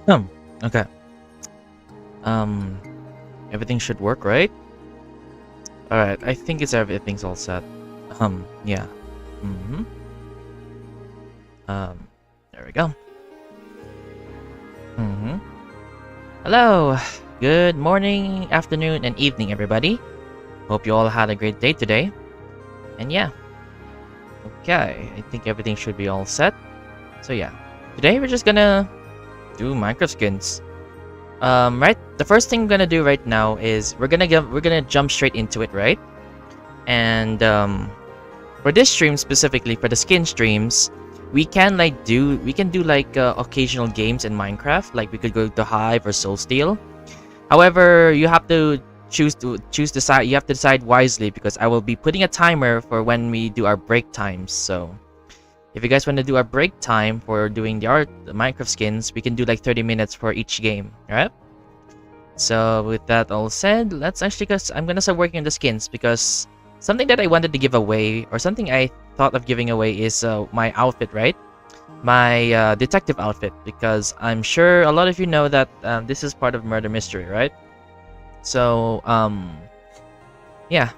Okay. Um, everything should work, right? All right. I think everything's all set. Yeah. Mm-hmm. There we go. Mm-hmm. Hello. Good morning, afternoon, and evening, everybody. Hope you all had a great day today. And yeah. Okay. I think everything should be all set. So yeah. Today we're just gonna do Minecraft skins. Right. The first thing I'm gonna do right now is we're gonna jump straight into it, right? And for this stream specifically, for the skin streams, we can do occasional games in Minecraft. Like we could go to Hive or SoulSteel. However, you have to decide. You have to decide wisely because I will be putting a timer for when we do our break times. So if you guys want to do our break time for doing the Minecraft skins, we can do like 30 minutes for each game, alright? So with that all said, let's actually, because I'm gonna start working on the skins because something that I wanted to give away, or something I thought of giving away, is my outfit, right? My detective outfit, because I'm sure a lot of you know that this is part of murder mystery, right? So yeah.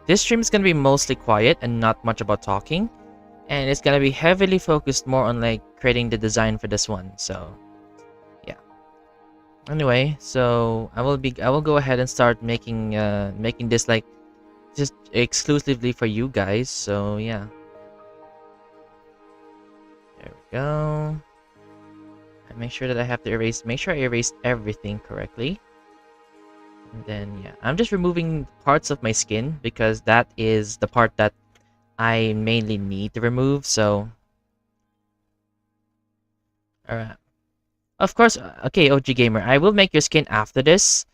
This stream is gonna be mostly quiet and not much about talking, and it's gonna be heavily focused more on like creating the design for this one. So yeah. Anyway, so I will go ahead and start making this like just exclusively for you guys. So yeah. There we go. And make sure that I have to make sure I erased everything correctly. And then yeah, I'm just removing parts of my skin because that is the part that I mainly need to remove. So alright. Of course, okay, OG Gamer, I will make your skin after this.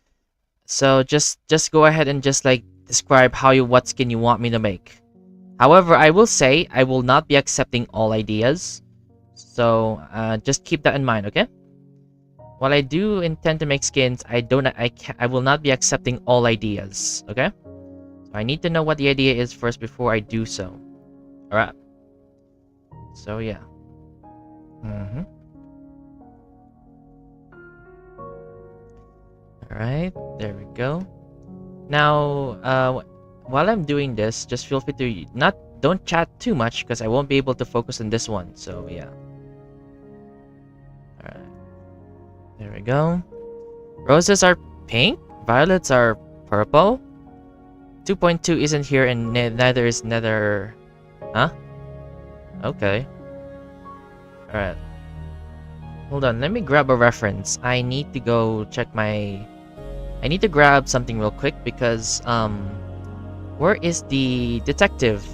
So just go ahead and just like describe what skin you want me to make. However, I will say I will not be accepting all ideas. So just keep that in mind, okay? While I do intend to make skins, I will not be accepting all ideas, okay? So I need to know what the idea is first before I do so. Alright. So yeah. Alright, there we go. Now, while I'm doing this, just feel free to don't chat too much because I won't be able to focus on this one. So yeah. Alright. There we go. Roses are pink. Violets are purple. 2.2 isn't here and neither is nether. Huh? Okay. Alright. Hold on, let me grab a reference. I need to go check my... I need to grab something real quick because, where is the detective?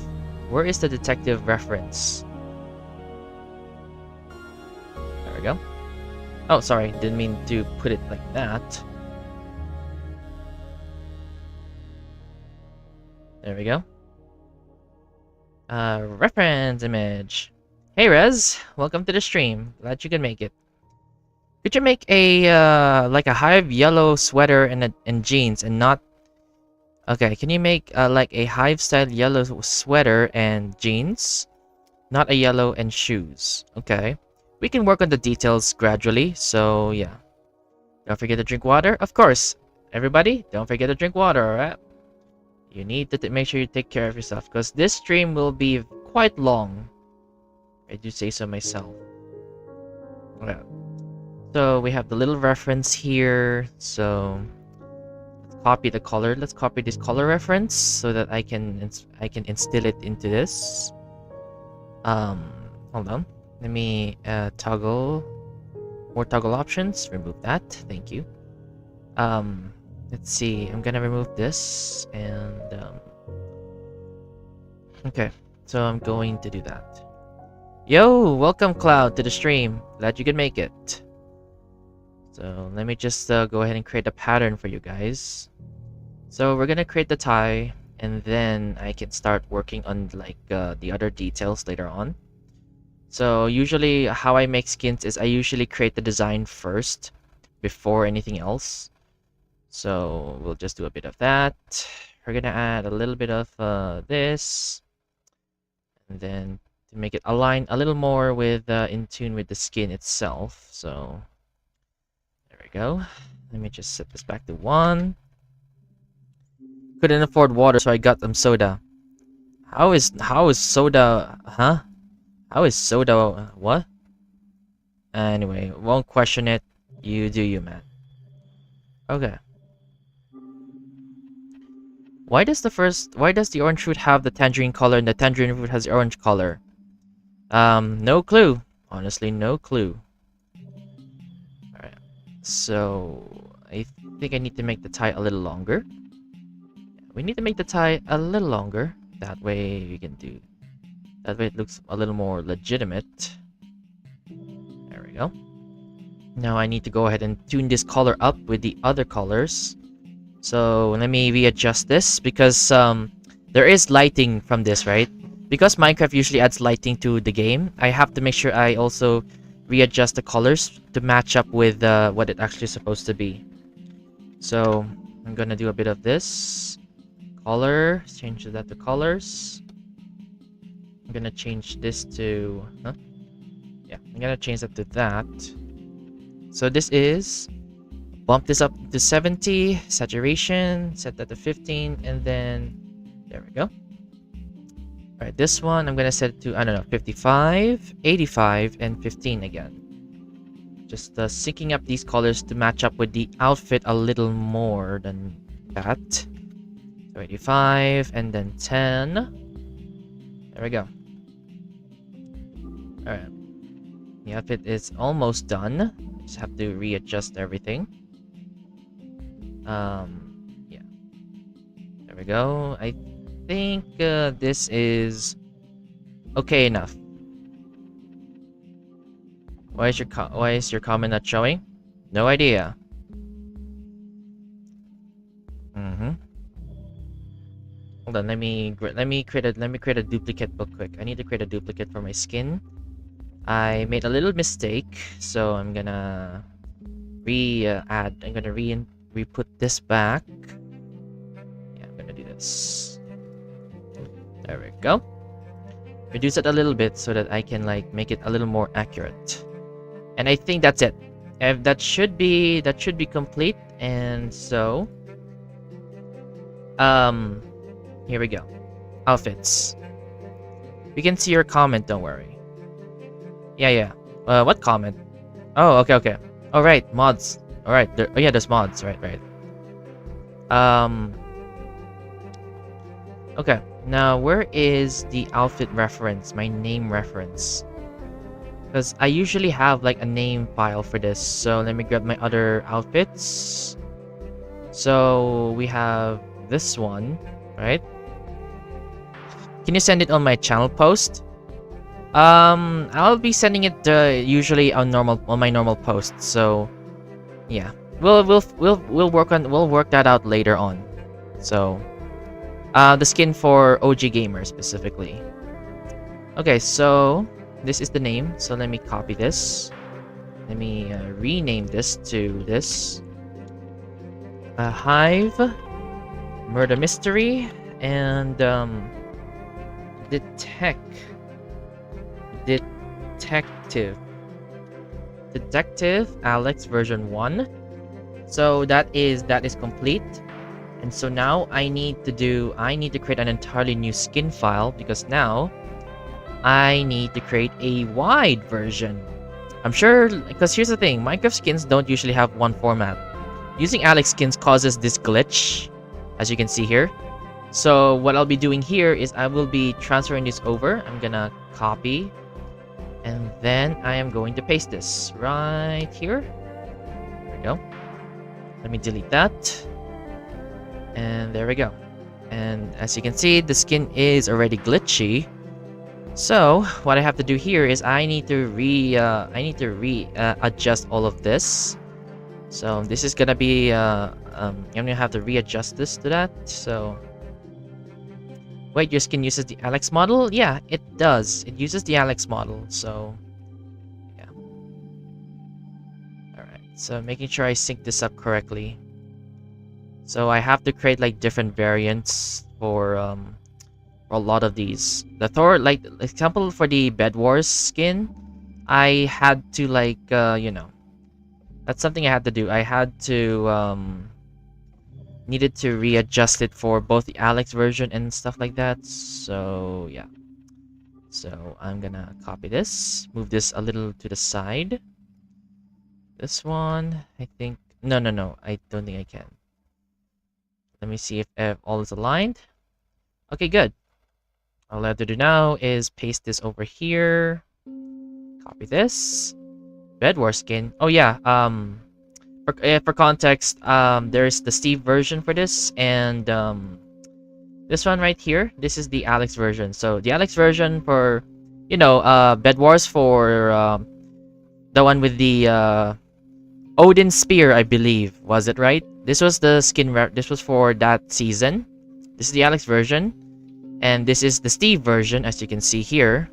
Where is the detective reference? There we go. Oh, sorry, didn't mean to put it like that. There we go. Reference image. Hey Rez, welcome to the stream. Glad you can make it. Could you make a like a hive yellow sweater and jeans and not? Okay, can you make like a hive style yellow sweater and jeans, not a yellow and shoes? Okay, we can work on the details gradually. So yeah, don't forget to drink water. Of course, everybody, don't forget to drink water. Alright, you need to make sure you take care of yourself because this stream will be quite long. I do say so myself. Okay. So we have the little reference here. So let's copy the color. Let's copy this color reference so that I can instill it into this. Hold on. Let me toggle more toggle options. Remove that. Thank you. Let's see. I'm gonna remove this and okay. So I'm going to do that. Yo, welcome Cloud to the stream. Glad you could make it. So let me just go ahead and create a pattern for you guys. So we're gonna create the tie, and then I can start working on like the other details later on. So usually how I make skins is I usually create the design first before anything else. So we'll just do a bit of that. We're gonna add a little bit of this, and then to make it align a little more with in tune with the skin itself. So there we go. Let me just set this back to 1. Couldn't afford water, so I got some soda. How is soda? Huh? How is soda? What? Anyway, won't question it. You do you, man. Okay. Why does the orange fruit have the tangerine color and the tangerine fruit has the orange color? No clue. Honestly, no clue. Alright. So, I think I need to make the tie a little longer. We need to make the tie a little longer. That way we can do... That way it looks a little more legitimate. There we go. Now I need to go ahead and tune this color up with the other colors. So let me readjust this because there is lighting from this, right? Because Minecraft usually adds lighting to the game, I have to make sure I also readjust the colors to match up with what it actually is supposed to be. So I'm gonna do a bit of this. Color, change that to colors. I'm gonna change this to... Huh? Yeah, I'm gonna change that to that. So this is... Bump this up to 70, saturation, set that to 15, and then... There we go. Alright, this one, I'm gonna set it to, I don't know, 55, 85, and 15 again. Just syncing up these colors to match up with the outfit a little more than that. So 85, and then 10. There we go. Alright. The outfit is almost done. Just have to readjust everything. Yeah. There we go. I think this is okay enough. Why is your comment not showing? No idea. Hold on, let me create a duplicate real quick. I need to create a duplicate for my skin. I made a little mistake, so I'm gonna re-put this back. Yeah, I'm gonna do this. There we go. Reduce it a little bit so that I can like make it a little more accurate. And I think that's it. That should be complete. And so here we go. Outfits. We can see your comment, don't worry. Yeah. What comment? Oh, okay. Alright, mods. Alright, there's mods. Right. Okay, now where is the outfit reference? My name reference. Because I usually have like a name file for this. So let me grab my other outfits. So we have this one, right? Can you send it on my channel post? I'll be sending it usually on my normal post. So yeah, we'll work that out later on. So the skin for OG gamers specifically. Okay, so this is the name. So let me copy this. Let me rename this to this. Hive, Murder Mystery, and Detective Alex version 1. So that is complete. And so now I need to create an entirely new skin file because now I need to create a wide version. I'm sure, because here's the thing, Minecraft skins don't usually have one format. Using Alex skins causes this glitch, as you can see here. So what I'll be doing here is I will be transferring this over. I'm gonna copy, and then I am going to paste this right here. There we go. Let me delete that. And there we go. And as you can see, the skin is already glitchy. So what I have to do here is I need to adjust all of this. So this is gonna be I'm gonna have to readjust this to that. So wait, your skin uses the Alex model? Yeah, it does. It uses the Alex model. So yeah. Alright, so making sure I sync this up correctly. So I have to create like different variants for for a lot of these. The Thor, like example for the Bed Wars skin, I had to like you know, that's something I had to do. I had to needed to readjust it for both the Alex version and stuff like that. So yeah. So I'm gonna copy this, move this a little to the side. This one, I think, no, I don't think I can. Let me see if all is aligned. Okay, good. All I have to do now is paste this over here. Copy this. Bed War skin. Oh yeah, for context, there's the Steve version for this, and this one right here, this is the Alex version. So the Alex version for, you know, Bed Wars for the one with the Odin Spear, I believe. Was it right? This was the skin, this was for that season. This is the Alex version. And this is the Steve version, as you can see here.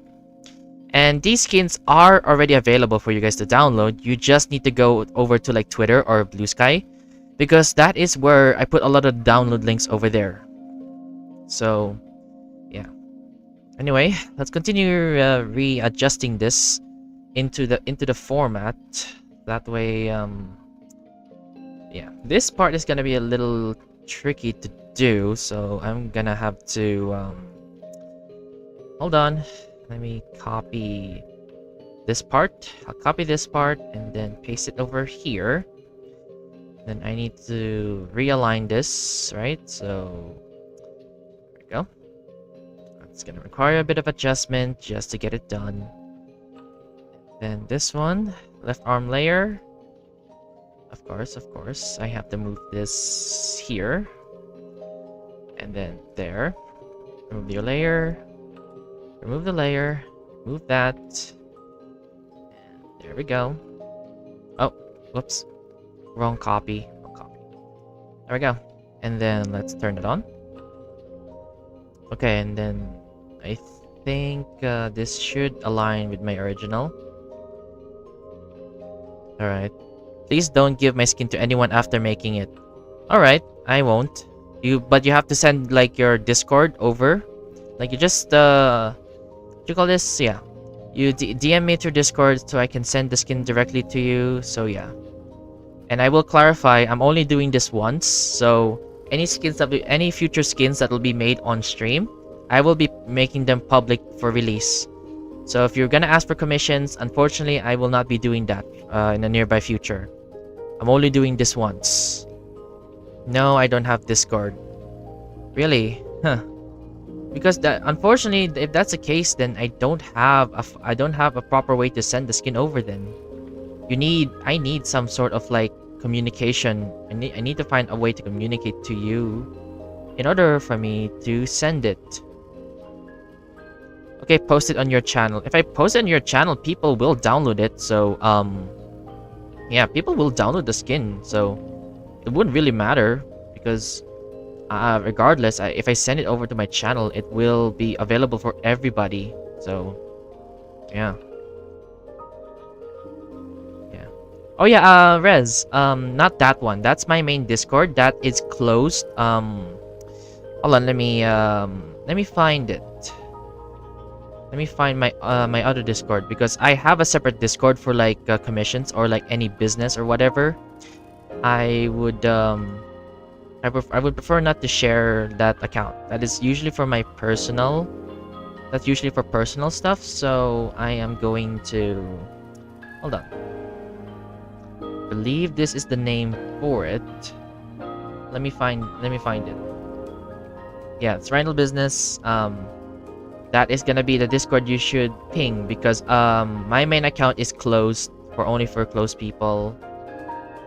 And these skins are already available for you guys to download. You just need to go over to like Twitter or Blue Sky, because that is where I put a lot of download links over there. So yeah, anyway, let's continue readjusting this into the format. That way yeah, this part is gonna be a little tricky to do, so I'm gonna have to hold on, let me copy this part. I'll copy this part and then paste it over here. Then I need to realign this, right? So there we go. It's gonna require a bit of adjustment just to get it done. Then this one, left arm layer. Of course, I have to move this here. And then there. Remove your layer. Remove the layer. Move that. And there we go. Oh, whoops. Wrong copy. There we go. And then let's turn it on. Okay, and then I think this should align with my original. Alright. Please don't give my skin to anyone after making it. Alright, I won't. But you have to send like your Discord over. Like you just what you call this? Yeah. You DM me through Discord so I can send the skin directly to you. So yeah. And I will clarify, I'm only doing this once. So any future skins that will be made on stream, I will be making them public for release. So if you're gonna ask for commissions, unfortunately, I will not be doing that in the nearby future. I'm only doing this once. No, I don't have Discord. Really? Huh. Because unfortunately, if that's the case, then I don't have a proper way to send the skin over. Then I need some sort of like communication. I need to find a way to communicate to you in order for me to send it. Okay, post it on your channel. If I post it on your channel, people will download it. So yeah, people will download the skin. So it wouldn't really matter, because regardless, if I send it over to my channel, it will be available for everybody. So yeah. Oh yeah, Rez, not that one. That's my main Discord. That is closed. Hold on, let me find it. Let me find my my other Discord, because I have a separate Discord for like commissions or like any business or whatever. I would prefer not to share that account. That is usually for my personal. That's usually for personal stuff. So I am going to hold on. I believe this is the name for it. Let me find it. Yeah, it's Ryndel Business. That is gonna be the Discord you should ping, because my main account is closed only for close people.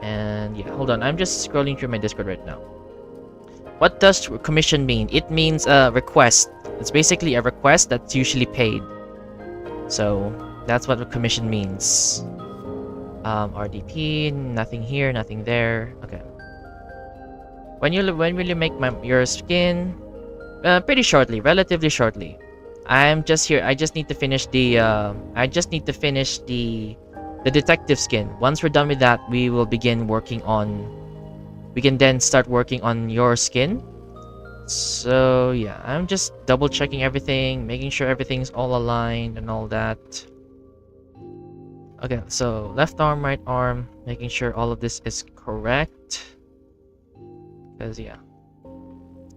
And yeah, hold on, I'm just scrolling through my Discord right now. What does commission mean? It means a request. It's basically a request that's usually paid. So that's what a commission means. RDP, nothing here, nothing there. Okay. When will you make your skin? Pretty shortly, relatively shortly. I'm just here. I just need to finish the the detective skin. Once we're done with that, we will begin working on. We can then start working on your skin. So yeah, I'm just double checking everything, making sure everything's all aligned and all that. Okay, so left arm, right arm, making sure all of this is correct. Because yeah.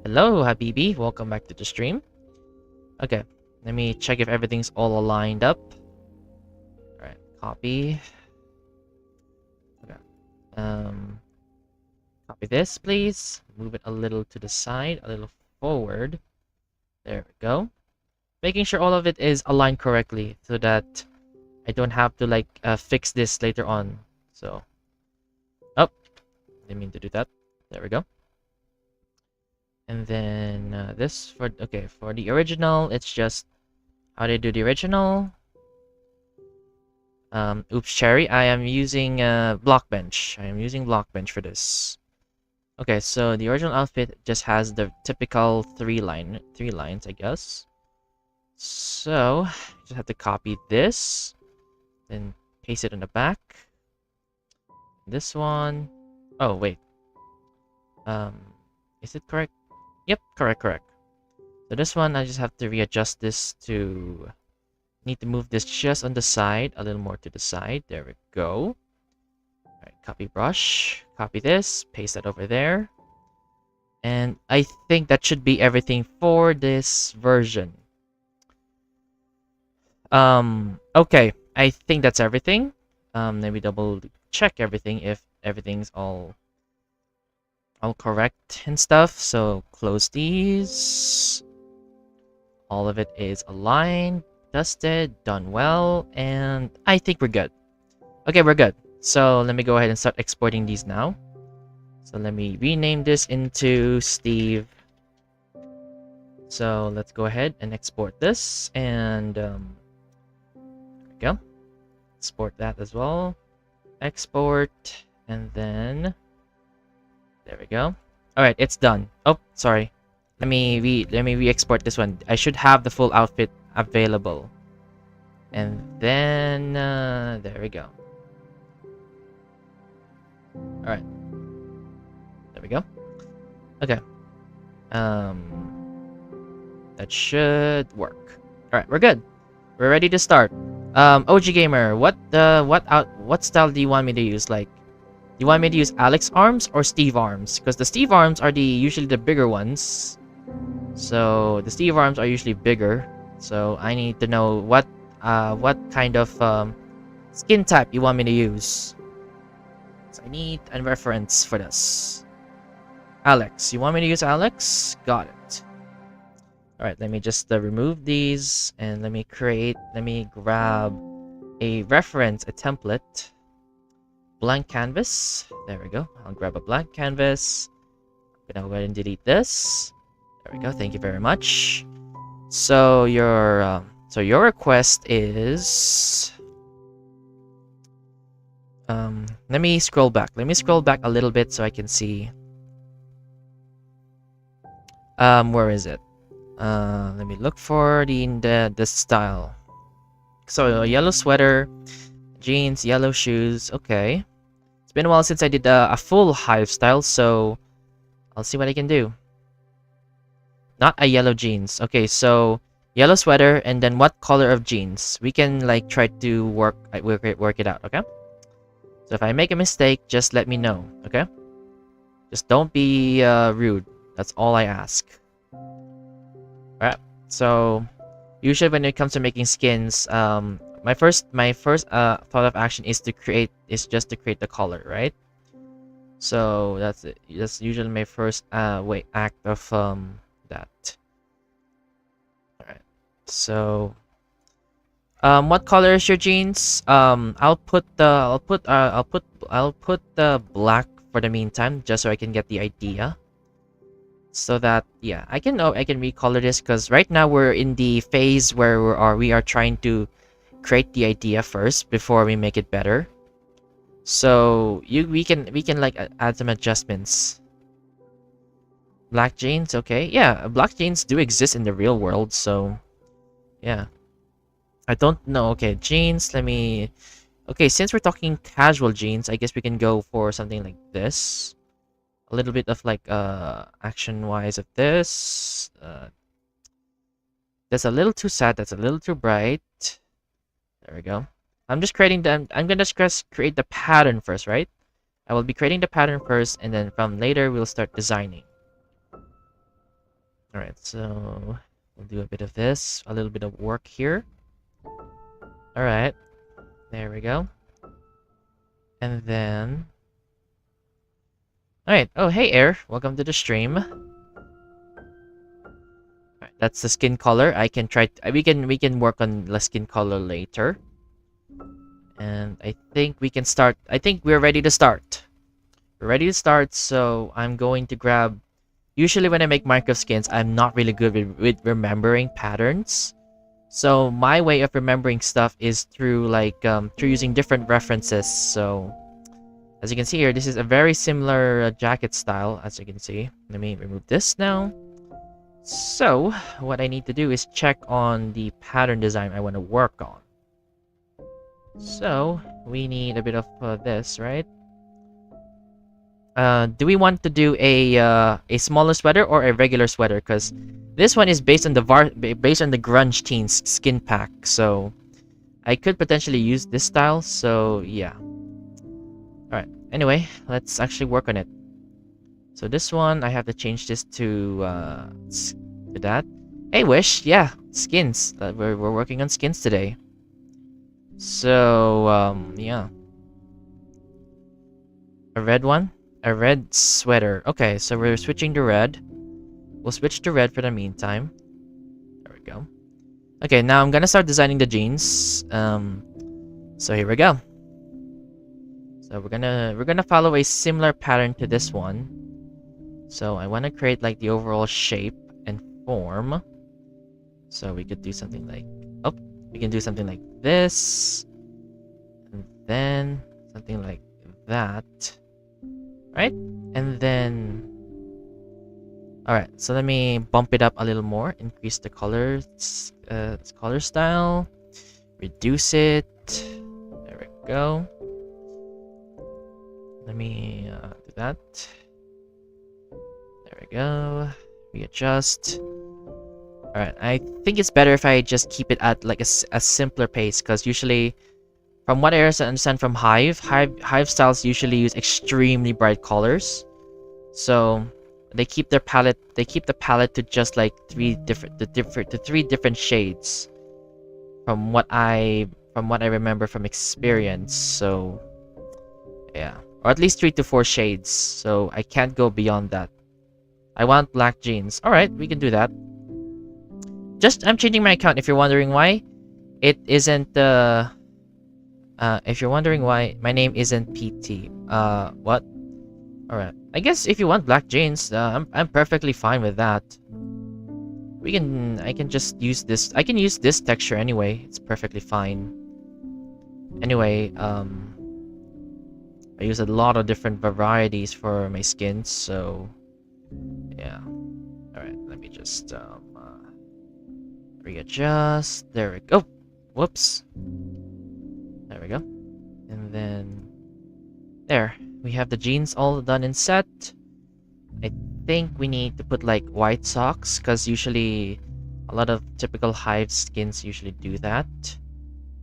Hello, Habibi. Welcome back to the stream. Okay, let me check if everything's all aligned up. Alright, copy. Okay. Copy this, please. Move it a little to the side, a little forward. There we go. Making sure all of it is aligned correctly so that I don't have to like fix this later on. So, oh, didn't mean to do that. There we go. And then this for for the original, it's just how do I do the original? Oops, Cherry. I am using Blockbench. I am using Blockbench for this. Okay, so the original outfit just has the typical three lines, I guess. So just have to copy this, then paste it on the back. This one. Oh wait. Is it correct? Yep, correct. So this one, I just have to readjust this to. Need to move this just on the side, a little more to the side. There we go. Alright, copy brush, copy this, paste that over there. And I think that should be everything for this version. Okay, I think that's everything. Let me double check everything if everything's all correct and stuff. So close these. All of it is aligned, dusted, done well, and I think we're good. Okay, we're good. So let me go ahead and start exporting these now. So let me rename this into Steve. So let's go ahead and export this, and there we go. Export that as well. Export, and then there we go. All right, it's done. Oh, sorry. Let me re-export this one. I should have the full outfit available. And then there we go. All right. There we go. Okay. That should work. All right, we're good. We're ready to start. OG Gamer, what style do you want me to use? Like, do you want me to use Alex arms or Steve arms? Because the Steve arms are usually the bigger ones. So the Steve arms are usually bigger. So I need to know what kind of skin type you want me to use. So I need a reference for this. Alex, you want me to use Alex? Got it. All right, let me just remove these and let me grab a reference, a template. Blank canvas. There we go. I'll grab a blank canvas. I'm gonna go ahead and delete this. There we go. Thank you very much. So your request is let me scroll back. Let me scroll back a little bit so I can see. Where is it? Let me look for the style. So a yellow sweater, jeans, yellow shoes. Okay. It's been a while since I did a full hive style, so I'll see what I can do. Not a yellow jeans. Okay, so yellow sweater, and then what color of jeans? We can like try to work it out. Okay. So if I make a mistake, just let me know. Okay. Just don't be rude. That's all I ask. Alright. So usually when it comes to making skins, my first thought of action is just to create the color, right? So that's it. That's usually my first act of that. All right. So what color is your jeans? I'll put the black for the meantime, just so I can get the idea. So that yeah, I can recolor this, because right now we're in the phase where we are trying to create the idea first before we make it better. So we can like add some adjustments. Black jeans, okay. Yeah, black jeans do exist in the real world, so yeah. I don't know. Okay, jeans, let me... Okay, since we're talking casual jeans, I guess we can go for something like this. a little bit of like action wise of this. That's a little too sad. That's a little too bright. There we go. I'm just creating the. I'm gonna just create the pattern first, right? I will be creating the pattern first, and then from later we'll start designing. All right, so we'll do a bit of this, a little bit of work here. All right, there we go. And then, all right. Oh, hey, Air. Welcome to the stream. Alright, that's the skin color. I can try. We can work on the skin color later. And I think we can start. I think we're ready to start. We're ready to start. So I'm going to grab. Usually when I make Minecraft skins, I'm not really good with remembering patterns. So my way of remembering stuff is through like through using different references. So as you can see here, this is a very similar jacket style. As you can see, let me remove this now. So what I need to do is check on the pattern design I want to work on. So we need a bit of this, right? Do we want to do a smaller sweater or a regular sweater? Because this one is based on the grunge teens skin pack, so I could potentially use this style. So yeah. All right. Anyway, let's actually work on it. So this one I have to change this to that. Hey Wish, yeah, skins. We're working on skins today. So yeah, a red one. A red sweater. Okay, so we're switching to red. We'll switch to red for the meantime. There we go. Okay, now I'm gonna start designing the jeans. So here we go. So we're gonna follow a similar pattern to this one. So I want to create like the overall shape and form. So we could do something like we can do something like this, and then something like that. Right? And then alright, so let me bump it up a little more, increase the colors, color style, reduce it. There we go. Let me do that. There we go. Readjust. Alright, I think it's better if I just keep it at like a simpler pace, because usually from what I understand from Hive styles usually use extremely bright colors. So they keep the palette to just like three different shades from what I remember from experience. So yeah, or at least 3 to 4 shades. So I can't go beyond that. I want black jeans. All right, we can do that. I'm changing my account if you're wondering why it isn't if you're wondering why my name isn't PT. What? Alright. I guess if you want black jeans, I'm perfectly fine with that. I can just use this. I can use this texture anyway. It's perfectly fine. Anyway, I use a lot of different varieties for my skins, so yeah. Alright, let me just readjust. There we go. Whoops. There we go. And then there, we have the jeans all done and set. I think we need to put like white socks, because usually a lot of typical Hive skins usually do that.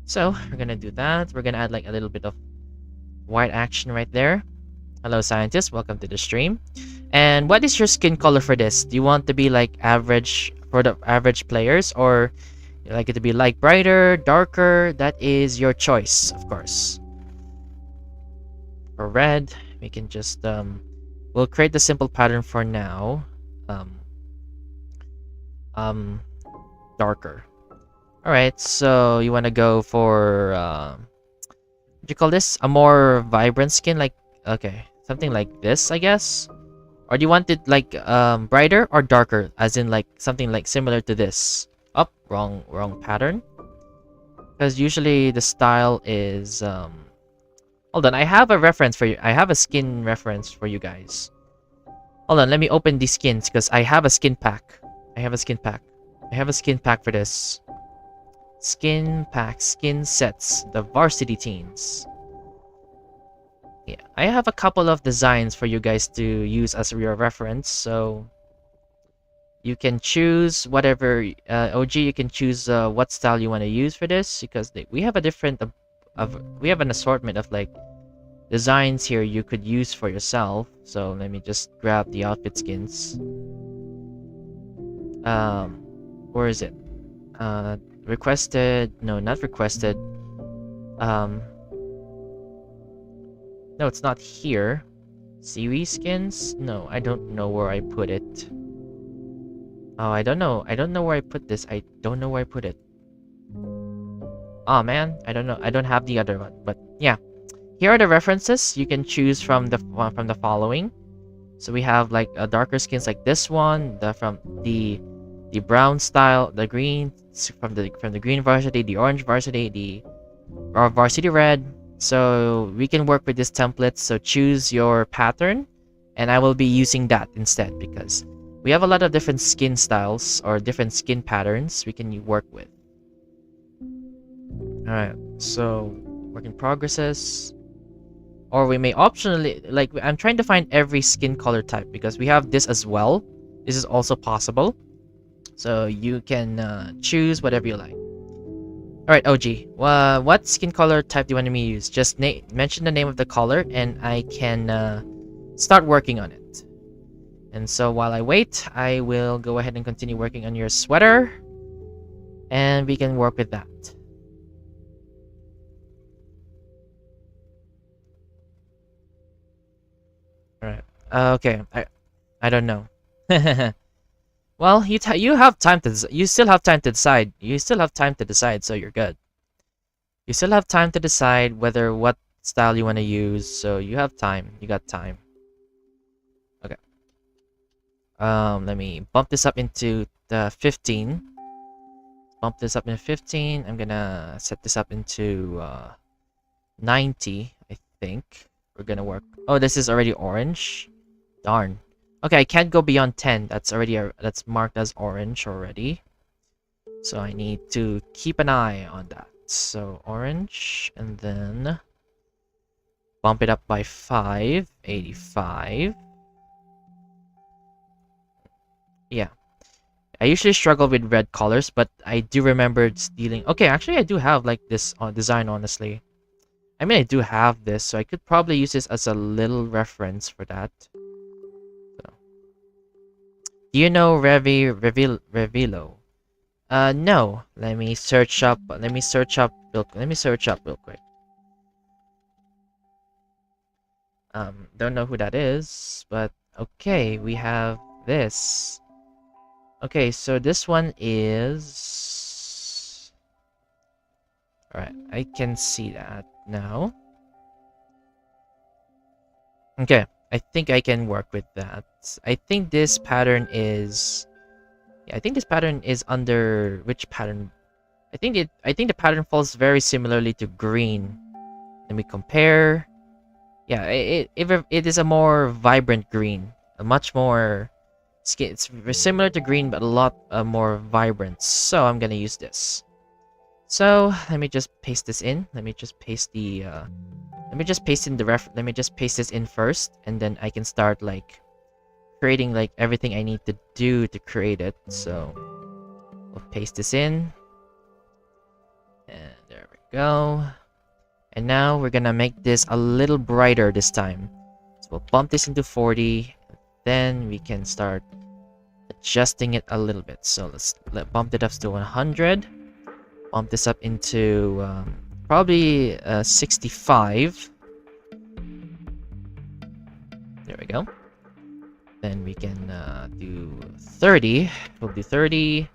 So we're gonna do that. We're gonna add like a little bit of white action right there. Hello scientist, welcome to the stream. And what is your skin color for this? Do you want to be like average for the average players, or you like it to be like brighter, darker? That is your choice, of course. For red, we can just we'll create the simple pattern for now. Darker. All right, so you want to go for what do you call this? A more vibrant skin, like okay, something like this, I guess. Or do you want it like brighter or darker, as in like something like similar to this? Oh, wrong pattern. Because usually the style is hold on, I have a reference for you. I have a skin reference for you guys. Hold on, let me open these skins, because I have a skin pack. I have a skin pack for this. Skin pack, skin sets, the varsity teens. Yeah, I have a couple of designs for you guys to use as your reference, so you can choose whatever. OG, you can choose what style you want to use for this, because we have a different we have an assortment of like designs here you could use for yourself. So let me just grab the outfit skins. Where is it? Requested. No, not requested. No, it's not here. Series skins? No, I don't know where I put it. Oh, I don't know. I don't know where I put this. I don't know where I put it. Oh man, I don't know. I don't have the other one. But yeah, here are the references you can choose from the following. So we have like darker skins like this one, from the brown style, the green from the green varsity, the orange varsity, the varsity red. So we can work with this template. So choose your pattern, and I will be using that instead, because we have a lot of different skin styles or different skin patterns we can work with. Alright, so work in progresses. Or we may optionally, like, I'm trying to find every skin color type, because we have this as well. This is also possible. So you can choose whatever you like. Alright, OG. What skin color type do you want me to use? Just mention the name of the color, and I can start working on it. And so while I wait, I will go ahead and continue working on your sweater. And we can work with that. Alright. Okay. I don't know. Well, you have time to you still have time to decide. You still have time to decide, so you're good. You still have time to decide what style you want to use, so you have time. You got time. Okay. Let me bump this up into the 15. Bump this up into 15. I'm gonna set this up into 90, I think. We're gonna work. Oh, this is already orange. Darn. Okay, I can't go beyond 10. That's already that's marked as orange already. So I need to keep an eye on that. So orange, and then bump it up by 5. 85. Yeah. I usually struggle with red colors, but I do remember stealing. Okay, actually I do have like this design, honestly. I mean, I do have this, so I could probably use this as a little reference for that. Do you know Revilo? No. Let me search up real quick. Don't know who that is, but okay, we have this. Okay, so this one is... Alright, I can see that now. Okay. I think I can work with that. I think this pattern is... Yeah, I think this pattern is under... Which pattern? I think the pattern falls very similarly to green. Let me compare. Yeah, it is a more vibrant green. A much more... It's similar to green, but a lot more vibrant. So I'm gonna use this. So let me just paste this in. Let me just paste the... Let me just paste this in first, and then I can start like creating like everything I need to do to create it. So we'll paste this in. And there we go. And now we're gonna make this a little brighter this time. So we'll bump this into 40. Then we can start adjusting it a little bit. So let's bump it up to 100. Bump this up into probably 65. There we go. Then we can do 30. We'll do 30.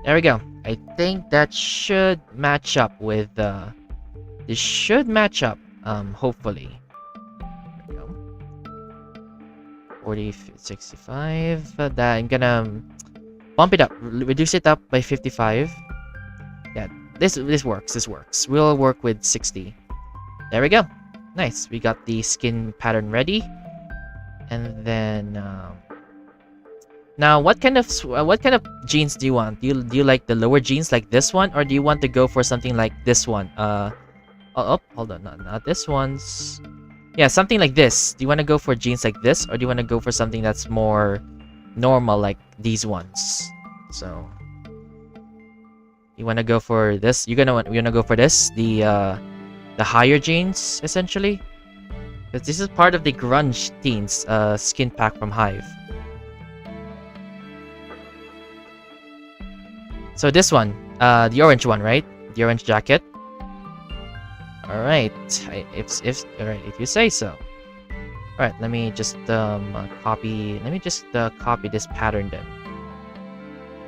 There we go. I think that should match up with this should match up, hopefully. There we go. 40, 65. That I'm gonna bump it up, reduce it up by 55. Yeah, this works. This works. We'll work with 60. There we go. Nice. We got the skin pattern ready. And then now, what kind of jeans do you want? Do you like the lower jeans like this one, or do you want to go for something like this one? Oh, hold on, not this one's. Yeah, something like this. Do you want to go for jeans like this, or do you want to go for something that's more normal, like these ones? So you want to go for this? You're gonna go for this, the higher jeans, essentially, because this is part of the grunge teens skin pack from Hive. So this one, the orange one, right? The orange jacket. All right, if you say so. All right, let me just copy. Let me just copy this pattern then.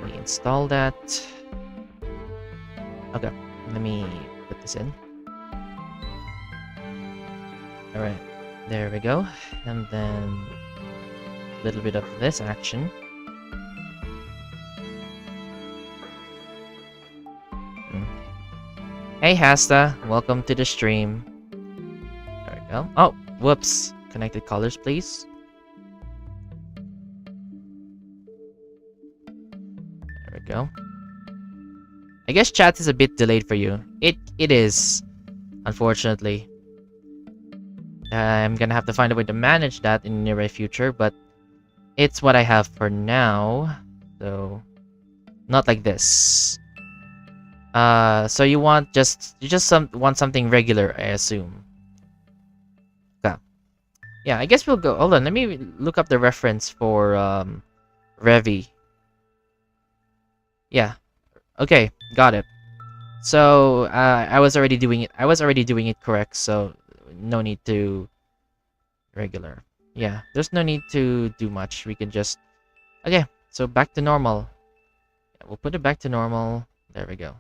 Let me install that. Okay, let me put this in. All right, there we go, and then a little bit of this action. Hey Hasta, welcome to the stream. There we go. Oh, whoops. Connected colors, please. There we go. I guess chat is a bit delayed for you. It is, unfortunately. I'm gonna have to find a way to manage that in the near future, but it's what I have for now. So, not like this. So you want want something regular, I assume. Okay. Yeah, I guess we'll go. Hold on, let me look up the reference for Revi. Yeah. Okay, got it. So I was already doing it. I was already doing it correct. So no need to regular. Yeah, there's no need to do much. We can just okay. So back to normal. Yeah, we'll put it back to normal. There we go.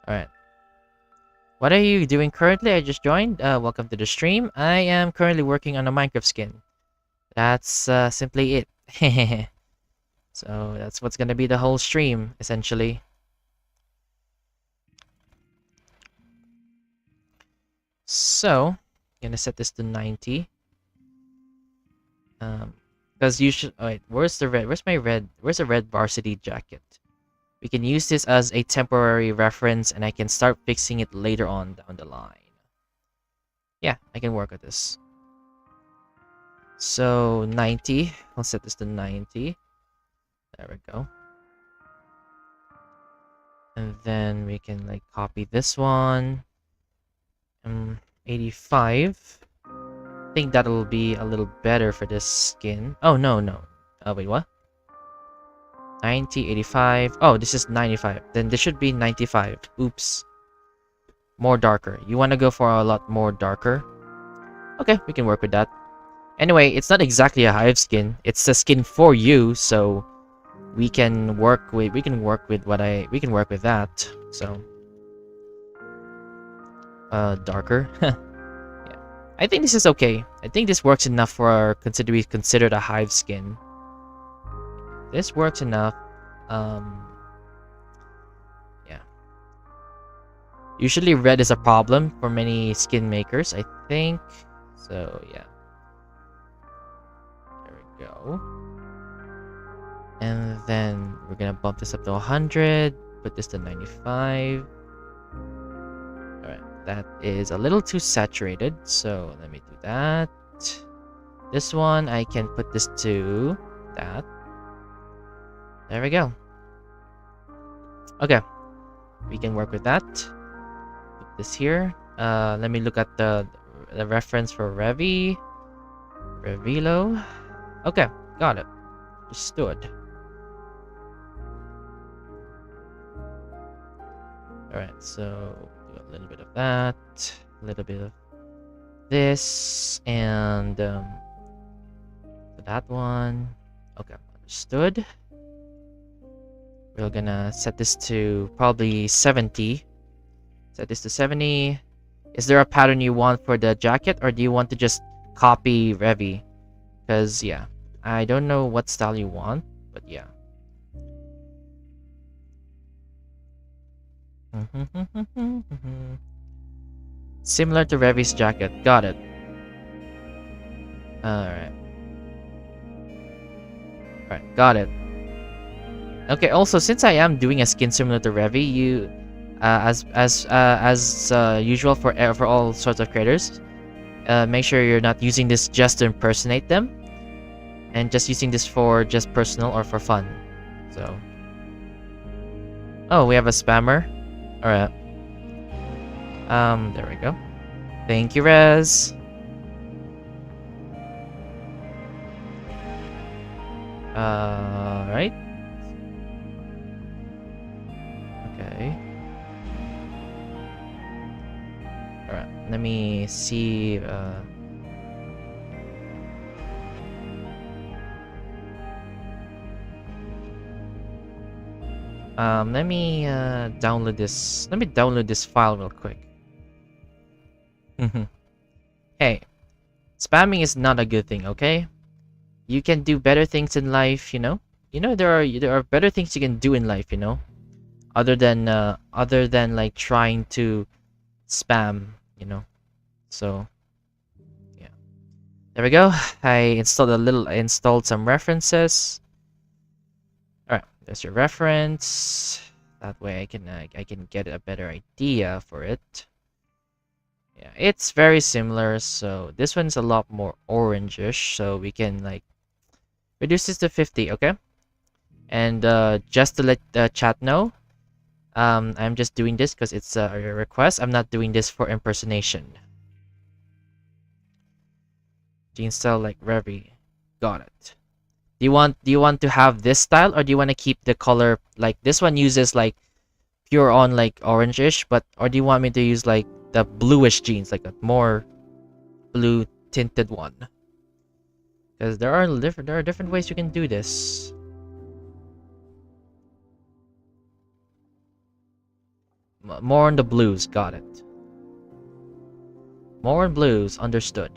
Alright. What are you doing currently? I just joined. Welcome to the stream. I am currently working on a Minecraft skin. That's simply it. So that's what's gonna be the whole stream, essentially. So, I'm gonna set this to 90. Because you should. Wait, where's the red? Where's my red? Where's the red varsity jacket? We can use this as a temporary reference, and I can start fixing it later on down the line. Yeah, I can work with this. So 90. I'll set this to 90. There we go. And then we can like copy this one. 85. I think that'll be a little better for this skin. Oh no. Wait, what? 90, 85. Oh, this is 95. Then this should be 95. Oops. More darker. You want to go for a lot more darker? Okay, we can work with that. Anyway, it's not exactly a Hive skin. It's a skin for you, so we can work with that. So darker. Yeah. I think this is okay. I think this works enough for considered a Hive skin. This works enough. Yeah. Usually red is a problem for many skin makers, I think. So, yeah. There we go. And then we're gonna bump this up to 100. Put this to 95. Alright, that is a little too saturated. So, let me do that. This one, I can put this to that. There we go. Okay. We can work with that. Put this here. Let me look at the reference for Revilo. Okay, got it. Understood. Alright, so do a little bit of that. A little bit of this. And that one. Okay, understood. We're gonna set this to probably 70. Set this to 70. Is there a pattern you want for the jacket, or do you want to just copy Revi? Because, yeah, I don't know what style you want, but yeah. Similar to Revi's jacket. Got it. Alright. Alright, got it. Okay, also, since I am doing a skin similar to Revi, as usual for all sorts of creators, make sure you're not using this just to impersonate them, and just using this for just personal or for fun. So, oh, we have a spammer. All right. There we go. Thank you, Rez. Right. Okay. All right. Let me see. Let me download this. Let me download this file real quick. Hey, spamming is not a good thing, okay? You can do better things in life, you know. There are better things you can do in life, you know, other than like trying to spam, you know. So yeah, there we go. I installed some references. All right, there's your reference. That way I can get a better idea for it. Yeah, it's very similar. So this one's a lot more orangish, so we can like reduce this to 50, okay? And just to let the chat know, I'm just doing this because it's a request. I'm not doing this for impersonation. Gene style like Revi. Got it. Do you want to have this style, or do you want to keep the color like this one uses like pure on like orangish, or do you want me to use like the bluish jeans, like a more blue tinted one? Because there are different ways you can do this. More on the blues, got it. More on blues, understood.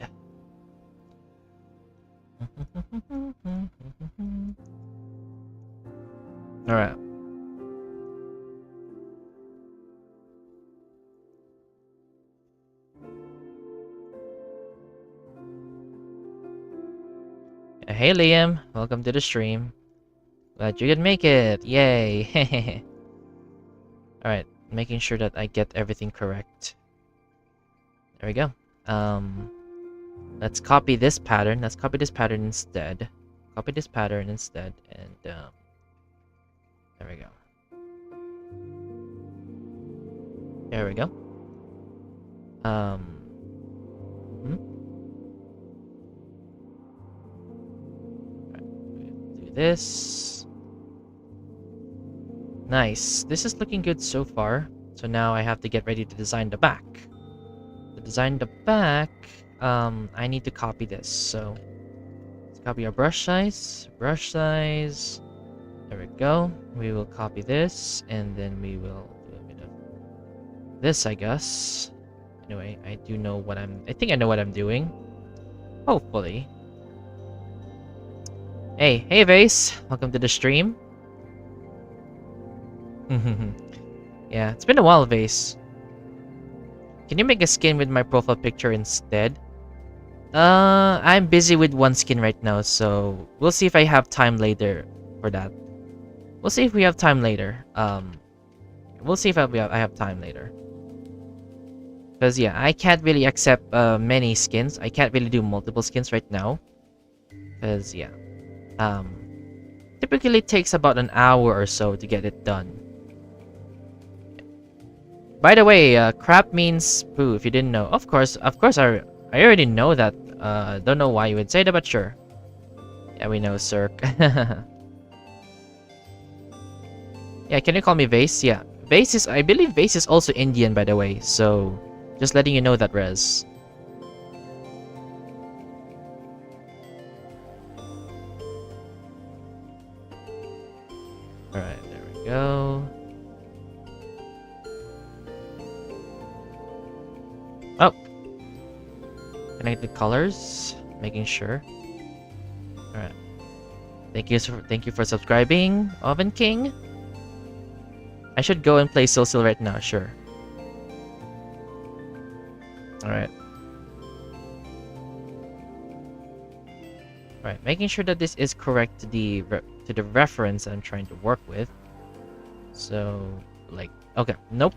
Alright. Hey Liam, welcome to the stream. Glad you could make it. Yay. Alright, making sure that I get everything correct. There we go. Let's copy this pattern. Let's copy this pattern instead. Copy this pattern instead, and there we go. There we go. Do this. Nice. This is looking good so far. So now I have to get ready to design the back. To design the back, I need to copy this. So let's copy our brush size. Brush size. There we go. We will copy this, and then we will do a bit of this, I guess. Anyway, I think I know what I'm doing. Hopefully. Hey Vase, welcome to the stream. Yeah, it's been a while, Vase. Can you make a skin with my profile picture instead? I'm busy with one skin right now, so we'll see if I have time later for that. We'll see if we have time later. We'll see if I have time later. Because yeah, I can't really accept many skins. I can't really do multiple skins right now. Because yeah, typically it takes about an hour or so to get it done. By the way, crap means poo. If you didn't know, of course, I already know that. Don't know why you would say that, but sure. Yeah, we know, sir. Yeah, can you call me Vase? Yeah, Vase is. I believe Vase is also Indian, by the way. So, just letting you know that, Rez. All right, there we go. Oh, connect the colors, making sure. All right. Thank you for subscribing, Oven King. I should go and play SoulSteel right now. Sure. All right. All right. Making sure that this is correct to the reference I'm trying to work with. So, like, okay, nope.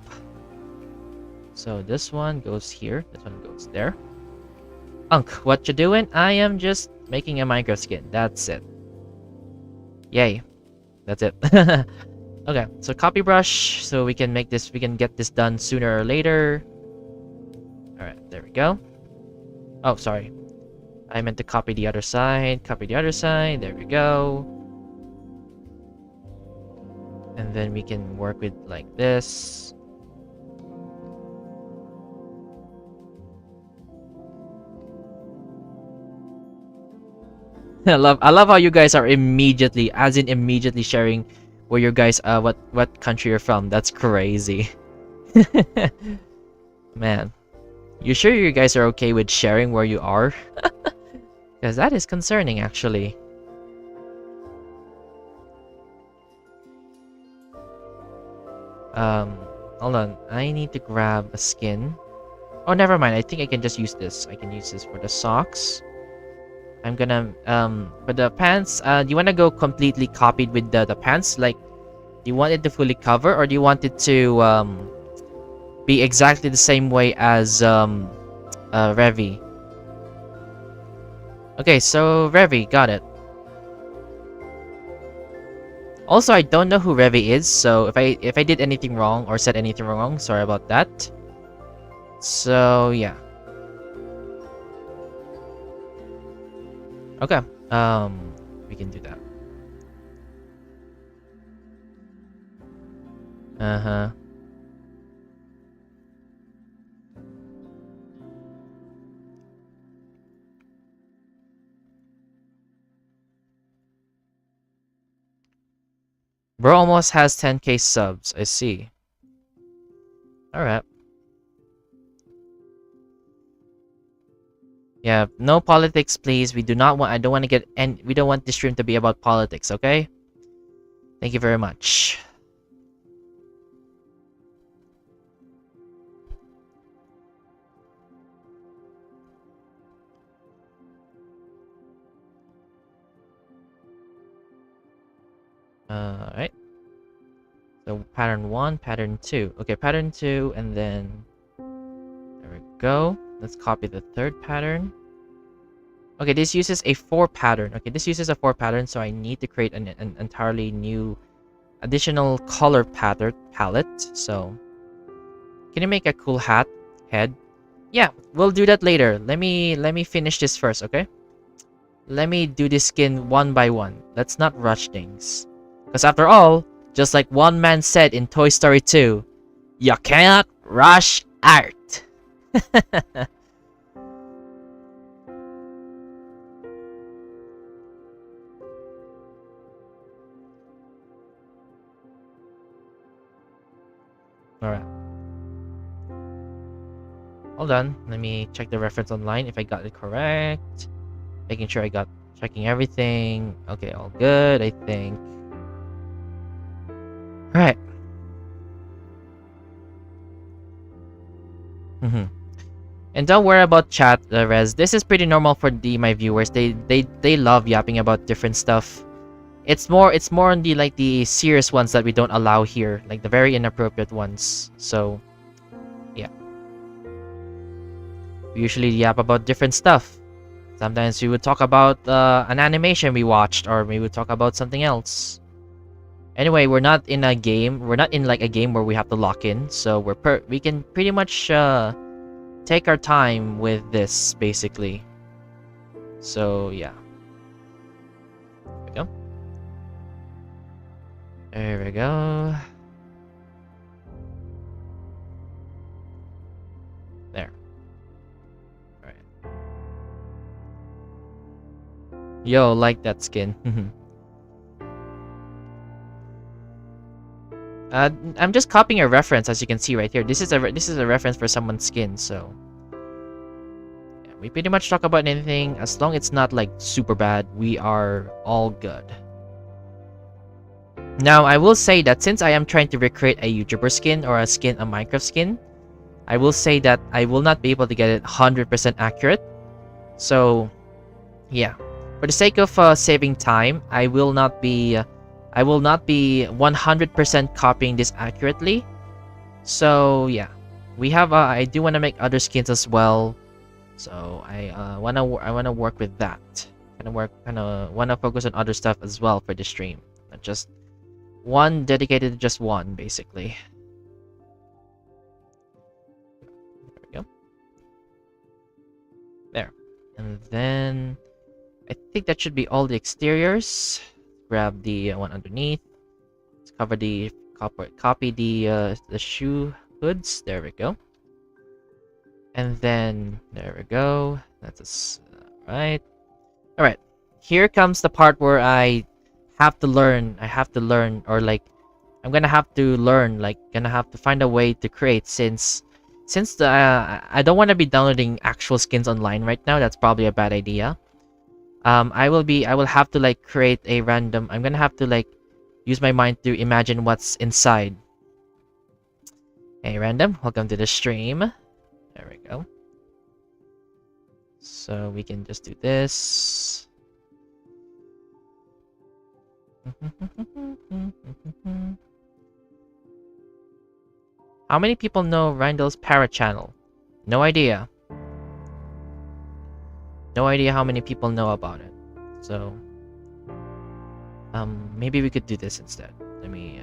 So this one goes here, this one goes there. Unk, what you doing? I am just making a Minecraft skin. That's it. Yay. That's it. Okay, so copy brush, so we can make this, we can get this done sooner or later. Alright, there we go. Oh, sorry. I meant to copy the other side. Copy the other side. There we go. And then we can work with like this. I love how you guys are immediately, as in immediately sharing where you guys what country you're from. That's crazy. Man. You sure you guys are okay with sharing where you are? Because that is concerning, actually. Hold on. I need to grab a skin. Oh, never mind. I think I can just use this. I can use this for the socks. I'm gonna, for the pants, do you want to go completely copied with the pants? Like, do you want it to fully cover, or do you want it to, be exactly the same way as Revi? Okay, so Revi, got it. Also, I don't know who Revi is, so if I did anything wrong or said anything wrong, sorry about that. So yeah. Okay, we can do that. Uh-huh. Bro almost has 10k subs. I see. Alright. Yeah, no politics, please. We do not want. I don't want to get. And we don't want this stream to be about politics. Okay. Thank you very much. Alright. So pattern 1, pattern 2. Okay, pattern 2, and then there we go. Let's copy the third pattern. Okay, this uses a 4 pattern. Okay, this uses a 4 pattern, so I need to create an entirely new additional color palette. So can you make a cool head? Yeah, we'll do that later. Let me finish this first, okay? Let me do this skin one by one. Let's not rush things. Because after all, just like one man said in Toy Story 2, you cannot rush art. Alright. Hold on. Let me check the reference online if I got it correct. Making sure I got checking everything. Okay, all good, I think. Alright. And don't worry about chat, Rez. This is pretty normal for my viewers. They love yapping about different stuff. It's more on the like the serious ones that we don't allow here, like the very inappropriate ones. So, yeah. We usually yap about different stuff. Sometimes we would talk about an animation we watched, or we would talk about something else. Anyway, we're not in a game. We're not in like a game where we have to lock in. So we can pretty much take our time with this, basically. So yeah. There we go. There we go. There. Alright. Yo, like that skin. I'm just copying a reference, as you can see right here. This is a reference for someone's skin, so yeah, we pretty much talk about anything as long as it's not like super bad. We are all good. Now, I will say that since I am trying to recreate a YouTuber skin or a Minecraft skin, I will say that I will not be able to get it 100% accurate. So, yeah, for the sake of saving time, I will not be I will not be 100% copying this accurately. So yeah, we have I do want to make other skins as well. So I wanna work with that. Wanna focus on other stuff as well for the stream, not just one dedicated to just one, basically. There we go. There, and then I think that should be all the exteriors. Grab the one underneath. Let's cover the copy the shoe hoods. There we go. And then there we go. That's right. All right. Here comes the part where I have to learn. Or like, I'm gonna have to learn. Like, gonna have to find a way to create since I don't want to be downloading actual skins online right now. That's probably a bad idea. I will have to like create a random. I'm gonna have to like use my mind to imagine what's inside. Hey, random. Welcome to the stream. There we go. So we can just do this. How many people know Ryndel's Parrot channel? No idea. No idea how many people know about it. So maybe we could do this instead. Let me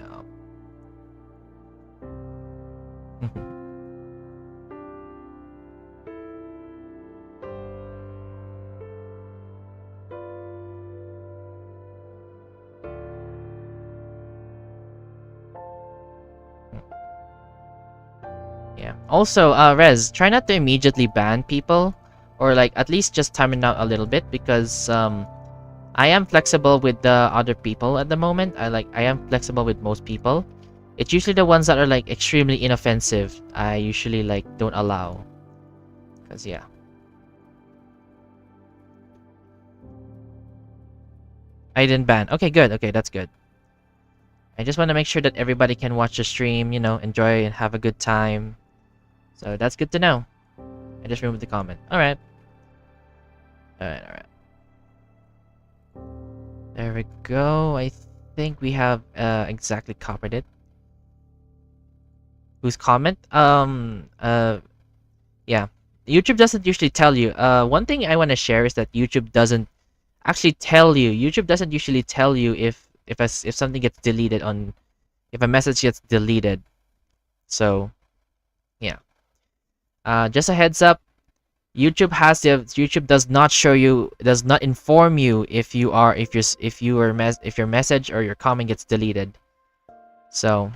yeah. Also, Rez, try not to immediately ban people, or like at least just time it out a little bit, because I am flexible with the other people at the moment. I am flexible with most people. It's usually the ones that are like extremely inoffensive. I usually like don't allow, cause yeah. I didn't ban. Okay, good. Okay, that's good. I just want to make sure that everybody can watch the stream, you know, enjoy and have a good time. So that's good to know. I just removed the comment. Alright. Alright. There we go. I think we have exactly copied it. Whose comment? Yeah. YouTube doesn't usually tell you. One thing I want to share is that YouTube doesn't actually tell you. YouTube doesn't usually tell you if something gets deleted on, if a message gets deleted. So yeah. Just a heads up. YouTube does not show you, does not inform you if your message or your comment gets deleted. So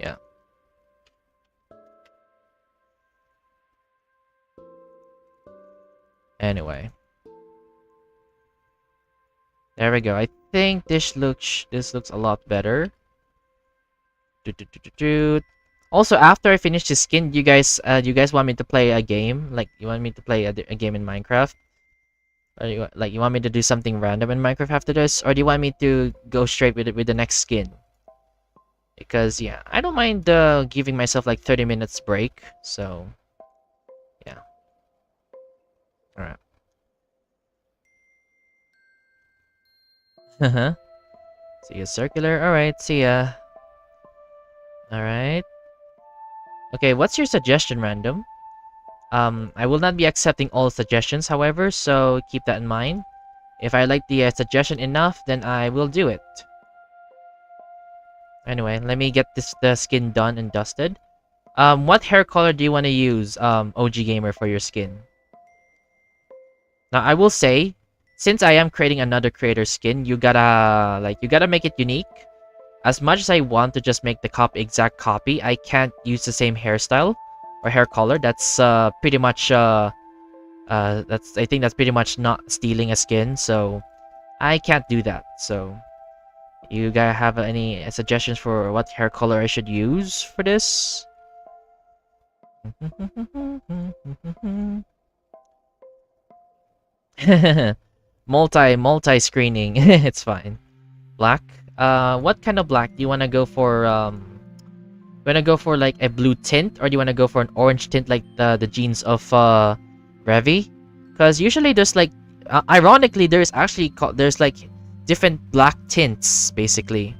yeah. Anyway, there we go. I think this looks a lot better. Also, after I finish the skin, you guys want me to play a game? Like, you want me to play a game in Minecraft? Or you want me to do something random in Minecraft after this? Or do you want me to go straight with the next skin? Because yeah, I don't mind giving myself like 30 minutes break. So yeah. Alright. See ya, circular. Alright, see ya. Alright. Okay, what's your suggestion, random? I will not be accepting all suggestions, however, so keep that in mind. If I like the suggestion enough, then I will do it. Anyway, let me get the skin done and dusted. What hair color do you want to use, OG Gamer, for your skin? Now, I will say, since I am creating another creator skin, you gotta make it unique. As much as I want to just make the exact copy, I can't use the same hairstyle or hair color. That's pretty much I think that's pretty much not stealing a skin, so I can't do that. So you guys have any suggestions for what hair color I should use for this? multi screening. It's fine. Black. What kind of black do you want to go for? You want to go for like a blue tint, or do you want to go for an orange tint like the jeans of Revi? Because usually there's like, ironically, there's like different black tints, basically.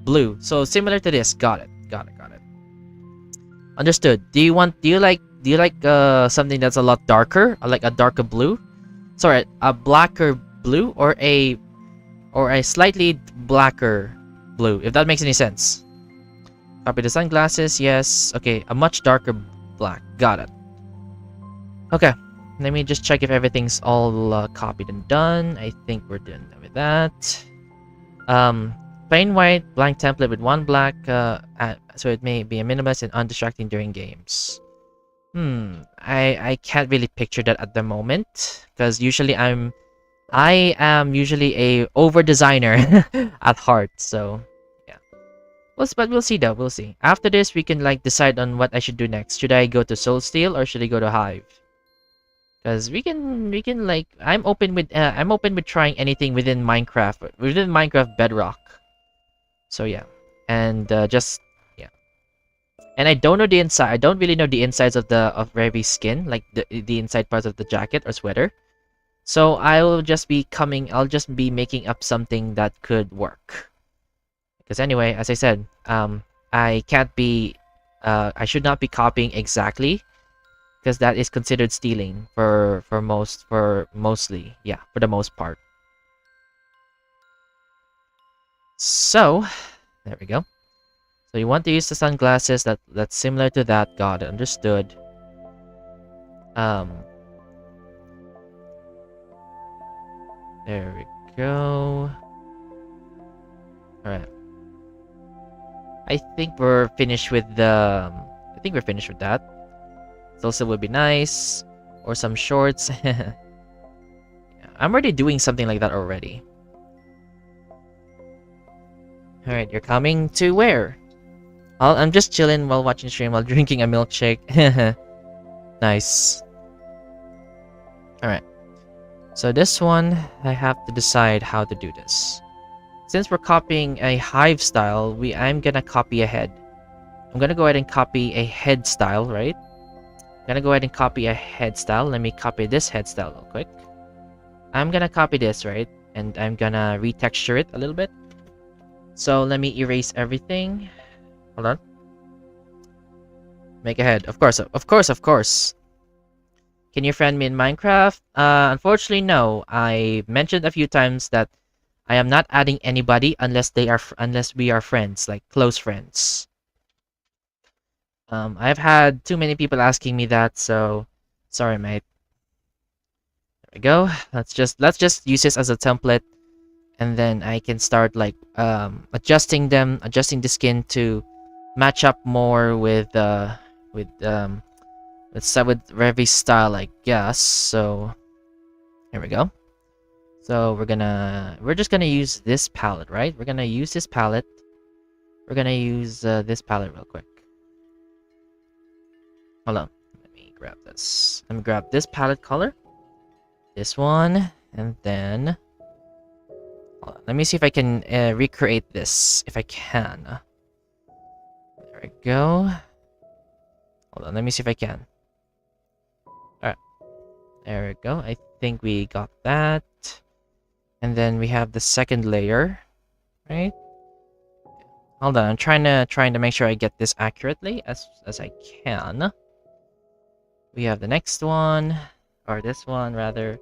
Blue. So similar to this. Got it. Got it. Got it. Understood. Do you like something that's a lot darker, like a darker blue? Sorry, a blacker blue or a slightly blacker blue, if that makes any sense. Copy the sunglasses. Yes. Okay, a much darker black. Got it. Okay. Let me just check if everything's all copied and done. I think we're done with that. Plain white, blank template with one black, so it may be a minimalist and undistracting during games. I can't really picture that at the moment, because usually I am usually a over designer at heart. So yeah, but we'll see though. We'll see. After this, we can like decide on what I should do next. Should I go to SoulSteel or should I go to Hive? Because we can like I'm open with trying anything within Minecraft Bedrock. So yeah, and yeah, and I don't know the inside. I don't really know the insides of Revy's skin, like the inside parts of the jacket or sweater. So I'll just be making up something that could work. Because anyway, as I said, I should not be copying exactly, because that is considered stealing for the most part. So there we go. So you want to use the sunglasses that's similar to that. Got it. Understood. There we go. All right. I think we're finished with that. Also would be nice, or some shorts. Yeah, I'm already doing something like that already. All right, you're coming to where? I'm just chilling while watching stream while drinking a milkshake. Nice. All right. So this one, I have to decide how to do this. Since we're copying a hive style, I'm gonna copy a head. I'm gonna go ahead and copy a head style, right? I'm gonna go ahead and copy a head style. Let me copy this head style real quick. I'm gonna copy this, right? And I'm gonna retexture it a little bit. So let me erase everything. Hold on. Make a head. Of course. Can you friend me in Minecraft? Unfortunately, no. I mentioned a few times that I am not adding anybody unless we are friends, like close friends. I've had too many people asking me that, so sorry, mate. There we go. Let's just use this as a template, and then I can start like adjusting the skin to match up more with Revy's style, I guess. So here we go. So we're just gonna use this palette, right? We're gonna use this palette. We're gonna use this palette real quick. Hold on. Let me grab this. Let me grab this palette color. This one, and then hold on. Let me see if I can recreate this. If I can. There we go. Hold on. Let me see if I can. All right. There we go. I think we got that. And then we have the second layer, right? Hold on, I'm trying to make sure I get this accurately as I can. We have the next one, or this one rather.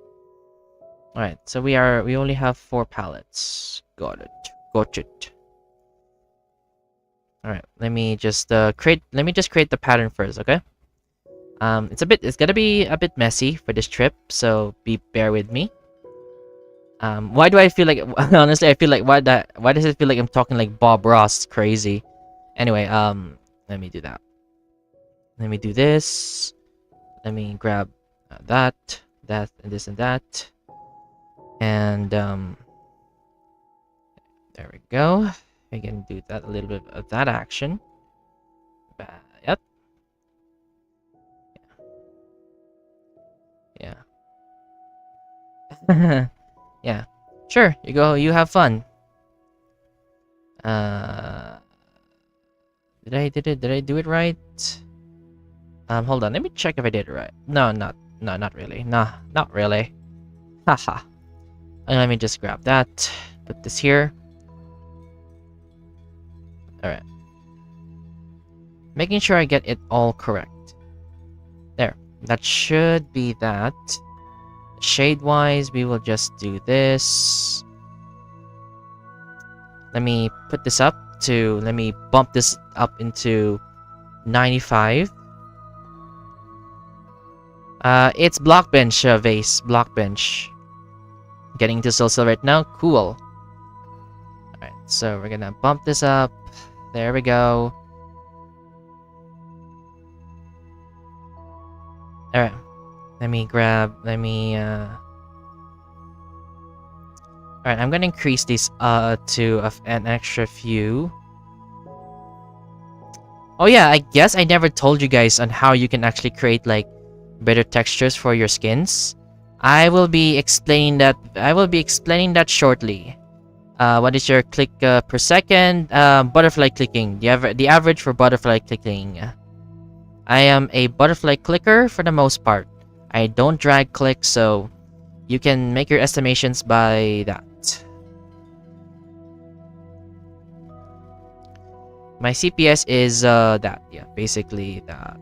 All right, so we only have 4 palettes. Got it. All right, let me just create the pattern first, okay? It's gonna be a bit messy for this trip, so bear with me. Why do I feel like, honestly, I feel like, why does it feel like I'm talking like Bob Ross? Crazy. Anyway, let me do that. Let me do this. Let me grab that, and this, and that. And, there we go. I can do that, a little bit of that action. Yep. Yeah. Yeah, sure. You go. You have fun. Did I do it right? Hold on. Let me check if I did it right. No, not really. Nah, not really. Haha. Let me just grab that. put this here. Alright. Making sure I get it all correct. There. That should be that. Shade-wise, we will just do this. Let me put this up to... Let me bump this up into 95. It's Blockbench, Vase. Blockbench. Getting to SoulSteel right now. Cool. Alright, so we're gonna bump this up. There we go. Alright. Let me... Alright, I'm gonna increase these to an extra few. Oh yeah, I guess I never told you guys on how you can actually create like better textures for your skins. I will be explaining that shortly. What is your click per second? Butterfly clicking. The average for butterfly clicking. I am a butterfly clicker for the most part. I don't drag click, so you can make your estimations by that. My CPS is that. Yeah, basically that.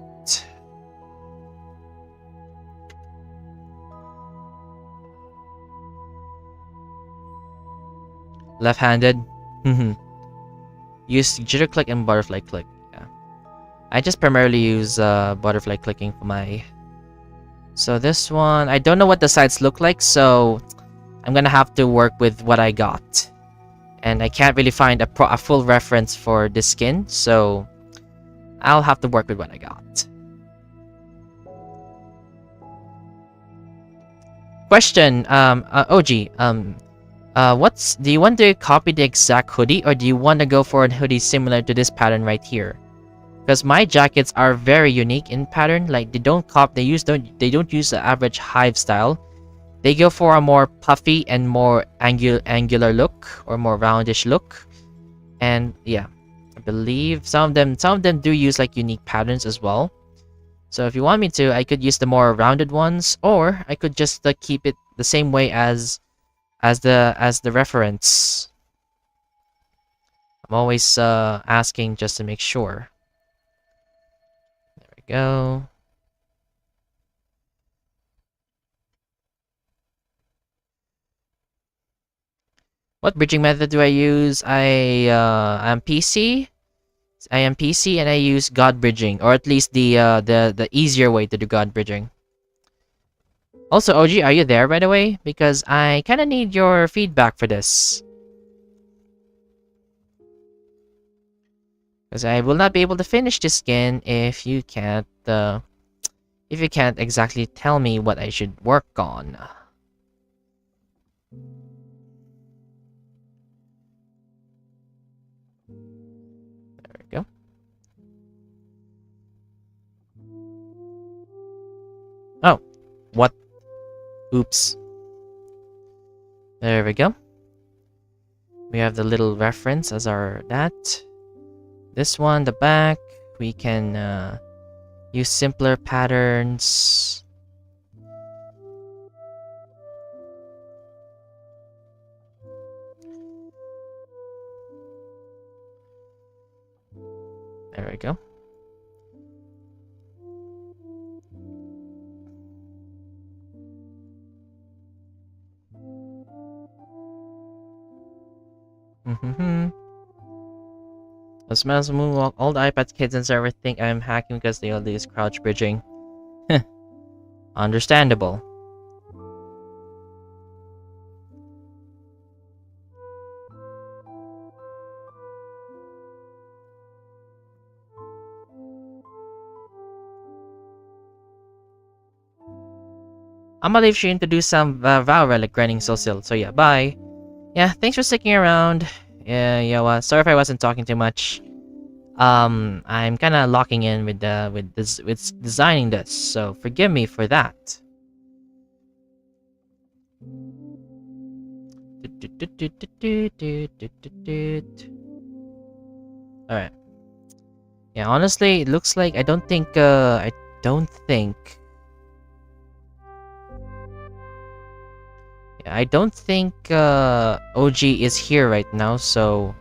Left-handed. Use jitter click and butterfly click. Yeah. I just primarily use butterfly clicking for my... So this one, I don't know what the sides look like, so I'm gonna have to work with what I got. And I can't really find a full reference for this skin, so I'll have to work with what I got. Question, OG, do you want to copy the exact hoodie, or do you want to go for a hoodie similar to this pattern right here? Because my jackets are very unique in pattern. Like they don't use the average hive style. They go for a more puffy and more angular look, or more roundish look. And yeah, I believe some of them do use like unique patterns as well. So if you want me to, I could use the more rounded ones, or I could just keep it the same way as the reference. I'm always asking just to make sure. There we go. What bridging method do I use? I am PC. I am PC and I use God bridging, or at least the easier way to do God bridging. Also, OG, are you there by the way? Because I kind of need your feedback for this. Because I will not be able to finish this skin if you can't exactly tell me what I should work on. There we go. Oh, what? Oops. There we go. We have the little reference as our that. This one, the back, we can use simpler patterns. There we go. The smells of moonwalk. All the iPad kids and server think I'm hacking because they all use crouch bridging. Understandable. I'm gonna leave Shane to do some Vow Relic grinding SoulSteel. So yeah, bye. Yeah, thanks for sticking around. Yeah, sorry if I wasn't talking too much. I'm kind of locking in with designing this, so forgive me for that. All right. Yeah, honestly, it looks like I don't think. I don't think OG is here right now, so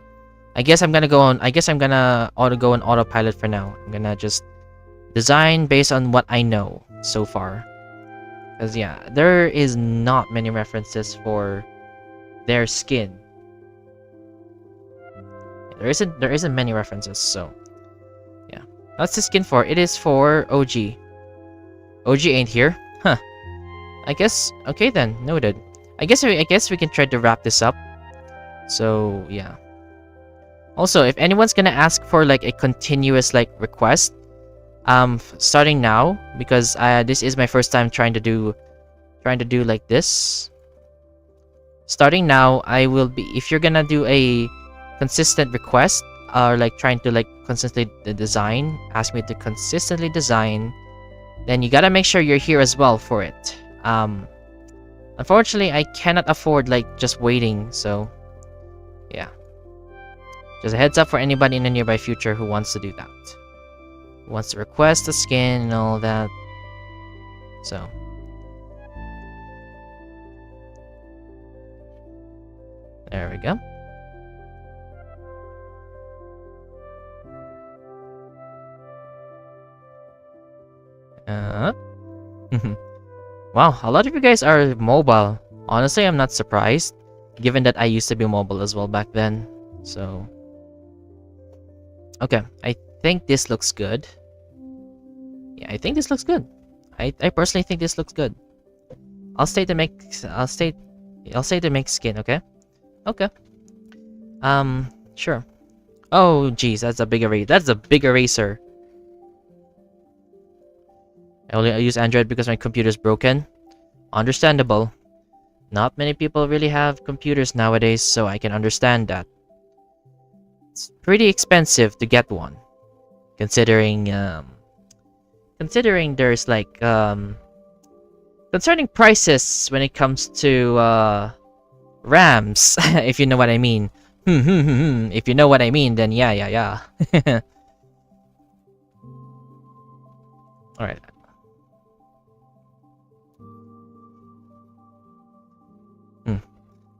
I guess I'm gonna go on. I guess I'm gonna go on autopilot for now. I'm gonna just design based on what I know so far. Because yeah, there is not many references for their skin. There isn't many references, so yeah. What's the skin for? It is for OG. OG ain't here. Huh. I guess okay then, noted. I guess we can try to wrap this up. So yeah. Also, if anyone's gonna ask for like a continuous like request, starting now, because this is my first time trying to do like this. Starting now, I will be, if you're gonna do a consistent request or like trying to like consistently design, ask me to consistently design, then you gotta make sure you're here as well for it. Unfortunately, I cannot afford like just waiting, so yeah. Just a heads up for anybody in the nearby future who wants to do that. Who wants to request a skin and all that. So. There we go. Wow, a lot of you guys are mobile. Honestly, I'm not surprised, given that I used to be mobile as well back then. So, okay, I think this looks good. Yeah, I think this looks good. I personally think this looks good. I'll say to make skin. Okay. Okay. Sure. Oh, geez, that's a big eraser. That's a big eraser. I use Android because my computer's broken. Understandable. Not many people really have computers nowadays, so I can understand that. It's pretty expensive to get one, considering there's like concerning prices when it comes to RAMs, if you know what I mean. If you know what I mean, then yeah. All right.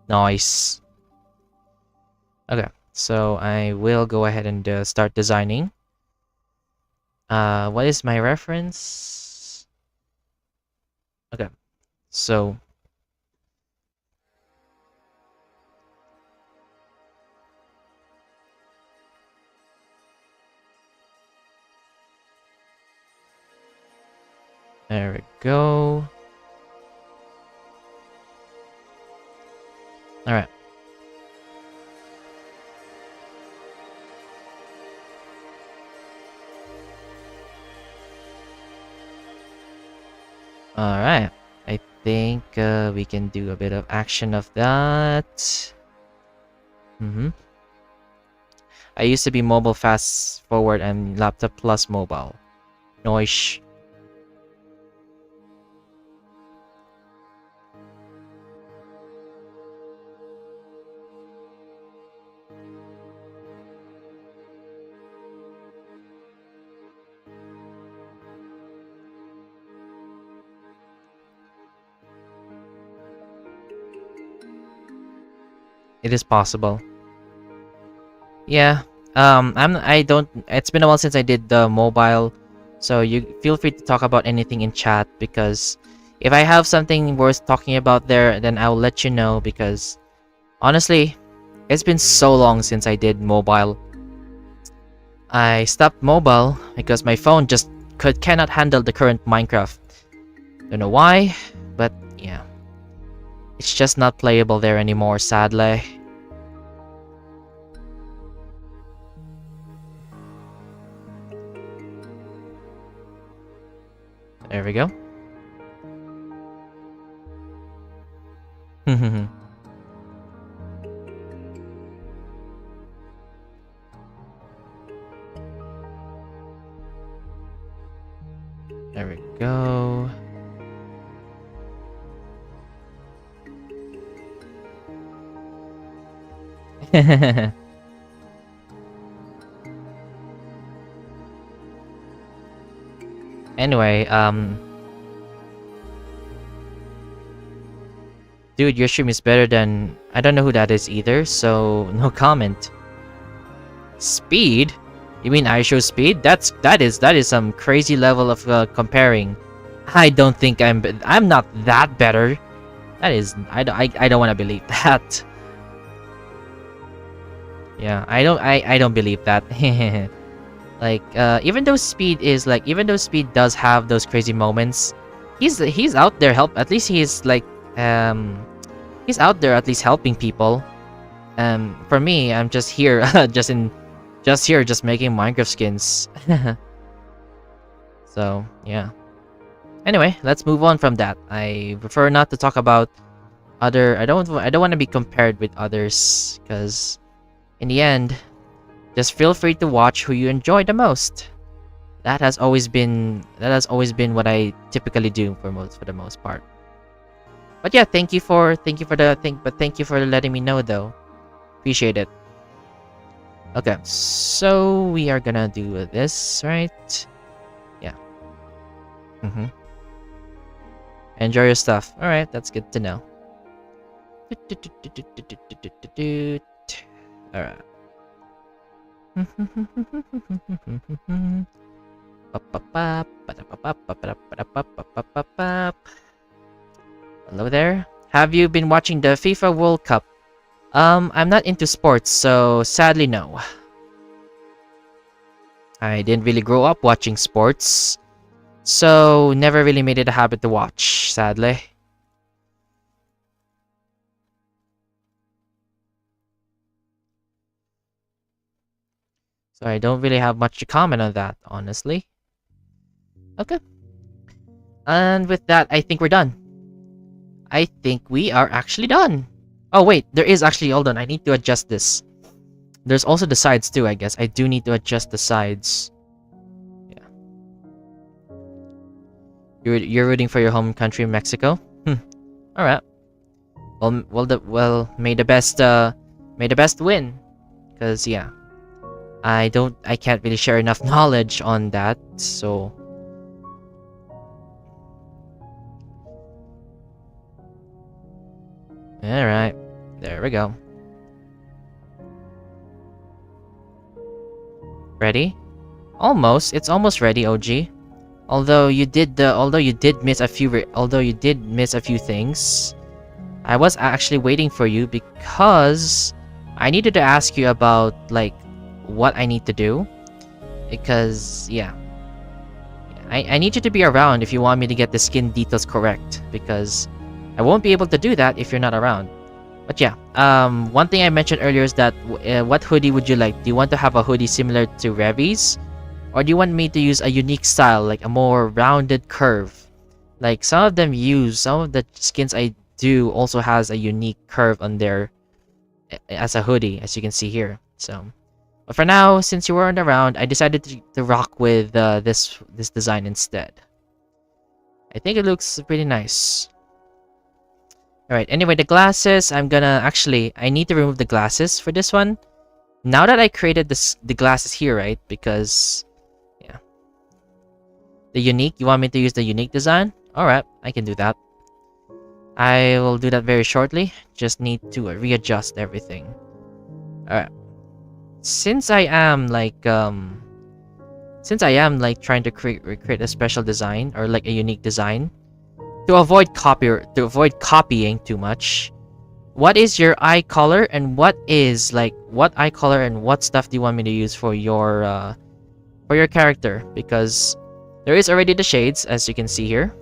Nice. Okay, so I will go ahead and start designing. What is my reference? Okay, so there we go. All right. All right. I think we can do a bit of action of that. I used to be mobile fast forward and laptop plus mobile. Noise. It is possible. Yeah. I don't. It's been a while since I did the mobile, so you feel free to talk about anything in chat, because if I have something worth talking about there, then I'll let you know, because honestly, it's been so long since I did mobile. I stopped mobile because my phone just cannot handle the current Minecraft. Don't know why, but yeah. It's just not playable there anymore, sadly. There we go. There we go. Anyway, Dude, your stream is better than... I don't know who that is either, so no comment. Speed? You mean I show speed? That is some crazy level of comparing. I don't think I'm not that better. That is... I don't want to believe that. Yeah, I don't believe that. Like, even though speed does have those crazy moments, he's out there at least he's like, he's out there at least helping people. For me, I'm just here, just making Minecraft skins. So, yeah. Anyway, let's move on from that. I prefer not to talk about other... I don't want to be compared with others, because in the end, just feel free to watch who you enjoy the most. That has always been what I typically do for the most part. But yeah, thank you for letting me know though. Appreciate it. Okay, so we are gonna do this, right? Yeah. Enjoy your stuff. All right, that's good to know. All right. Hello there. Have you been watching the FIFA World Cup? I'm not into sports, so sadly no. I didn't really grow up watching sports, so never really made it a habit to watch, sadly. So I don't really have much to comment on that, honestly. Okay. And with that, I think we're done. I think we are actually done. Oh wait, there is actually... Hold on, I need to adjust this. There's also the sides too, I guess. I do need to adjust the sides. Yeah. You're rooting for your home country, Mexico? Alright. Well, may the best win. Because, yeah. I can't really share enough knowledge on that, so... Alright, there we go. Ready? Almost, it's almost ready, OG. Although you did miss a few things. I was actually waiting for you because I needed to ask you about like what I need to do, because yeah, I need you to be around if you want me to get the skin details correct, because I won't be able to do that if you're not around. But yeah, one thing I mentioned earlier is that what hoodie would you like? Do you want to have a hoodie similar to Revi's, or do you want me to use a unique style, like a more rounded curve? Like some of the skins I do also has a unique curve on there as a hoodie, as you can see here. So, but for now, since you weren't around, I decided to rock with this design instead. I think it looks pretty nice. Alright, anyway, the glasses, I need to remove the glasses for this one. Now that I created the glasses here, right? Because, yeah. You want me to use the unique design? Alright, I can do that. I will do that very shortly. Just need to readjust everything. Alright. Since I am trying to create a special design, or like a unique design, to avoid copying too much, what is your eye color, and what eye color and what stuff do you want me to use for your character? Because there is already the shades, as you can see here.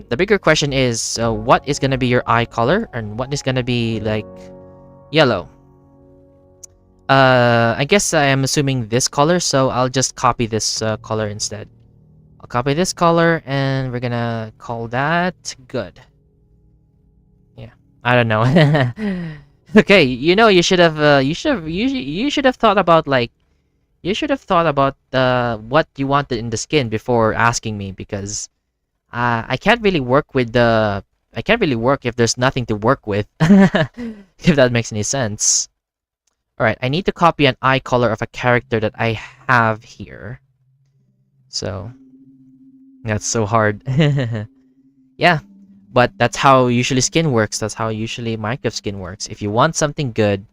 The bigger question is, what is gonna be your eye color, and what is gonna be like yellow? I guess I am assuming this color, so I'll just copy this color instead. I'll copy this color, and we're gonna call that good. Yeah, I don't know. Okay, you should have thought about what you wanted in the skin before asking me, because I can't really work if there's nothing to work with. If that makes any sense. Alright, I need to copy an eye color of a character that I have here. So that's so hard. Yeah, But that's how usually skin works. That's how usually Minecraft skin works. If you want something good,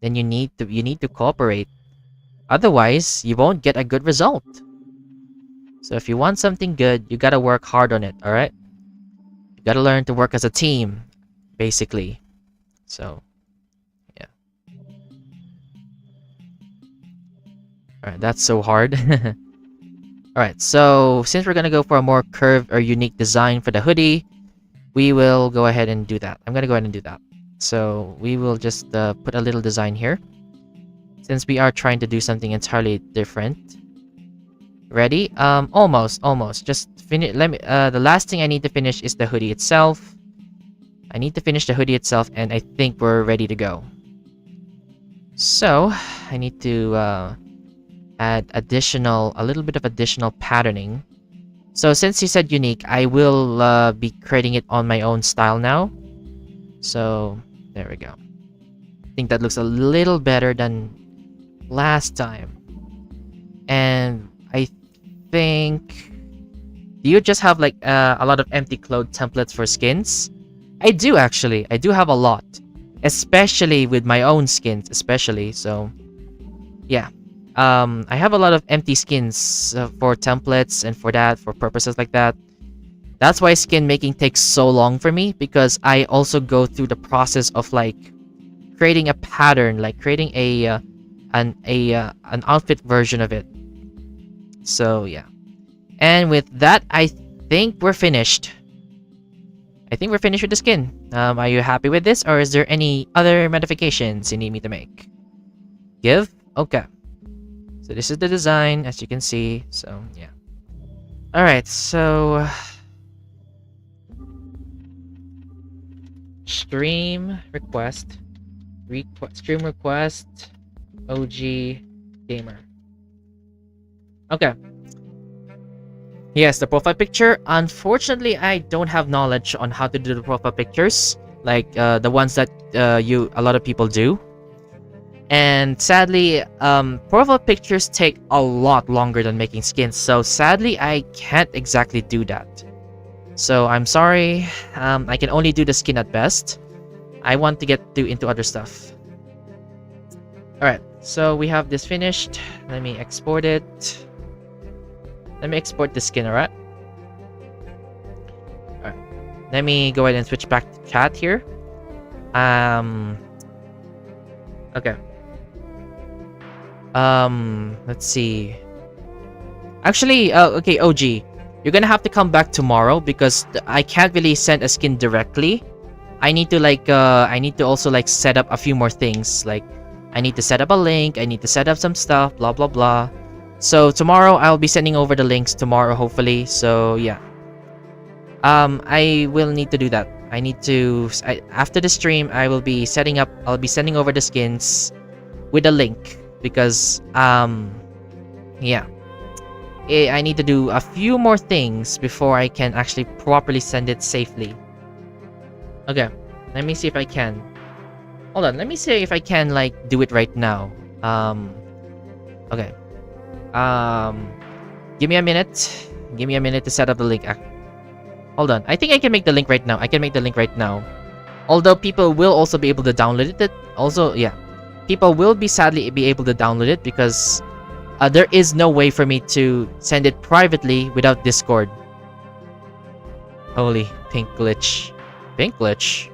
then you need to cooperate. Otherwise, you won't get a good result. So if you want something good, you gotta work hard on it, alright? You gotta learn to work as a team, basically. So, yeah. Alright, that's so hard. Alright, so since we're gonna go for a more curved or unique design for the hoodie, we will go ahead and do that. I'm gonna go ahead and do that. So we will just put a little design here. Since we are trying to do something entirely different. Ready? Almost. Just finish. Let me. The last thing I need to finish is the hoodie itself. I need to finish the hoodie itself, and I think we're ready to go. So I need to add a little bit of additional patterning. So since you said unique, I will be creating it on my own style now. So there we go. I think that looks a little better than last time. And I think, do you just have like a lot of empty clothes templates for skins? I do actually. I do have a lot, especially with my own skins, especially. So yeah, I have a lot of empty skins for templates and for purposes like that. That's why skin making takes so long for me, because I also go through the process of like creating a pattern, like creating an outfit version of it. So yeah, and with that, I think we're finished. I think we're finished with the skin. Are you happy with this, or is there any other modifications you need me to make? Give? Okay. So this is the design, as you can see. So yeah. All right. So stream request, stream request, OG gamer. Okay. Yes, the profile picture. Unfortunately, I don't have knowledge on how to do the profile pictures, like the ones that a lot of people do. And sadly, profile pictures take a lot longer than making skins. So sadly, I can't exactly do that. So I'm sorry. I can only do the skin at best. I want to get into other stuff. All right. So we have this finished. Let me export it. Let me export the skin, alright? Alright. Let me go ahead and switch back to chat here. Okay. Let's see. Actually, okay, OG. You're gonna have to come back tomorrow because I can't really send a skin directly. I need to I need to also like set up a few more things. Like, I need to set up a link. I need to set up some stuff, blah, blah, blah. So tomorrow I'll be sending over the links tomorrow, hopefully. So yeah, I will need to do that. I need to after the stream I'll be sending over the skins with a link, because yeah, I need to do a few more things before I can actually properly send it safely. Okay, let me see if I can. Hold on, let me see if I can like do it right now. Okay. Give me a minute. Give me a minute to set up the link. Hold on. I think I can make the link right now. I can make the link right now. Although people will also be able to download it. Also, yeah. People will sadly be able to download it because there is no way for me to send it privately without Discord. Holy pink glitch. Pink glitch?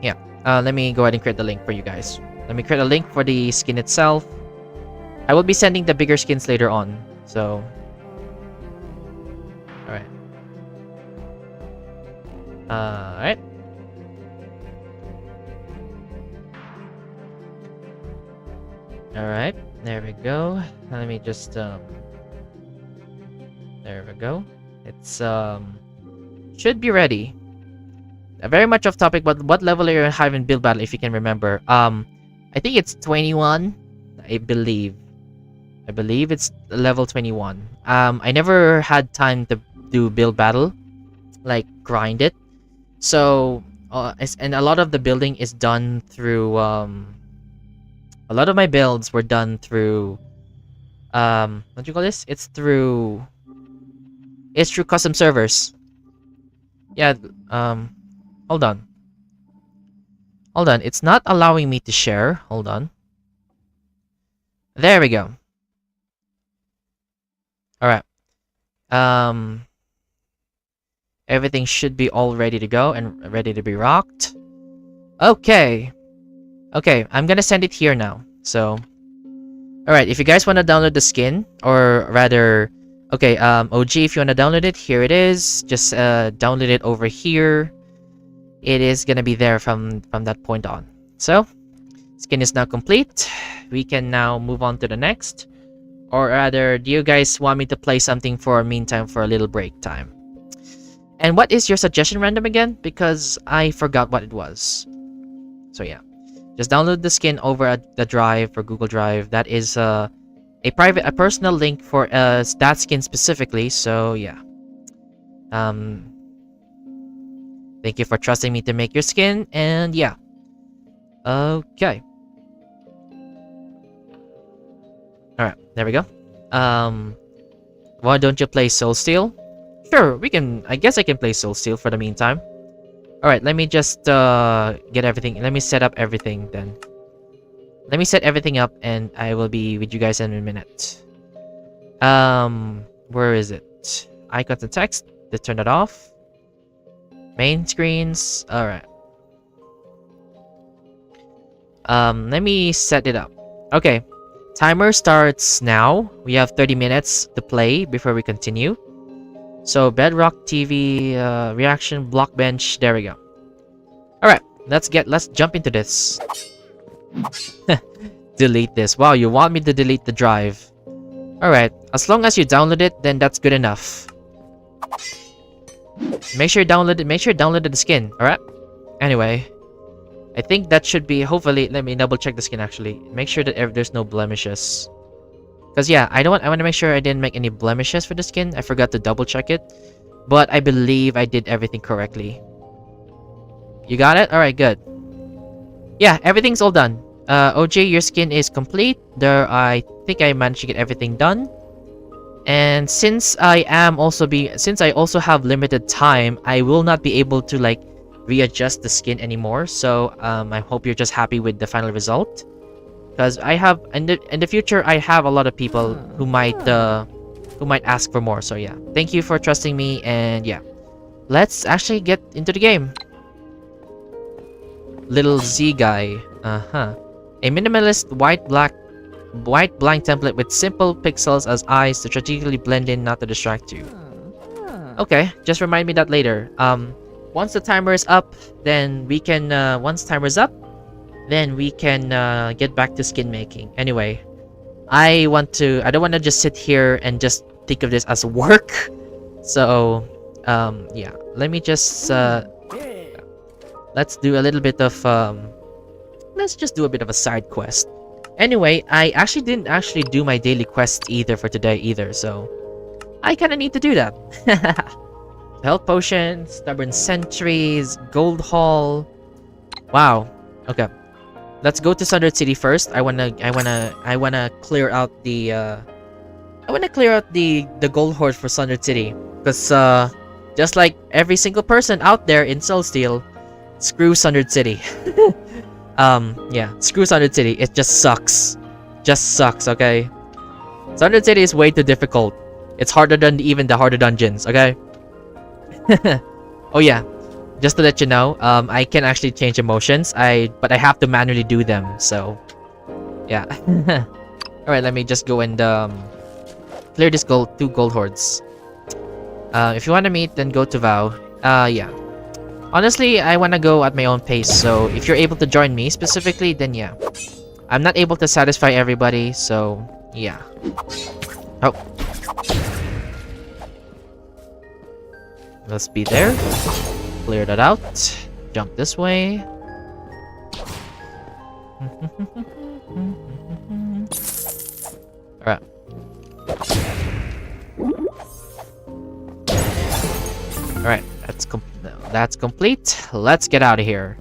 Yeah. Let me go ahead and create the link for you guys. Let me create a link for the skin itself. I will be sending the bigger skins later on, so... Alright. Alright. Alright, there we go. Let me just, there we go. It's, should be ready. Very much off topic, but what level are you having build battle, if you can remember? I think it's 21, I believe. I believe it's level 21. I never had time to do build battle, like grind it. So, and a lot of the building is done through, a lot of my builds were done through, what do you call this? It's through custom servers. Yeah, hold on. Hold on, it's not allowing me to share. Hold on. There we go. Alright. Everything should be all ready to go and ready to be rocked. Okay. Okay, I'm gonna send it here now. So, alright, if you guys want to download the skin, or rather, okay, OG, if you want to download it, here it is. Just download it over here. It is gonna be there from that point on. So, skin is now complete. We can now move on to the next. Or rather, do you guys want me to play something for a meantime for a little break time? And what is your suggestion, Random, again? Because I forgot what it was. So yeah, just download the skin over at the drive or Google Drive. That is a personal link for that skin specifically. So yeah, thank you for trusting me to make your skin. And yeah, okay. All right, there we go. Why don't you play SoulSteel? Sure, we can. I guess I can play SoulSteel for the meantime. Alright, let me just get everything. Let me set up everything then. Let me set everything up and I will be with you guys in a minute. Where is it? Icons and text. Let's turn that off. Main screens. Alright. Let me set it up. Okay. Timer starts now. We have 30 minutes to play before we continue. So Bedrock TV, reaction, block bench, there we go. Alright, let's jump into this. Delete this. Wow, you want me to delete the drive. Alright, as long as you download it, then that's good enough. Make sure you downloaded the skin, alright? Anyway, I think that should be, hopefully, let me double check the skin actually. Make sure that there's no blemishes. Because yeah, I want to make sure I didn't make any blemishes for the skin. I forgot to double check it. But I believe I did everything correctly. You got it? Alright, good. Yeah, everything's all done. OJ, your skin is complete. I think I managed to get everything done. And since I also have limited time, I will not be able to like readjust the skin anymore. So I hope you're just happy with the final result. Because I have in the future I have a lot of people who might ask for more. So yeah, thank you for trusting me, and yeah, let's actually get into the game. Little Z guy, a minimalist white blank template with simple pixels as eyes to strategically blend in, not to distract you. Okay, just remind me that later. Once the timer is up, then we can get back to skin making. Anyway, I don't want to just sit here and just think of this as work. So, yeah, let me just let's do a little bit of let's just do a bit of a side quest. Anyway, I actually didn't do my daily quest either for today either, so I kind of need to do that. Health potions, stubborn sentries, gold haul. Wow. Okay. Let's go to Sundered City first. I wanna clear out the gold hoard for Sundered City, because just like every single person out there in SoulSteel, screw Sundered City. Yeah, screw Sundered City. It just sucks. Okay. Sundered City is way too difficult. It's harder than even the harder dungeons. Okay. Oh yeah. Just to let you know, I can actually change emotions. But I have to manually do them. So, yeah. All right, let me just go and clear this two gold hoards. If you want to meet, then go to Vow. Yeah. Honestly, I want to go at my own pace. So if you're able to join me specifically, then yeah. I'm not able to satisfy everybody, so yeah. Oh. Let's be there. Clear that out. Jump this way. Alright. Alright, that's complete. Let's get out of here.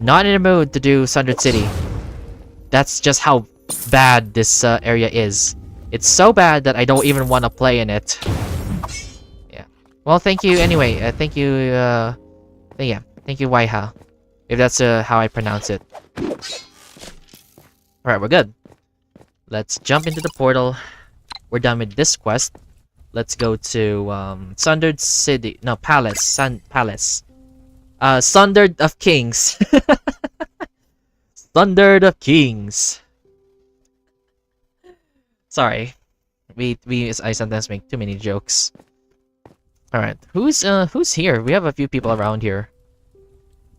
Not in the mood to do Sundered City. That's just how bad this area is. It's so bad that I don't even want to play in it. Yeah. Well, thank you anyway. Thank you, yeah. Thank you, Waiha. If that's how I pronounce it. Alright, we're good. Let's jump into the portal. We're done with this quest. Let's go to, Sundered City. No, Palace. Palace. Sundered of Kings. Sundered of Kings. Sorry. I sometimes make too many jokes. Alright, who's here? We have a few people around here.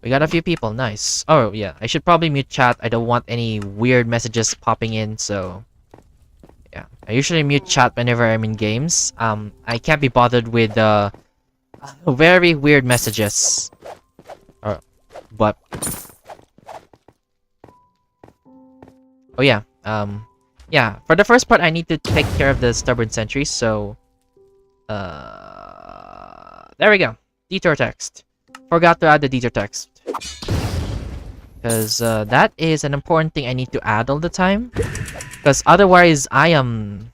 We got a few people, nice. Oh yeah, I should probably mute chat. I don't want any weird messages popping in, so yeah. I usually mute chat whenever I'm in games. I can't be bothered with very weird messages. But oh yeah, yeah, for the first part I need to take care of the stubborn sentries, so there we go. Detour text. Forgot to add the detour text. Because that is an important thing I need to add all the time. Because otherwise I am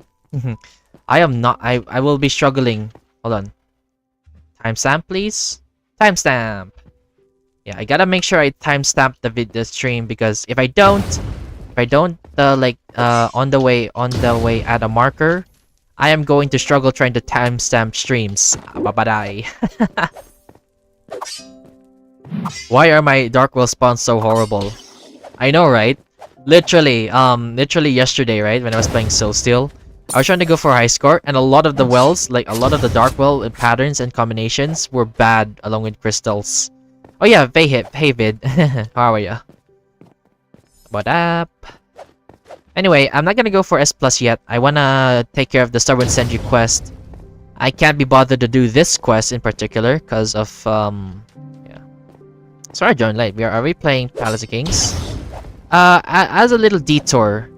I will be struggling. Hold on. Timestamp please. Timestamp. Yeah, I gotta make sure I timestamp the stream, because if I don't on the way add a marker, I am going to struggle trying to timestamp streams. Babadai. Why are my Dark World spawns so horrible? I know, right? Literally yesterday, right, when I was playing SoulSteel, I was trying to go for a high score, and a lot of the wells, like a lot of the Dark World patterns and combinations were bad along with crystals. Oh yeah, hey Vid. How are ya? What up? Anyway, I'm not gonna go for S+ yet. I wanna take care of the Stubborn Sentry quest. I can't be bothered to do this quest in particular because of yeah. Sorry, I joined late. Are we playing Palace of Kings? As a little detour,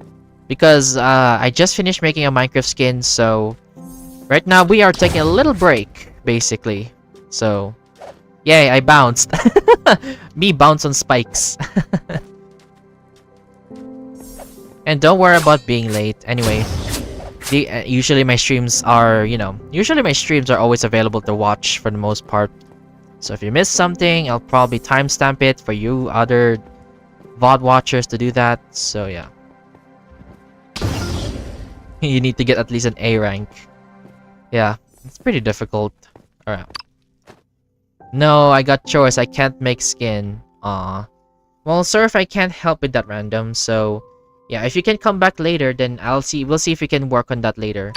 because I just finished making a Minecraft skin, so right now we are taking a little break, basically. So, yay! I bounced. Me bounce on spikes. And don't worry about being late. Anyway, usually my streams are, always available to watch for the most part. So if you miss something, I'll probably timestamp it for you other VOD watchers to do that. So yeah. You need to get at least an A rank. Yeah, it's pretty difficult. Alright. No, I got chores. I can't make skin. Aw. Well, Surf, I can't help with that random, so yeah, if you can come back later, then we'll see if we can work on that later.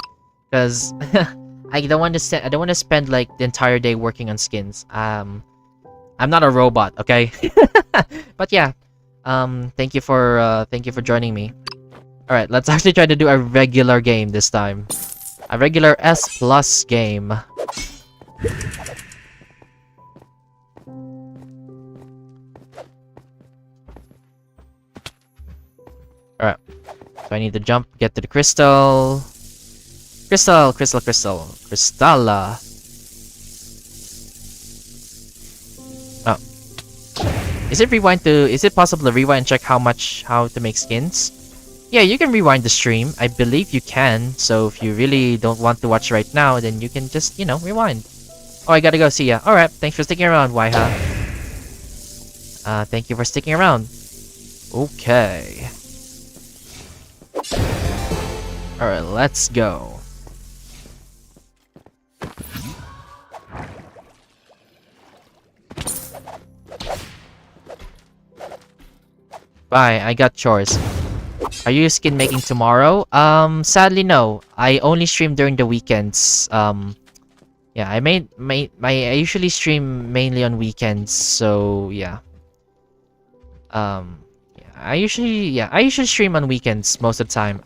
Because I don't want to spend like the entire day working on skins. I'm not a robot, okay? But yeah. Thank you for joining me. Alright, let's actually try to do a regular game this time. A regular S+ game. Alright. So I need to jump, get to the crystal. Crystalla. Oh. Is it possible to rewind and check how to make skins? Yeah, you can rewind the stream. I believe you can. So if you really don't want to watch right now, then you can just, rewind. Oh, I gotta go. See ya. Alright, thanks for sticking around, Waiha. Thank you for sticking around. Okay. Alright, let's go. Bye, I got chores. Are you skin making tomorrow? Sadly no. I only stream during the weekends. Yeah, I usually stream mainly on weekends, so yeah. I usually stream on weekends most of the time.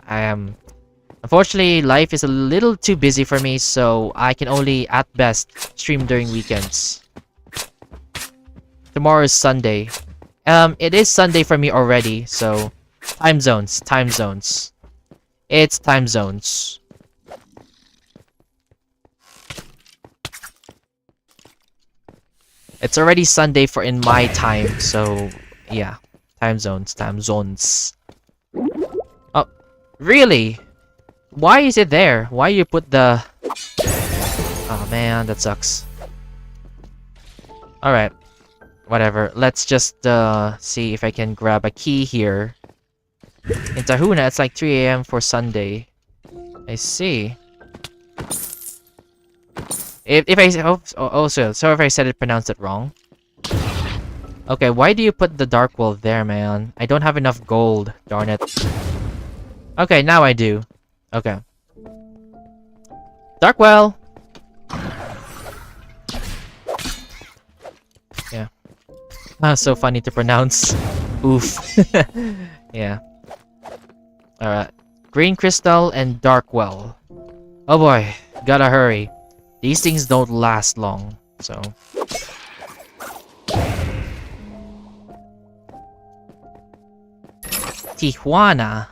Unfortunately, life is a little too busy for me, so I can only, at best, stream during weekends. Tomorrow is Sunday. It is Sunday for me already, so time zones. It's time zones. It's already Sunday in my time, so yeah. Time zones. Oh, really? Why is it there? Why you put the... Oh man, that sucks. Alright. Whatever. Let's just see if I can grab a key here. In Tahuna, it's like 3 AM for Sunday. I see. If I also sorry if I said it pronounced it wrong. Okay, why do you put the dark well there, man? I don't have enough gold, darn it. Okay, now I do. Okay. Dark well. Yeah. Ah, so funny to pronounce. Oof. Yeah. Alright. Green crystal and dark well. Oh boy, gotta hurry. These things don't last long, so... Tijuana.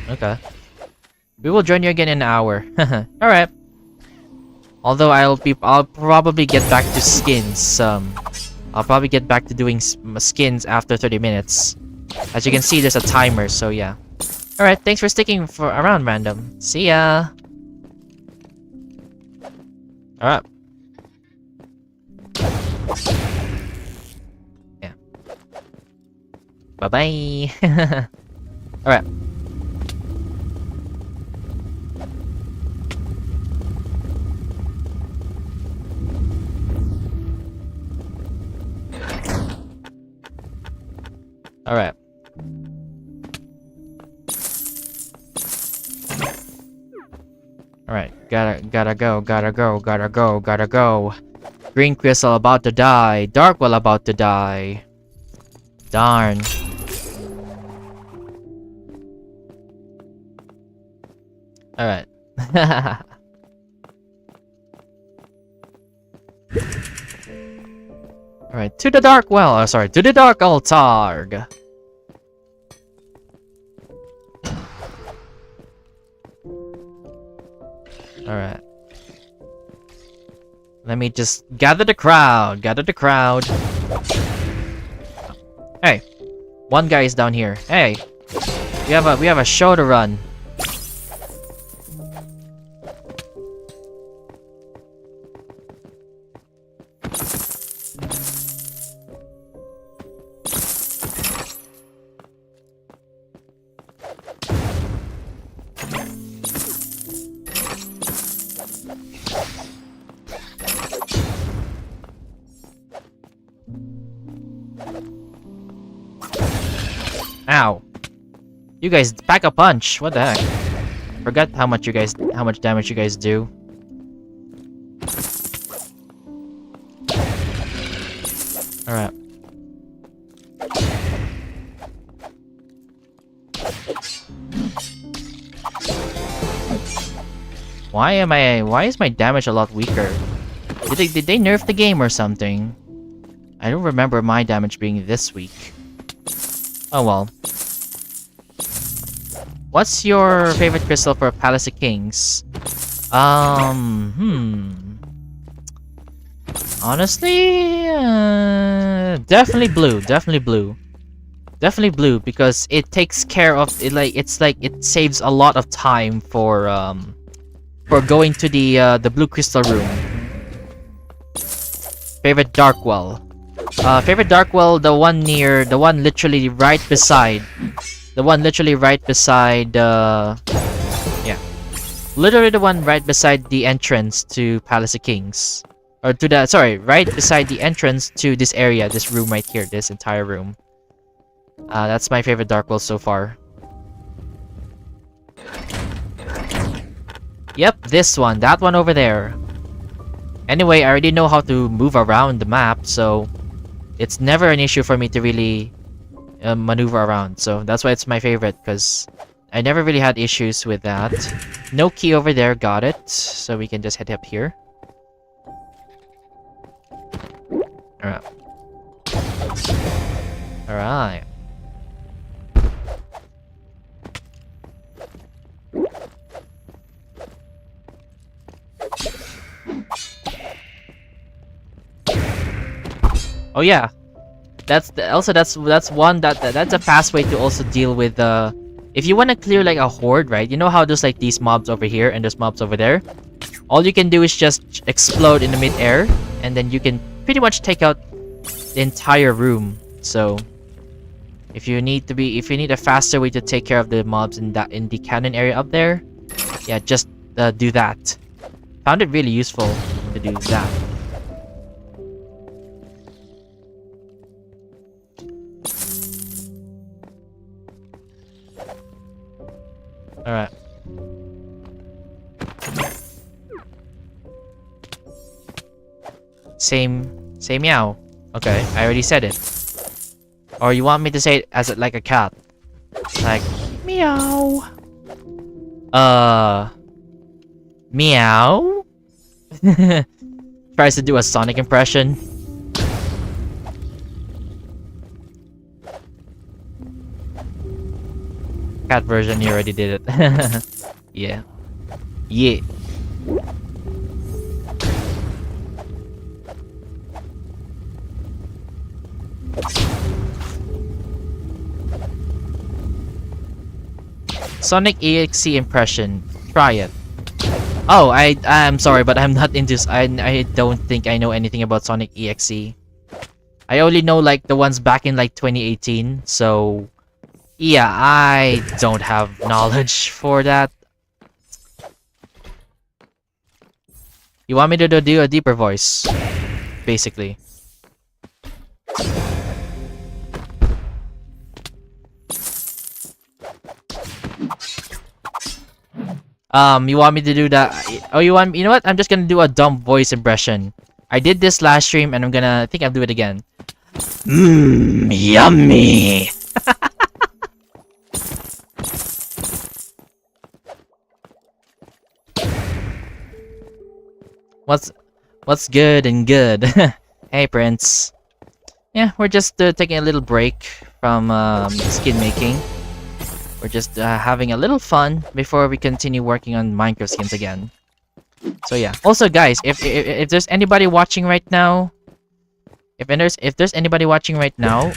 Okay. We will join you again in an hour. Alright. Although I'll probably get back to skins. I'll probably get back to doing skins after 30 minutes. As you can see, there's a timer, so yeah. Alright, thanks for sticking around, random. See ya! Alright. Yeah. Bye-bye! Alright. Alright. Alright, gotta go. Green crystal about to die. Dark well about to die. Darn. Alright. Alright, to the dark well. Oh, sorry, to the dark altar. Alright. Let me just gather the crowd. Hey, one guy is down here. Hey, we have a show to run. Ow. You guys pack a punch. What the heck? Forgot how much damage you guys do. Alright. Why is my damage a lot weaker? Did they nerf the game or something? I don't remember my damage being this weak. Oh well. What's your favorite crystal for Palace of Kings? Honestly, definitely blue because it takes care of it. It saves a lot of time for going to the blue crystal room. Favorite Darkwell. Favorite Darkwell, the one literally right beside, yeah, literally the one right beside the entrance to Palace of Kings, or to the right beside the entrance to this area, this room right here, this entire room. That's my favorite Darkwell so far. Yep, this one, that one over there. Anyway, I already know how to move around the map, so it's never an issue for me to really maneuver around. So that's why it's my favorite, because I never really had issues with that. No key over there, got it. So we can just head up here. Alright. Alright. Oh yeah, that's one that's a fast way to also deal with if you want to clear like a horde, right? You know how there's like these mobs over here and there's mobs over there? All you can do is just explode in the mid-air, and then you can pretty much take out the entire room. So if you need a faster way to take care of the mobs in the cannon area up there, yeah, just do that. Found it really useful to do that. Alright. Same meow. Okay, I already said it. Or you want me to say it as like a cat? Like, meow. Meow? Tries to do a Sonic impression. Cat version, you already did it. Yeah. Yeah. Sonic EXE impression. Try it. Oh, I'm sorry, but I'm not into. I don't think I know anything about Sonic EXE. I only know like the ones back in like 2018. So, yeah, I don't have knowledge for that. You want me to do a deeper voice, basically. You want me to do that? Oh, you know what? I'm just gonna do a dumb voice impression. I did this last stream, and I think I'll do it again. Mmm, yummy. What's good and good? Hey, Prince. Yeah, we're just taking a little break from skin making. We're just having a little fun before we continue working on Minecraft skins again. So yeah. Also, guys, if there's anybody watching right now, if there's anybody watching right now,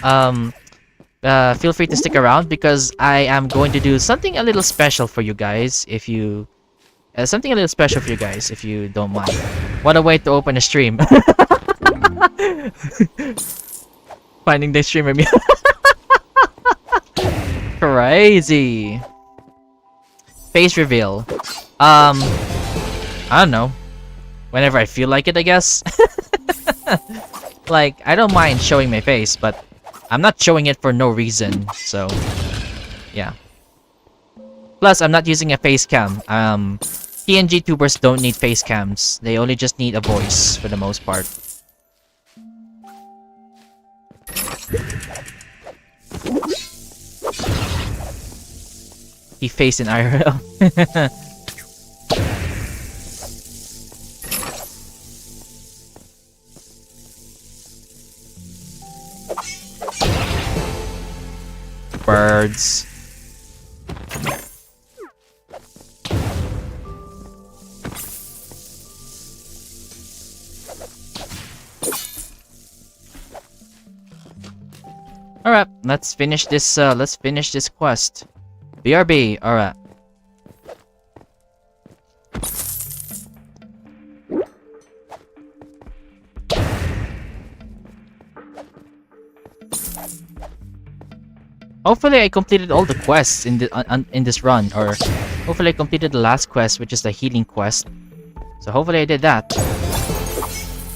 feel free to stick around because I am going to do something a little special for you guys. If you don't mind. What a way to open a stream. Finding the streamer me. Crazy. Face reveal. I don't know. Whenever I feel like it, I guess. Like, I don't mind showing my face, but I'm not showing it for no reason. So, yeah. Plus, I'm not using a face cam. TNG tubers don't need face cams. They only just need a voice for the most part. He faced in IRL. Birds. Alright, let's finish this quest. BRB, alright. Hopefully I completed all the quests in this run, or hopefully I completed the last quest, which is the healing quest. So hopefully I did that.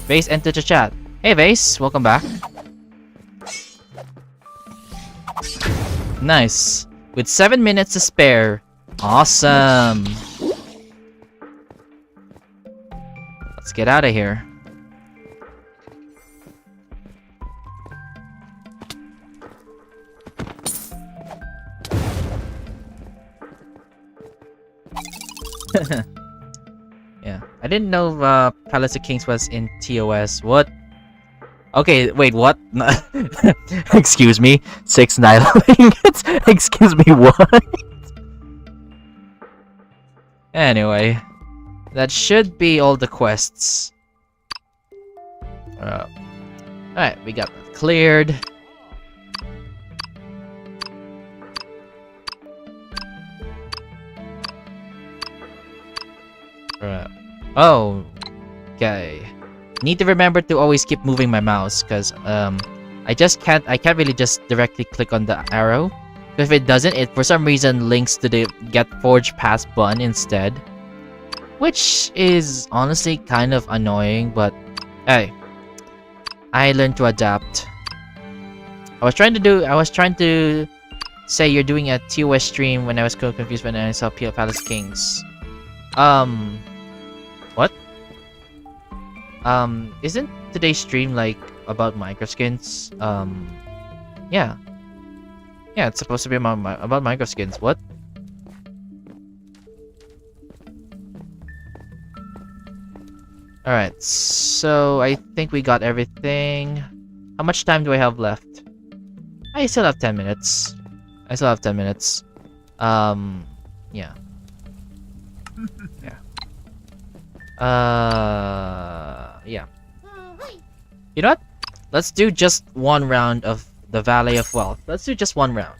Vase entered the chat. Hey Vase, welcome back. Nice. With 7 minutes to spare. Awesome. Let's get out of here. Yeah, I didn't know Palace of Kings was in TOS. What? Okay, wait, what? Excuse me, 6 Nightingales? Excuse me, what? Anyway, that should be all the quests. Alright, we got that cleared. Oh, okay. Need to remember to always keep moving my mouse, because I can't really just directly click on the arrow. If it doesn't, it for some reason links to the get forge pass button instead. Which is honestly kind of annoying, but hey, I learned to adapt. I was trying to say you're doing a TOS stream when I was so confused when I saw PL Palace Kings. What? Isn't today's stream like about microskins? Yeah. Yeah, it's supposed to be about microskins. What? Alright, so I think we got everything. How much time do I have left? I still have 10 minutes. Yeah. Yeah. Yeah. You know what? Let's do just one round of the Valley of Wealth. Let's do just one round.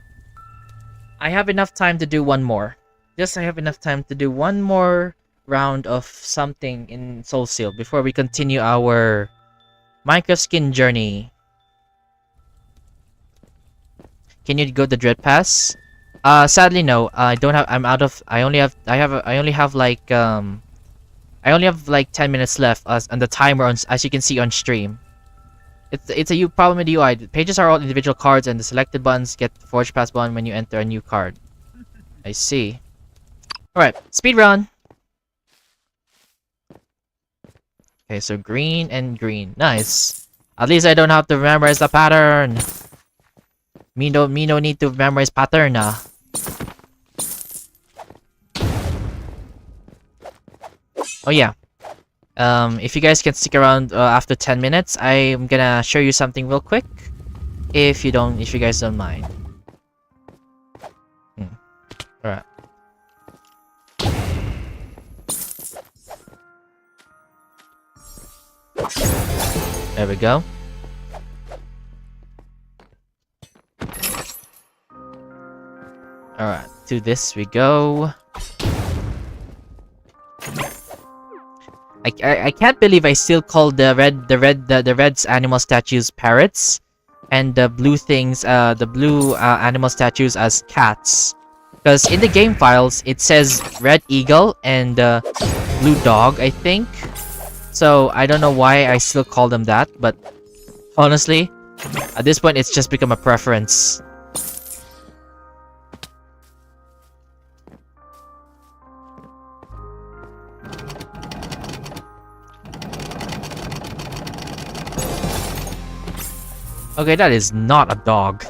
I have enough time to do one more. I have enough time to do one more round of something in SoulSteel before we continue our Minecraft skin journey. Can you go the Dread Pass? Sadly no. I don't have. I'm out of. I only have like 10 minutes left on the timer as you can see on stream. It's a problem with the UI. The pages are all individual cards, and the selected buttons get the Forge Pass button when you enter a new card. I see. Alright, speed run. Okay, so green and green. Nice. At least I don't have to memorize the pattern. Me no need to memorize pattern ah. Oh yeah. If you guys can stick around after 10 minutes, I'm gonna show you something real quick. If you guys don't mind. Alright. There we go. Alright, to this we go. I can't believe I still call the red's animal statues parrots, and the blue animal statues as cats. Because in the game files it says red eagle and blue dog, I think. So I don't know why I still call them that, but honestly, at this point it's just become a preference. Okay, that is not a dog.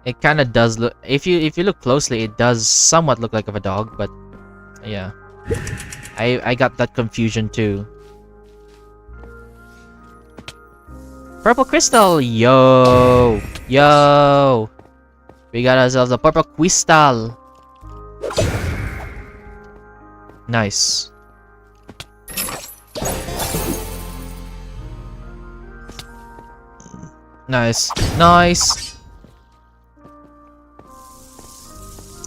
It kind of does look. If you look closely, it does somewhat look like of a dog, but yeah, I got that confusion too. Purple crystal, yo, we got ourselves a purple crystal. Nice. Nice.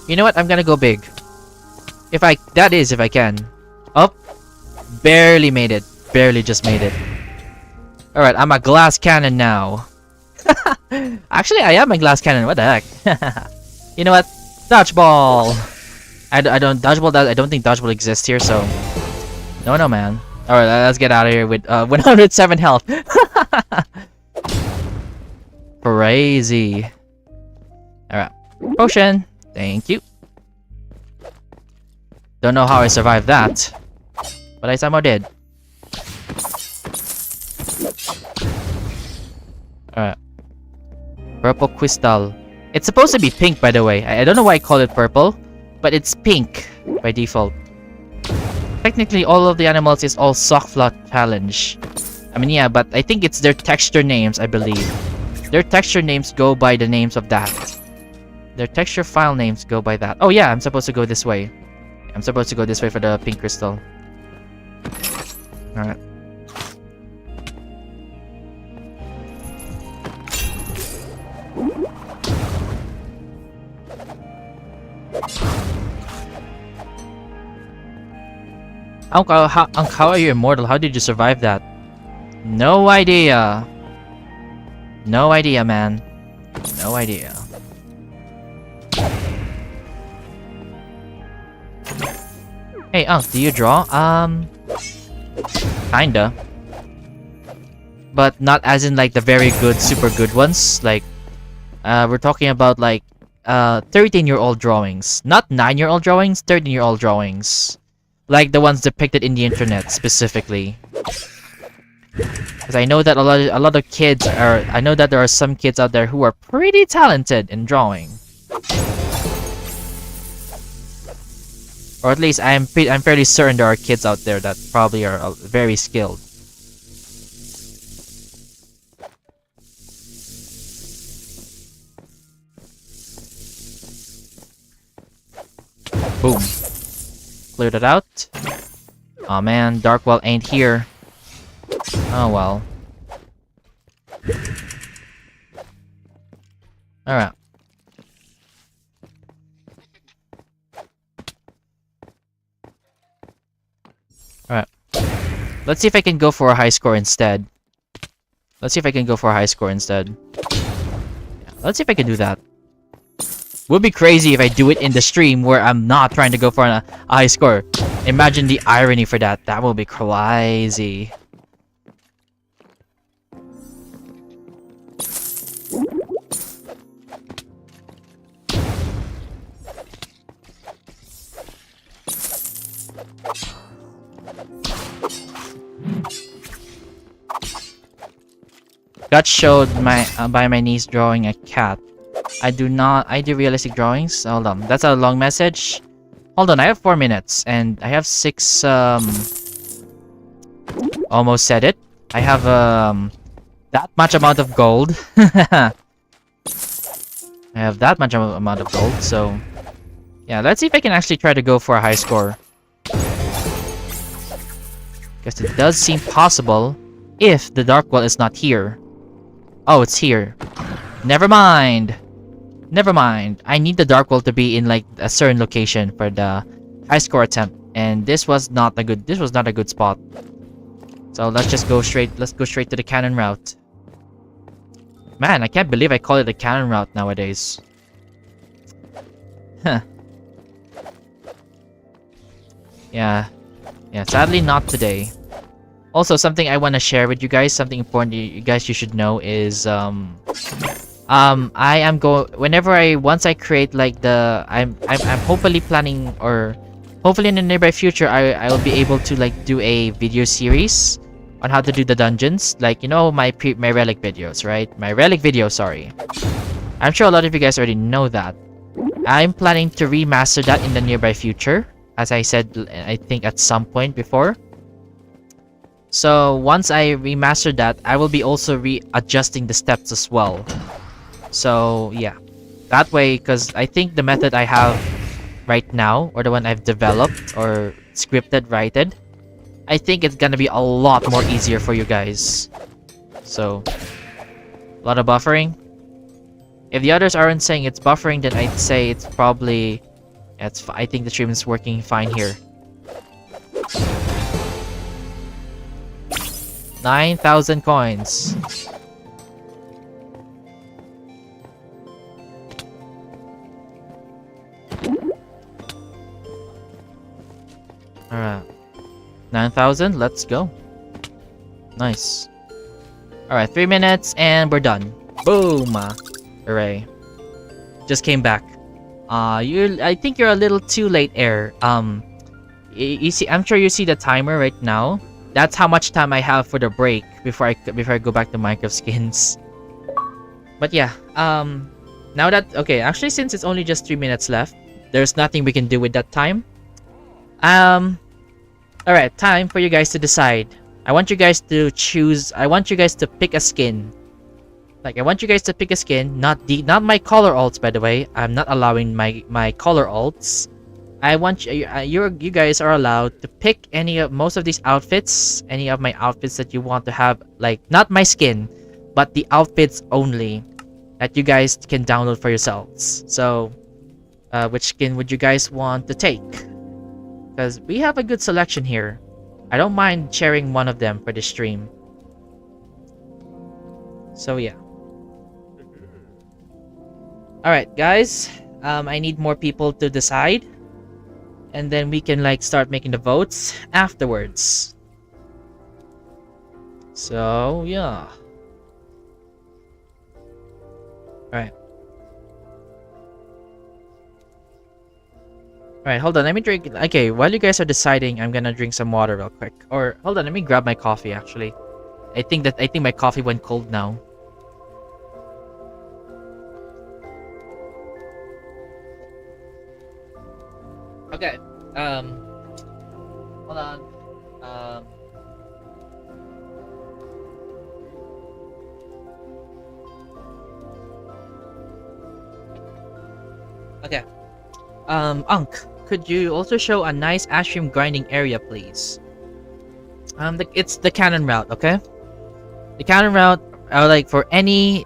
You know what? I'm gonna go big. If I can. Oh, barely made it. Barely just made it. Alright, I'm a glass cannon now. Actually, I am a glass cannon. What the heck? You know what? Dodgeball. I don't think dodgeball exists here, so no, man. Alright, let's get out of here with 107 health. Crazy. Alright. Potion. Thank you. Don't know how I survived that, but I somehow did. Alright. Purple crystal. It's supposed to be pink, by the way. I don't know why I call it purple, but it's pink by default. Technically, all of the animals is all sockflot challenge. I mean, yeah, but I think it's their texture names, I believe. Their texture names go by the names of that. Their texture file names go by that. Oh yeah, I'm supposed to go this way. I'm supposed to go this way for the pink crystal. Alright. How are you immortal? How did you survive that? No idea. No idea, man. No idea. Hey, Unc, do you draw? Kinda. But not as in like the very good, super good ones. Like, we're talking about like 13-year-old drawings. Not 9-year-old drawings, 13-year-old drawings. Like the ones depicted in the internet specifically. Because I know that a lot of kids are. I know that there are some kids out there who are pretty talented in drawing. Or at least I'm fairly certain there are kids out there that probably are very skilled. Boom. Cleared it out. Oh man, Darkwell ain't here. Oh well. Alright. Alright. Let's see if I can go for a high score instead. Let's see if I can go for a high score instead. Yeah, let's see if I can do that. Would be crazy if I do it in the stream where I'm not trying to go for a high score. Imagine the irony for that. That will be crazy. Got showed by my niece drawing a cat. I do realistic drawings. Hold on, that's a long message. Hold on, I have 4 minutes and I have 6 almost said it. I have that much amount of gold. I have that much amount of gold, so yeah, let's see if I can actually try to go for a high score. Guess it does seem possible if the Darkwell is not here. Oh, it's here. Never mind. Never mind. I need the Darkwell to be in like a certain location for the high score attempt, and this was not a good spot. So let's just go straight. Let's go straight to the cannon route. Man, I can't believe I call it a cannon route nowadays. Huh. Yeah. Yeah, sadly not today. Also, something I want to share with you guys, something important you guys should know is I am once I create like I'm hopefully planning, or hopefully in the nearby future I will be able to like do a video series on how to do the dungeons, like, you know, my relic videos, right? My relic video, sorry. I'm sure a lot of you guys already know that. I'm planning to remaster that in the nearby future, as I said, I think at some point before. So once I remaster that, I will be also readjusting the steps as well. So yeah, that way, because I think the method I have right now, or the one I've developed or scripted, righted, I think it's gonna be a lot more easier for you guys. So a lot of buffering. If the others aren't saying it's buffering, then I'd say it's probably I think the stream is working fine here. 9,000 coins. Alright. 9,000, let's go. Nice. Alright, 3 minutes and we're done. Boom! Hooray. Just came back. I think you're a little too late, Air. You see, I'm sure you see the timer right now. That's how much time I have for the break before I go back to Minecraft skins. But yeah, now that, okay, actually since it's only just 3 minutes left, there's nothing we can do with that time. Alright, time for you guys to decide. I want you guys to choose, I want you guys to pick a skin. Like, I want you guys to pick a skin, not my color alts, by the way. I'm not allowing my color alts. I want you guys are allowed to pick most of these outfits, any of my outfits that you want to have, like, not my skin, but the outfits only that you guys can download for yourselves. So, which skin would you guys want to take? because we have a good selection here. I don't mind sharing one of them for the stream. So yeah. Alright guys, I need more people to decide. And then we can like start making the votes afterwards. So yeah. Alright. Alright, hold on, let me drink. Okay, while you guys are deciding, I'm gonna drink some water real quick. Or hold on, let me grab my coffee actually. I think my coffee went cold now. Okay. Hold on. Okay. Could you also show a nice ice cream grinding area, please? It's the cannon route, okay? The cannon route, like for any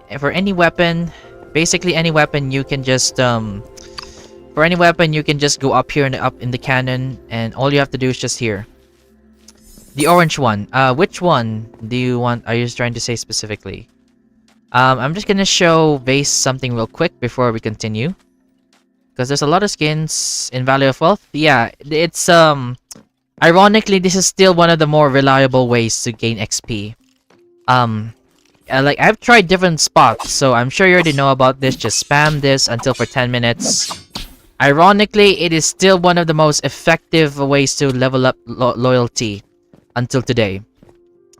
weapon, basically any weapon, you can just for any weapon you can just go up here and up in the cannon, and all you have to do is just here. The orange one. Which one do you want? Are you trying to say specifically? I'm just gonna show Vase something real quick before we continue. Because there's a lot of skins in Valley of Wealth. Yeah, it's ironically, this is still one of the more reliable ways to gain XP. Like I've tried different spots, so I'm sure you already know about this. Just spam this until for 10 minutes. Ironically, it is still one of the most effective ways to level up loyalty until today.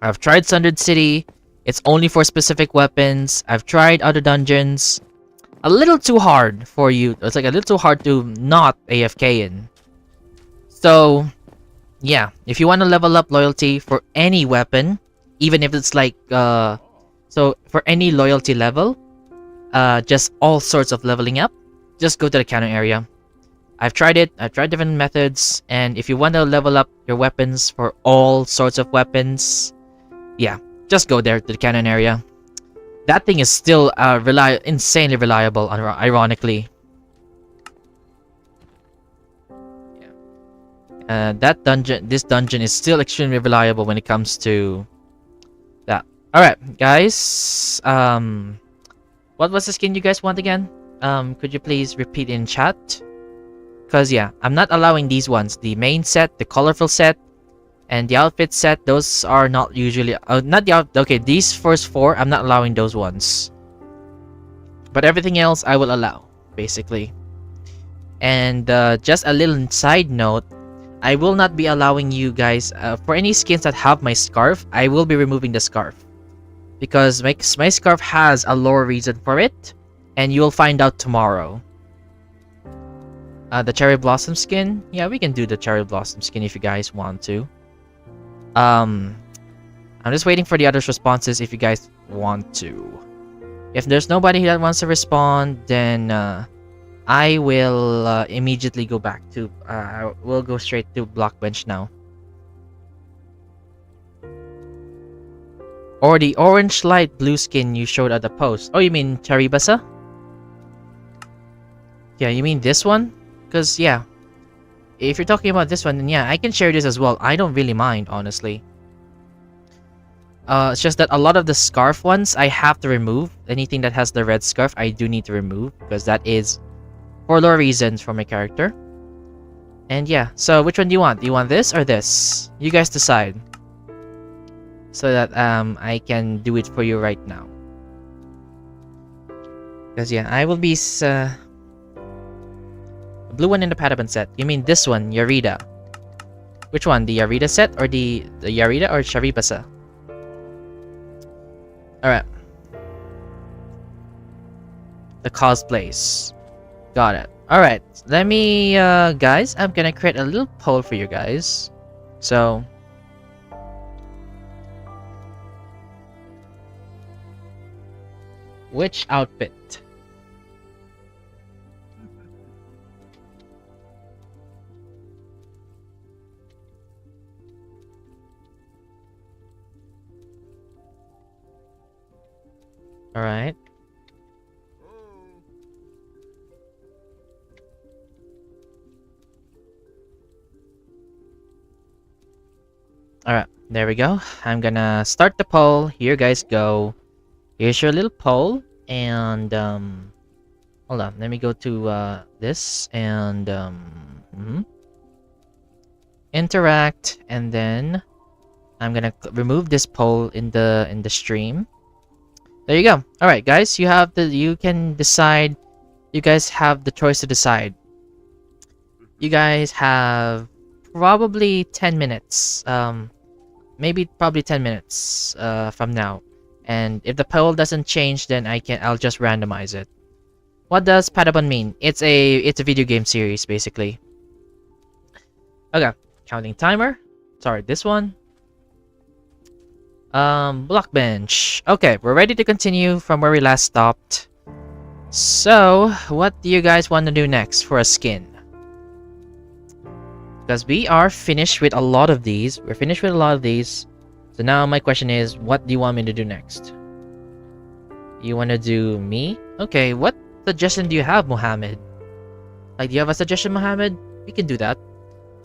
I've tried Sundered City. It's only for specific weapons. I've tried other dungeons. A little too hard for you. It's like a little too hard to not AFK in. So, yeah. If you want to level up loyalty for any weapon, even if it's like, so for any loyalty level, just all sorts of leveling up, just go to the cannon area. I've tried it. I've tried different methods. And if you want to level up your weapons for all sorts of weapons, yeah, just go there to the cannon area. That thing is still insanely reliable, ironically. Yeah. This dungeon is still extremely reliable when it comes to that. Alright, guys. What was the skin you guys want again? Could you please repeat in chat? Because yeah, I'm not allowing these ones. The main set, the colorful set, and the outfit set, those are not usually... not the outfit. Okay, these first four, I'm not allowing those ones. But everything else, I will allow, basically. And just a little side note, I will not be allowing you guys... for any skins that have my scarf, I will be removing the scarf. Because my scarf has a lore reason for it. And you'll find out tomorrow. The Cherry Blossom skin? Yeah, we can do the Cherry Blossom skin if you guys want to. I'm just waiting for the others' responses if you guys want to. If there's nobody that wants to respond, then I will immediately go back to... we'll go straight to Blockbench now. Or the orange light blue skin you showed at the post. Oh, you mean Charibasa? Yeah, you mean this one? Because, yeah. If you're talking about this one, then yeah, I can share this as well. I don't really mind, honestly. It's just that a lot of the scarf ones, I have to remove. Anything that has the red scarf, I do need to remove. Because that is for lore reasons for my character. And yeah, so which one do you want? Do you want this or this? You guys decide. So that I can do it for you right now. Because yeah, I will be... the blue one in the Padawan set. You mean this one, Yarida. Which one? The Yarida set or the Yarida or Charibasa? Alright. The cosplays. Got it. Alright. Let me, guys, I'm gonna create a little poll for you guys. So... which outfit? Alright. Alright, there we go. I'm gonna start the poll. Here, guys, go. Here's your little poll. And, hold on. Let me go to, this. And, interact. And then I'm gonna remove this poll in the stream. There you go. Alright, guys. You can decide. You guys have the choice to decide. You guys have probably 10 minutes. Probably 10 minutes from now. And if the poll doesn't change, then I'll just randomize it. What does Patapon mean? It's a video game series, basically. Okay, counting timer. Sorry, this one. Block bench. Okay, we're ready to continue from where we last stopped. So, what do you guys want to do next for a skin? Because we are finished with a lot of these. We're finished with a lot of these. So now my question is, what do you want me to do next? You want to do me? Okay, what suggestion do you have, Mohamed? Like, do you have a suggestion, Mohamed? We can do that.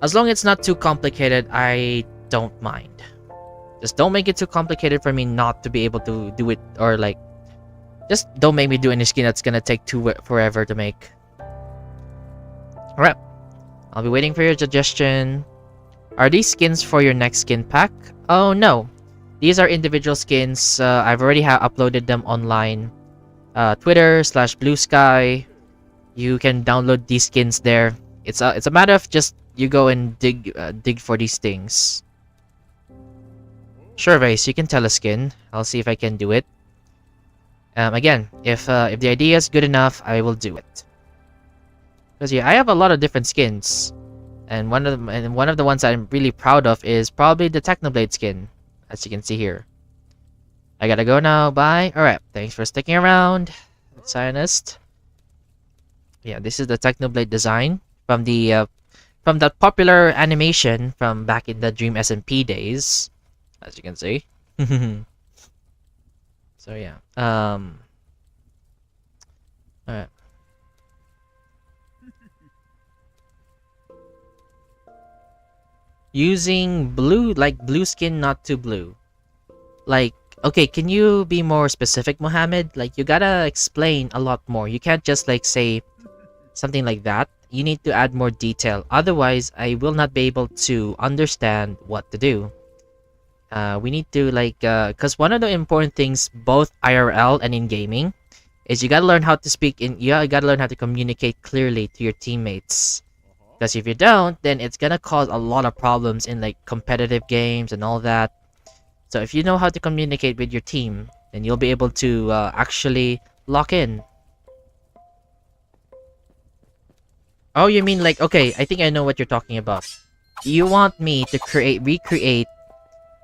As long as it's not too complicated, I don't mind. Just don't make it too complicated for me not to be able to do it. Or like, just don't make me do any skin that's gonna take forever to make. Alright. I'll be waiting for your suggestion. Are these skins for your next skin pack? Oh no. These are individual skins. I've already uploaded them online. Twitter/Blue Sky. You can download these skins there. It's a matter of just you go and dig for these things. Sure, Vase, you can tell a skin. I'll see if I can do it. Again, if the idea is good enough, I will do it. Because yeah, I have a lot of different skins, and one of the ones I'm really proud of is probably the Technoblade skin, as you can see here. I gotta go now. Bye. All right. Thanks for sticking around, Zionist. Yeah, this is the Technoblade design from that popular animation from back in the Dream SMP days, as you can see. So yeah. All right. Using blue, like blue skin, not too blue. Like, okay, can you be more specific, Mohamed? Like, you gotta explain a lot more. You can't just like say something like that. You need to add more detail. Otherwise, I will not be able to understand what to do. We need to like, cause one of the important things, both IRL and in gaming, is you gotta learn how to speak you gotta learn how to communicate clearly to your teammates. Because if you don't, then it's gonna cause a lot of problems in like competitive games and all that. So if you know how to communicate with your team, then you'll be able to actually lock in. Oh, you mean like, okay, I think I know what you're talking about. You want me to recreate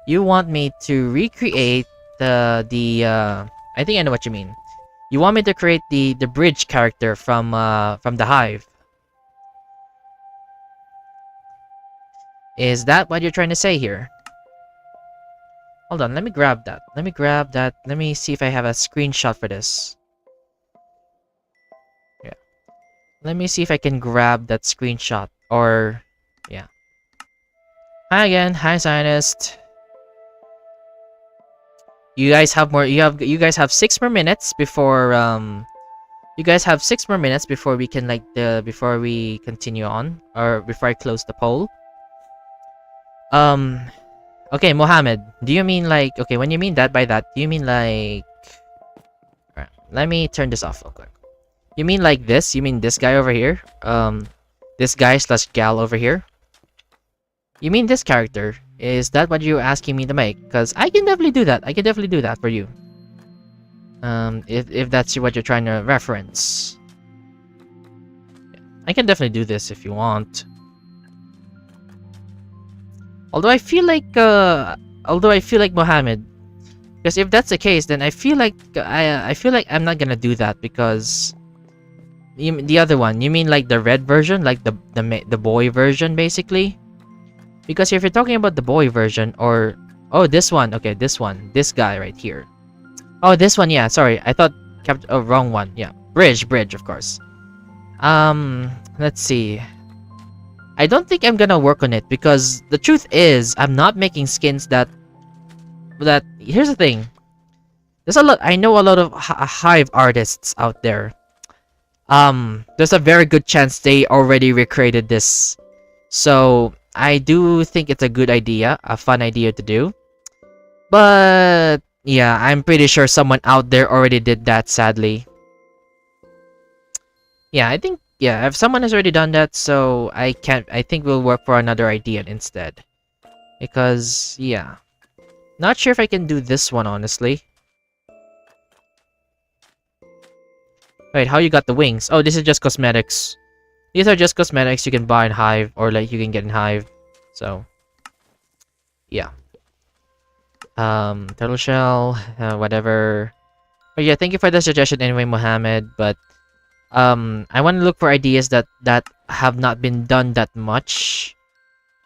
the I think I know what you mean. You want me to create the bridge character from the Hive. Is that what you're trying to say here? Hold on, let me grab that. Let me see if I have a screenshot for this. Yeah. Let me see if I can grab that screenshot. Or, yeah. Hi again. Hi, Zionist. You guys have more. You guys have 6 more minutes before you guys have 6 more minutes before we can like before we continue on, or before I close the poll. Okay, Mohamed, do you mean like, okay, when you mean that by that, do you mean like, alright, let me turn this off real quick. You mean like this? You mean this guy over here? This guy slash gal over here? You mean this character? Is that what you're asking me to make? Because I can definitely do that. I can definitely do that for you. If that's what you're trying to reference. I can definitely do this if you want. Although I feel like Mohamed, because if that's the case, then I feel like I'm not gonna do that, because the other one, you mean like the red version, like the boy version, basically? Because if you're talking about the boy version, or oh, this one, okay, this guy right here. Oh, this one, yeah. Sorry, I thought wrong one. Yeah, bridge, of course. Let's see. I don't think I'm gonna work on it because the truth is I'm not making skins that here's the thing. There's a lot I know a lot of Hive artists out there. There's a very good chance they already recreated this. So I do think it's a good idea, a fun idea to do. But yeah, I'm pretty sure someone out there already did that, sadly. Yeah, I think if someone has already done that, so I think we'll work for another idea instead. Because yeah. Not sure if I can do this one, honestly. Wait, how you got the wings? Oh, this is just cosmetics. These are just cosmetics you can buy in Hive, or like you can get in Hive. So, yeah. Turtle shell, whatever. But yeah, thank you for the suggestion anyway, Mohamed. But I want to look for ideas that have not been done that much.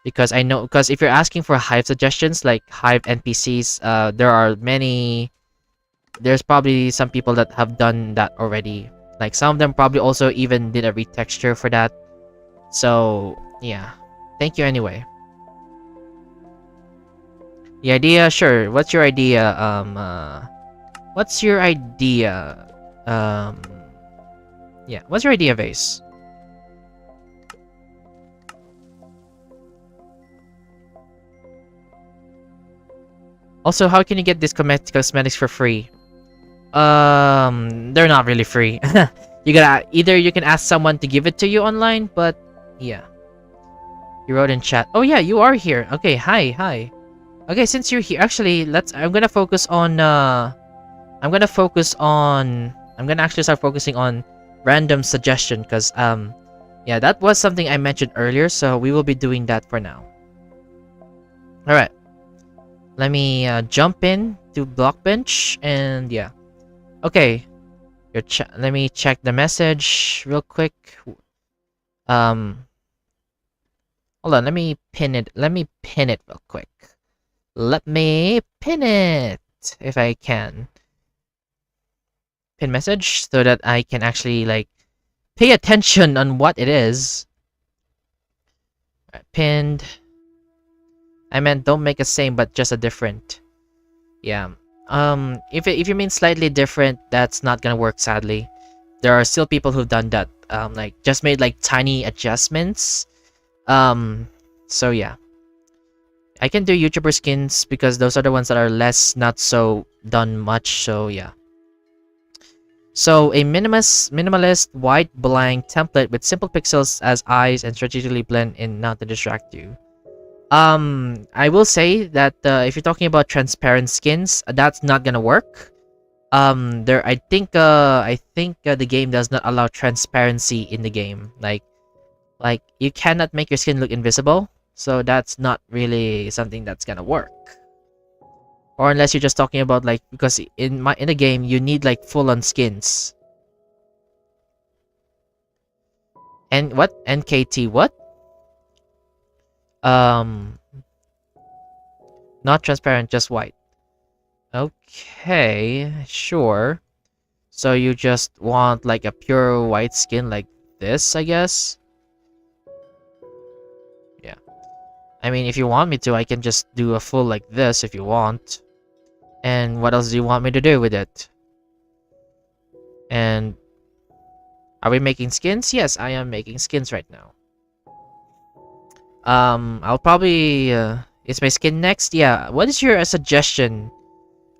Because I know, because if you're asking for Hive suggestions, like Hive NPCs, there are many. There's probably some people that have done that already. Like some of them probably also even did a retexture for that. So yeah, thank you anyway. The idea, sure. What's your idea? What's your idea? Yeah, what's your idea, Vase? Also, how can you get these cosmetics for free? They're not really free. You gotta either you can ask someone to give it to you online, but yeah. You wrote in chat. Oh yeah, you are here. Okay, hi. Okay, since you're here, actually, I'm gonna focus on I'm gonna actually start focusing on random suggestion because yeah, that was something I mentioned earlier, so we will be doing that for now. All right. Let me jump in to Blockbench and yeah. Okay. Let me check the message real quick. Hold on, let me pin it. Let me pin it real quick. Let me pin it if I can. Pin message so that I can actually like pay attention on what it is. All right, pinned. I meant don't make a same but just a different. Yeah. If you mean slightly different, that's not gonna work, sadly. There are still people who've done that. Like just made like tiny adjustments. So yeah. I can do YouTuber skins because those are the ones that are not so done much, so yeah. So a minimalist white blank template with simple pixels as eyes and strategically blend in not to distract you. I will say that if you're talking about transparent skins, that's not gonna work. I think the game does not allow transparency in the game. Like you cannot make your skin look invisible, so that's not really something that's gonna work. Or unless you're just talking about like because in the game you need like full-on skins. And what NKT what? Not transparent, just white. Okay, sure. So you just want like a pure white skin like this, I guess? Yeah. I mean, if you want me to, I can just do a full like this if you want. And what else do you want me to do with it? And are we making skins? Yes, I am making skins right now. I'll probably is my skin next? Yeah. What is your suggestion?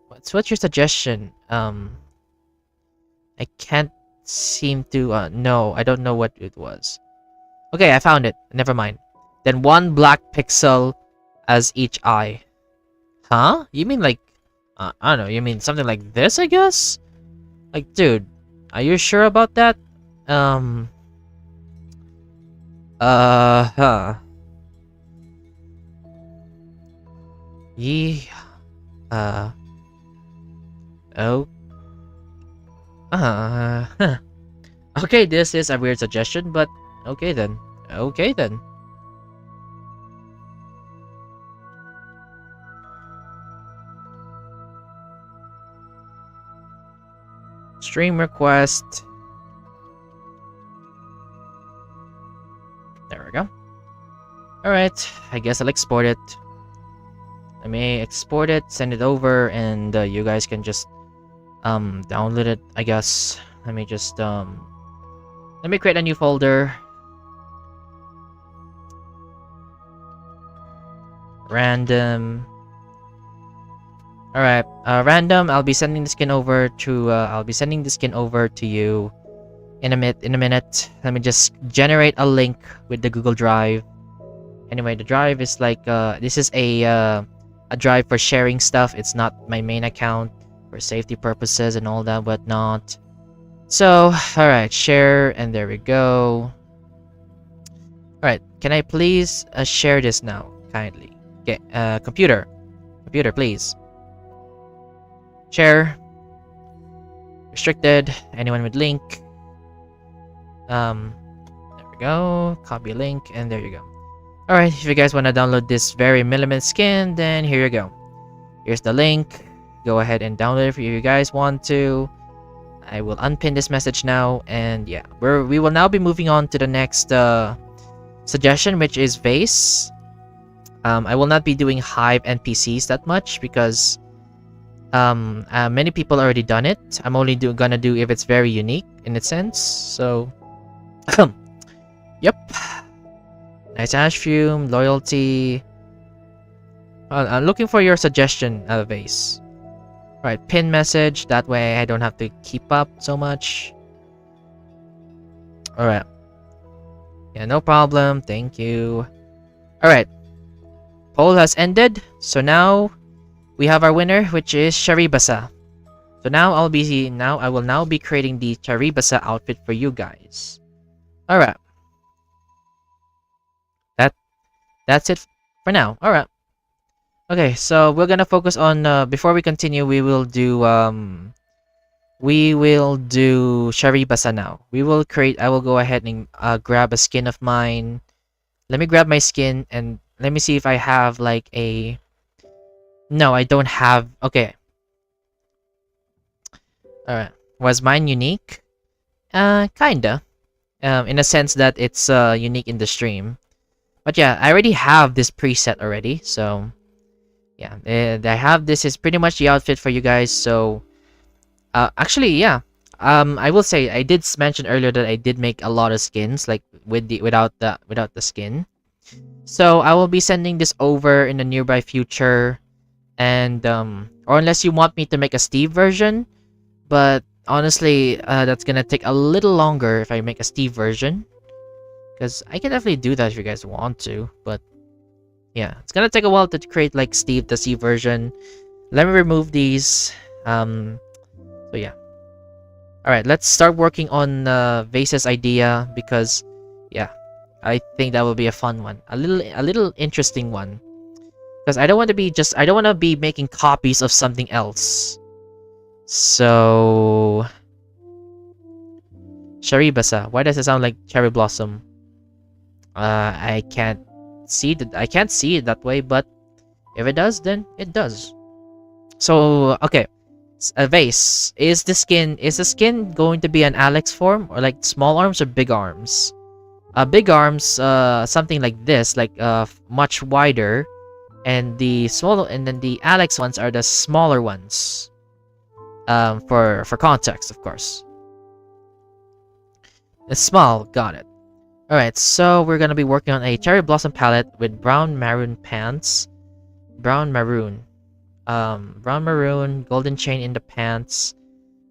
What's your suggestion? I can't seem to no, I don't know what it was. Okay, I found it. Never mind. Then one black pixel as each eye. Huh? You mean like I don't know, you mean something like this, I guess? Like, dude, are you sure about that? Huh. Yeah. Oh. Huh. Okay, this is a weird suggestion, but okay then. Okay then. Stream request. There we go. Alright, I guess I'll export it. I may export it, send it over, and you guys can just download it, I guess. Let me just let me create a new folder. Random. Alright, random. I'll be sending the skin over to you in a minute. Let me just generate a link with the Google Drive. Anyway, the drive is like this is a drive for sharing stuff. It's not my main account for safety purposes and all that whatnot. So, alright, share, and there we go. Alright, can I please share this now, kindly? Okay, computer, please. Share. Restricted. Anyone with link. There we go. Copy link, and there you go. Alright, if you guys want to download this very minimalist skin, then here you go. Here's the link. Go ahead and download it if you guys want to. I will unpin this message now, and yeah, we will now be moving on to the next suggestion, which is Vase. I will not be doing Hive NPCs that much because many people already done it. I'm only gonna do if it's very unique in its sense. So, yep. Nice ash fume, loyalty. I'm looking for your suggestion, Vase. Right, pin message. That way I don't have to keep up so much. Alright. Yeah, no problem. Thank you. Alright. Poll has ended. So now we have our winner, which is Charibasa. So now I will now be creating the Charibasa outfit for you guys. Alright. That's it for now. Alright. Okay, so we're gonna focus on before we continue, we will do Charibasa now. I will go ahead and grab a skin of mine. Let me grab my skin and let me see if I have like a... No, I don't have... Okay. Alright. Was mine unique? Kinda. In a sense that it's unique in the stream. But yeah, I already have this preset already, so... Yeah, I have this is pretty much the outfit for you guys, so... actually, yeah. I will say, I did mention earlier that I did make a lot of skins, like, without the skin. So, I will be sending this over in the nearby future. And, or unless you want me to make a Steve version. But, honestly, that's gonna take a little longer if I make a Steve version. Because I can definitely do that if you guys want to, but... Yeah, it's gonna take a while to create, like, Steve, the Steve version. Let me remove these. So, yeah. Alright, let's start working on Vase's idea, because, yeah, I think that will be a fun one. A little interesting one. Because I don't want to be making copies of something else. So... Charibasa. Why does it sound like cherry blossom? I can't see it that way, but if it does, then it does. So, okay. A Vase. Is the skin going to be an Alex form, or like small arms or big arms? Big arms, something like this, like much wider, and then the Alex ones are the smaller ones. For context, of course. It's small, got it. Alright, so we're gonna be working on a cherry blossom palette with brown maroon pants. Brown maroon, golden chain in the pants,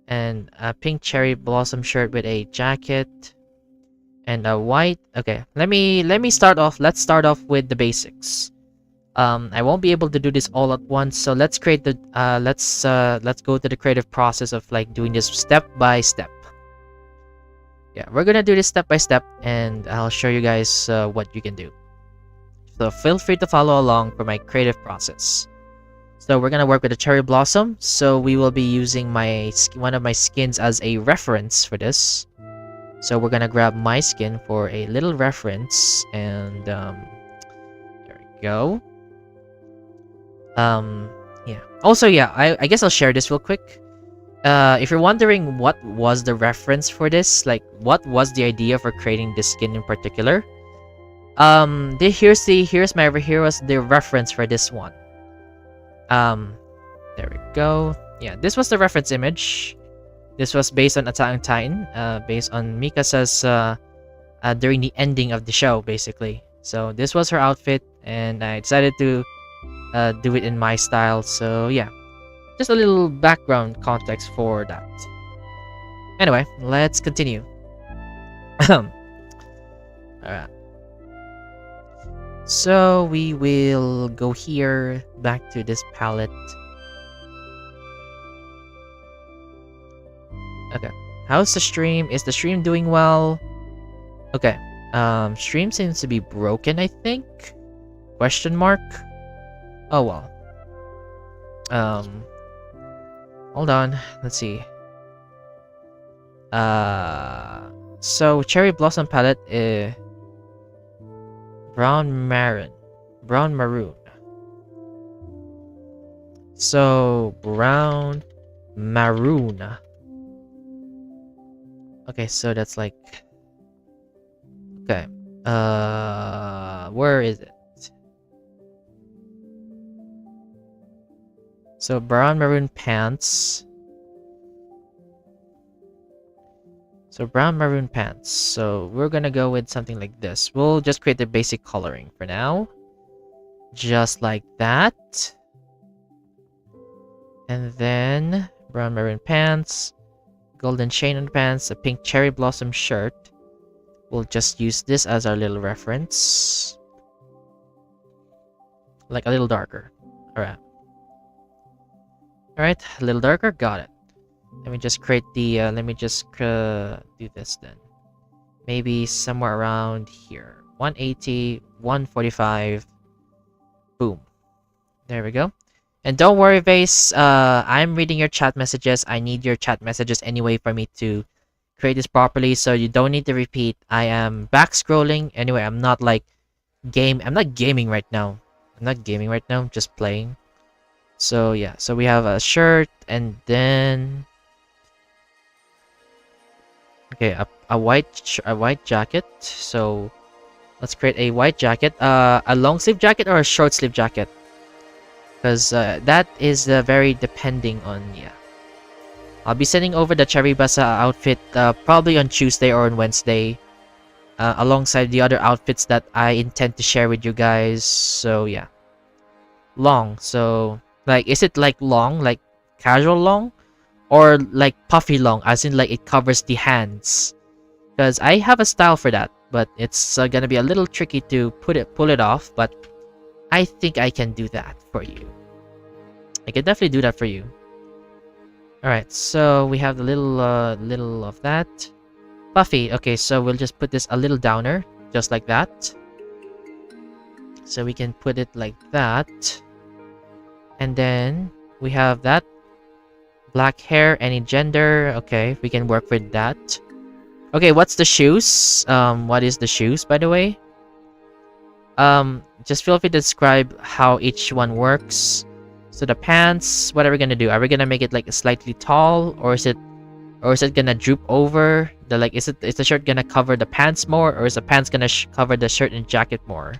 and a pink cherry blossom shirt with a jacket, and a white... Okay, let me start off. Let's start off with the basics. I won't be able to do this all at once, so let's create the... let's go to the creative process of like doing this step by step. Yeah, we're gonna do this step by step, and I'll show you guys what you can do. So feel free to follow along for my creative process. So we're gonna work with the cherry blossom. So we will be using one of my skins as a reference for this. So we're gonna grab my skin for a little reference, and there we go. Yeah. Also, yeah, I guess I'll share this real quick. If you're wondering what was the reference for this, like what was the idea for creating this skin in particular, Here's the reference for this one. There we go. Yeah, this was the reference image. This was based on Attack on Titan, based on Mikasa's during the ending of the show, basically. So this was her outfit, and I decided to do it in my style. So yeah, just a little background context for that. Anyway, let's continue. Alright. So we will go here, back to this palette. Okay. How's the stream? Is the stream doing well? Okay. Stream seems to be broken, I think. Question mark? Oh well. Hold on. Let's see. So Cherry Blossom palette is brown maroon. So brown maroon. Okay, so that's like, okay. Where is it? So brown maroon pants. So brown maroon pants. So we're gonna go with something like this. We'll just create the basic coloring for now. Just like that. And then brown maroon pants. Golden chain on the pants. A pink cherry blossom shirt. We'll just use this as our little reference. Like a little darker. Alright. Alright, a little darker. Got it. Let me just create the, let me just do this then. Maybe somewhere around here. 180, 145. Boom. There we go. And don't worry, Vase. I'm reading your chat messages. I need your chat messages anyway for me to create this properly. So you don't need to repeat. I am back scrolling. Anyway, I'm not like I'm not gaming right now. I'm just playing. So yeah. So we have a shirt and then... Okay, a white jacket. So let's create a white jacket. A long sleeve jacket or a short sleeve jacket, because that is very depending on, yeah. I'll be sending over the Charibasa outfit probably on Tuesday or on Wednesday, alongside the other outfits that I intend to share with you guys. So yeah, long. So like, is it like long, like casual long? Or like puffy long, as in like it covers the hands? Because I have a style for that, but it's gonna be a little tricky to pull it off. But I think I can do that for you. I can definitely do that for you. All right, so we have the little of that puffy. Okay, so we'll just put this a little downer, just like that. So we can put it like that, and then we have that. Black hair, any gender. Okay, we can work with that. Okay, what's the shoes? What is the shoes, by the way? Just feel free to describe how each one works. So the pants, what are we gonna do? Are we gonna make it like slightly tall, or is it gonna droop over? Is the shirt gonna cover the pants more, or is the pants gonna cover the shirt and jacket more?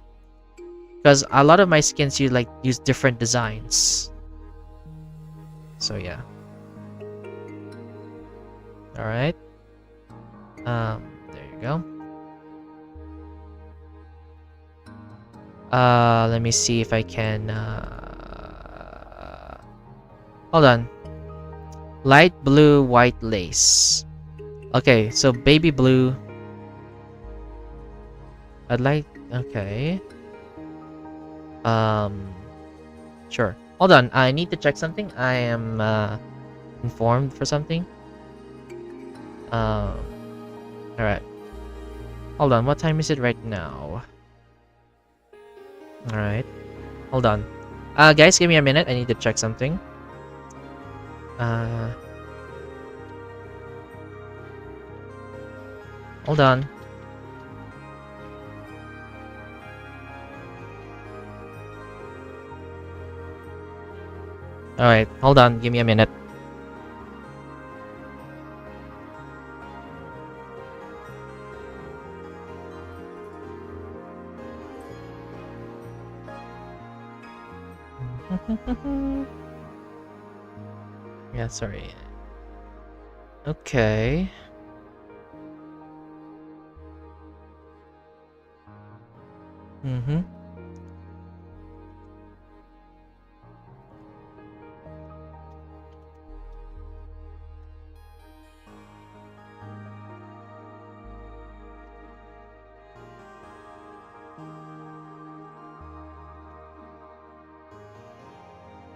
Because a lot of my skins use different designs. So yeah. Alright. There you go. Let me see if I can, hold on. Light blue, white lace. Okay, so baby blue. I'd like, okay. Sure. Hold on, I need to check something. I am, informed for something. Alright. Hold on, what time is it right now? Alright. Hold on. Guys, give me a minute. I need to check something. Hold on. Alright, hold on. Give me a minute. Yeah, sorry. Okay. Mm-hmm.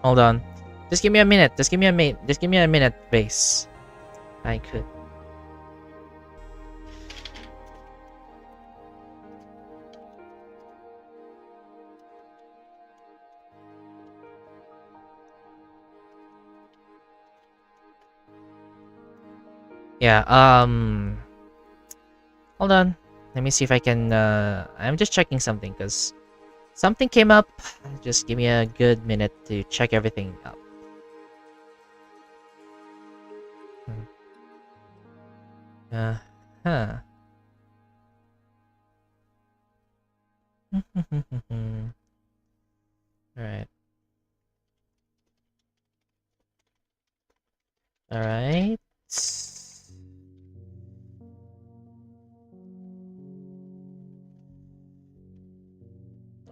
Hold on. Just give me a minute. Just give me a minute. Just give me a minute, Vase. I could. Yeah, hold on. Let me see if I can, I'm just checking something, because something came up. Just give me a good minute to check everything up. Huh. Alright. Alright.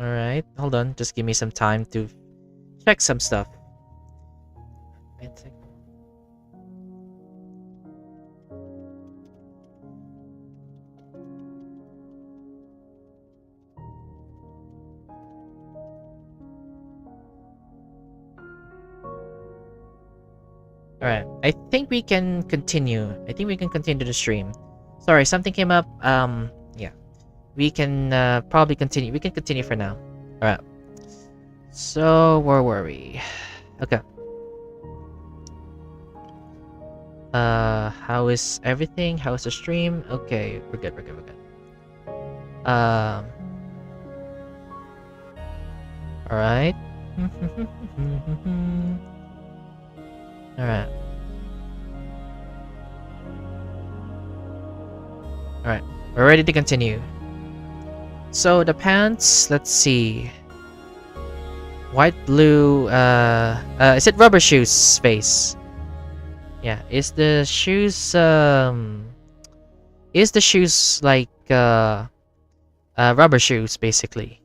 Alright, hold on. Just give me some time to check some stuff. Alright, I think we can continue. I think we can continue the stream. Sorry, something came up. Yeah. We can probably continue. We can continue for now. Alright. So, where were we? Okay. How is everything? How is the stream? Okay, we're good, we're good, we're good. Alright. Alright. Alright, we're ready to continue. So, the pants, let's see. White, blue, is it rubber shoes space? Yeah, is the shoes like rubber shoes basically?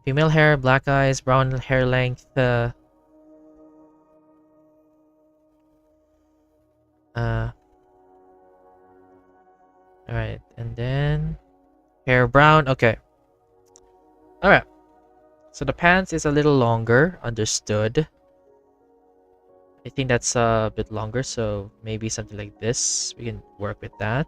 Female hair, black eyes, brown hair length, alright, and then hair brown, okay. Alright. So the pants is a little longer, understood. I think that's a bit longer, so maybe something like this. We can work with that.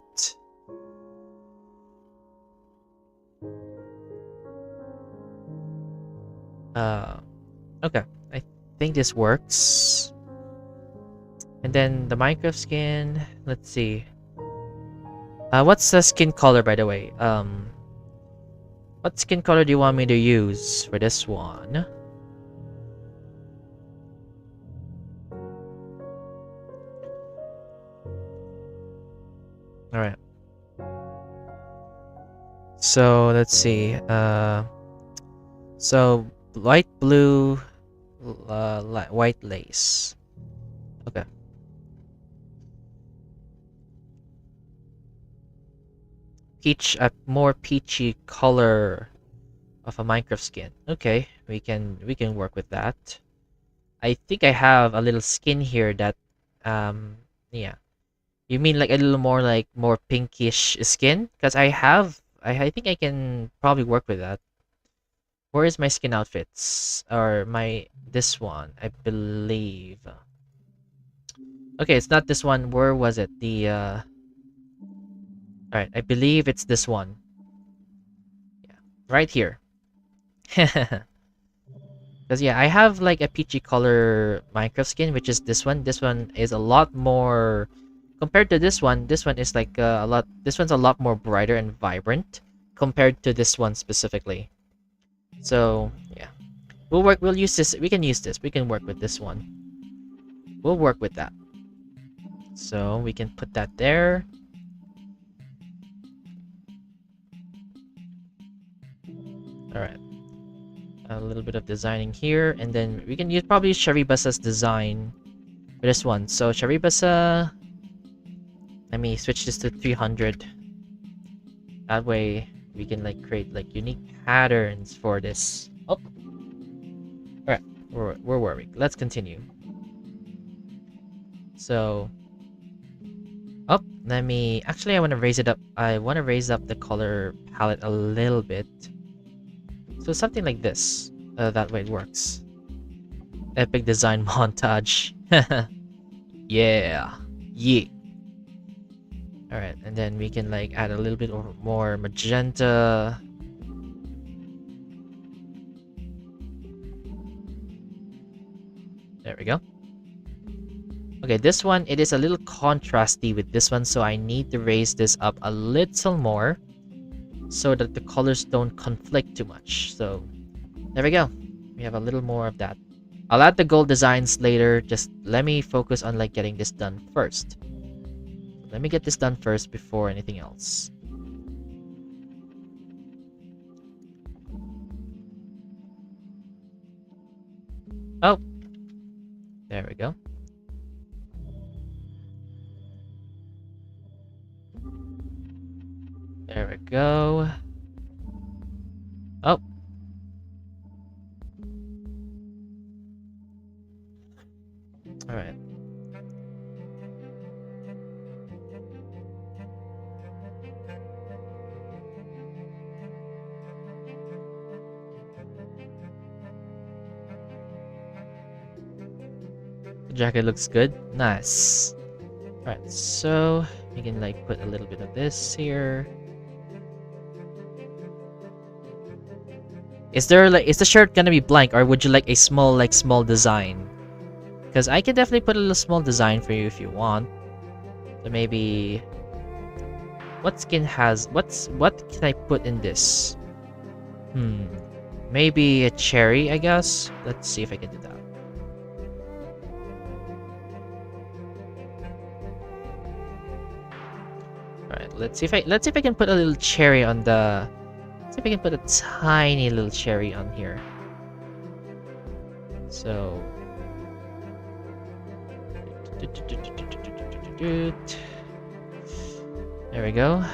Okay. I think this works. And then the Minecraft skin, let's see. What's the skin color, by the way? What skin color do you want me to use for this one? Alright. So, let's see. So, light blue, white lace. Okay. Peach, a more peachy color of a Minecraft skin. Okay, we can work with that. I think I have a little skin here that, yeah. You mean like a little more like more pinkish skin? Because I think I can probably work with that. Where is my skin outfits? Or this one, I believe. Okay, it's not this one. Where was it? Alright, I believe it's this one. Yeah, right here. Because yeah, I have like a peachy color Minecraft skin, which is this one. This one is a lot more compared to this one. This one is like this one's a lot more brighter and vibrant compared to this one specifically. So yeah, we'll use this. We can use this. We can work with this one. We'll work with that. So we can put that there. All right. a little bit of designing here, and then we can use probably Charibasa's design for this one. So Charibasa, let me switch this to 300. That way we can like create like unique patterns for this. Oh, all right, we're worried. Let's continue. So, oh, let me actually I want to raise it up. I want to raise up the color palette a little bit. So something like this. That way it works. Epic design montage. Yeah. Yeah. Alright, and then we can like add a little bit more magenta. There we go. Okay, this one, it is a little contrasty with this one, so I need to raise this up a little more so that the colors don't conflict too much. So there we go. We have a little more of that. I'll add the gold designs later. Just let me focus on like getting this done first. Let me get this done first before anything else. Oh, there we go. There we go. Oh. All right. The jacket looks good. Nice. All right, so we can like put a little bit of this here. Is the shirt gonna be blank, or would you like a small design? Because I can definitely put a little small design for you if you want. So maybe what skin has what can I put in this? Maybe a cherry, I guess. Let's see if I can do that. Alright, let's see if I can put a little cherry on the. Let's see if I can put a tiny little cherry on here. So there we go.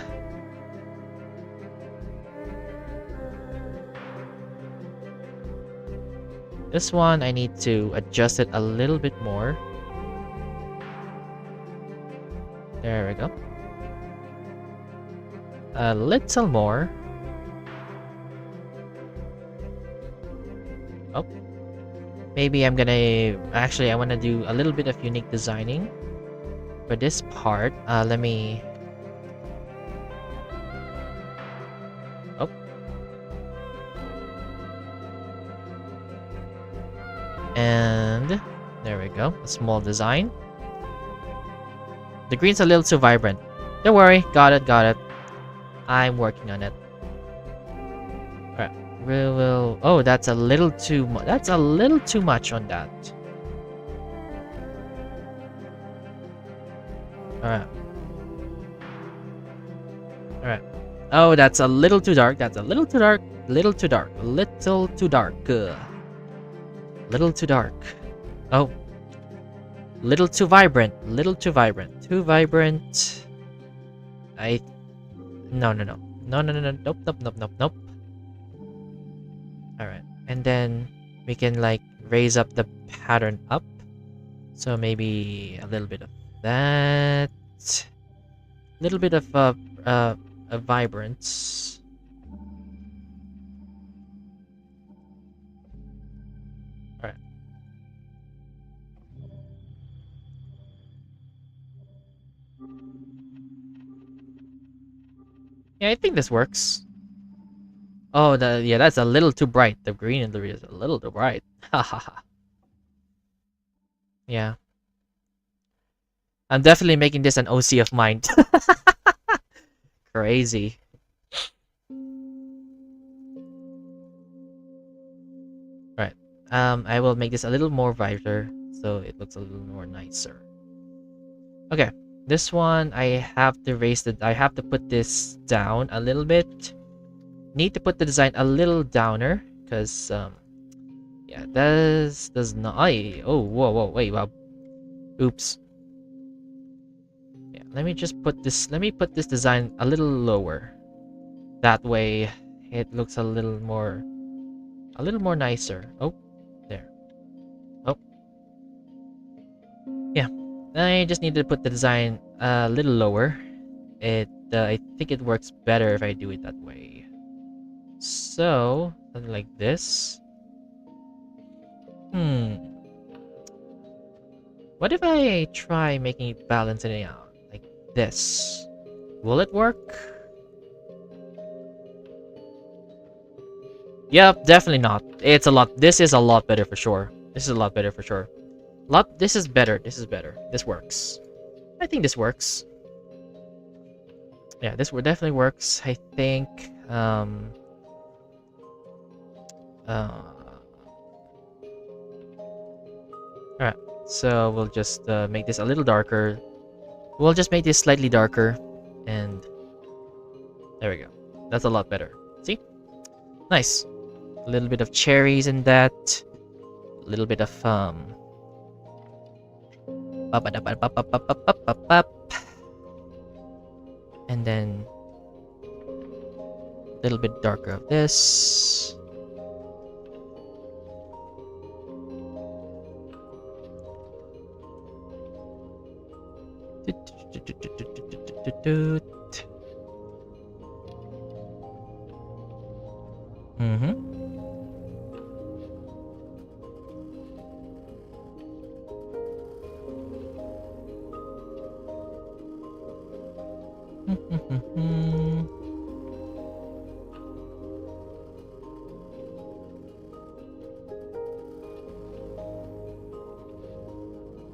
This one I need to adjust it a little bit more. There we go. A little more. Oh. Maybe I'm gonna... Actually, I want to do a little bit of unique designing. For this part, let me... Oh. And... There we go. A small design. The green's a little too vibrant. Don't worry. Got it. I'm working on it. Alright. We will... Oh, that's a little too much. That's a little too much on that. Alright. Oh, that's a little too dark. That's a little too dark. Little too dark. Little too dark. Little too dark. Oh. Little too vibrant. Little too vibrant. Too vibrant. No. Nope. Alright. And then we can like raise up the pattern up. So maybe a little bit of that. A little bit of a vibrance. Alright. Yeah, I think this works. Oh, yeah, that's a little too bright. The green in the is a little too bright. Hahaha. Yeah. I'm definitely making this an OC of mine. Crazy. Right. I will make this a little more brighter so it looks a little more nicer. Okay. This one I have to I have to put this down a little bit. Need to put the design a little downer because Yeah, does not. Oh, whoa, wait, wow. Oops. Yeah, let me just put this. Let me put this design a little lower. That way, it looks a little more nicer. Oh, there. Oh, yeah. I just need to put the design a little lower. I think it works better if I do it that way. So something like this. What if I try making it balance it out like this? Will it work? Yep, definitely not. It's a lot. This is a lot better for sure. This is a lot better for sure. This is better. This is better. This works. I think this works. Yeah, this definitely works. I think. Alright, so we'll just make this a little darker. We'll just make this slightly darker, and there we go. That's a lot better. See? Nice. A little bit of cherries in that. A little bit of and then a little bit darker of this.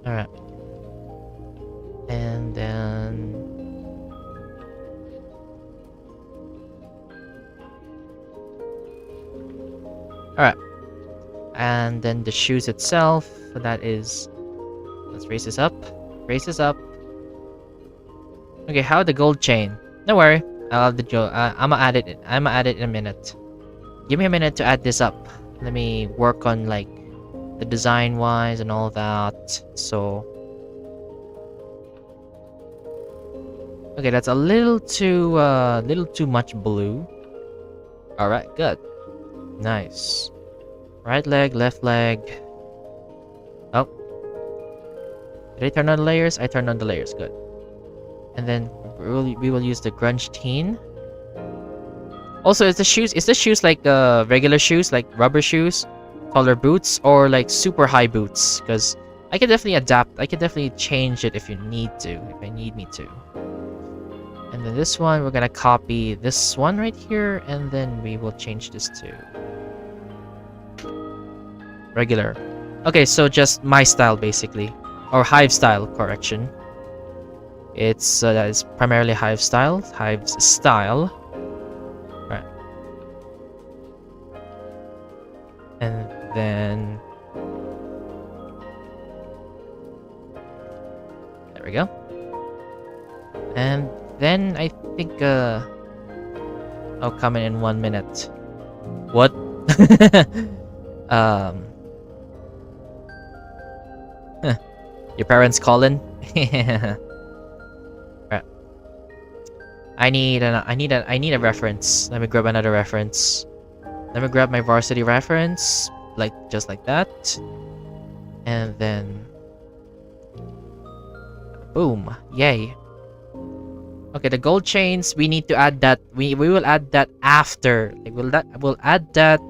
All right. And then all right. And then the shoes itself, that is, let's raise this up. Raise this up. Okay, how the gold chain? Don't worry. I'll have the I'ma add it. I'ma add it in a minute. Give me a minute to add this up. Let me work on like the design wise and all that. So okay, that's a little too much blue. All right, good. Nice. Right leg, left leg. Oh. Did I turn on the layers? I turned on the layers. Good. And then we will use the grunge teen. Also, is the shoes like regular shoes, like rubber shoes, taller boots, or like super high boots? Because I can definitely adapt. I can definitely change it if you need to, if I need me to. And then this one, we're gonna copy this one right here, and then we will change this to regular. Okay, so just my style basically, or Hive style, correction. It's that is primarily Hive's style. Right. And then there we go. And then I think I'll come in 1 minute. What? Your parents calling? Right. I need a reference. Let me grab another reference. Let me grab my varsity reference, like just like that. And then boom. Yay. Okay, the gold chains, we need to add that. We will add that after. Like we'll add that.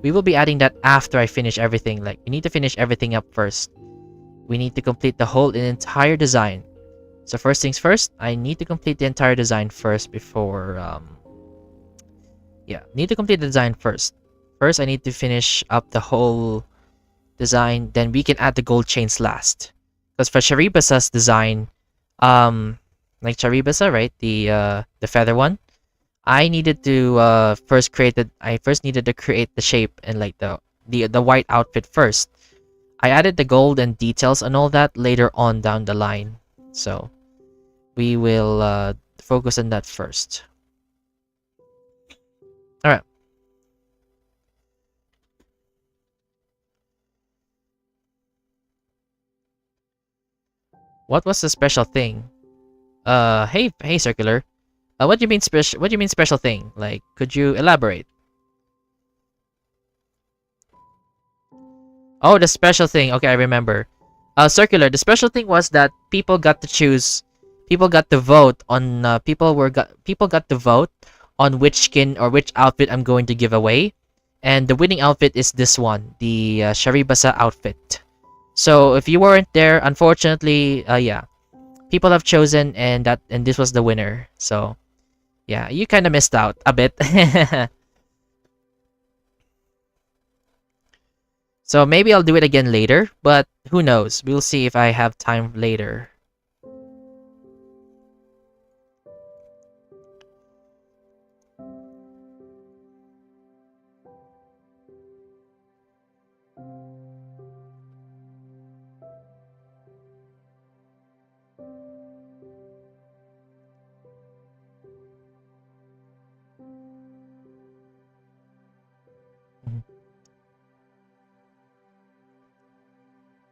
We will be adding that after I finish everything. Like we need to finish everything up first. We need to complete the whole entire design. So first things first, I need to complete the entire design first before yeah, need to complete the design first. First I need to finish up the whole design, then we can add the gold chains last. Because for Charibasa's design, like Charibasa, right? The feather one. I needed to first needed to create the shape and like the white outfit first. I added the gold and details and all that later on down the line. So we will focus on that first. Alright. What was the special thing? Hey, Circular. What do you mean special? What do you mean special thing? Like, could you elaborate? Oh, the special thing. Okay, I remember. Circular. The special thing was that people got to choose. People got to vote on. People got to vote on which skin or which outfit I'm going to give away, and the winning outfit is this one, the Charibasa outfit. So if you weren't there, unfortunately, yeah, people have chosen, and this was the winner. So yeah, you kind of missed out a bit. So maybe I'll do it again later, but who knows? We'll see if I have time later.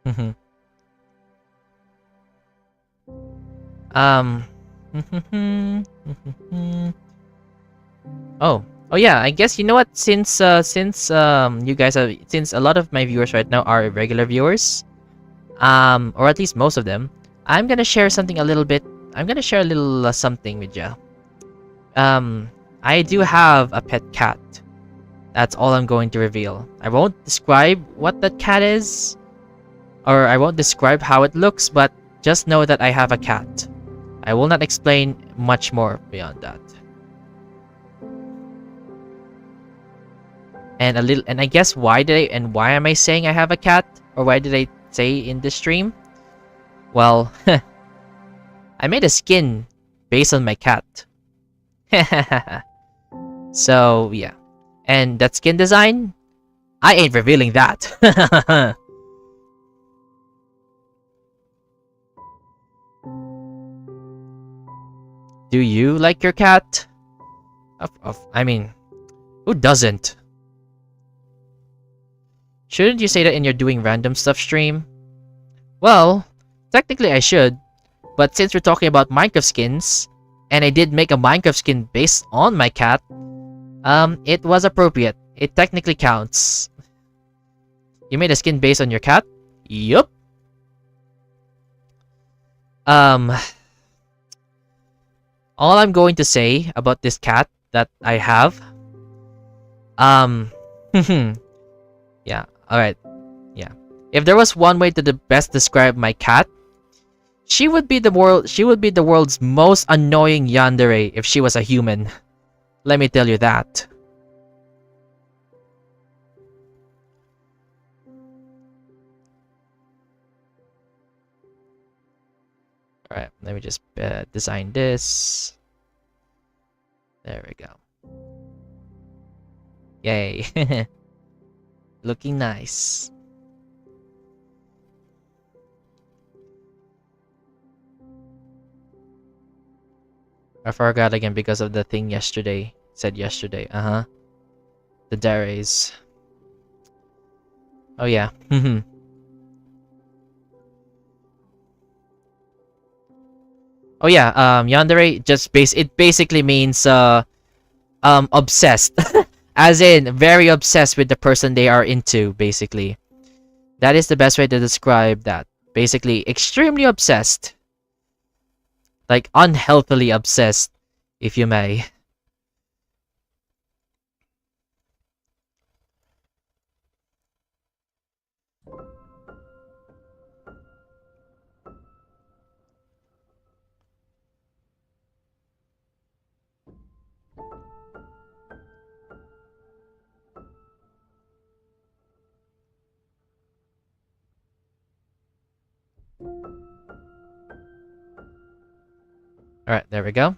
Mhm. um. Oh yeah. I guess you know what? Since you guys have since a lot of my viewers right now are regular viewers, or at least most of them, I'm gonna share something a little bit. I'm gonna share a little something with you. I do have a pet cat. That's all I'm going to reveal. I won't describe what that cat is, or I won't describe how it looks, but just know that I have a cat. I will not explain much more beyond that. And I guess why am I saying I have a cat? Or why did I say in this stream? Well, I made a skin based on my cat. So, yeah. And that skin design, I ain't revealing that. Do you like your cat? I mean, who doesn't? Shouldn't you say that in your doing random stuff stream? Well, technically I should, but since we're talking about Minecraft skins, and I did make a Minecraft skin based on my cat, it was appropriate. It technically counts. You made a skin based on your cat? Yup. All I'm going to say about this cat that I have, yeah, alright, yeah. If there was one way to best describe my cat, she would be the world's most annoying yandere if she was a human. Let me tell you that. Alright, let me just design this. There we go. Yay. Looking nice. I forgot again because of the thing yesterday. Said yesterday. The Dares. Oh yeah. Oh yeah, yandere it basically means obsessed. As in very obsessed with the person they are into, basically. That is the best way to describe that. Basically, extremely obsessed. Like unhealthily obsessed, if you may. Alright, there we go.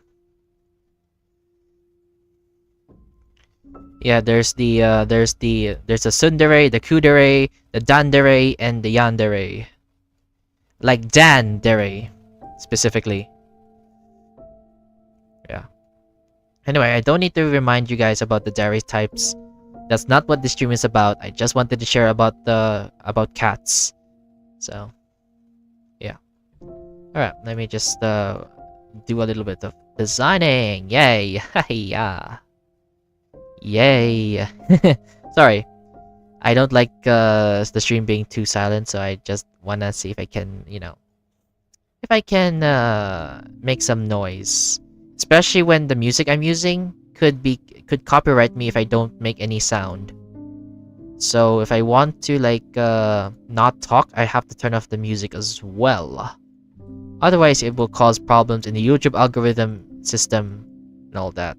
Yeah, there's the tsundere, the kudere, the dandere, and the yandere. Like dandere, specifically. Yeah. Anyway, I don't need to remind you guys about the dere types. That's not what this stream is about. I just wanted to share about cats. So, yeah. Alright, let me just do a little bit of designing. Yay! Yeah. Yay. Sorry. I don't like the stream being too silent, so I just wanna see if I can, if I can make some noise. Especially when the music I'm using could copyright me if I don't make any sound. So if I want to not talk, I have to turn off the music as well. Otherwise, it will cause problems in the YouTube algorithm system and all that.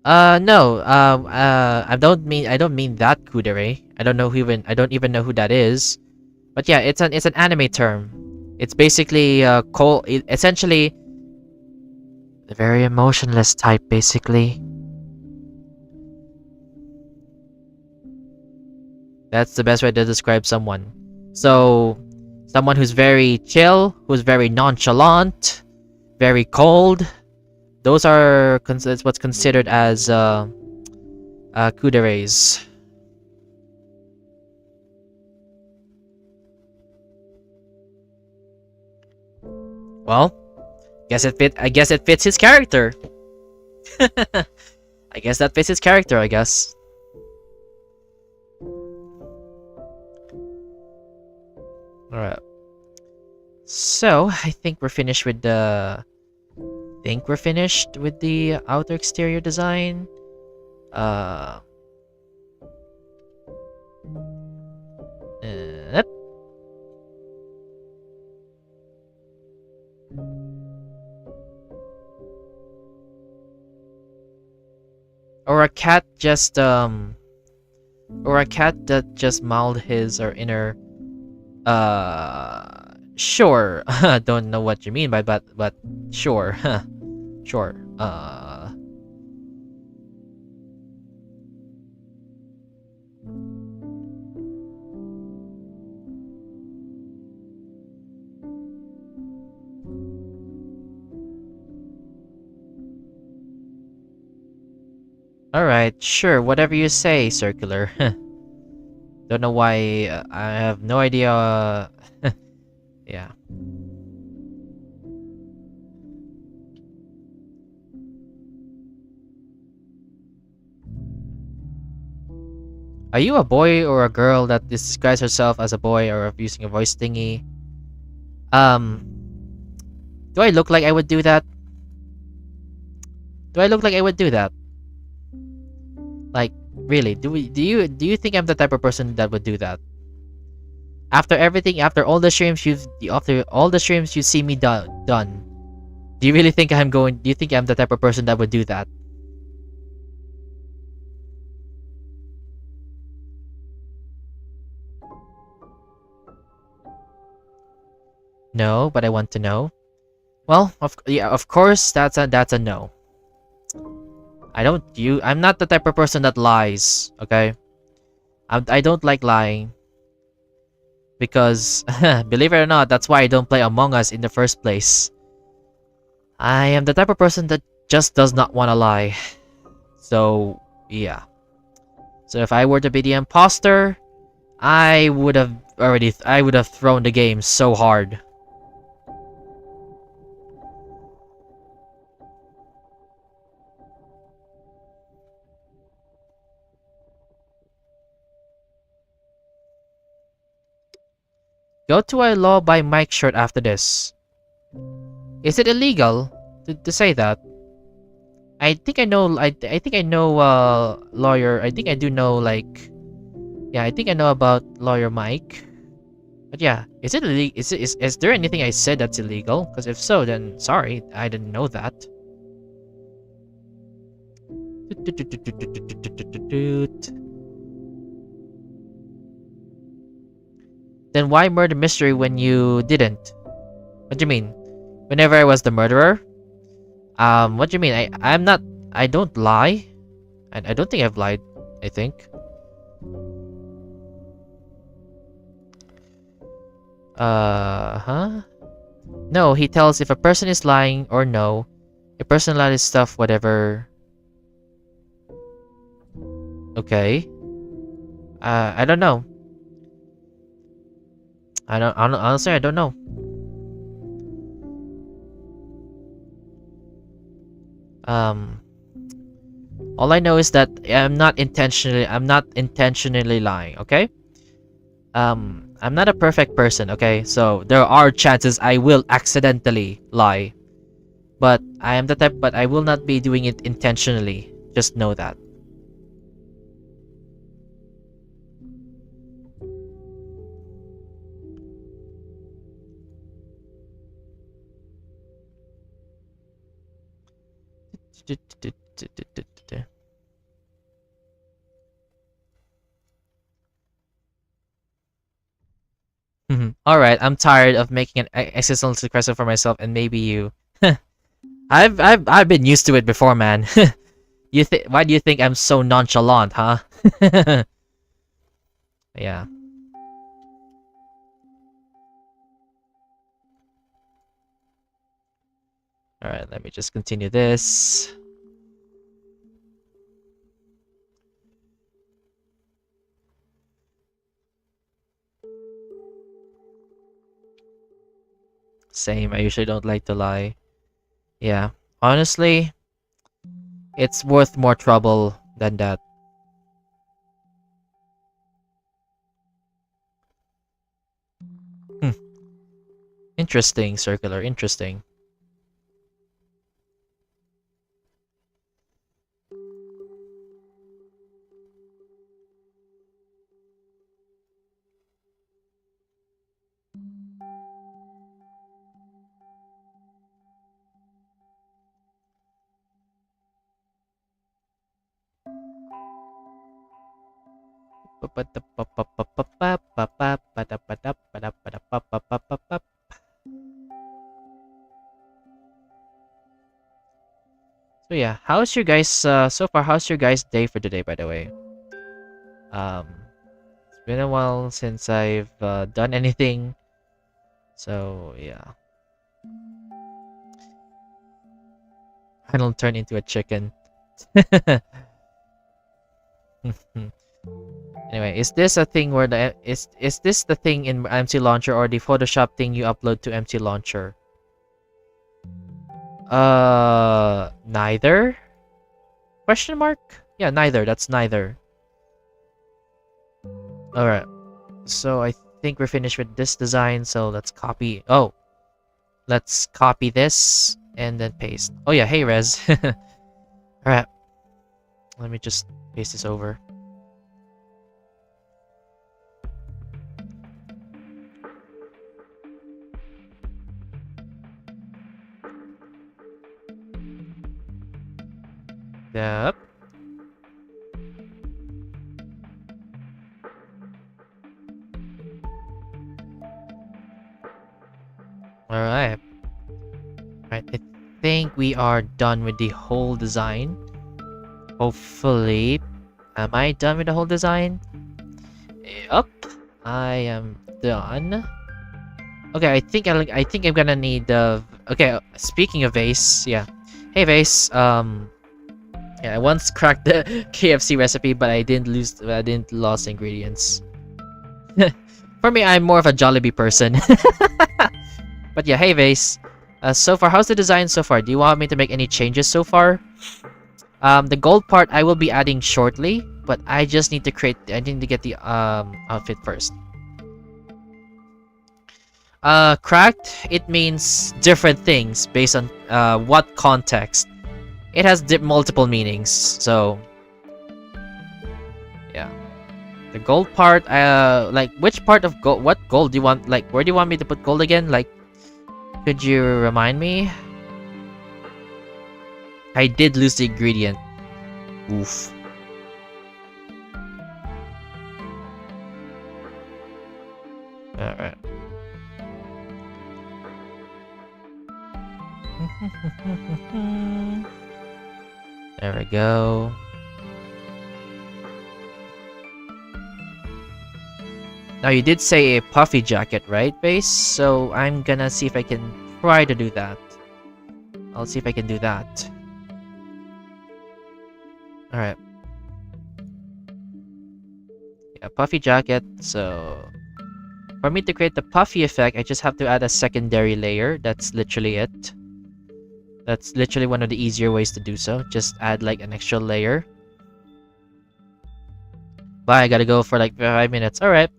No. I don't mean that kudere. I don't even know who that is. But yeah, it's an anime term. It's basically essentially the very emotionless type, basically. That's the best way to describe someone. So, someone who's very chill, who's very nonchalant, very cold. Those are what's considered as kuderes. Well, I guess it fits his character. I guess that fits his character, I guess. Alright. So, I think we're finished with the outer exterior design. Yep. Or a cat that just mauled his or inner. Sure. Don't know what you mean by but sure. Sure. Alright, sure, whatever you say, Circular. Don't know why, I have no idea. Yeah. Are you a boy or a girl that describes herself as a boy or using a voice thingy? Do I look like I would do that? Do I look like I would do that? Like, really, do you think I'm the type of person that would do that? After all the streams you see me done, do you really think do you think I'm the type of person that would do that? No, but I want to know. Well, of course, that's a no. I'm not the type of person that lies, okay? I don't like lying. Because, believe it or not, that's why I don't play Among Us in the first place. I am the type of person that just does not want to lie. So, yeah. So if I were to be the imposter, I would have thrown the game so hard. Go to a law by Mike shirt after this. Is it illegal to say that? I think I know. I think I know. Lawyer. I think I do know. Yeah. I think I know about lawyer Mike. But yeah, is it illegal? Is there anything I said that's illegal? Because if so, then sorry, I didn't know that. Then why murder mystery when you didn't? What do you mean? Whenever I was the murderer? What do you mean? I'm not. I don't lie. I don't think I've lied. I think. Huh? No, he tells if a person is lying or no. A person lies stuff, whatever. Okay. I don't know. Honestly, I don't know. Um, all I know is that I'm not intentionally lying, okay? I'm not a perfect person, okay? So there are chances I will accidentally lie. But I am the type, but I will not be doing it intentionally. Just know that. Alright, I'm tired of making an existential question for myself and maybe you. I've been used to it before, man. Why do you think I'm so nonchalant, huh? Yeah. Alright, let me just continue this. Same, I usually don't like to lie. Yeah. Honestly, it's worth more trouble than that. Hmm. Interesting, circular, interesting. So yeah, how's your guys so far? How's your guys' day for today, by the way? Um, it's been a while since I've done anything, so yeah, I don't turn into a chicken. Anyway, is this a thing where is this the thing in MC Launcher or the Photoshop thing you upload to MC Launcher? Neither? Question mark? Yeah, neither. That's neither. Alright. So I think we're finished with this design, so let's copy. Oh, let's copy this and then paste. Oh yeah, hey Rez. Alright. Let me just paste this over. Yep. Alright. Alright, I think we are done with the whole design. Hopefully. Am I done with the whole design? Yup. I am done. Okay, I think I'm gonna need okay, speaking of Vase, yeah. Hey Vase, yeah, I once cracked the KFC recipe, but I didn't lose ingredients. For me, I'm more of a Jollibee person. But yeah, hey Vase. So far, how's the design so far? Do you want me to make any changes so far? The gold part I will be adding shortly, but I just need to I need to get the outfit first. Cracked, it means different things based on what context. It has multiple meanings, so yeah. The gold part, like which part of gold? What gold do you want? Like, where do you want me to put gold again? Like, could you remind me? I did lose the ingredient. Oof. Alright. There we go. Now you did say a puffy jacket, right, Base? So I'm gonna see if I can try to do that. I'll see if I can do that. Alright. Yeah, puffy jacket. So for me to create the puffy effect, I just have to add a secondary layer. That's literally it. That's literally one of the easier ways to do so. Just add like an extra layer. Bye, I gotta go for like 5 minutes. Alright.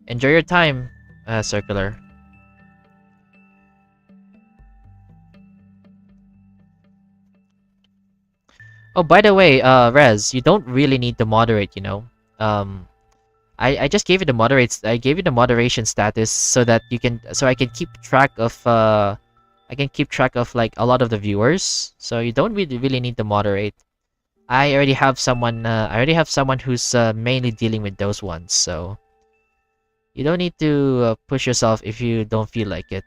Enjoy your time, Circular. Oh, by the way, Rez, you don't really need to moderate, you know. I just gave you the moderation status so that I can keep track of like a lot of the viewers. So you don't really need to moderate. I already have someone who's mainly dealing with those ones, so you don't need to push yourself if you don't feel like it.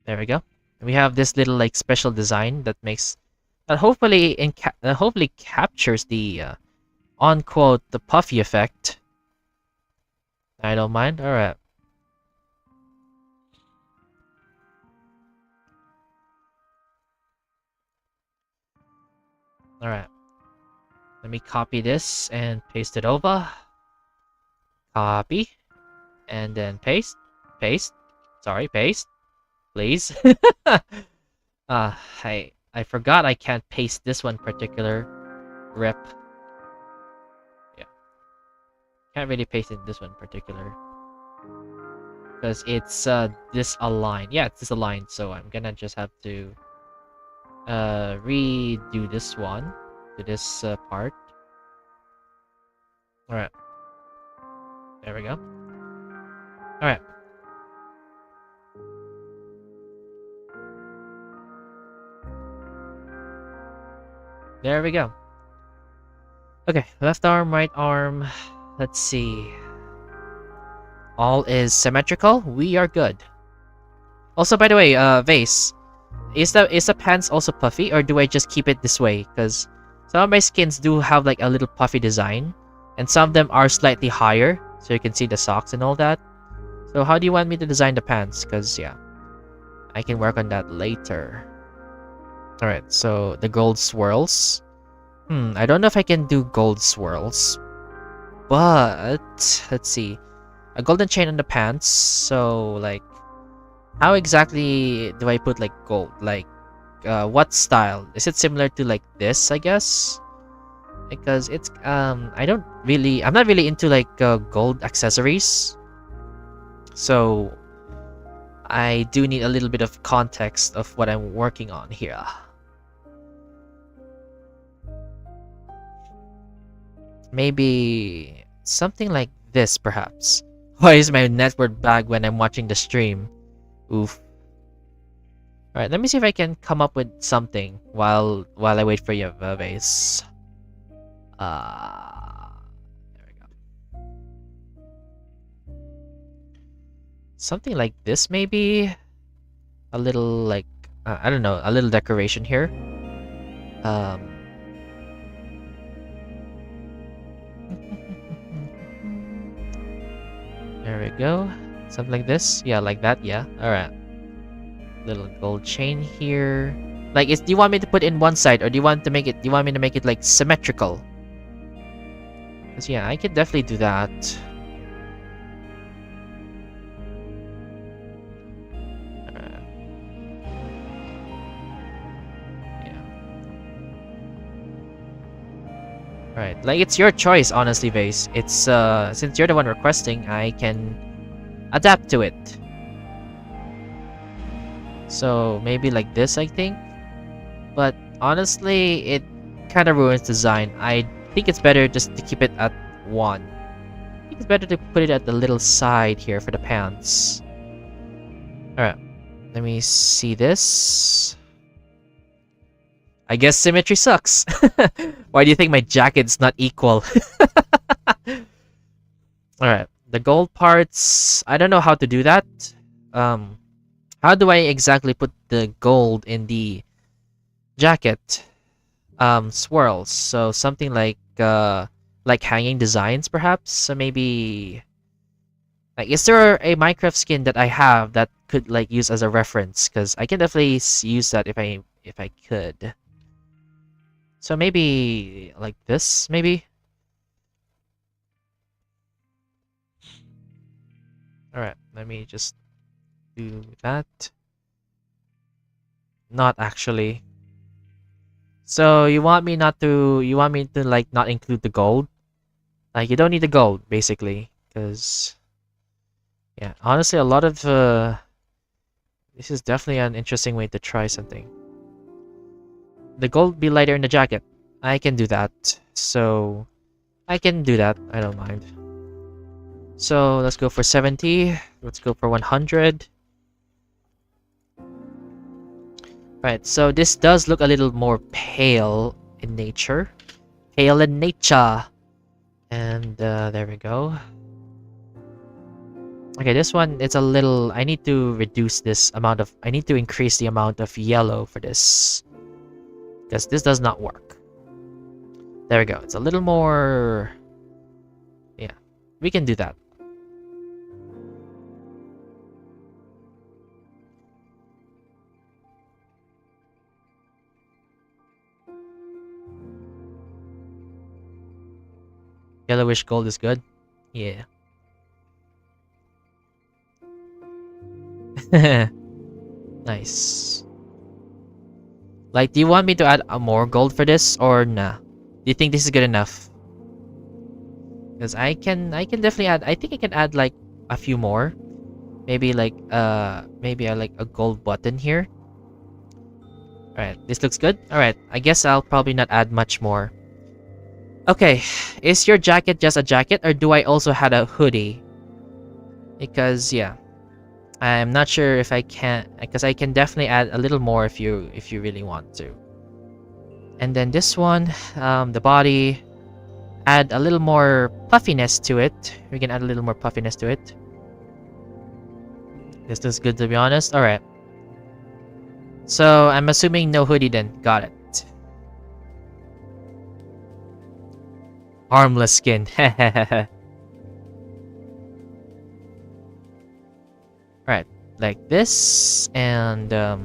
There we go. We have this little like special design that makes that hopefully captures the on quote the puffy effect. I don't mind. All right. All right. Let me copy this and paste it over. Copy and then paste. Paste. Sorry, paste. Please. I forgot I can't paste this one particular rep. Yeah. Can't really paste it this one particular. Because it's disaligned. Yeah, it's disaligned, so I'm gonna just have to redo this one to this part. Alright. There we go. Alright. There we go. Okay, left arm, right arm. Let's see. All is symmetrical. We are good. Also, by the way, Vase, is the pants also puffy, or do I just keep it this way? Because some of my skins do have like a little puffy design, and some of them are slightly higher, so you can see the socks and all that. So how do you want me to design the pants? Because yeah, I can work on that later. All right, so the gold swirls. I don't know if I can do gold swirls, but let's see. A golden chain on the pants. So like, how exactly do I put like gold? Like, what style? Is it similar to like this? I guess, because it's I'm not really into like gold accessories. So I do need a little bit of context of what I'm working on here. Maybe something like this, perhaps. Why is my network bag when I'm watching the stream? Oof. Alright, let me see if I can come up with something while I wait for you, Vase. There we go. Something like this, maybe? A little, like, I don't know, a little decoration here. There we go. Something like this. Yeah, like that. Yeah. Alright. Little gold chain here. Like, do you want me to put in one side, or do you want me to make it like symmetrical? Because yeah, I could definitely do that. Right, like it's your choice, honestly, Vase. It's since you're the one requesting, I can adapt to it. So maybe like this, I think. But honestly, it kind of ruins design. I think it's better just to keep it at one. I think it's better to put it at the little side here for the pants. Alright, let me see this. I guess symmetry sucks. Why do you think my jacket's not equal? Alright, the gold parts, I don't know how to do that. How do I exactly put the gold in the jacket? Swirls. So something like like hanging designs, perhaps. So maybe, like, is there a Minecraft skin that I have that could like use as a reference? Because I can definitely use that if I could. So maybe like this, maybe. All right, let me just do that. Not actually. So you want me not to? You want me to like not include the gold? Like you don't need the gold, basically, because yeah, honestly, a lot of this is definitely an interesting way to try something. The gold be lighter in the jacket. I can do that. So I can do that. I don't mind. So let's go for 70. Let's go for 100. Right, so this does look a little more pale in nature. Pale in nature. And there we go. Okay, this one, it's a little... I need to reduce this amount of... I need to increase the amount of yellow for this. Because this does not work. There we go. It's a little more... Yeah, we can do that. Yellowish gold is good. Yeah. Nice. Like, do you want me to add more gold for this or nah? Do you think this is good enough? Because I can definitely add. I think I can add like a few more. Maybe like maybe I like a gold button here. All right, this looks good. All right, I guess I'll probably not add much more. Okay, is your jacket just a jacket or do I also have a hoodie? Because yeah, I'm not sure if I can, because I can definitely add a little more if you really want to. And then this one, the body, add a little more puffiness to it. We can add a little more puffiness to it. This looks good, to be honest. All right. So I'm assuming no hoodie then. Got it. Harmless skin. Right, like this, and a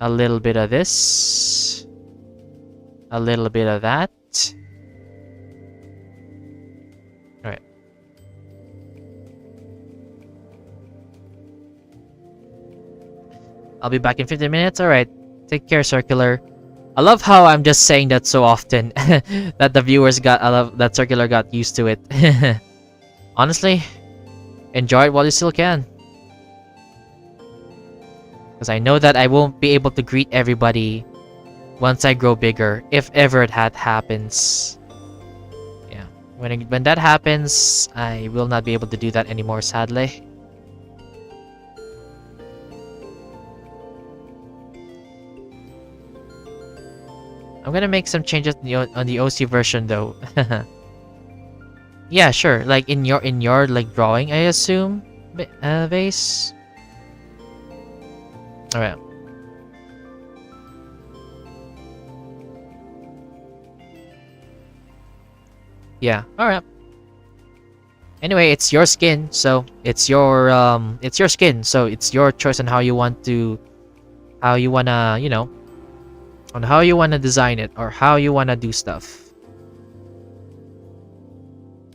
little bit of this, a little bit of that. All right. I'll be back in 15 minutes. All right. Take care, Circular. I love how I'm just saying that so often that the viewers got, I love that Circular got used to it. Honestly, enjoy it while you still can. Because I know that I won't be able to greet everybody once I grow bigger, if ever that happens. Yeah, when that happens, I will not be able to do that anymore, sadly. I'm gonna make some changes on the OC version though. Yeah, sure. Like in your like drawing, I assume, Vase. All right. Yeah. All right. Anyway, it's your skin, so it's your skin, so it's your choice on how you want to, how you wanna, you know, on how you wanna design it or how you wanna do stuff.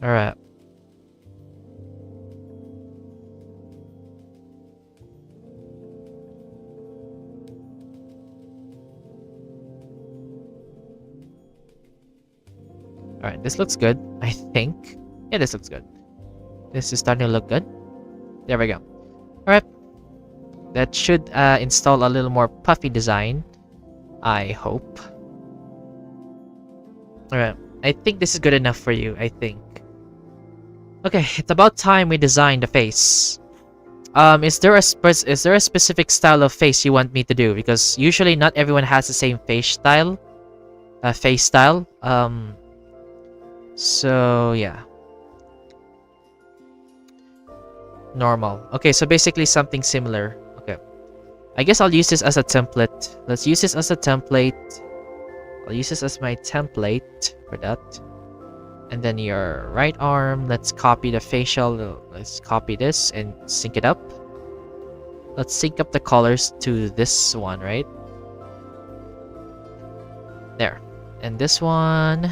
All right. All right, this looks good, I think. Yeah, this looks good. This is starting to look good. There we go. All right. That should install a little more puffy design, I hope. All right. I think this is good enough for you, I think. Okay, it's about time we design the face. Is there a specific style of face you want me to do? Because usually not everyone has the same face style. So yeah. Normal. Okay, so basically something similar. Okay. I guess I'll use this as a template. Let's use this as a template. I'll use this as my template for that. And then your right arm, let's copy the facial. Let's copy this and sync it up. Let's sync up the colors to this one, right? There. And this one...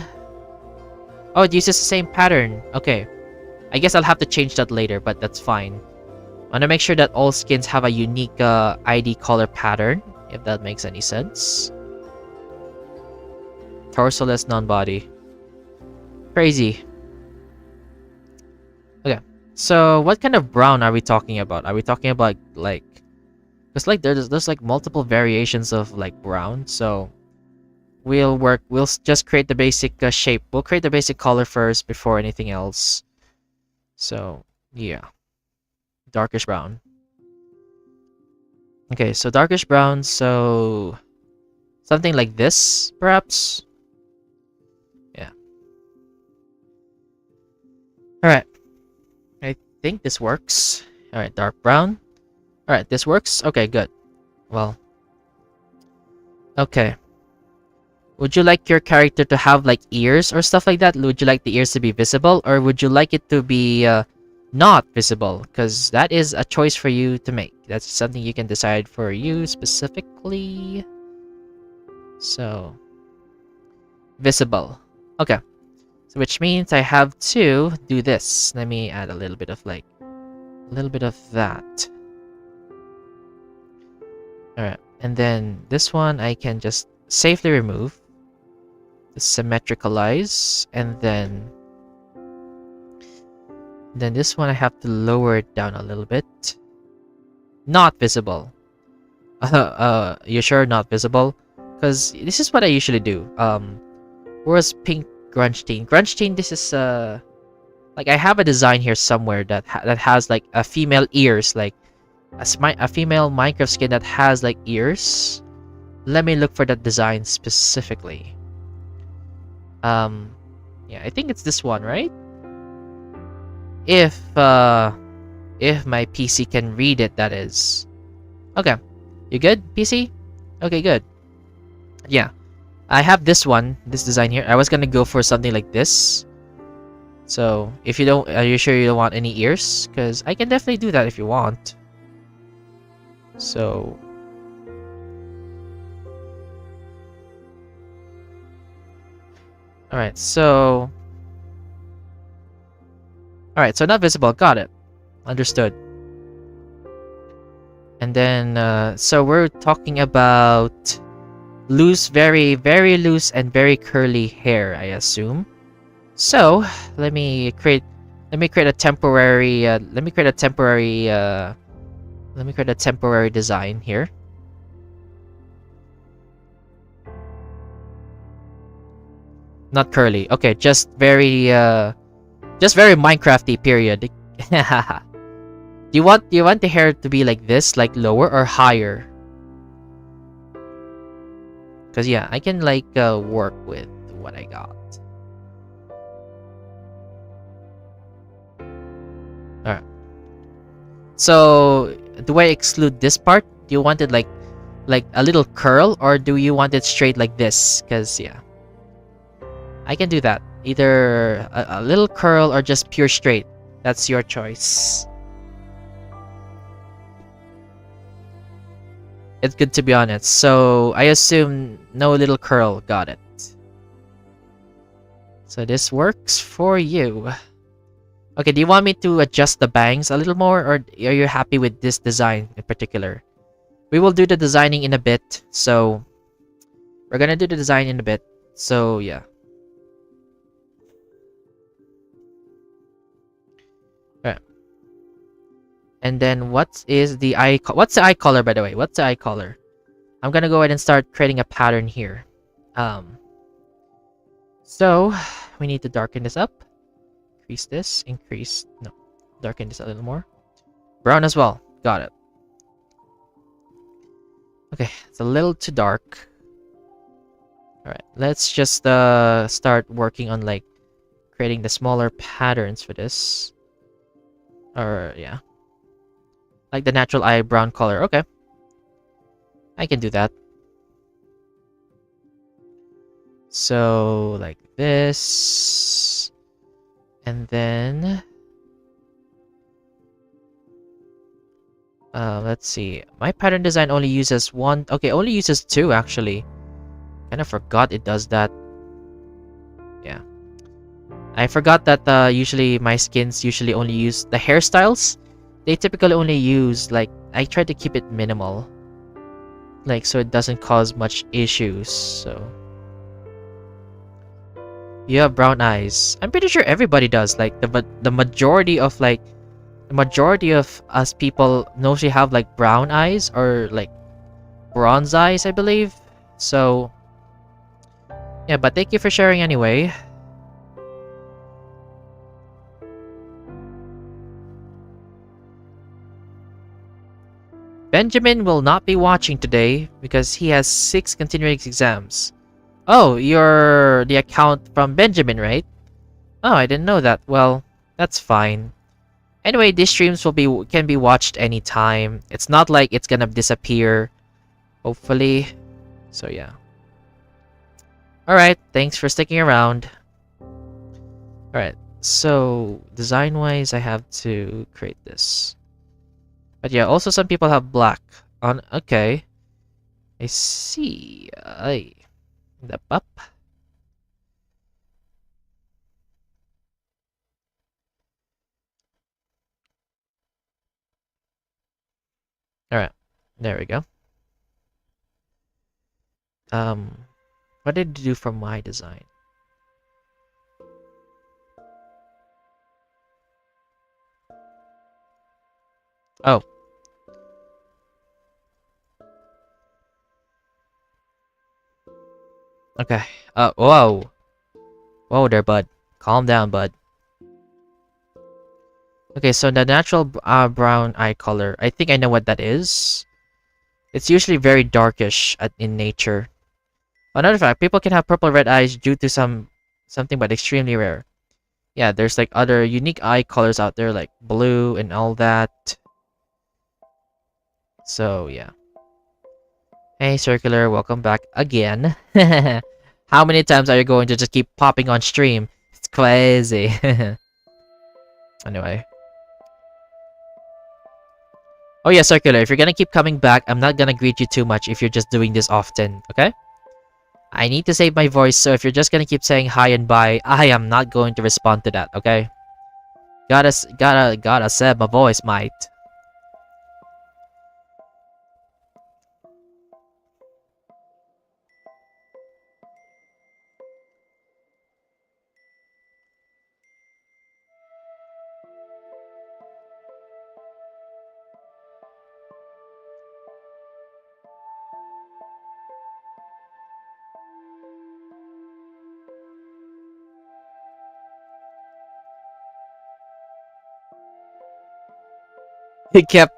Oh, it uses the same pattern. Okay. I guess I'll have to change that later, but that's fine. I want to make sure that all skins have a unique ID color pattern, if that makes any sense. Torso-less non-body. Crazy. Okay. So, what kind of brown are we talking about? Are we talking about, like... Because, like, there's like, multiple variations of, like, brown, so... We'll just create the basic shape. We'll create the basic color first before anything else. So, yeah. Darkish brown. Okay, so darkish brown, so... Something like this, perhaps? Yeah. Alright. I think this works. Alright, dark brown. Alright, this works? Okay, good. Well. Okay. Would you like your character to have like ears or stuff like that? Would you like the ears to be visible? Or would you like it to be not visible? Because that is a choice for you to make. That's something you can decide for you specifically. So, visible. Okay. So which means I have to do this. Let me add a little bit of like, a little bit of that. Alright. And then this one I can just safely remove. Symmetricalize, and then this one I have to lower it down a little bit. Not visible. You sure not visible? Because this is what I usually do. Where's pink grunge teen? Grunge teen, this is like I have a design here somewhere that has like a female ears, like a female Minecraft skin that has like ears. Let me look for that design specifically. Yeah, I think it's this one, right? If my PC can read it, that is. Okay. You good, PC? Okay, good. Yeah. I have this one, this design here. I was gonna go for something like this. So, if you don't, are you sure you don't want any ears? Because I can definitely do that if you want. So... Alright, so not visible. Got it. Understood. And then, so we're talking about loose, very, very loose and very curly hair, I assume. So, let me create a temporary design here. Not curly. Okay, just very Minecrafty, period. Do you want the hair to be like this, like lower or higher? Cause yeah, I can like work with what I got. Alright. So do I exclude this part? Do you want it like a little curl, or do you want it straight like this? Cause yeah, I can do that. Either a little curl or just pure straight. That's your choice. It's good to be honest. So I assume no little curl. Got it. So this works for you. Okay, do you want me to adjust the bangs a little more, or are you happy with this design in particular? We will do the designing in a bit. So we're gonna do the design in a bit. So yeah. And then what's the eye color, by the way? What's the eye color? I'm gonna go ahead and start creating a pattern here. So we need to darken this up. Darken this a little more. Brown as well. Got it. Okay, it's a little too dark. Alright, let's just start working on like creating the smaller patterns for this. Or yeah. Like the natural eye brown color. Okay. I can do that. So like this, and then let's see. My pattern design only uses one. Okay, only uses two actually. Kind of forgot it does that. Yeah, I forgot that usually my skins usually only use the hairstyles. They typically only use like I try to keep it minimal, like so it doesn't cause much issues. So you have brown eyes. I'm pretty sure everybody does. Like the majority of the majority of us people mostly have like brown eyes or like bronze eyes, I believe. So yeah, but thank you for sharing anyway. Benjamin will not be watching today because he has 6 continuing exams. Oh, you're the account from Benjamin, right? Oh, I didn't know that. Well, that's fine. Anyway, these streams can be watched anytime. It's not like it's gonna disappear, hopefully. So yeah. Alright, thanks for sticking around. Alright, so design-wise, I have to create this. But yeah, also some people have black on. Okay, I see. The up. Alright, there we go. What did you do for my design? Oh. Okay. Whoa. Whoa there, bud. Calm down, bud. Okay, so the natural brown eye color, I think I know what that is. It's usually very darkish in nature. Another fact, people can have purple red eyes due to something but extremely rare. Yeah, there's like other unique eye colors out there like blue and all that. So yeah. Hey Circular, welcome back again. How many times are you going to just keep popping on stream? It's crazy. Anyway. Oh yeah, Circular, if you're gonna keep coming back, I'm not gonna greet you too much if you're just doing this often, okay? I need to save my voice, so if you're just gonna keep saying hi and bye, I am not going to respond to that, okay? Gotta save my voice, mate. He kept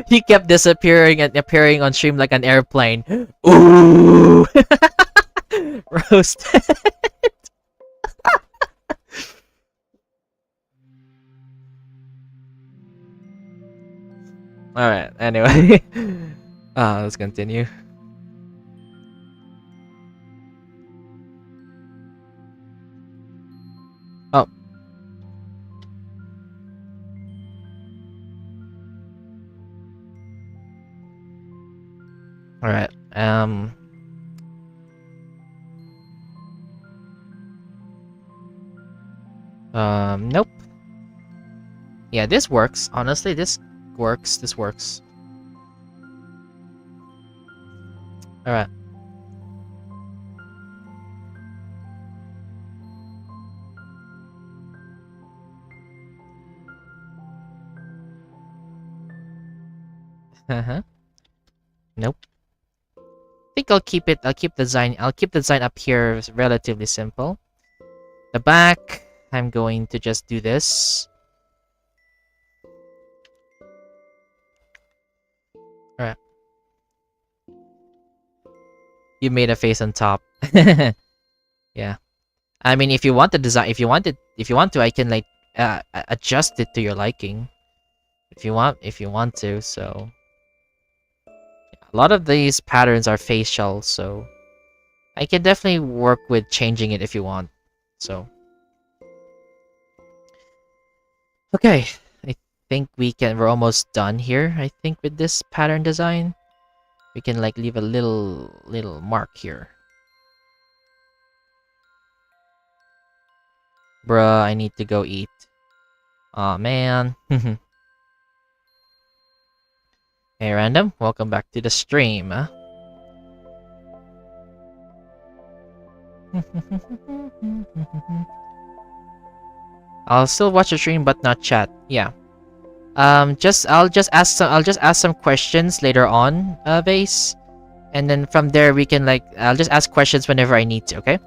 he kept disappearing and appearing on stream like an airplane. Ooh, roasted. All right. Anyway, let's continue. Oh. All right. Nope. Yeah, this works. Honestly, this works. This works. All right. Uh-huh. Nope. I think I'll keep it. I'll keep the design up here relatively simple. The back, I'm going to just do this. Alright. You made a face on top. Yeah. I mean, if you want the design, if you want to, I can like adjust it to your liking. If you want to, so a lot of these patterns are facial, so I can definitely work with changing it if you want. So, okay. I think we're almost done here. I think with this pattern design, we can like leave a little mark here. Bruh, I need to go eat. Aw, man. Hey, Random. Welcome back to the stream. I'll still watch the stream but not chat. Yeah. I'll just ask some questions later on, Vase. And then from there we can like I'll just ask questions whenever I need to, okay?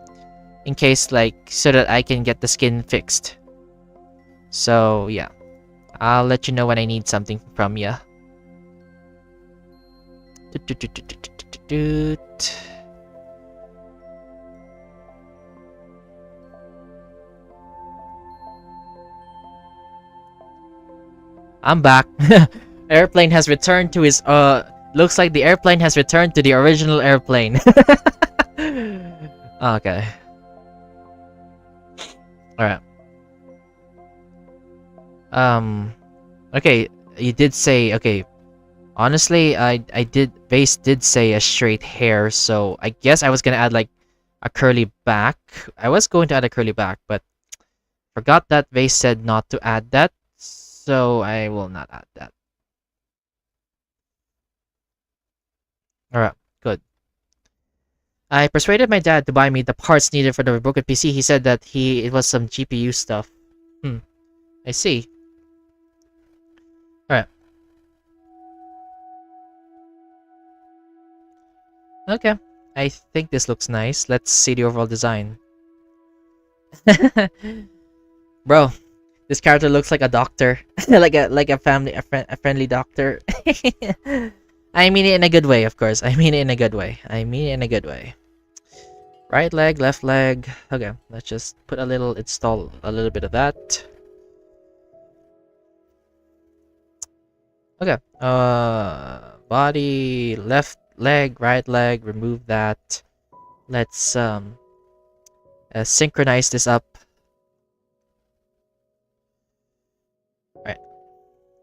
In case like so that I can get the skin fixed. So, yeah. I'll let you know when I need something from you. I'm back. Airplane has returned to his looks like the airplane has returned to the original airplane. Okay. Alright. Okay, you did say okay. Honestly, Vase did say a straight hair, so I guess I was gonna add like a curly back. I was going to add a curly back, but forgot that Vase said not to add that, so I will not add that. Alright, good. I persuaded my dad to buy me the parts needed for the broken PC. He said that it was some GPU stuff. I see. Alright. Okay. I think this looks nice. Let's see the overall design. Bro, this character looks like a doctor. like a friendly doctor. I mean it in a good way, of course. I mean it in a good way. Right leg, left leg. Okay, let's just install a little bit of that. Okay. Body, left leg, right leg, remove that. Let's synchronize this up. Right.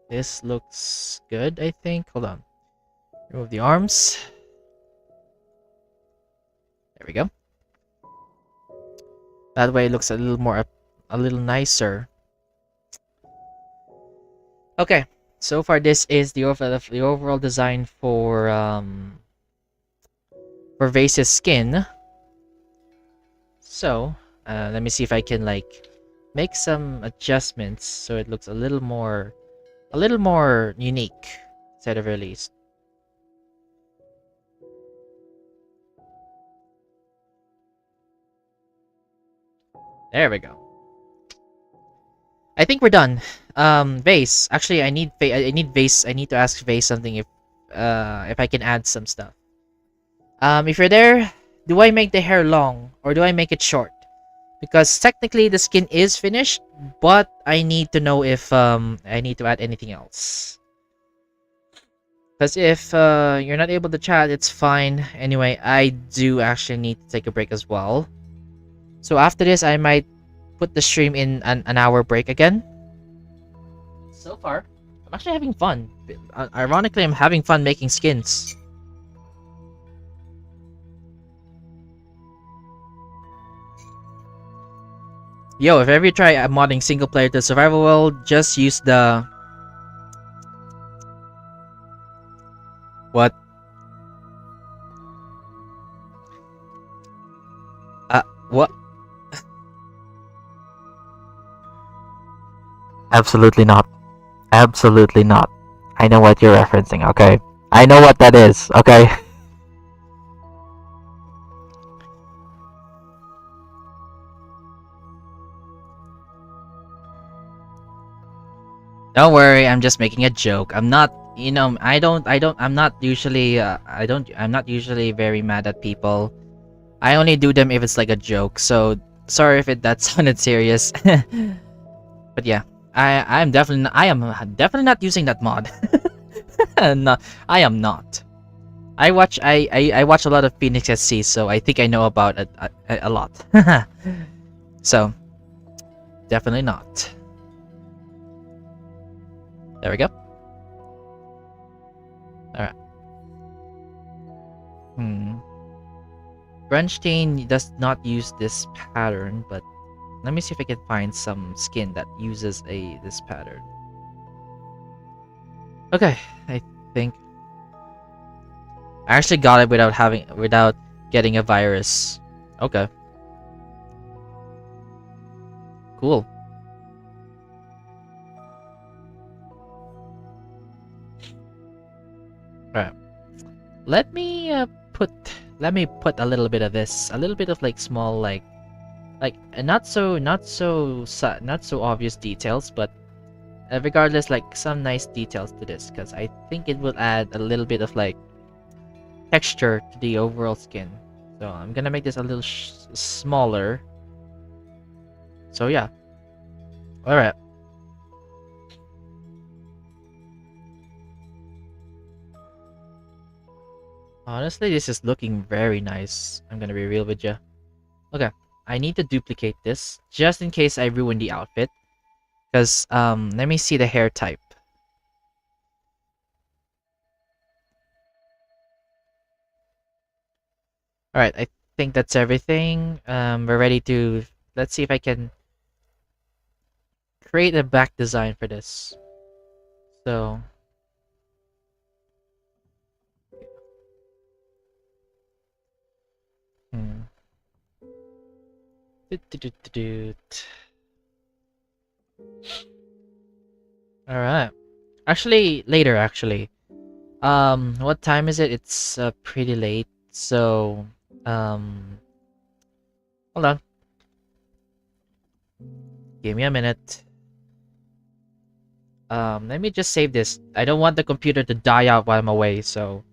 This looks good, I think. Hold on. Remove the arms. There we go. That way it looks a little nicer. Okay. So far, this is the overall design for Vase's skin. So, let me see if I can like make some adjustments so it looks a little more unique, at the very least. There we go. I think we're done. Vase. Actually, I need Vase. I need to ask Vase something if I can add some stuff. If you're there, do I make the hair long or do I make it short? Because technically the skin is finished, but I need to know if I need to add anything else. Because if you're not able to chat, it's fine. Anyway, I do actually need to take a break as well. So after this, I might put the stream in an hour break again. So far, I'm actually having fun. Ironically, I'm having fun making skins. Yo, if ever you try modding single player to survival world, just use the... What? What? Absolutely not. Absolutely not. I know what you're referencing, okay? I know what that is, okay? Don't worry, I'm just making a joke. I'm not, I'm not usually very mad at people. I only do them if it's like a joke, so sorry if that sounded serious. But yeah, I am definitely not using that mod. No, I am not. I watch a lot of Phoenix SC, so I think I know about it a lot. So definitely not. There we go. All right. Brunstein does not use this pattern, but let me see if I can find some skin that uses this pattern. Okay, I think I actually got it without getting a virus. Okay. Cool. Alright. Let me put a little bit of this, a little bit of like small like not so obvious details, but regardless, like some nice details to this, because I think it will add a little bit of like texture to the overall skin. So I'm gonna make this a little smaller. So yeah. All right. Honestly, this is looking very nice. I'm gonna be real with you. Okay, I need to duplicate this just in case I ruin the outfit. Because let me see the hair type. All right, I think that's everything. We're ready to. Let's see if I can create a back design for this. So. All right. Actually, later. Actually, what time is it? It's pretty late. So, hold on. Give me a minute. Let me just save this. I don't want the computer to die out while I'm away. So.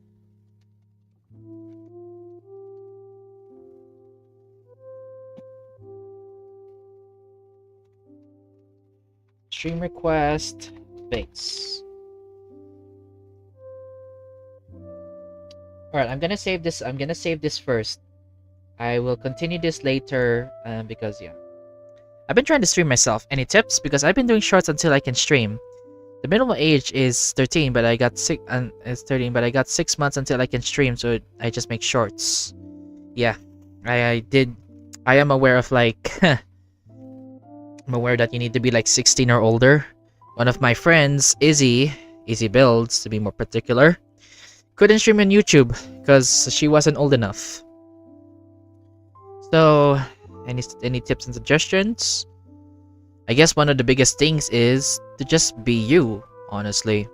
Stream request, Vase. Alright, I'm gonna save this. I'm gonna save this first. I will continue this later because yeah. I've been trying to stream myself. Any tips? Because I've been doing shorts until I can stream. The minimum age is 13, but I got 13, but I got 6 months until I can stream, so I just make shorts. Yeah. I am aware of like I'm aware that you need to be like 16 or older. One of my friends, Izzy Builds to be more particular, couldn't stream on YouTube because she wasn't old enough. So, any tips and suggestions? I guess one of the biggest things is to just be you, honestly.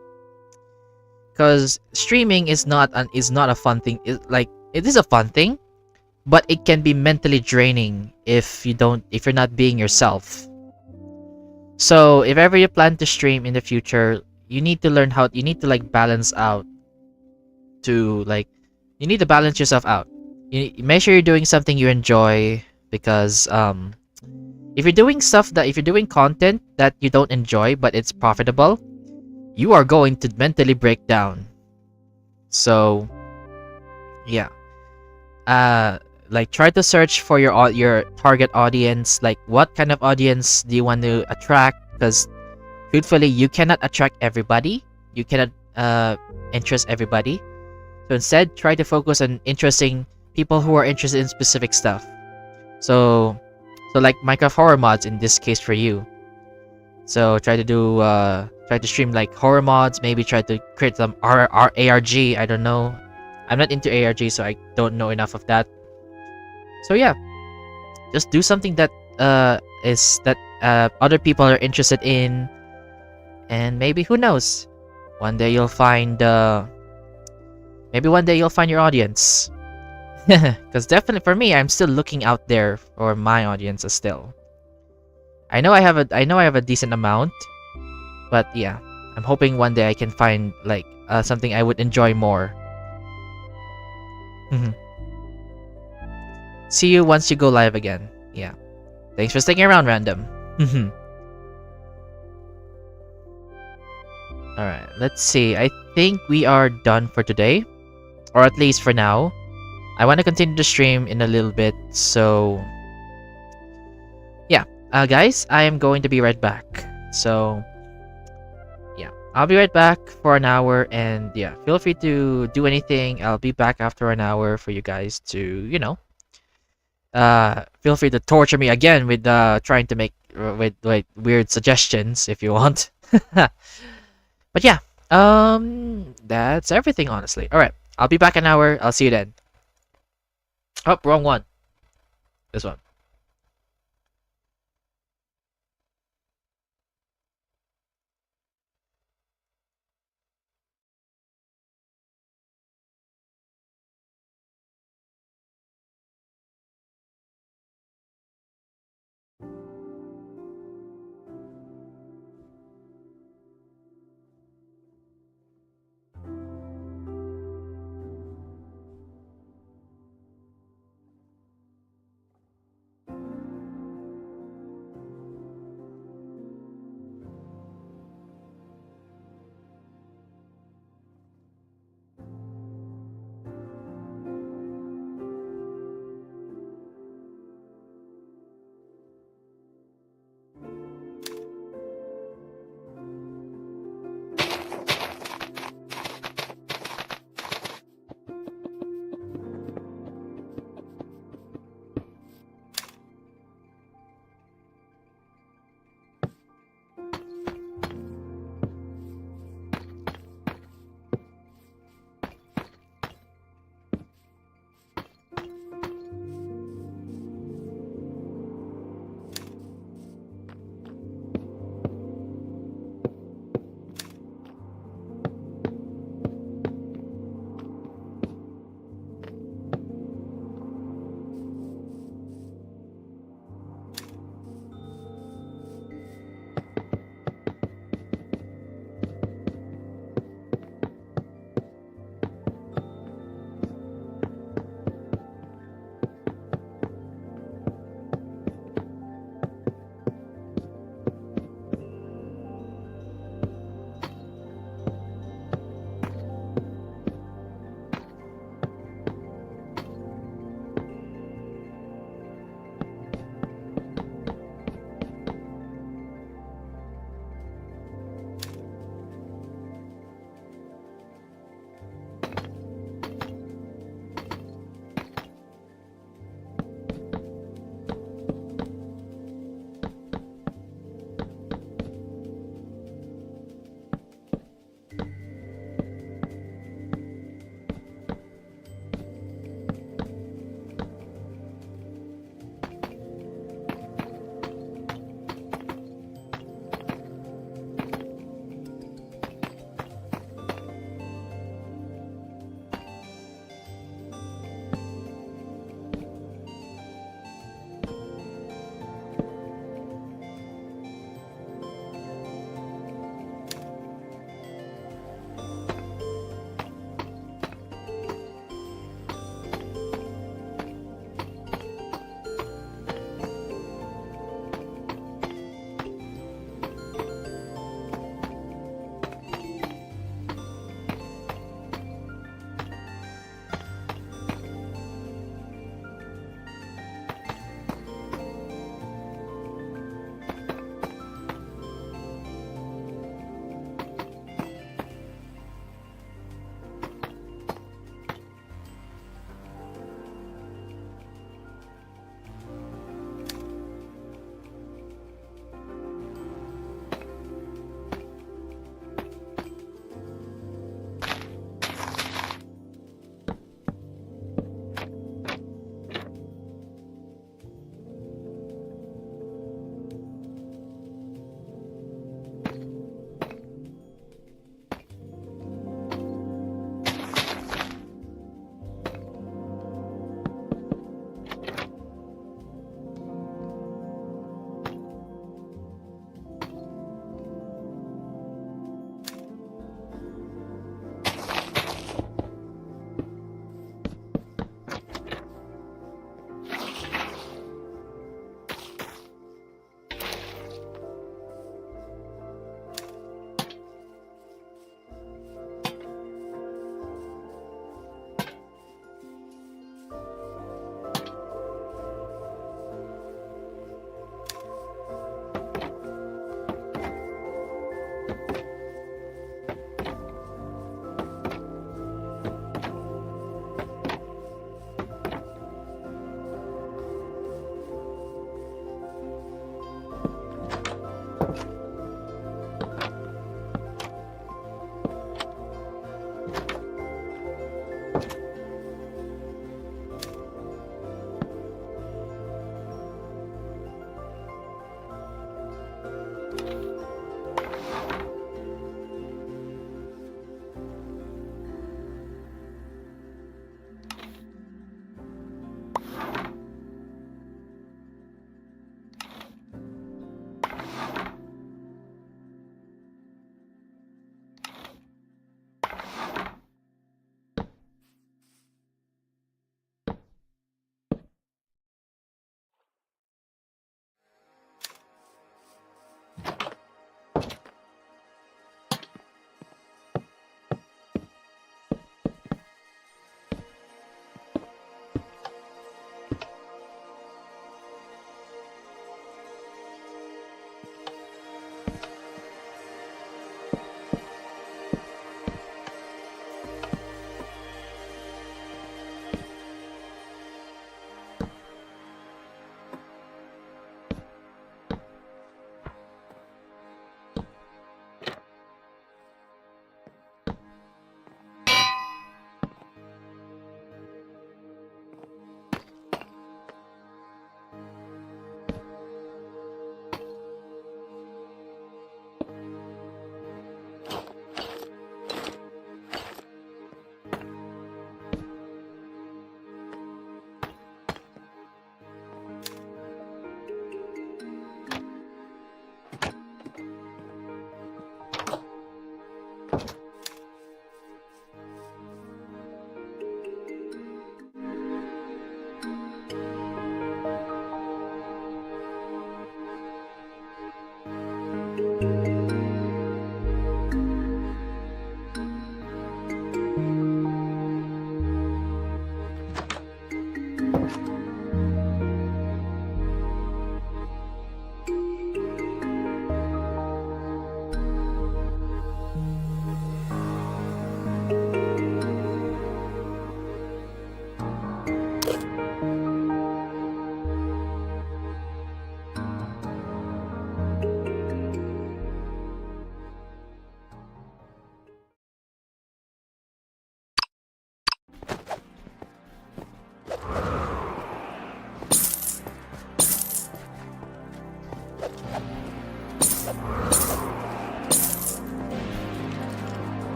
Because streaming is not a fun thing. It is a fun thing, but it can be mentally draining if you're not being yourself. So if ever you plan to stream in the future, you need to learn how you need to like balance out. You need to balance yourself out. You make sure you're doing something you enjoy, because if you're doing content that you don't enjoy but it's profitable, you are going to mentally break down. So yeah. Like try to search for your target audience. Like what kind of audience do you want to attract? Because truthfully, you cannot attract everybody. You cannot interest everybody. So instead, try to focus on interesting people who are interested in specific stuff. So like Minecraft horror mods in this case for you. So try to stream like horror mods. Maybe try to create some ARG. I don't know. I'm not into ARG, so I don't know enough of that. So yeah, just do something that other people are interested in, and maybe who knows, one day you'll find your audience. Because definitely for me, I'm still looking out there for my audiences still. I know I have a decent amount, but yeah, I'm hoping one day I can find like something I would enjoy more. See you once you go live again. Yeah. Thanks for sticking around, Random. Alright, let's see. I think we are done for today. or at least for now. I want to continue to stream in a little bit, so yeah. Guys, I am going to be right back. So yeah, I'll be right back for an hour, and yeah, feel free to do anything. I'll be back after an hour for you guys to, feel free to torture me again with trying to make with weird suggestions if you want. But yeah, that's everything honestly. All right, I'll be back an hour. I'll see you then. Oh, wrong one. This one.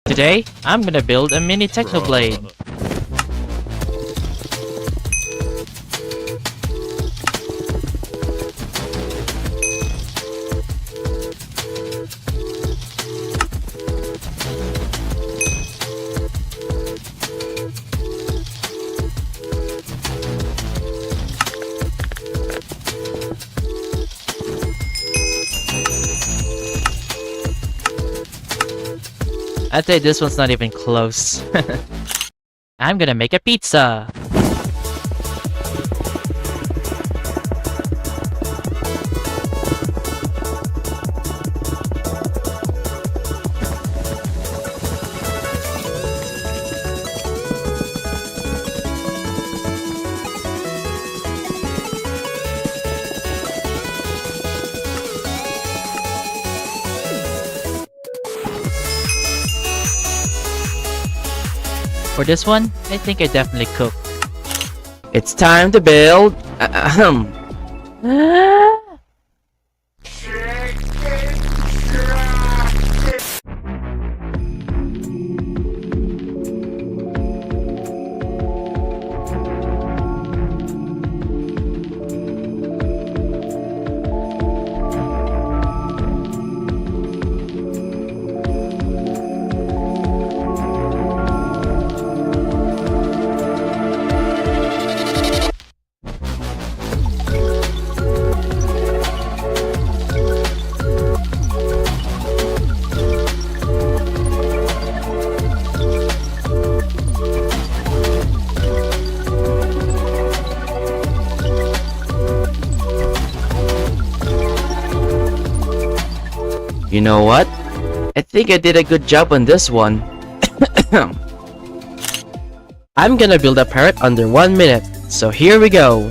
Today, I'm gonna build a mini Technoblade. I'd say this one's not even close. I'm gonna make a pizza. For this one, I think I definitely cooked. It's time to build. You know what? I think I did a good job on this one. I'm gonna build a parrot under 1 minute, so here we go.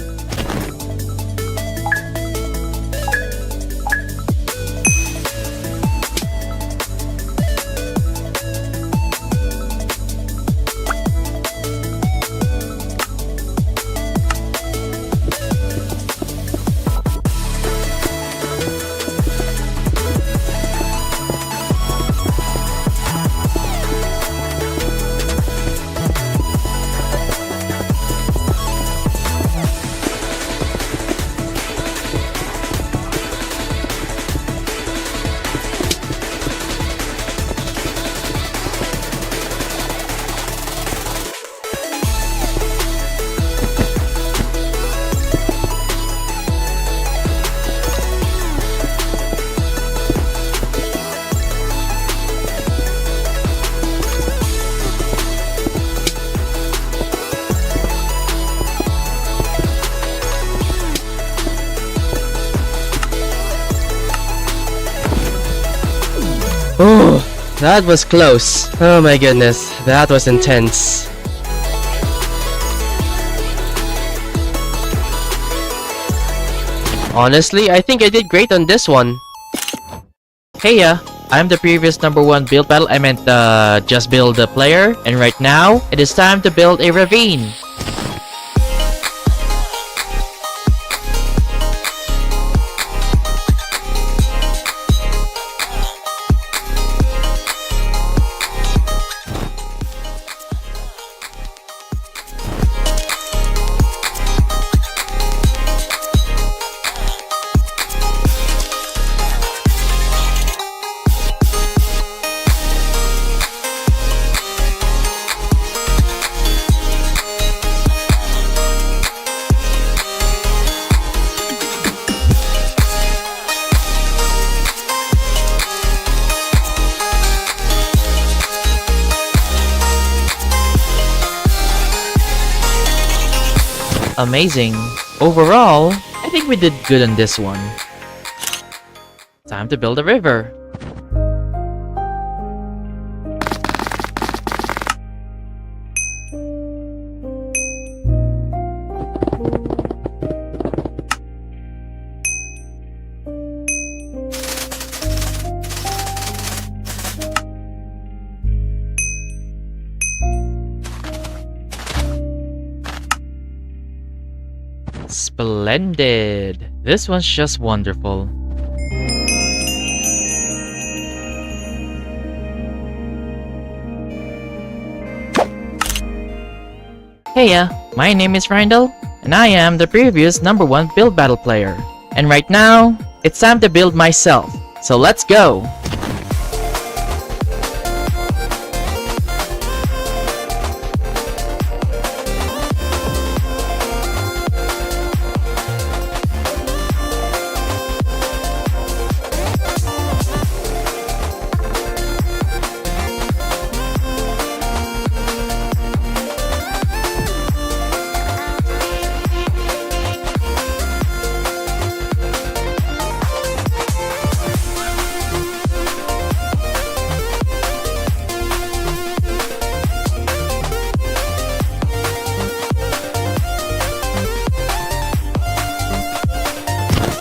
Oh, that was close. Oh my goodness, that was intense. Honestly, I think I did great on this one. Hey I'm the previous #1 build battle. I meant just build the player, and right now it is time to build a ravine. Amazing. Overall, I think we did good on this one. Time to build a river. Splendid! This one's just wonderful. Heya, my name is Ryndel, and I am the previous #1 build battle player. And right now, it's time to build myself. So let's go!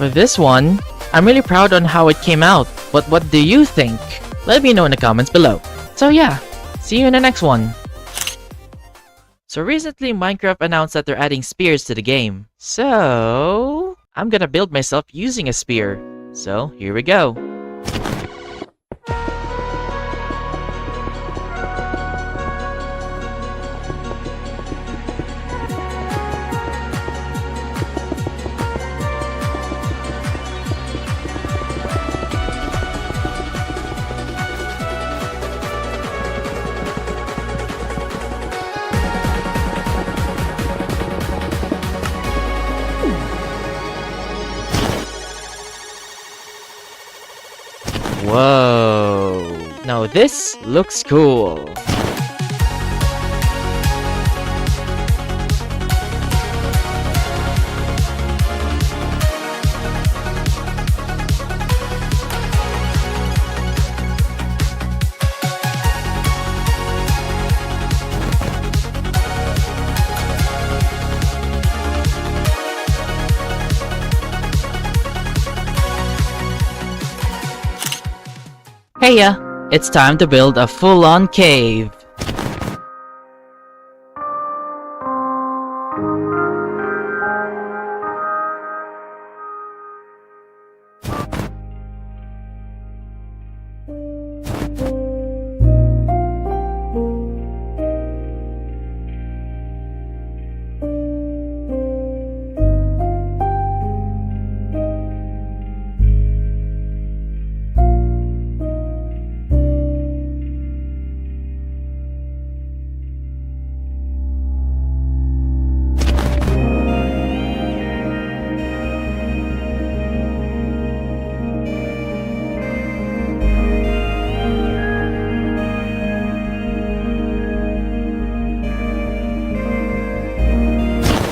For this one, I'm really proud on how it came out, but what do you think? Let me know in the comments below. So yeah, see you in the next one. So recently Minecraft announced that they're adding spears to the game. So I'm gonna build myself using a spear. So here we go. Whoa! Now this looks cool. Heya! It's time to build a full-on cave.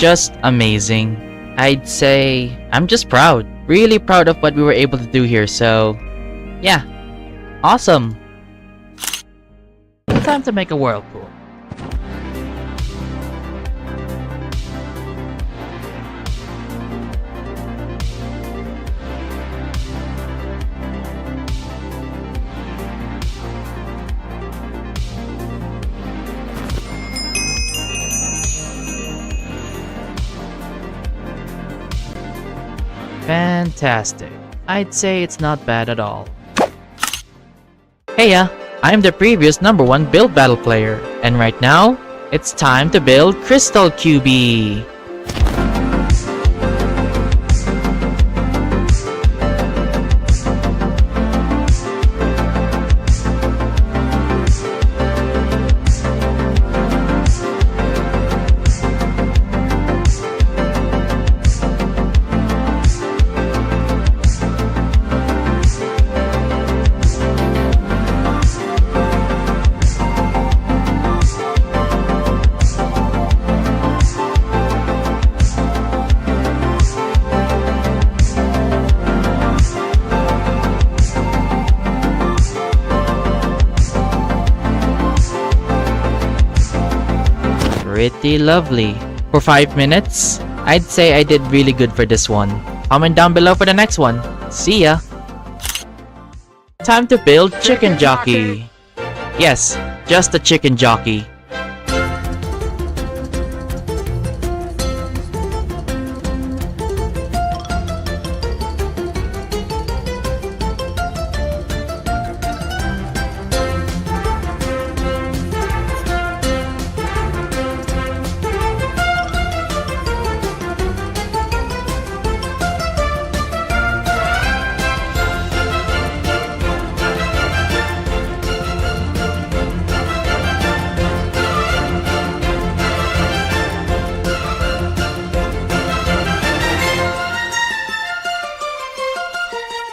Just amazing. I'd say I'm just proud. Really proud of what we were able to do here, so yeah. Awesome. Time to make a whirlpool. Fantastic. I'd say it's not bad at all. Heya, I'm the previous #1 build battle player, and right now, it's time to build Crystal QB. Pretty lovely. For 5 minutes, I'd say I did really good for this one. Comment down below for the next one. See ya! Time to build Chicken Jockey. Yes, just a chicken jockey.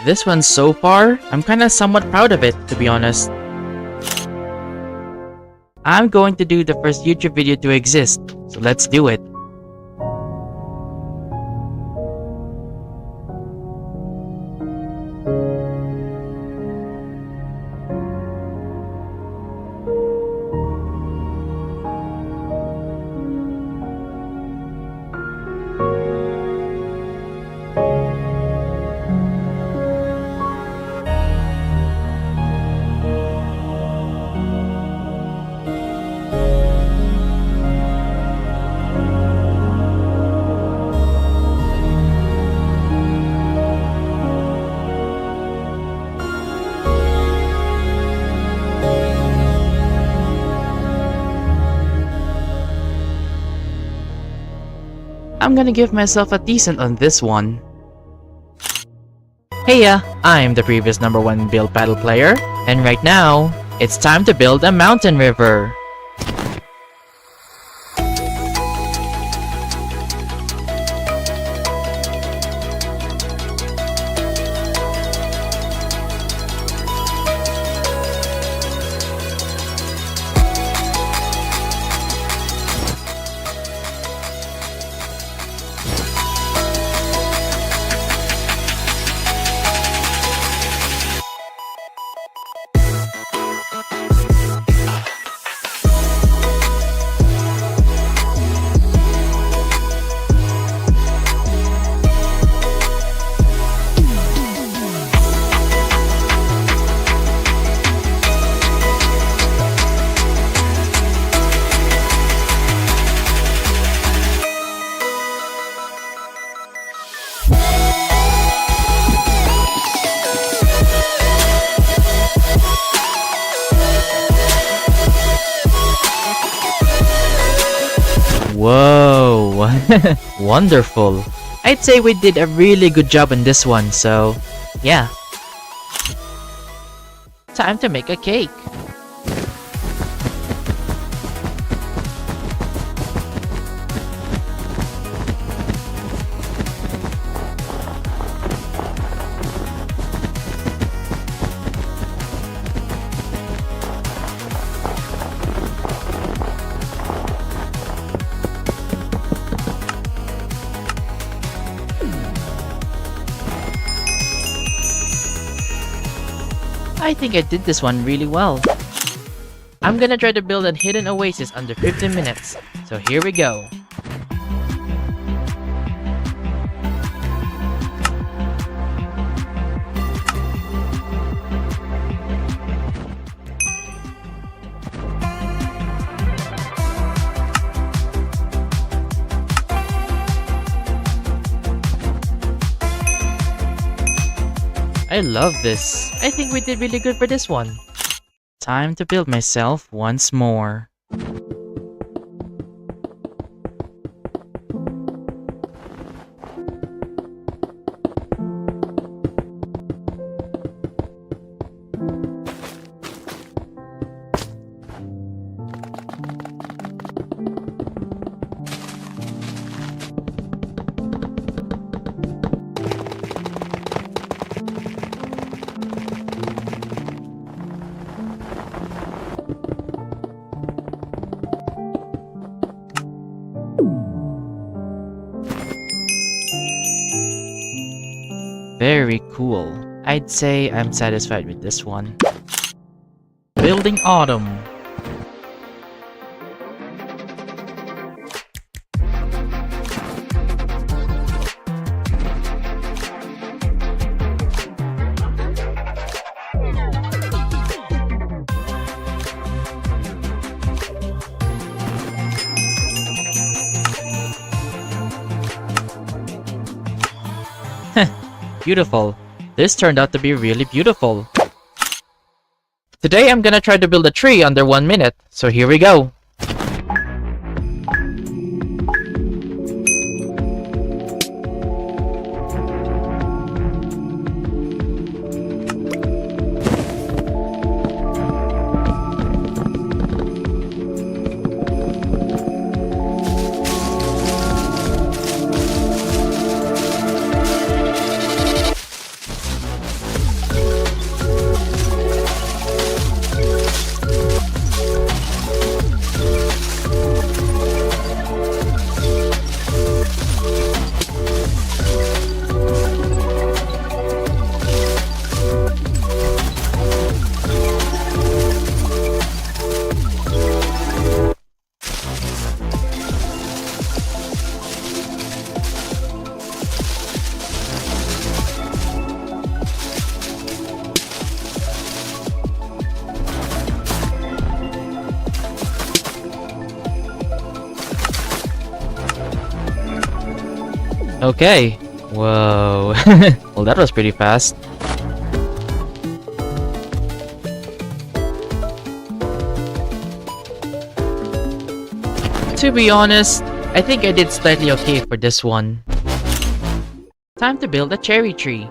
This one so far, I'm kinda somewhat proud of it, to be honest. I'm going to do the first YouTube video to exist, so let's do it. I'm gonna give myself a decent on this one. Heya, I'm the previous #1 build battle player, and right now, it's time to build a mountain river. Whoa, wonderful. I'd say we did a really good job on this one, so yeah. Time to make a cake. I think I did this one really well. I'm gonna try to build a hidden oasis under 15 minutes, so here we go. I love this. I think we did really good for this one. Time to build myself once more. Very cool. I'd say I'm satisfied with this one. Building Autumn. Beautiful. This turned out to be really beautiful. Today I'm gonna try to build a tree under 1 minute, so here we go. Okay. Whoa. Well, that was pretty fast. To be honest, I think I did slightly okay for this one. Time to build a cherry tree.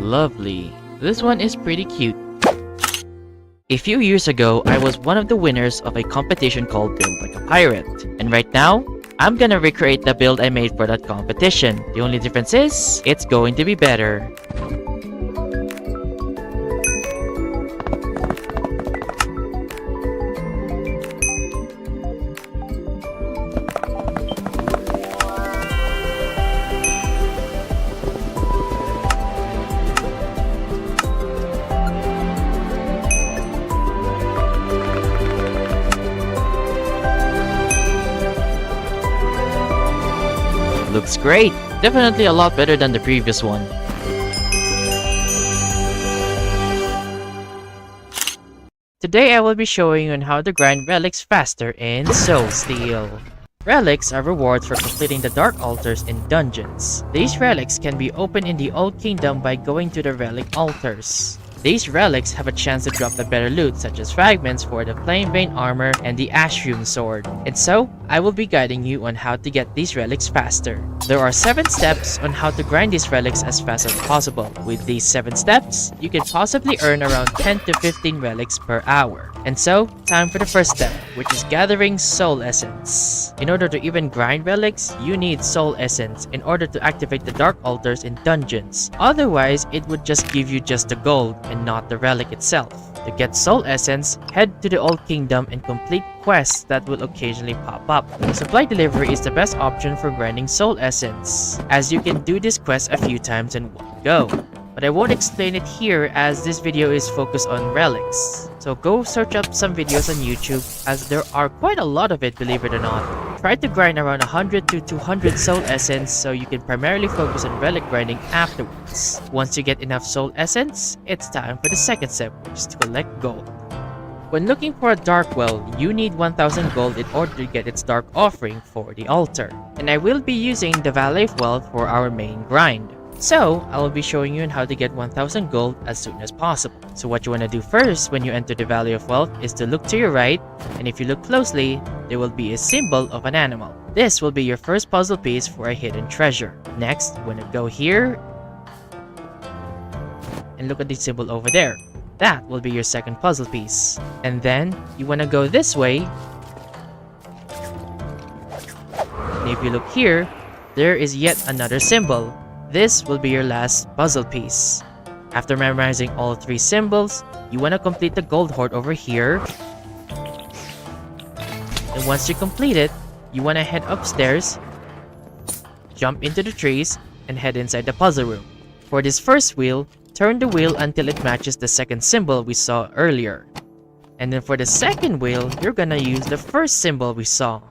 Lovely. This one is pretty cute. A few years ago, I was one of the winners of a competition called Build Like a Pirate. And right now, I'm gonna recreate the build I made for that competition. The only difference is, it's going to be better. Looks great! Definitely a lot better than the previous one. Today I will be showing you on how to grind relics faster in SoulSteel. Relics are rewards for completing the dark altars in dungeons. These relics can be opened in the Old Kingdom by going to the relic altars. These relics have a chance to drop the better loot such as fragments for the Flame Vein armor and the Ashroom sword. And so, I will be guiding you on how to get these relics faster. There are 7 steps on how to grind these relics as fast as possible. With these 7 steps, you can possibly earn around 10 to 15 relics per hour. And so, time for the first step, which is gathering Soul Essence. In order to even grind relics, you need Soul Essence in order to activate the Dark Altars in dungeons. Otherwise, it would just give you just the gold and not the relic itself. To get Soul Essence, head to the Old Kingdom and complete quests that will occasionally pop up. Supply delivery is the best option for grinding Soul Essence, as you can do this quest a few times in one go. But I won't explain it here as this video is focused on relics. So go search up some videos on YouTube as there are quite a lot of it, believe it or not. Try to grind around 100 to 200 Soul Essence so you can primarily focus on relic grinding afterwards. Once you get enough Soul Essence, it's time for the second step, which is to collect gold. When looking for a dark well, you need 1000 gold in order to get its dark offering for the altar. And I will be using the Valley of Wealth for our main grind. So, I will be showing you on how to get 1000 gold as soon as possible. So what you want to do first when you enter the Valley of Wealth is to look to your right, and if you look closely, there will be a symbol of an animal. This will be your first puzzle piece for a hidden treasure. Next, you want to go here, and look at the symbol over there. That will be your second puzzle piece. And then, you want to go this way, and if you look here, there is yet another symbol. This will be your last puzzle piece. After memorizing all 3 symbols, you want to complete the gold hoard over here. And once you complete it, you want to head upstairs, jump into the trees, and head inside the puzzle room. For this first wheel, turn the wheel until it matches the second symbol we saw earlier. And then for the second wheel, you're gonna use the first symbol we saw.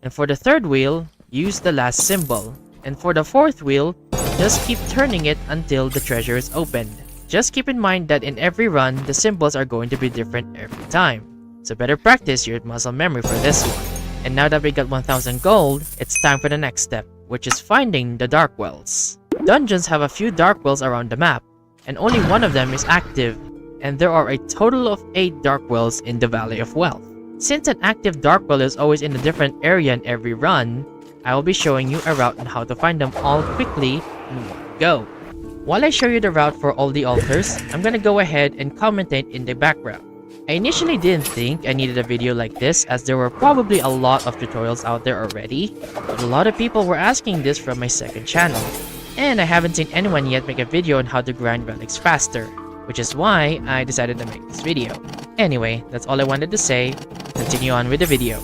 And for the third wheel, use the last symbol. And for the fourth wheel, just keep turning it until the treasure is opened. Just keep in mind that in every run, the symbols are going to be different every time. So better practice your muscle memory for this one. And now that we got 1000 gold, it's time for the next step, which is finding the dark wells. Dungeons have a few dark wells around the map, and only one of them is active, and there are a total of 8 dark wells in the Valley of Wealth. Since an active dark well is always in a different area in every run, I will be showing you a route on how to find them all quickly in one go. While I show you the route for all the altars, I'm gonna go ahead and commentate in the background. I initially didn't think I needed a video like this as there were probably a lot of tutorials out there already, but a lot of people were asking this from my second channel. And I haven't seen anyone yet make a video on how to grind relics faster, which is why I decided to make this video. Anyway, that's all I wanted to say. Continue on with the video.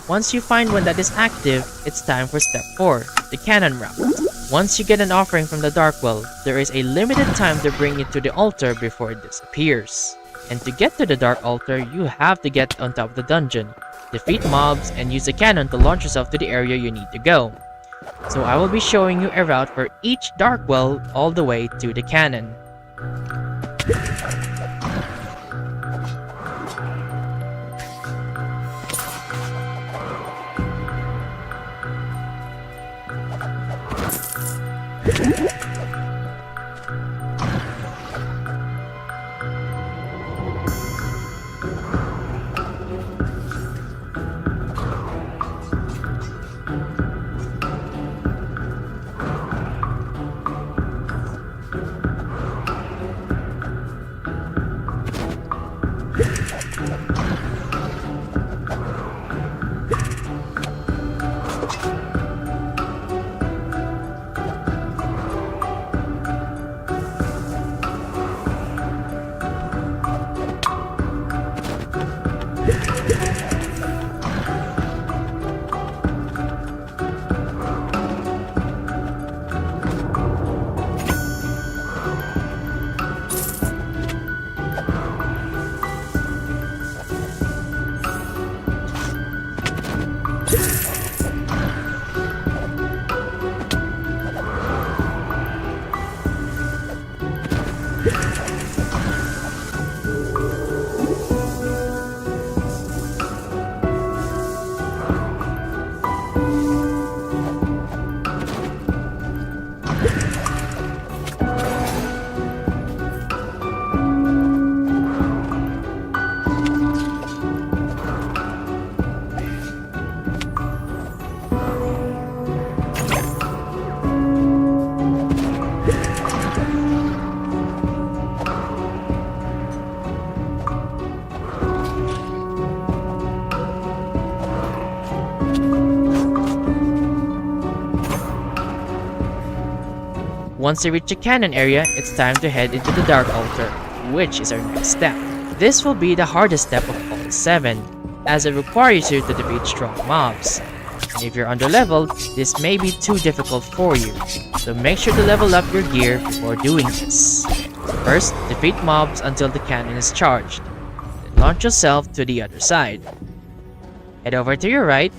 Once you find one that is active, it's time for step 4, the cannon route. Once you get an offering from the Dark Well, there is a limited time to bring it to the altar before it disappears. And to get to the Dark Altar, you have to get on top of the dungeon, defeat mobs, and use the cannon to launch yourself to the area you need to go. So I will be showing you a route for each Dark Well all the way to the cannon. Once you reach the cannon area, it's time to head into the Dark Altar, which is our next step. This will be the hardest step of all 7, as it requires you to defeat strong mobs. And if you're under-leveled, this may be too difficult for you, so make sure to level up your gear before doing this. First, defeat mobs until the cannon is charged, then launch yourself to the other side. Head over to your right,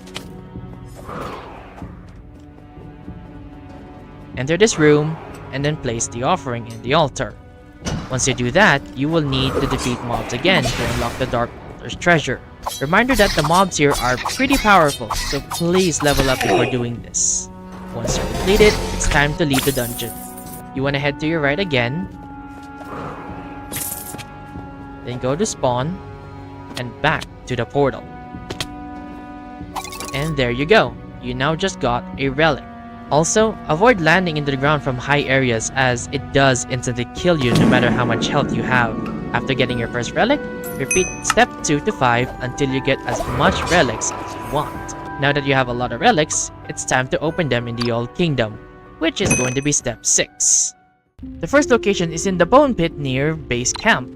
enter this room, and then place the offering in the altar. Once you do that, you will need to defeat mobs again to unlock the Dark Altar's treasure. Reminder that the mobs here are pretty powerful, so please level up before doing this. Once you complete it, it's time to leave the dungeon. You want to head to your right again, then go to spawn, and back to the portal. And there you go, you now just got a relic. Also, avoid landing into the ground from high areas as it does instantly kill you no matter how much health you have. After getting your first relic, repeat step 2 to 5 until you get as much relics as you want. Now that you have a lot of relics, it's time to open them in the Old Kingdom, which is going to be step 6. The first location is in the Bone Pit near base camp.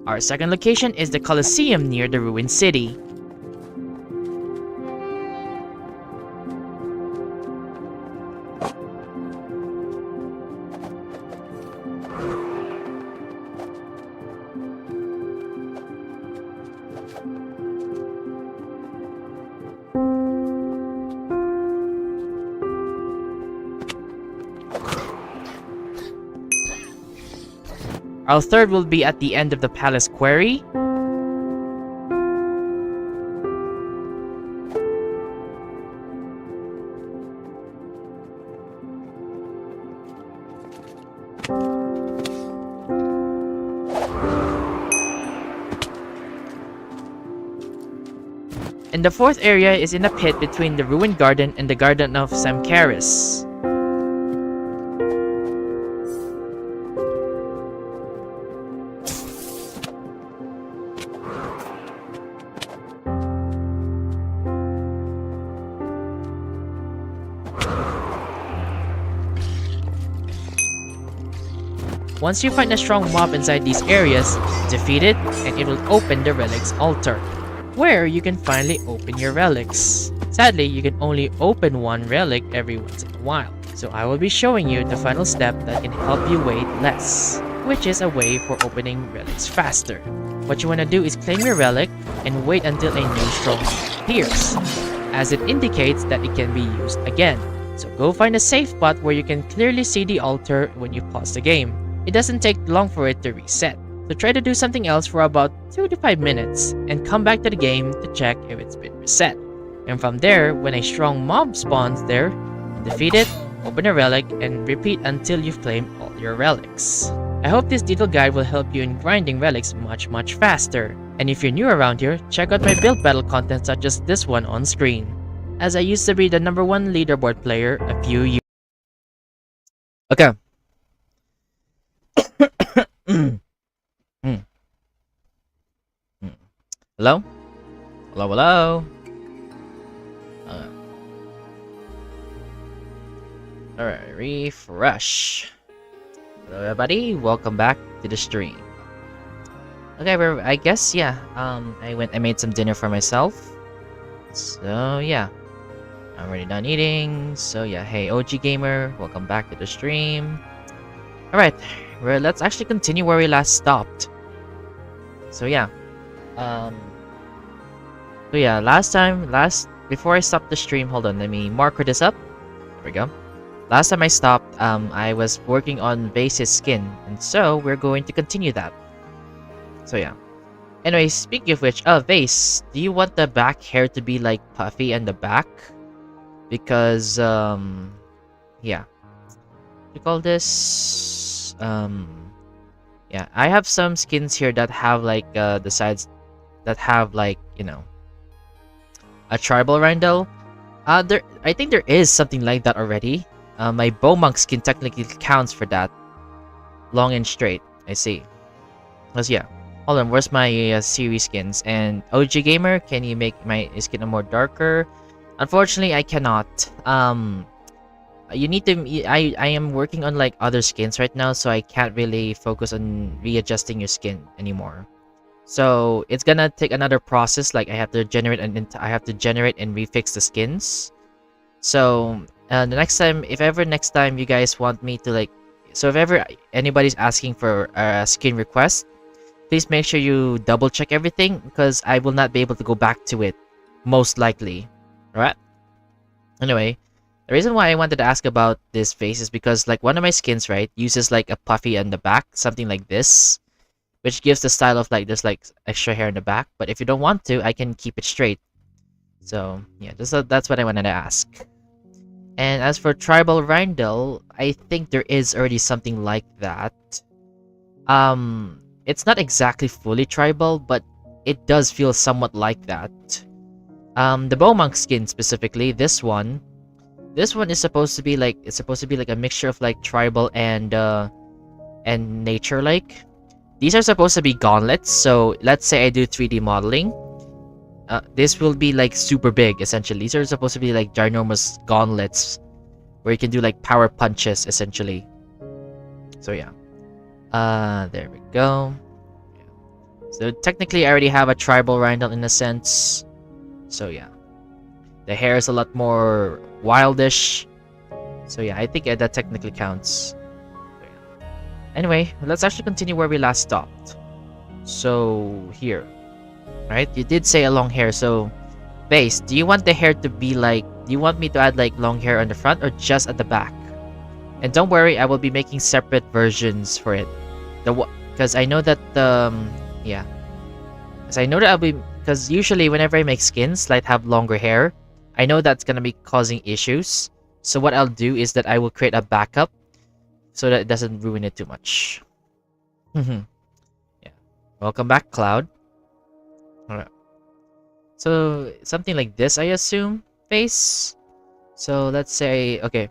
Our second location is the Colosseum near the ruined city. Our third will be at the end of the palace quarry. And the fourth area is in a pit between the ruined garden and the garden of Samcaris. Once you find a strong mob inside these areas, defeat it and it will open the relic's altar, where you can finally open your relics. Sadly, you can only open one relic every once in a while, so I will be showing you the final step that can help you wait less, which is a way for opening relics faster. What you want to do is claim your relic and wait until a new strong mob appears, as it indicates that it can be used again. So go find a safe spot where you can clearly see the altar when you pause the game. It doesn't take long for it to reset, so try to do something else for about 2 to 5 minutes and come back to the game to check if it's been reset. And from there, when a strong mob spawns there, defeat it, open a relic, and repeat until you've claimed all your relics. I hope this detailed guide will help you in grinding relics much faster. And if you're new around here, check out my build battle content such as this one on screen, as I used to be the #1 leaderboard player a few years. Okay. Hello? Hello? Alright, refresh. Hello everybody, welcome back to the stream. Okay, I guess, yeah, I made some dinner for myself. So, yeah. I'm already done eating. So, yeah, hey OG Gamer, welcome back to the stream. Alright, let's actually continue where we last stopped. So, yeah. Before I stopped the stream, hold on, let me marker this up. There we go. Last time I stopped, I was working on Vase's skin, and so we're going to continue that. So yeah. Anyway, speaking of which, Vase, do you want the back hair to be like puffy in the back? Because, yeah. What do you call this? Yeah, I have some skins here that have like, the sides that have like, you know, a tribal Ryndel. I think there is something like that already. My Bowmonk skin technically counts for that. Long and straight, I see. Because yeah. Hold on, where's my series skins? And OG Gamer, can you make my skin more darker? Unfortunately, I cannot. You need to... I am working on like other skins right now, so I can't really focus on readjusting your skin anymore. So it's gonna take another process. Like I have to generate and refix the skins. So the next time, if ever next time you guys want me to like, so if ever anybody's asking for a skin request, please make sure you double check everything, because I will not be able to go back to it, most likely. Alright? Anyway, the reason why I wanted to ask about this face is because like one of my skins, right, uses like a puffy on the back, something like this, which gives the style of like there's like extra hair in the back. But if you don't want to, I can keep it straight. So yeah, that's what I wanted to ask. And as for tribal Ryndel, I think there is already something like that. It's not exactly fully tribal, but it does feel somewhat like that. The Bowmonk skin specifically, this one is supposed to be like, it's supposed to be like a mixture of like tribal and nature like. These are supposed to be gauntlets, so let's say I do 3D modeling. This will be like super big essentially. These are supposed to be like ginormous gauntlets where you can do like power punches essentially. So yeah. There we go. So technically I already have a tribal Ryndel in a sense. So yeah. The hair is a lot more wildish. So yeah, I think that technically counts. So, yeah. Anyway, let's actually continue where we last stopped. So here. Right? You did say a long hair, so Vase, do you want the hair to be like, do you want me to add like long hair on the front or just at the back? And don't worry, I will be making separate versions for it. Because I know that yeah. Because I know that I'll be, because usually whenever I make skins like have longer hair, I know that's gonna be causing issues. So what I'll do is that I will create a backup so that it doesn't ruin it too much. Yeah. Welcome back, Cloud. Alright. So something like this, I assume, face. So let's say, okay.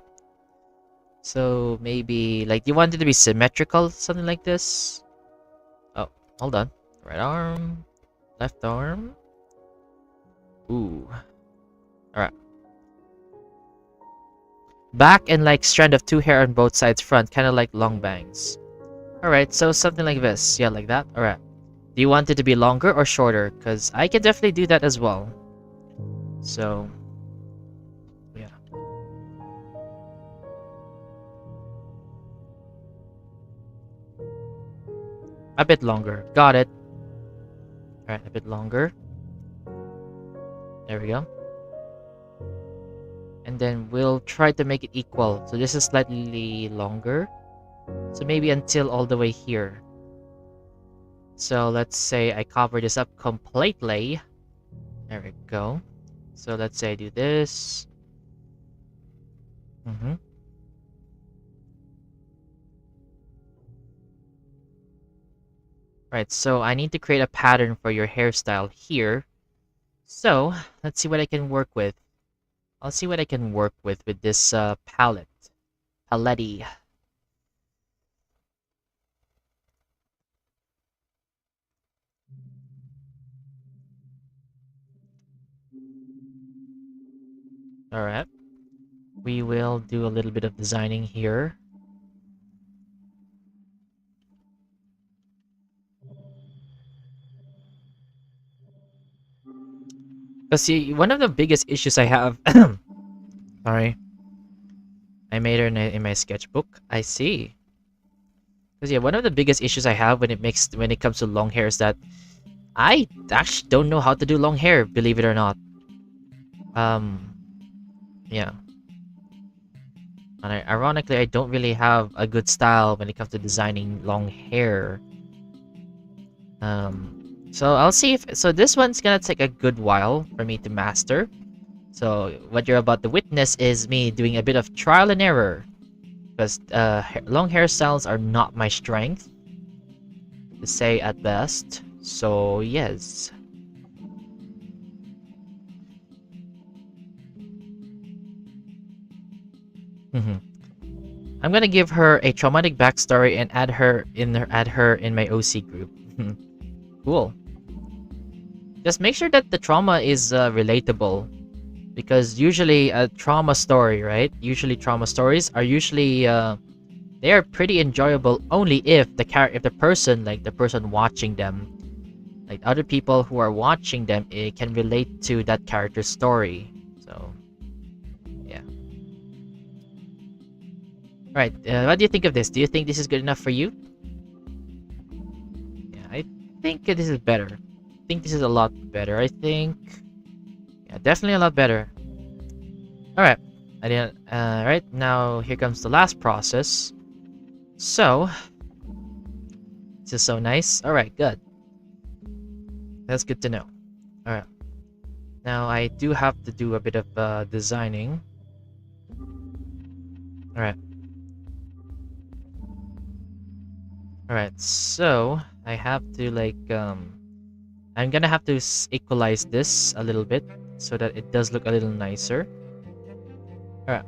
So maybe like, do you want it to be symmetrical, something like this? Oh, hold on. Right arm, left arm. Ooh. Alright. Back and like strand of 2 hair on both sides front, kind of like long bangs. Alright, so something like this. Yeah, like that. Alright. Do you want it to be longer or shorter? Because I can definitely do that as well. So, yeah. A bit longer. Got it. Alright, a bit longer. There we go. And then we'll try to make it equal. So this is slightly longer. So maybe until all the way here. So let's say I cover this up completely. There we go. So let's say I do this. Right, so I need to create a pattern for your hairstyle here. So let's see what I can work with. I'll see what I can work with this palette. Palette. Alright. We will do a little bit of designing here. Because see, one of the biggest issues I have... Sorry. I made her in my sketchbook. I see. Because yeah, one of the biggest issues I have when it comes to long hair is that I actually don't know how to do long hair, believe it or not. Yeah. And ironically, I don't really have a good style when it comes to designing long hair. So I'll see if... So this one's gonna take a good while for me to master. So what you're about to witness is me doing a bit of trial and error. Because long hairstyles are not my strength, to say at best. So yes. I'm gonna give her a traumatic backstory and add her in my OC group. Cool. Just make sure that the trauma is relatable, because usually a trauma story, right? Usually trauma stories are usually they are pretty enjoyable only if the person, like the person watching them, like other people who are watching them, it can relate to that character's story. So yeah. Right. What do you think of this? Do you think this is good enough for you? Yeah, I think this is better. I think this is a lot better. I think, yeah, definitely a lot better. All right. I didn't. Right now, here comes the last process. So, this is so nice. All right, good. That's good to know. All right. Now I do have to do a bit of designing. All right. Alright, so I have to like I'm gonna have to equalize this a little bit so that it does look a little nicer. Alright.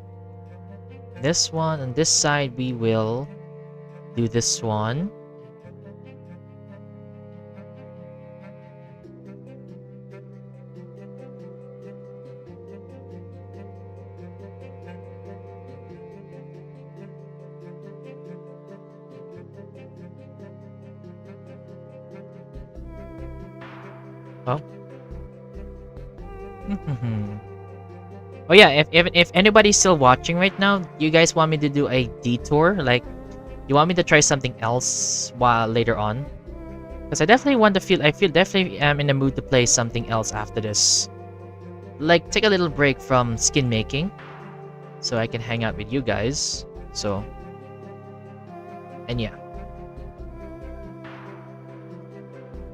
This one on this side we will do this one. Oh. Oh yeah, if anybody's still watching right now, you guys want me to do a detour? Like, you want me to try something else while later on? Because I definitely want to feel... I feel definitely am in the mood to play something else after this. Like, take a little break from skin making, so I can hang out with you guys. So, and yeah.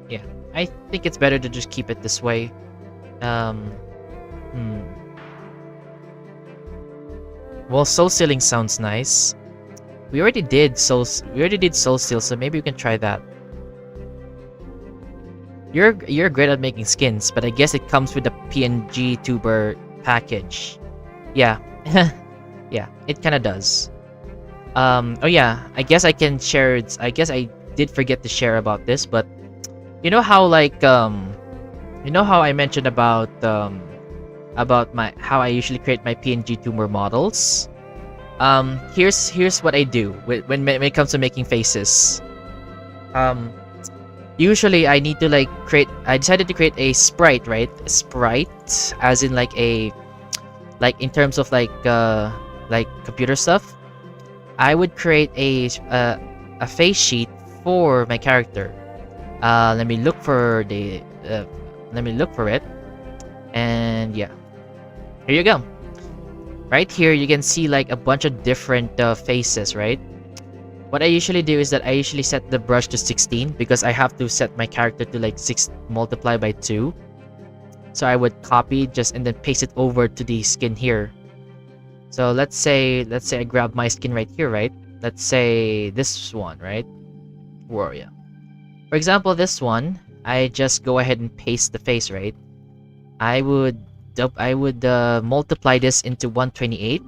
Yeah, I think it's better to just keep it this way. Well, SoulSteeling sounds nice. We already did SoulSteel, so maybe we can try that. You're great at making skins, but I guess it comes with the PNG tuber package. Yeah. Yeah, it kinda does. Oh yeah, I guess I can share it. I guess I did forget to share about this, but you know how like you know how I mentioned about how I usually create my PNG tumor models? Here's what I do when it comes to making faces. Usually I need to like create. I decided to create a sprite, right? A sprite, as in like a, like in terms of like computer stuff. I would create a face sheet for my character. Let me look for the. Let me look for it, and yeah, here you go. Right here, you can see like a bunch of different faces, right? What I usually do is that I usually set the brush to 16 because I have to set my character to like 6 multiplied by 2. So I would copy just and then paste it over to the skin here. So let's say I grab my skin right here, right? Let's say this one, right? Warrior. For example, this one, I just go ahead and paste the face, right? I would multiply this into 128,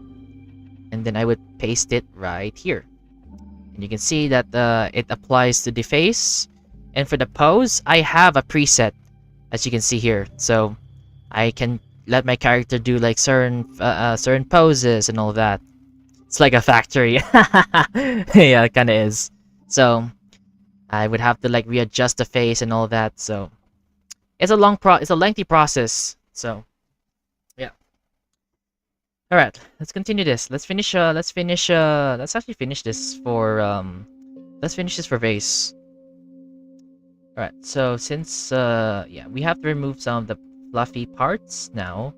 and then I would paste it right here. And you can see that it applies to the face. And for the pose, I have a preset, as you can see here. So I can let my character do like certain poses and all that. It's like a factory. Yeah, it kind of is. So I would have to like readjust the face and all that. So it's a lengthy process. So yeah. All right, let's continue this. Let's actually finish this for Vase. All right, so since yeah, we have to remove some of the fluffy parts now,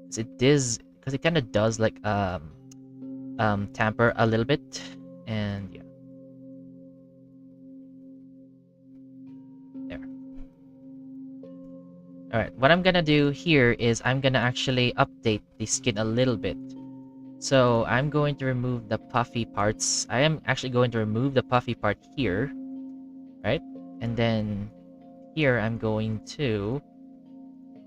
because it kind of does like tamper a little bit, and yeah. There. Alright, what I'm gonna do here is I'm gonna actually update the skin a little bit. So I'm going to remove the puffy parts. I am actually going to remove the puffy part here, right? And then here I'm going to,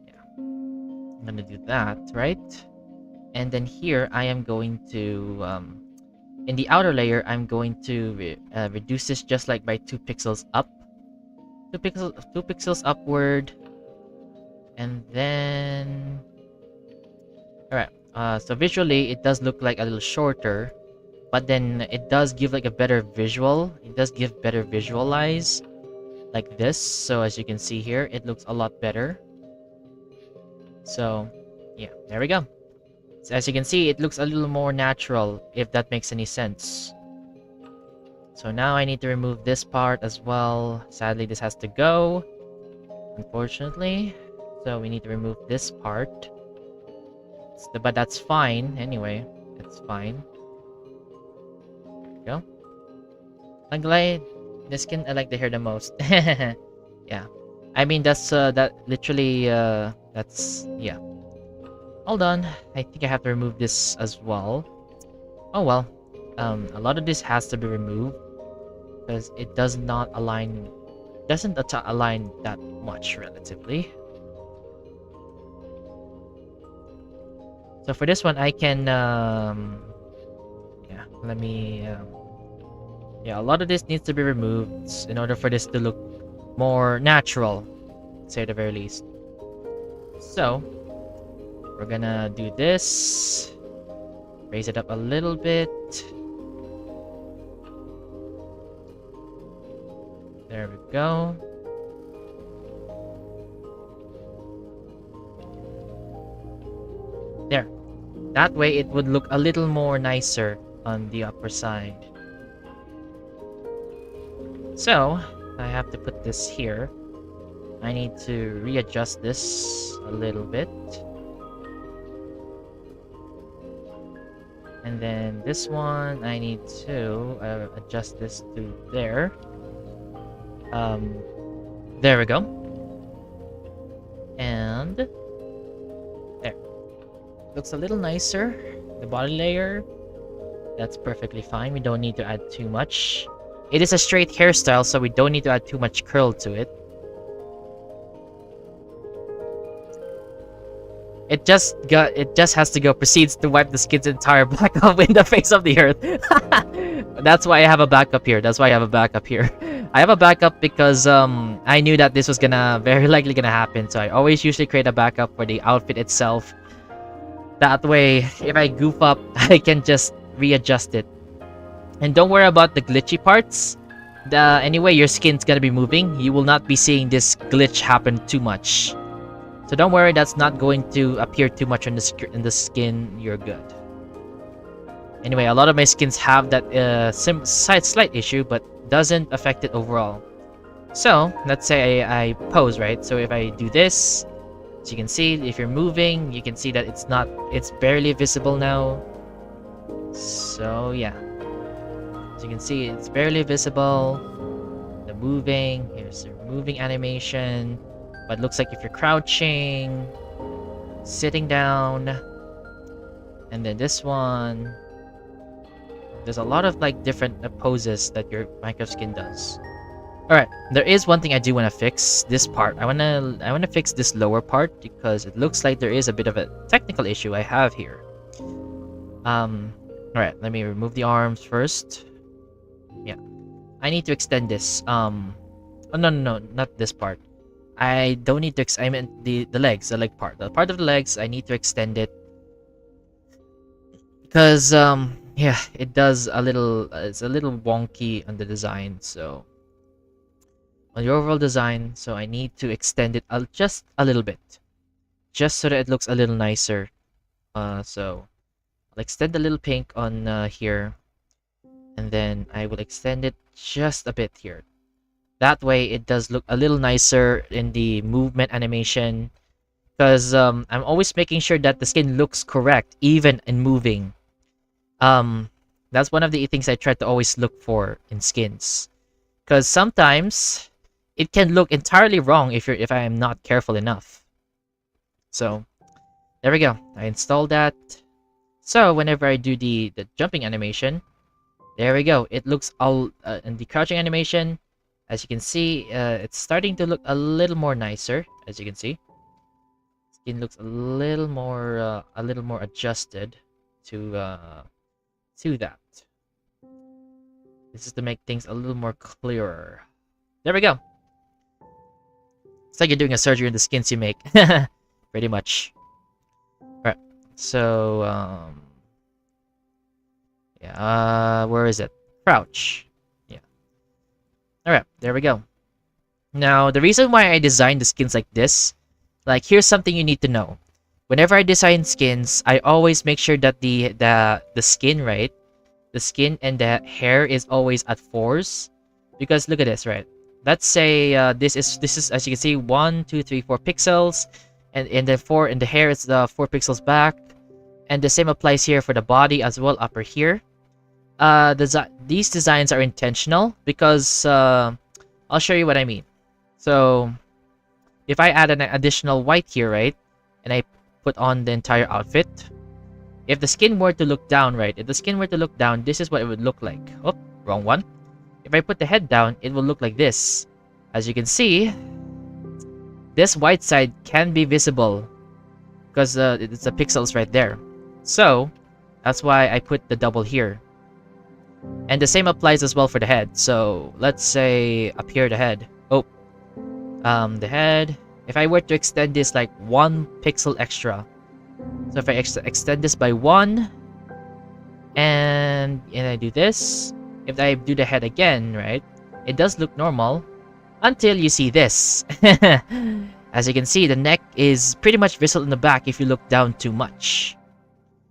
yeah, I'm gonna do that, right? And then here I am going to, in the outer layer, I'm going to reduce this just like by 2 pixels up. 2 pixels upward. And then, alright, so visually it does look like a little shorter, but then it does give like a better visual. It does give better visualize like this. So as you can see here, it looks a lot better. So yeah, there we go. So as you can see, it looks a little more natural, if that makes any sense. So now I need to remove this part as well. Sadly, this has to go, unfortunately. So we need to remove this part. But that's fine anyway. It's fine. There we go. I'm glad this skin I like the hair the most. Yeah. I mean that's that literally that's yeah. Hold on. I think I have to remove this as well. Oh well. A lot of this has to be removed because it doesn't align that much relatively. So for this one, I can, yeah, let me, yeah, a lot of this needs to be removed in order for this to look more natural, to say at the very least. So, we're gonna do this, raise it up a little bit. There we go. There. That way it would look a little more nicer on the upper side. So, I have to put this here. I need to readjust this a little bit. And then this one, I need to adjust this to there. There we go. And there. Looks a little nicer. The body layer, that's perfectly fine. We don't need to add too much. It is a straight hairstyle, so we don't need to add too much curl to it. It just has to go. Proceeds to wipe the skin's entire backup in the face of the earth. That's why I have a backup here. I have a backup because I knew that this was very likely gonna happen. So I always usually create a backup for the outfit itself. That way, if I goof up, I can just readjust it. And don't worry about the glitchy parts. Anyway, your skin's gonna be moving. You will not be seeing this glitch happen too much. So don't worry, that's not going to appear too much on the skin. You're good. Anyway, a lot of my skins have that slight issue, but doesn't affect it overall. So let's say I pose, right? So if I do this, as you can see, if you're moving, you can see that it's barely visible now. So yeah, as you can see, it's barely visible. The moving, here's the moving animation, but it looks like if you're crouching, sitting down, and then this one, there's a lot of like different poses that your Minecraft skin does. Alright, there is one thing I do want to fix. This part. I wanna fix this lower part because it looks like there is a bit of a technical issue I have here. Alright, let me remove the arms first. Yeah. I need to extend this. Oh, no, not this part. I don't need to I meant the legs, the leg part. The part of the legs, I need to extend it. Because, yeah, it does a little, it's a little wonky on the design, so on the overall design, so I need to extend it just a little bit, just so that it looks a little nicer. So I'll extend the little pink on here, and then I will extend it just a bit here. That way it does look a little nicer in the movement animation, because I'm always making sure that the skin looks correct even in moving. That's one of the things I try to always look for in skins, because sometimes it can look entirely wrong if I am not careful enough. So there we go. I installed that. So whenever I do the jumping animation, there we go. It looks all in the crouching animation. As you can see, it's starting to look a little more nicer. As you can see, skin looks a little more adjusted to that. This is to make things a little more clearer. There we go. It's like you're doing a surgery on the skins you make. Pretty much. Alright. So, yeah, where is it? Crouch. Yeah. Alright, there we go. Now, the reason why I designed the skins like this, like, here's something you need to know. Whenever I design skins, I always make sure that the skin, right? The skin and the hair is always at 4s. Because look at this, right? Let's say this is, as you can see, 1, 2, 3, 4 pixels, and in the hair it's the 4 pixels back, and the same applies here for the body as well, upper here. These designs are intentional because I'll show you what I mean. So if I add an additional white here, right, and I put on the entire outfit, if the skin were to look down, right, if the skin were to look down, this is what it would look like. Oh, wrong one. If I put the head down, it will look like this. As you can see, this white side can be visible because it's the pixels right there. So that's why I put the double here. And the same applies as well for the head. So let's say up here the head. Oh, the head. If I were to extend this like 1 pixel extra, so if I extend this by 1, and I do this, if I do the head again, right, it does look normal until you see this. As you can see, the neck is pretty much visible in the back if you look down too much.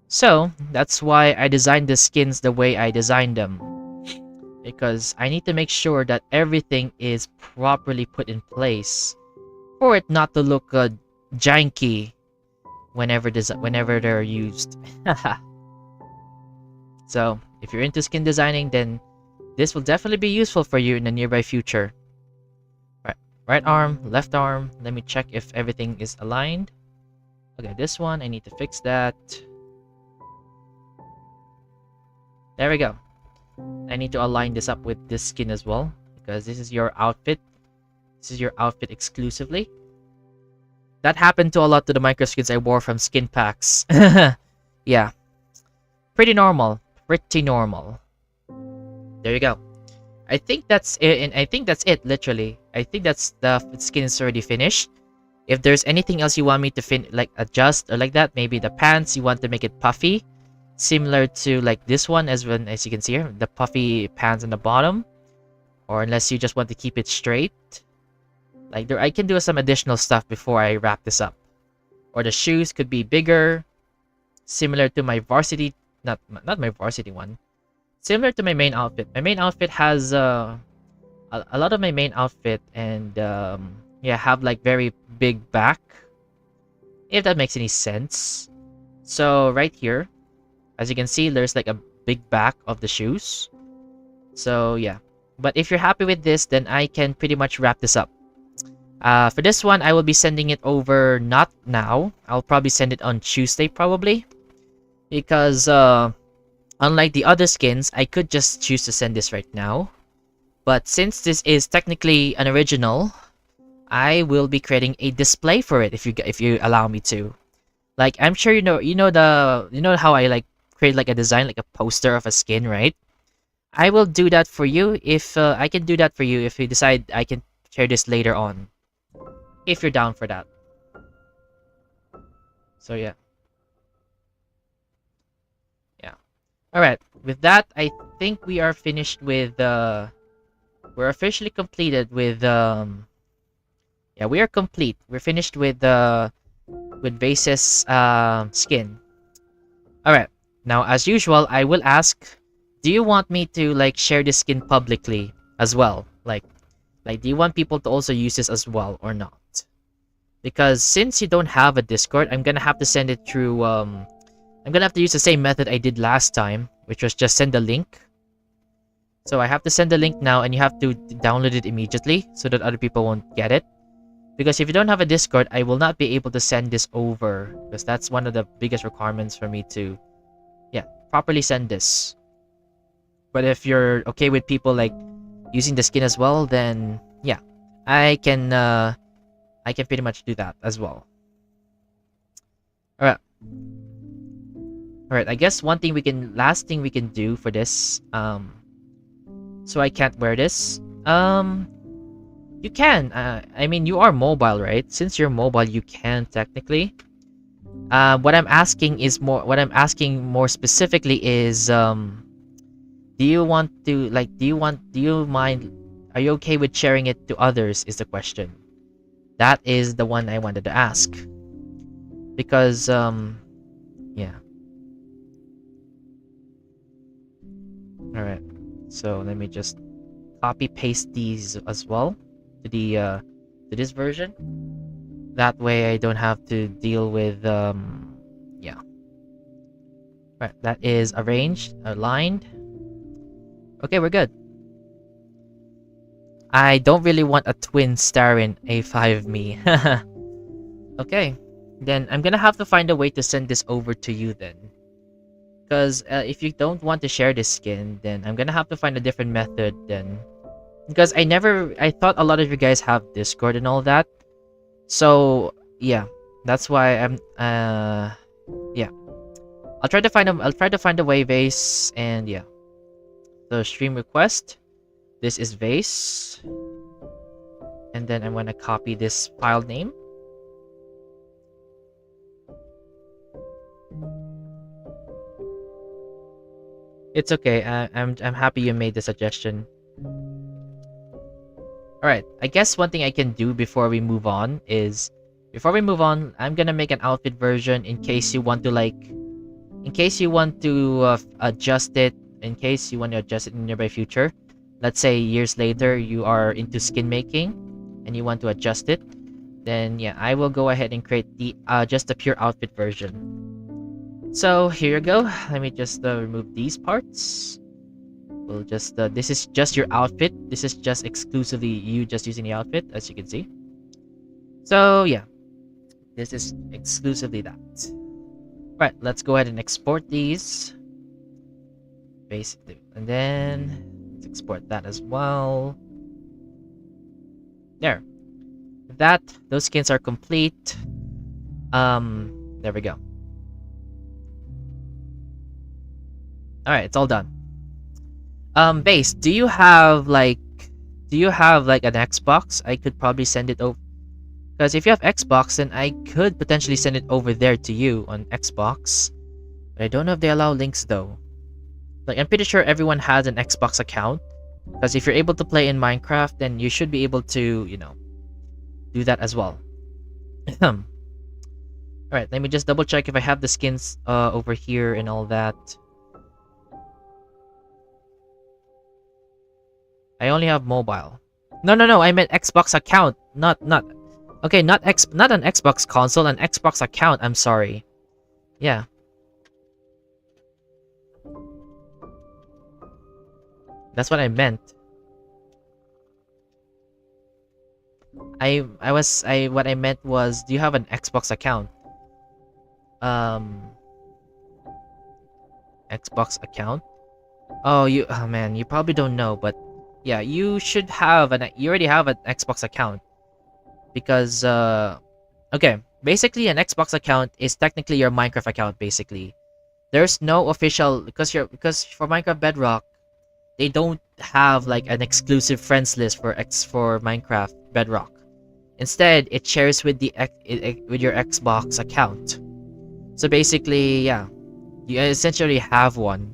So that's why I designed the skins the way I designed them, because I need to make sure that everything is properly put in place for it not to look janky whenever they're used. So if you're into skin designing, then this will definitely be useful for you in the nearby future. Right arm, left arm. Let me check if everything is aligned. Okay, this one, I need to fix that. There we go. I need to align this up with this skin as well, because this is your outfit. This is your outfit exclusively. That happened to a lot of the micro skins I wore from skin packs. Yeah. Pretty normal. Pretty normal. There you go. I think that's it, and I think that's it, literally. I think that's the skin is already finished. If there's anything else you want me to like adjust or like that, maybe the pants, you want to make it puffy, similar to like this one, as you can see here, the puffy pants on the bottom, or unless you just want to keep it straight. Like there, I can do some additional stuff before I wrap this up. Or the shoes could be bigger, similar to my varsity, not my varsity one, similar to my main outfit. My main outfit has a lot of my main outfit, and yeah, have like very big back, if that makes any sense. So right here, as you can see, there's like a big back of the shoes. So yeah, but if you're happy with this, then I can pretty much wrap this up. For this one, I will be sending it over not now. I'll probably send it on Tuesday probably, because unlike the other skins, I could just choose to send this right now. But since this is technically an original, I will be creating a display for it if you allow me to. Like, I'm sure you know how I like create like a design, like a poster of a skin, right? I will do that for you if I can do that for you if you decide I can share this later on, if you're down for that. So yeah. All right. With that, I think we are finished with we're officially completed with yeah, we are complete. We're finished with Vase's skin. All right. Now, as usual, I will ask, do you want me to like share this skin publicly as well? Like do you want people to also use this as well or not? Because since you don't have a Discord, I'm gonna have to send it through I'm gonna have to use the same method I did last time, which was just send a link. So I have to send the link now, and you have to download it immediately so that other people won't get it. Because if you don't have a Discord, I will not be able to send this over, because that's one of the biggest requirements for me to, yeah, properly send this. But if you're okay with people like using the skin as well, then yeah, I can pretty much do that as well. All right. Alright, I guess last thing we can do for this, so I can't wear this. You can, I mean, you are mobile, right? Since you're mobile, you can technically. What I'm asking more specifically is, do you mind, are you okay with sharing it to others is the question. That is the one I wanted to ask. Because, yeah. Alright, so let me just copy paste these as well to the to this version. That way I don't have to deal with yeah. Right, that is arranged, aligned. Okay, we're good. I don't really want a twin Starin A5 me. Okay, then I'm gonna have to find a way to send this over to you then. Because if you don't want to share this skin, then I'm gonna have to find a different method then. Because I thought a lot of you guys have Discord and all that. So yeah, that's why I'm yeah. I'll try to find a way, Vase, and yeah. So stream request. This is Vase. And then I'm gonna copy this file name. It's okay. I'm happy you made the suggestion. Alright, I guess one thing I can do before we move on is, I'm gonna make an outfit version in case you want to adjust it, in the nearby future. Let's say years later you are into skin making and you want to adjust it, then yeah, I will go ahead and create the just a pure outfit version. So here you go. Let me just remove these parts. We'll just this is just your outfit. This is just exclusively you just using the outfit, as you can see. So yeah, this is exclusively that. Right, let's go ahead and export these. Basically, and then let's export that as well. There. With that, those skins are complete. There we go. Alright, it's all done. Base, do you have like an Xbox? I could probably send it over. Because if you have Xbox, then I could potentially send it over there to you on Xbox. But I don't know if they allow links though. Like, I'm pretty sure everyone has an Xbox account. Because if you're able to play in Minecraft, then you should be able to, you know, do that as well. Alright, let me just double check if I have the skins over here and all that. I only have mobile. No, I meant Xbox account. Okay, not an Xbox console, an Xbox account, I'm sorry. Yeah. That's what I meant. What I meant was, do you have an Xbox account? Xbox account? Oh man, you probably don't know, but yeah, you already have an Xbox account. Because okay, basically an Xbox account is technically your Minecraft account basically. There's no official because for Minecraft Bedrock, they don't have like an exclusive friends list for Minecraft Bedrock. Instead, it shares with with your Xbox account. So basically, yeah, you essentially have one.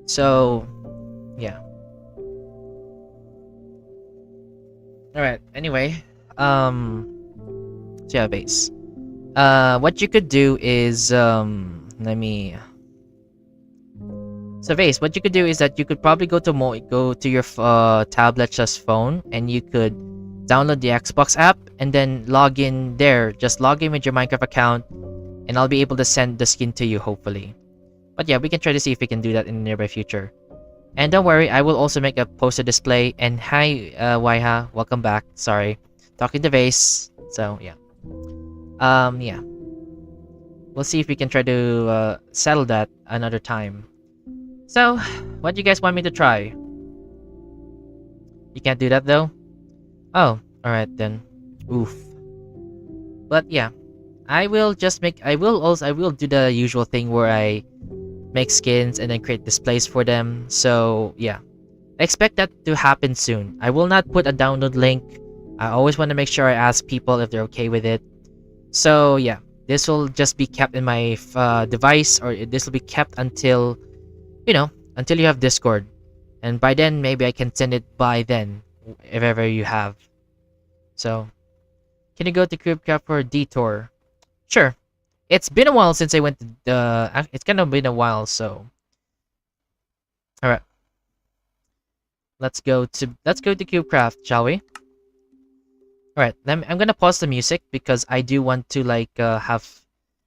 So, yeah. Alright, anyway. So yeah, Vase. What you could do is, So Vase, what you could do is that you could probably go to your tablet just phone, and you could download the Xbox app and then log in there. Just log in with your Minecraft account, and I'll be able to send the skin to you, hopefully. But yeah, we can try to see if we can do that in the nearby future. And don't worry, I will also make a poster display. And hi, Waiha, welcome back. Sorry, talking to Vase. So yeah, yeah, we'll see if we can try to settle that another time. So, what do you guys want me to try? You can't do that though? Oh, alright then. Oof. But yeah, I will do the usual thing where I make skins and then create displays for them. So yeah, expect that to happen soon. I will not put a download link. I always want to make sure I ask people if they're okay with it. So yeah, this will just be kept in my device, or this will be kept until, you know, until you have Discord. And by then, maybe I can send it by then, if ever you have. So, can you go to Cubecraft for Detour? Sure. It's been a while since I went to it's kind of been a while, so. Alright. Let's go to Cubecraft, shall we? Alright, I'm gonna pause the music because I do want to like I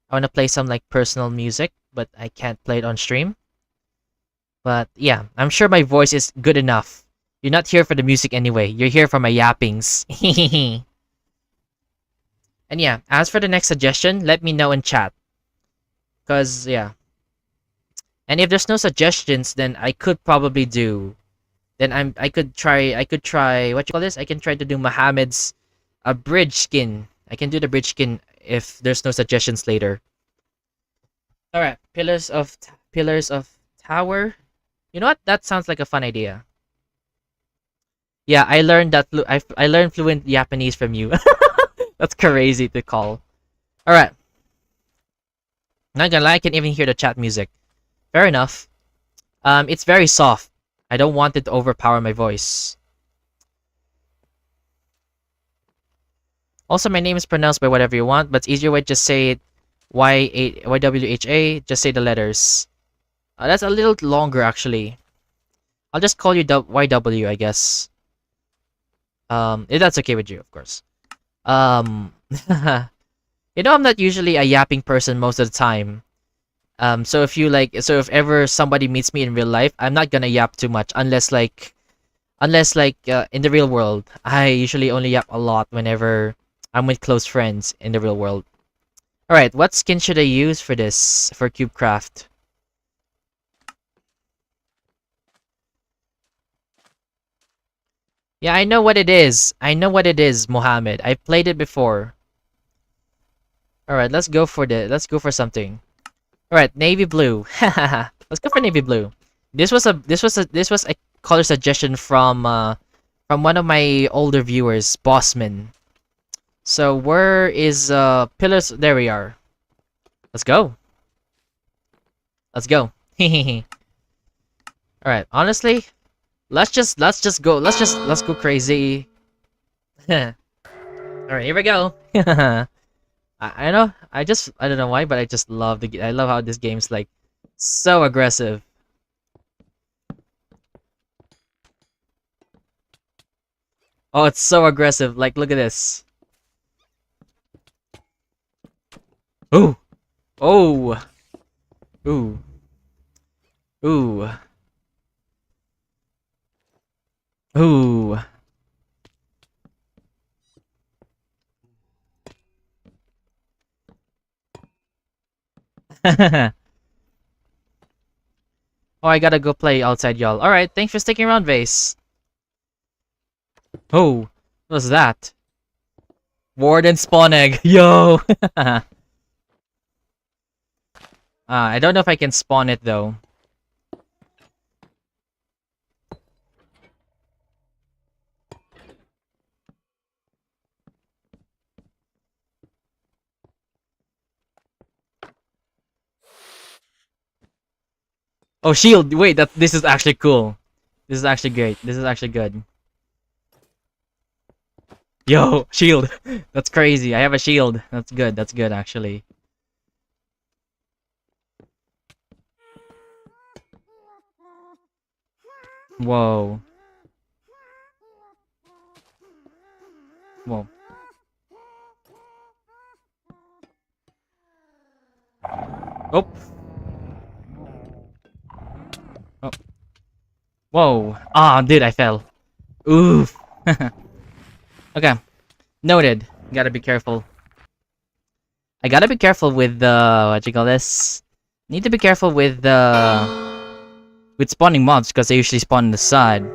wanna play some like personal music, but I can't play it on stream. But yeah, I'm sure my voice is good enough. You're not here for the music anyway. You're here for my yappings. And yeah, as for the next suggestion, let me know in chat. Cause yeah. And if there's no suggestions, then I could probably do. Then I could try what you call this? I can try to do Mohamed's bridge skin. I can do the bridge skin if there's no suggestions later. Alright, pillars of tower. You know what? That sounds like a fun idea. Yeah, I learned I learned fluent Japanese from you. That's crazy to call. Alright. Not gonna lie, I can even hear the chat music. Fair enough. It's very soft. I don't want it to overpower my voice. Also, my name is pronounced by whatever you want, but it's easier way to just say it YWHA, just say the letters. That's a little longer, actually. I'll just call you YW, I guess. If that's okay with you, of course. You know, I'm not usually a yapping person most of the time. So if ever somebody meets me in real life, I'm not gonna yap too much unless like in the real world. I usually only yap a lot whenever I'm with close friends in the real world. Alright, what skin should I use for this, for Cubecraft? Yeah, I know what it is. I know what it is, Mohamed. I played it before. Alright, let's go for something. Alright, navy blue. Let's go for navy blue. This was a color suggestion from one of my older viewers, Bossman. So where is pillars? There we are. Let's go. Let's go. All right. Honestly, let's go crazy. All right, here we go. I know. I don't know why, but I just love I love how this game's like so aggressive. Oh, it's so aggressive. Like, look at this. Ooh. Oh. Ooh. Ooh. Ooh. Oh, I gotta go play outside, y'all. Alright, thanks for sticking around, Vase. Oh, what was that? Warden spawn egg. Yo! I don't know if I can spawn it, though. Oh, shield! Wait, this is actually cool. This is actually great. This is actually good. Yo, shield! That's crazy. I have a shield. That's good. That's good, actually. Whoa. Whoa. Oh. Oh. Whoa. Ah, dude, I fell. Oof. Okay. Noted. Gotta be careful. I gotta be careful with the what you call this. Need to be careful with spawning mobs because they usually spawn on the side.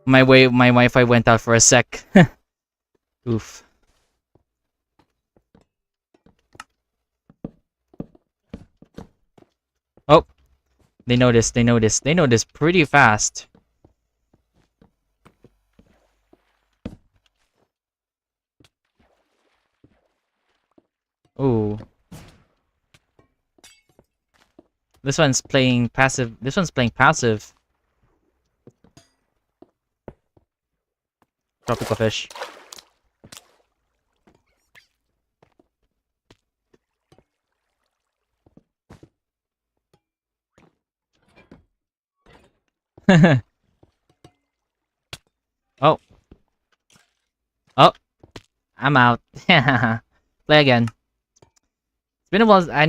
My Wi-Fi went out for a sec. Oof. Oh, they noticed. They noticed. They noticed pretty fast. Ooh. This one's playing passive. This one's playing passive. Tropical fish. Oh. Oh. I'm out. Play again. It's been a while. I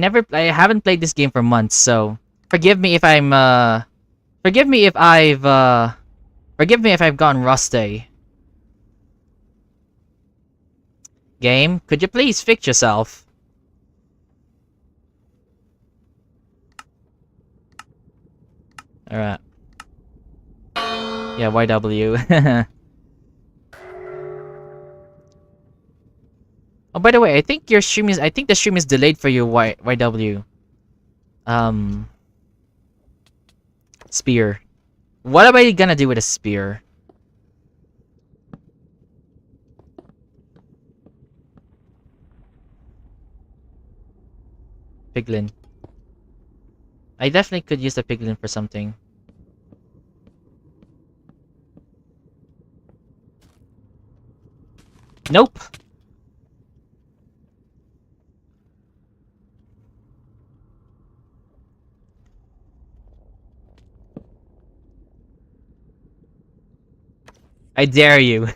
haven't played this game for months, so forgive me if I'm forgive me if I've gone rusty. Game, could you please fix yourself? Alright. Yeah, YW. Oh, by the way, I think the stream is delayed for you, YW. Um, spear. What am I gonna do with a spear? Piglin. I definitely could use the piglin for something. Nope. I dare you.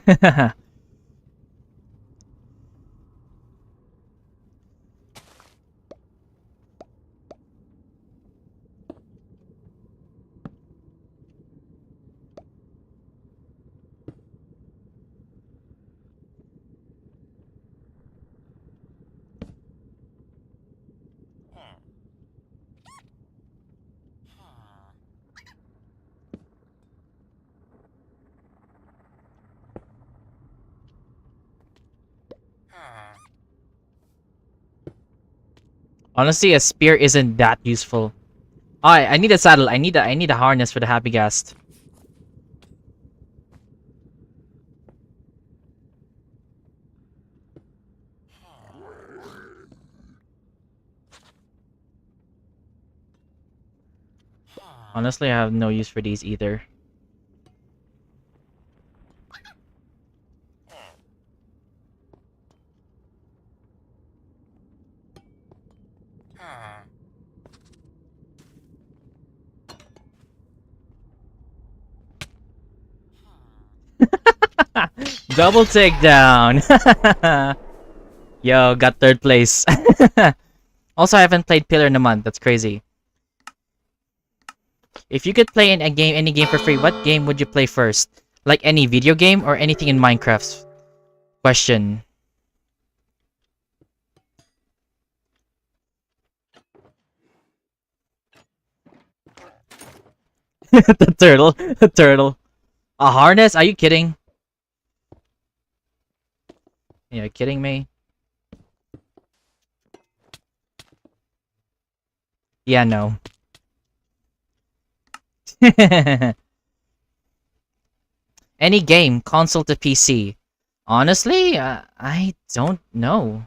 Honestly, a spear isn't that useful. Oh, I need a saddle. I need a harness for the happy ghast. Honestly, I have no use for these either. Double takedown! Yo, got third place. Also, I haven't played Pillar in a month. That's crazy. If you could play in a game, any game for free, what game would you play first? Like any video game or anything in Minecraft? Question. The turtle. The turtle. A harness? Are you kidding? Are you kidding me? Yeah, no. Any game, console to PC. Honestly, I don't know.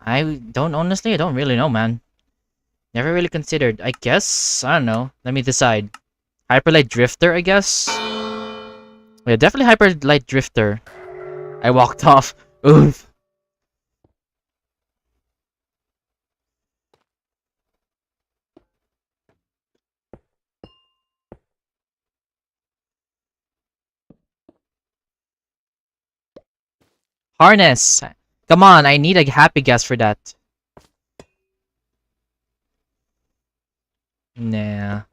Honestly, I don't really know, man. Never really considered. I guess, I don't know. Let me decide. Hyperlight Drifter, I guess? Yeah, definitely Hyperlight Drifter. I walked off. Oof. Harness. Come on, I need a happy guess for that. Nah.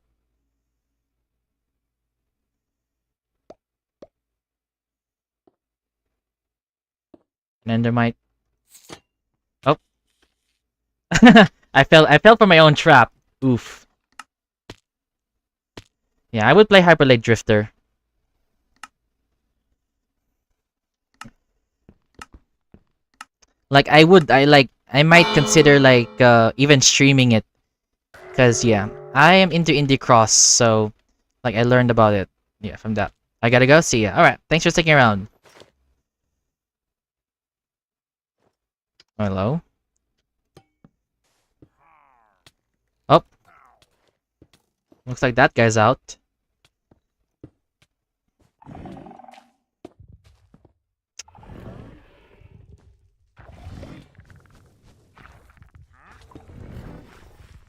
Endermite. Oh. I fell for my own trap. Oof. Yeah, I would play Hyperlight Drifter. Like I might consider like even streaming it. Cause yeah, I am into Indie Cross, so like I learned about it. Yeah, from that. I gotta go. See ya. Alright, thanks for sticking around. Hello? Oh, looks like that guy's out.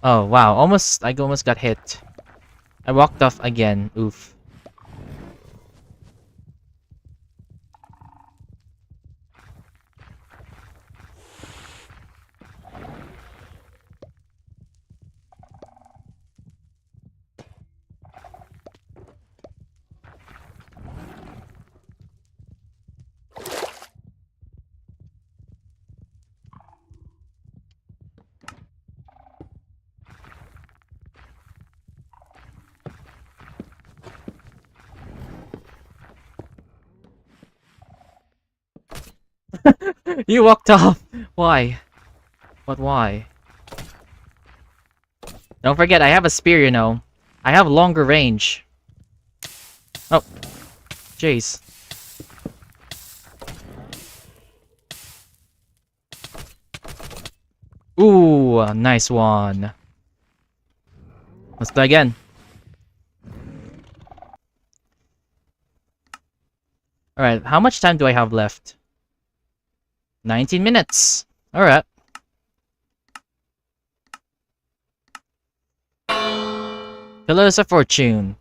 Oh wow, I almost got hit. I walked off again. Oof. You walked off. Why? But why? Don't forget, I have a spear, you know. I have longer range. Oh, jeez. Ooh, nice one. Let's play again. Alright, how much time do I have left? 19 minutes. Alright. Pillars of Fortune.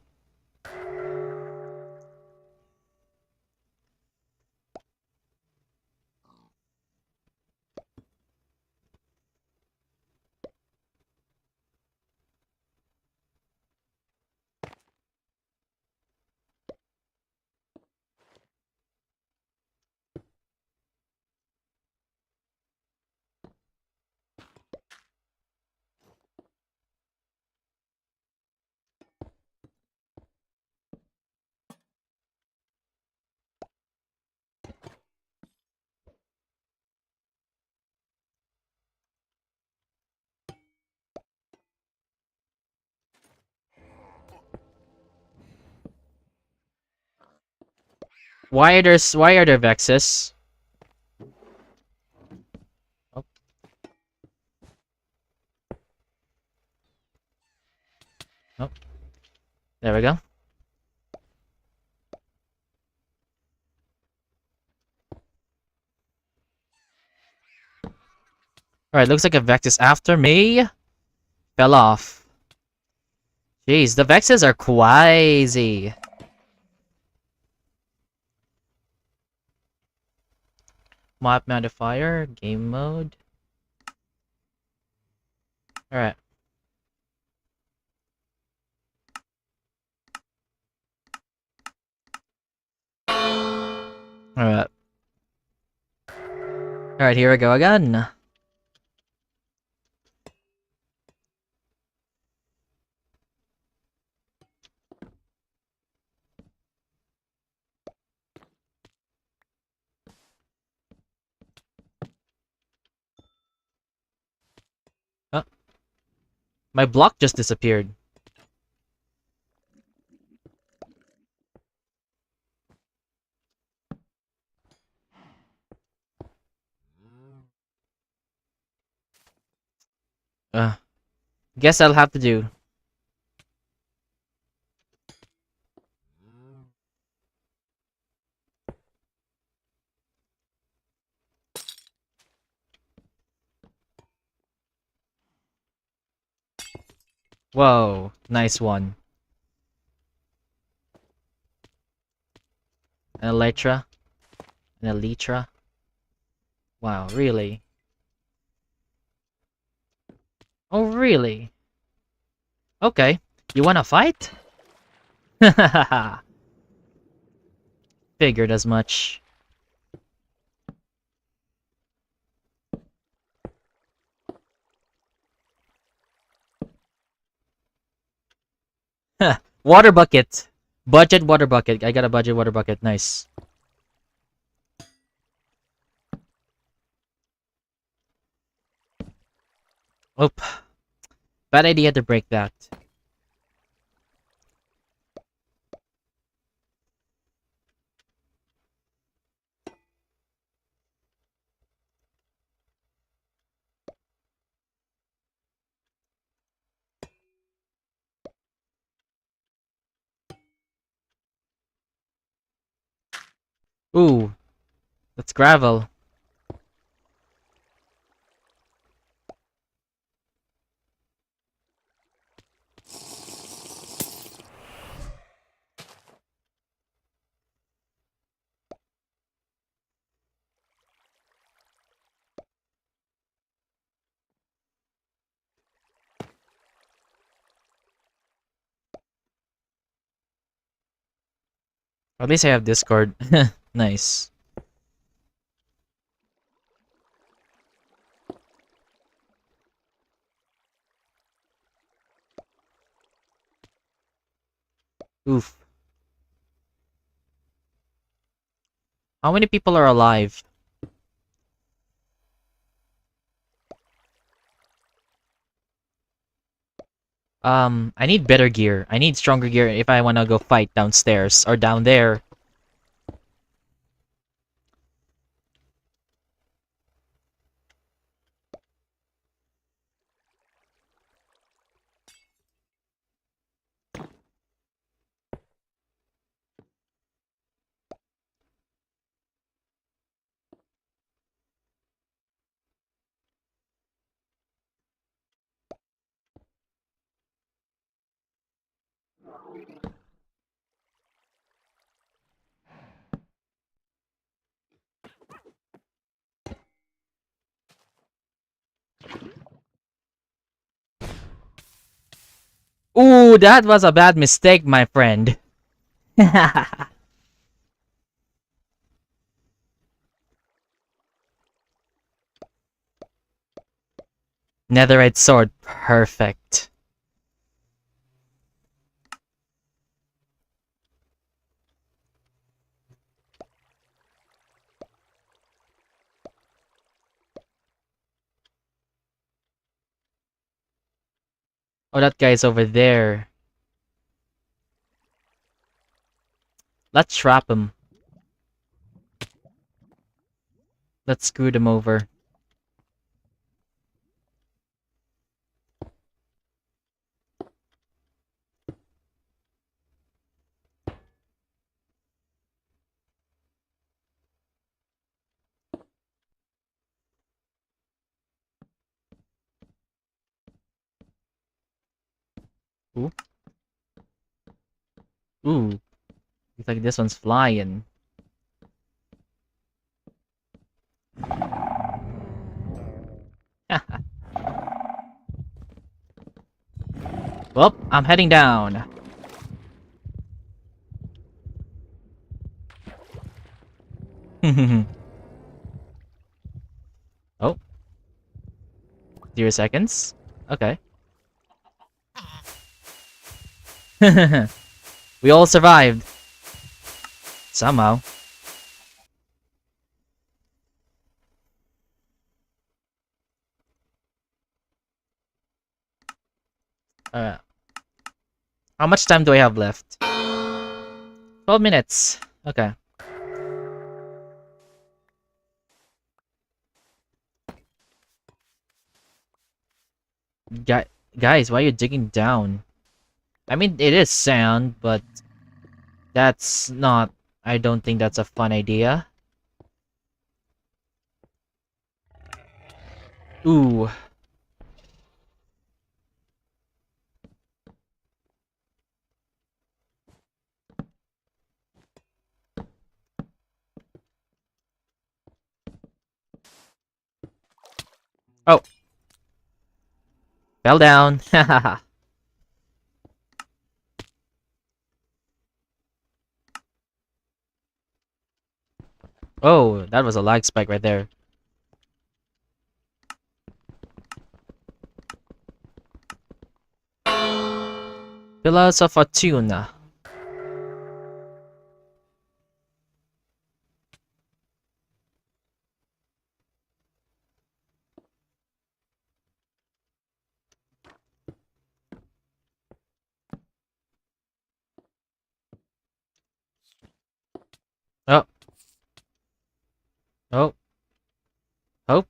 Why are there Vexes? Oh. Oh. There we go. Alright, looks like a Vex is after me. Fell off. Jeez, the Vexes are crazy. Map modifier, game mode. Alright. Alright. Alright, here we go again. Oh. My block just disappeared. Guess I'll have to do. Whoa, nice one. An Elytra. An Elytra. Wow, really? Oh, really? Okay. You wanna fight? Figured as much. Water bucket. Budget water bucket. I got a budget water bucket. Nice. Oop. Bad idea to break that. Ooh. That's gravel. At least I have Discord. Nice. Oof. How many people are alive? I need better gear. I need stronger gear if I wanna go fight downstairs or down there. Ooh, that was a bad mistake, my friend. Netherite sword, perfect. Oh, that guy's over there. Let's trap him. Let's scoot him over. Ooh. Ooh. Looks like this one's flying. Well, I'm heading down. Oh. 0 seconds. Okay. We all survived. Somehow. Uh, how much time do I have left? 12 minutes. Okay. Guys, why are you digging down? I mean, it is sand, but that's not... I don't think that's a fun idea. Ooh. Oh. Fell down. Oh, that was a lag spike right there. Pillars of Fortune. Oh. Oh. Oh.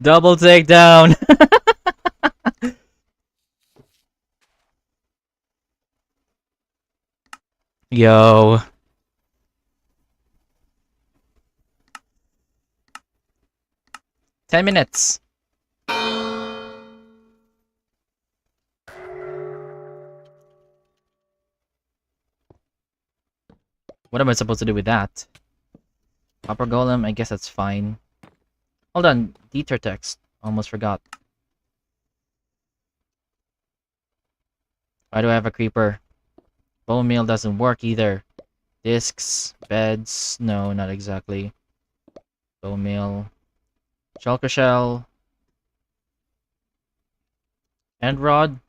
Double takedown. Yo. Ten minutes. What am I supposed to do with that? Copper golem, I guess that's fine. Hold on, Detour text. Almost forgot. Why do I have a creeper? Bone meal doesn't work either. Discs, beds, no, not exactly. Bone meal. Shulker shell. End rod.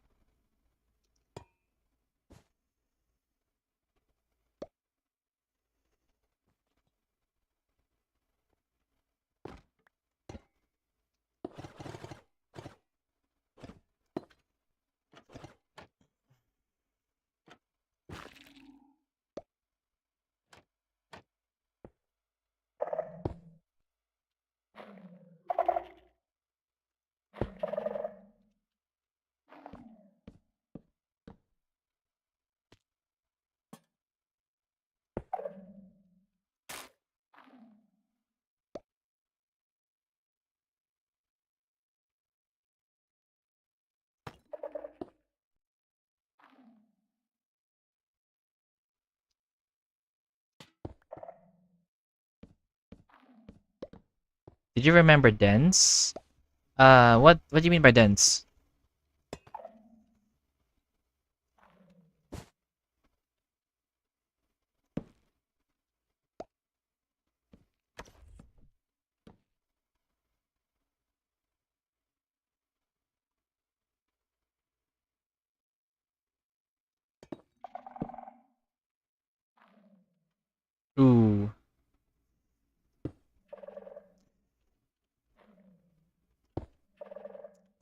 Did you remember dense? What do you mean by dense?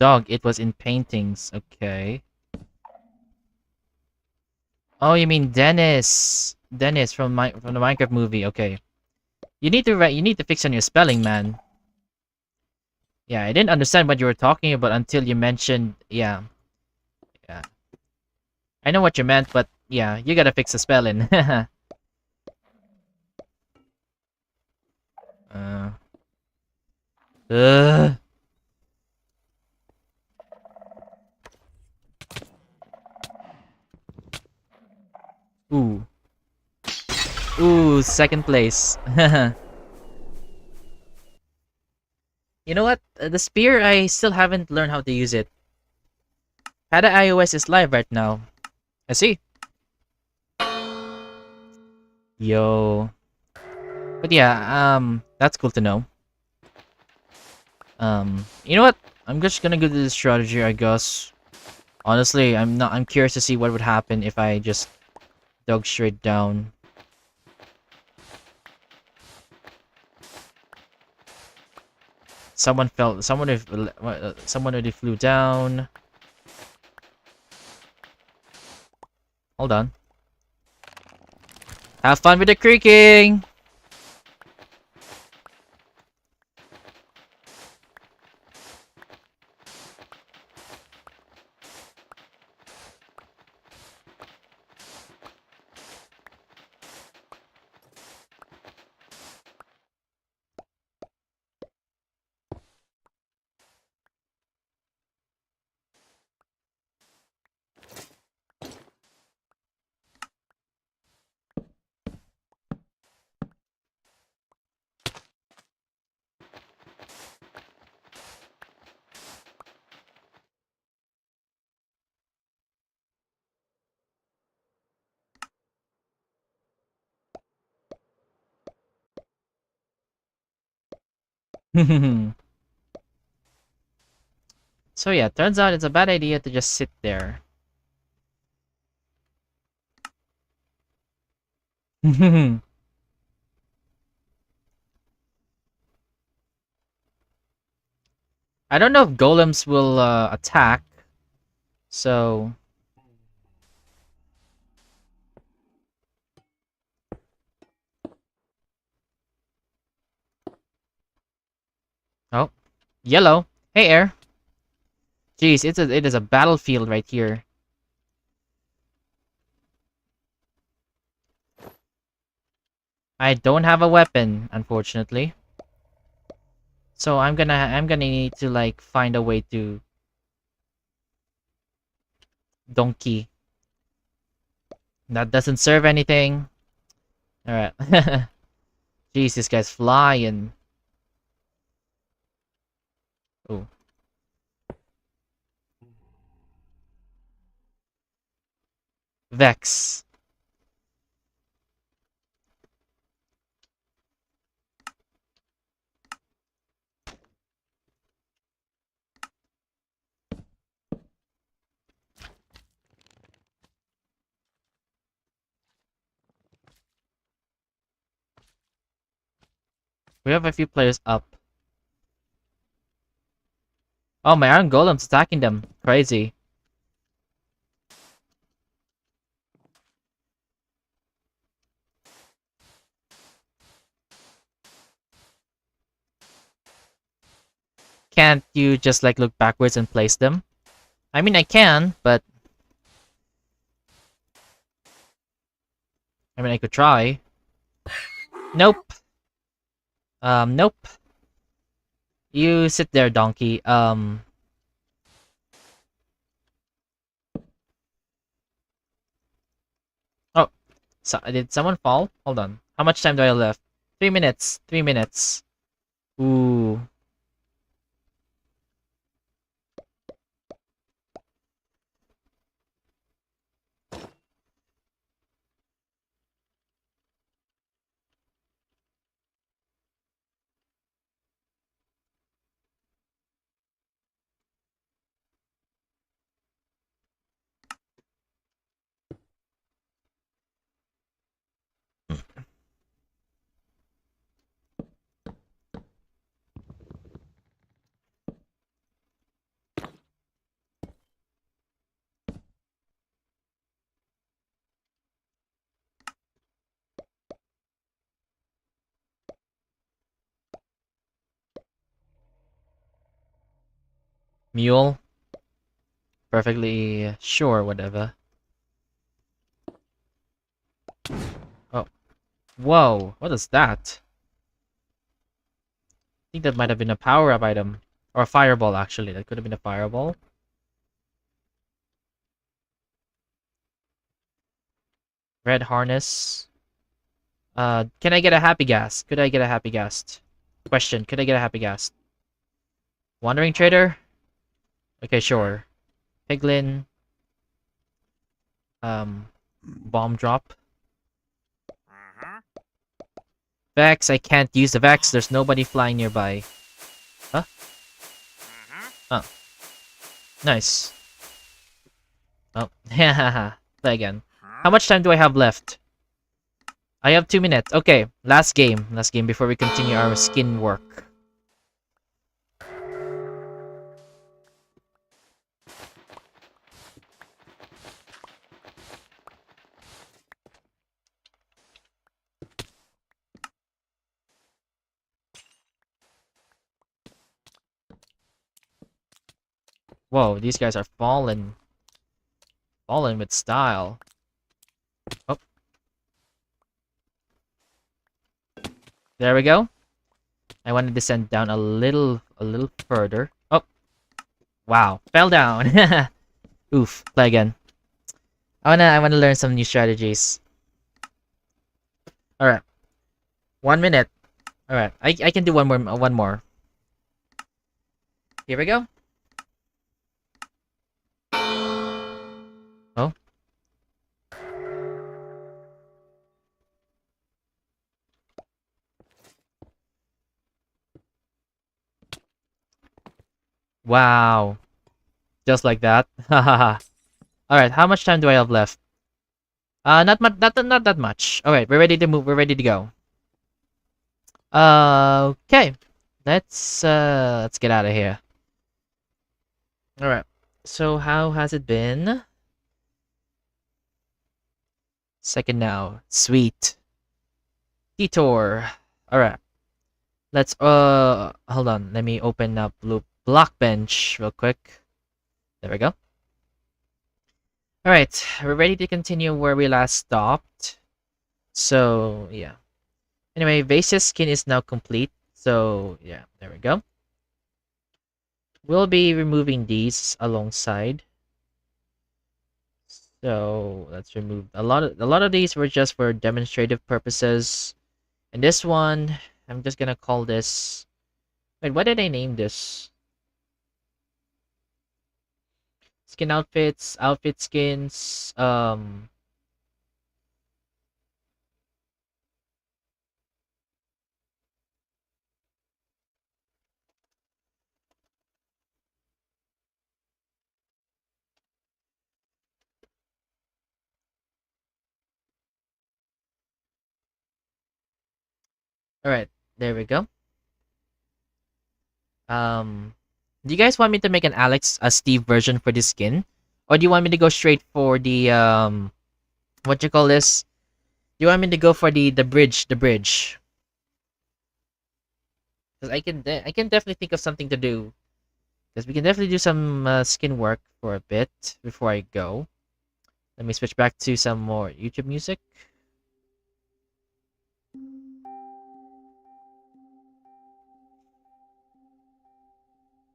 Dog, it was in paintings. Okay. Oh, you mean Dennis? Dennis from the Minecraft movie. Okay. You need to write. You need to fix on your spelling, man. Yeah, I didn't understand what you were talking about until you mentioned. Yeah, yeah. I know what you meant, but yeah, you gotta fix the spelling. uh. Ugh. Ooh. Ooh, second place. You know what? The spear, I still haven't learned how to use it. Pada iOS is live right now. I see. Yo. But yeah, that's cool to know. You know what? I'm just gonna go to this strategy, I guess. Honestly, I'm curious to see what would happen if I just dug straight down. Someone fell. Someone already flew down. Hold on. Have fun with the creaking. So yeah, turns out it's a bad idea to just sit there. I don't know if golems will attack. So oh, yellow. Hey, air. Jeez, it is a battlefield right here. I don't have a weapon, unfortunately. So I'm gonna need to like find a way to donkey. That doesn't serve anything. All right. Jeez, this guy's flying. Oh, Vex. We have a few players up. Oh, my iron golem's attacking them. Crazy. Can't you just like look backwards and place them? I mean, I can, but I mean, I could try. Nope. Nope. You sit there, donkey. Oh, so did someone fall? Hold on. How much time do I have left? 3 minutes. 3 minutes. Ooh. Mule. Perfectly sure, whatever. Oh. Whoa, what is that? I think that might have been a power-up item. Or a fireball, actually. That could have been a fireball. Red harness. Can I get a happy gas? Could I get a happy gas? Question, could I get a happy gas? Wandering trader? Okay, sure. Piglin. Bomb drop. Vex, I can't use the Vex. There's nobody flying nearby. Huh? Oh. Nice. Oh. Hahaha. Play again. How much time do I have left? I have 2 minutes. Okay, last game. Last game before we continue our skin work. Whoa, these guys are fallen. Fallen with style. Oh. There we go. I want to descend down a little further. Oh. Wow. Fell down. Oof. Play again. I wanna learn some new strategies. Alright. 1 minute. Alright. I can do one more. Here we go. Oh. Wow. Just like that. Hahaha. Alright, how much time do I have left? Not much, not that much. Alright, we're ready to move, we're ready to go. Okay. Let's get out of here. Alright. So how has it been? Second now. Sweet. Detour. Alright. Let's hold on. Let me open up block bench real quick. There we go. Alright, we're ready to continue where we last stopped. So yeah. Anyway, Vase's skin is now complete. So yeah, there we go. We'll be removing these alongside. So let's remove a lot of these were just for demonstrative purposes. And this one, I'm just gonna call this. Wait, what did I name this? Skin outfits, outfit skins, Alright, there we go. Do you guys want me to make a Steve version for this skin? Or do you want me to go straight for the, what you call this? Do you want me to go for the bridge, Because I can definitely think of something to do. Because we can definitely do some skin work for a bit before I go. Let me switch back to some more YouTube music.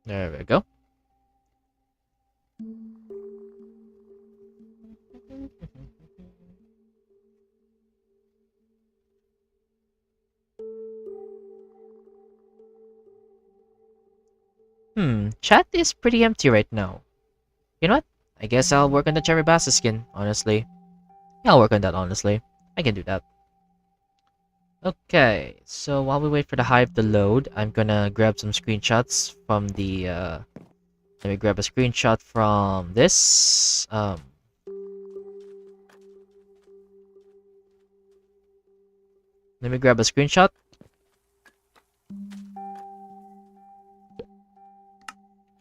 There we go. Chat is pretty empty right now. You know what? I guess I'll work on the Charibasa skin, honestly. Yeah, I'll work on that, honestly. I can do that. Okay, so while we wait for the hive to load, I'm gonna grab some screenshots from the, let me grab a screenshot from this, let me grab a screenshot.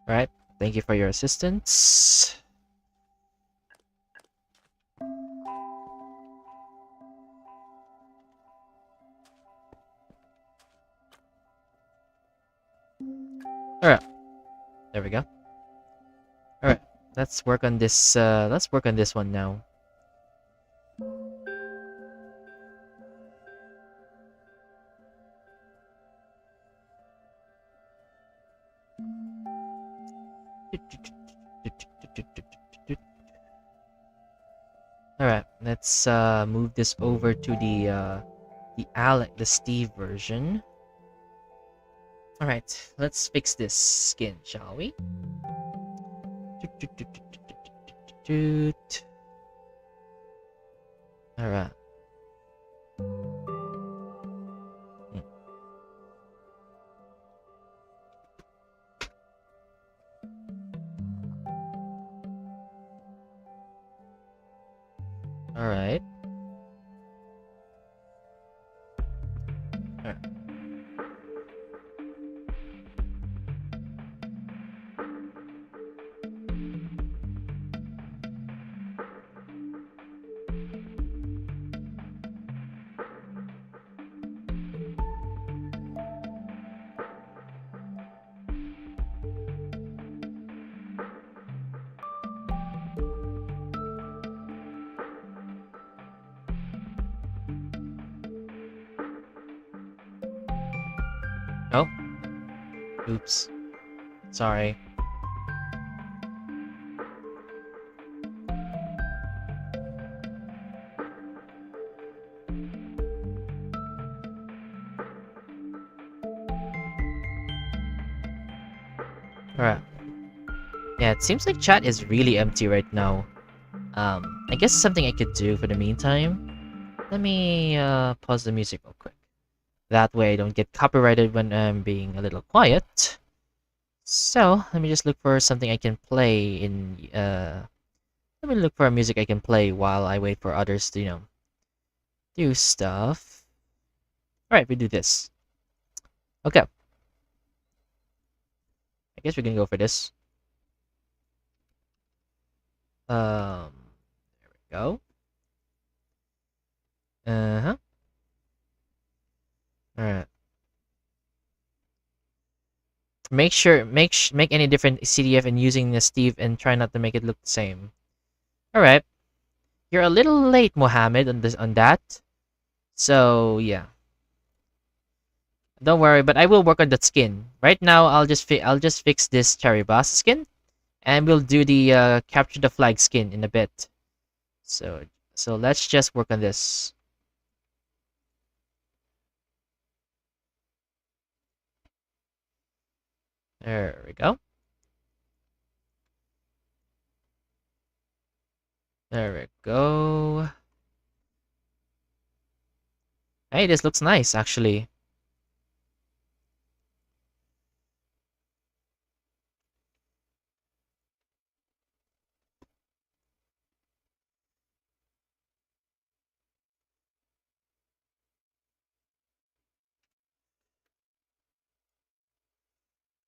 Alright, thank you for your assistance. Alright, there we go. Let's work on this. Let's work on this one now. All right, let's move this over to the Steve version. All right, let's fix this skin, shall we? All right. All right. All right. Oh, oops. Sorry. Alright. Yeah, it seems like chat is really empty right now. I guess something I could do for the meantime. Let me pause the music real quick. That way I don't get copyrighted when I'm being a little quiet. So, let me just look for something I can play in let me look for a music I can play while I wait for others to, do stuff. Alright, we do this. Okay. I guess we can go for this. There we go. Uh-huh. Alright. Make any different CDF and using the Steve and try not to make it look the same. Alright. You're a little late, Mohammed, on that. So yeah. Don't worry, but I will work on that skin. Right now I'll just fix this Charibasa skin. And we'll do the capture the flag skin in a bit. So let's just work on this. There we go. There we go. Hey, this looks nice actually.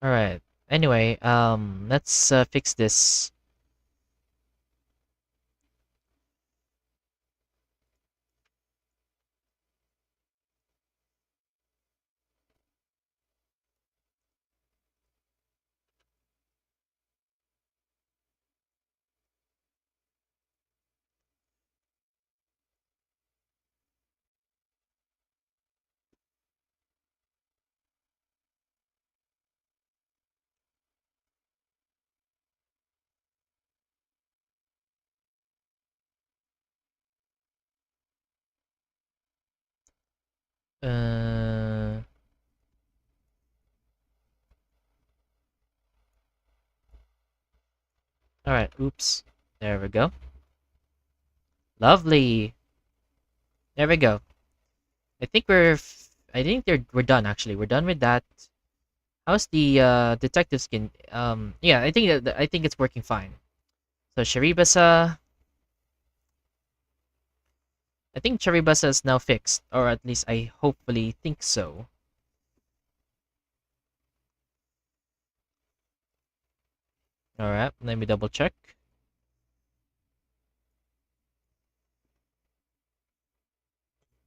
All right. Anyway, let's fix this. Uh, all right. Oops. There we go. Lovely. There we go. We're done actually. We're done with that. How's the detective skin? Yeah, I think it's working fine. So Charibasa, I think Charibasa is now fixed, or at least I hopefully think so. All right, let me double check.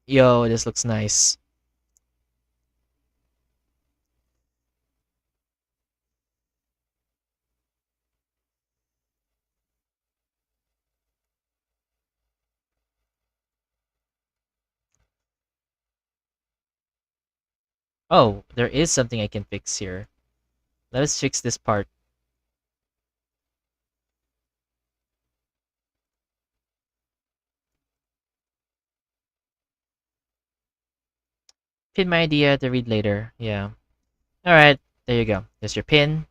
Yo, this looks nice. Oh, there is something I can fix here. Let's fix this part. Pin my idea to read later. Yeah. Alright, there you go. There's your pin.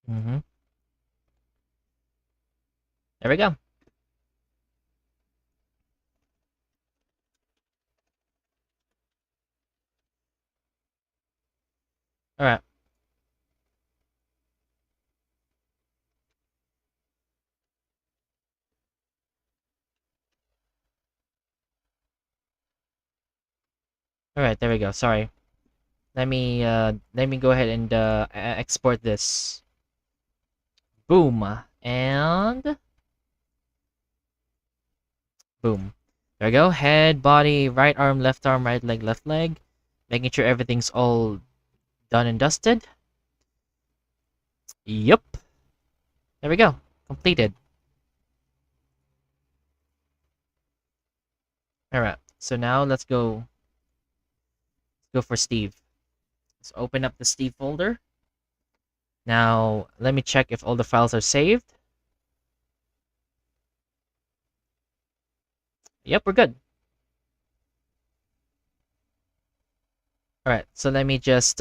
Mm-hmm. There we go. Alright. Alright, there we go. Sorry. Let me go ahead and export this. Boom. And boom. There we go. Head, body, right arm, right leg, left leg. Making sure everything's all done and dusted. Yup. There we go. Completed. Alright. So now let's go for Steve. Let's open up the Steve folder. Now let me check if all the files are saved. Yep, we're good. Alright, so let me just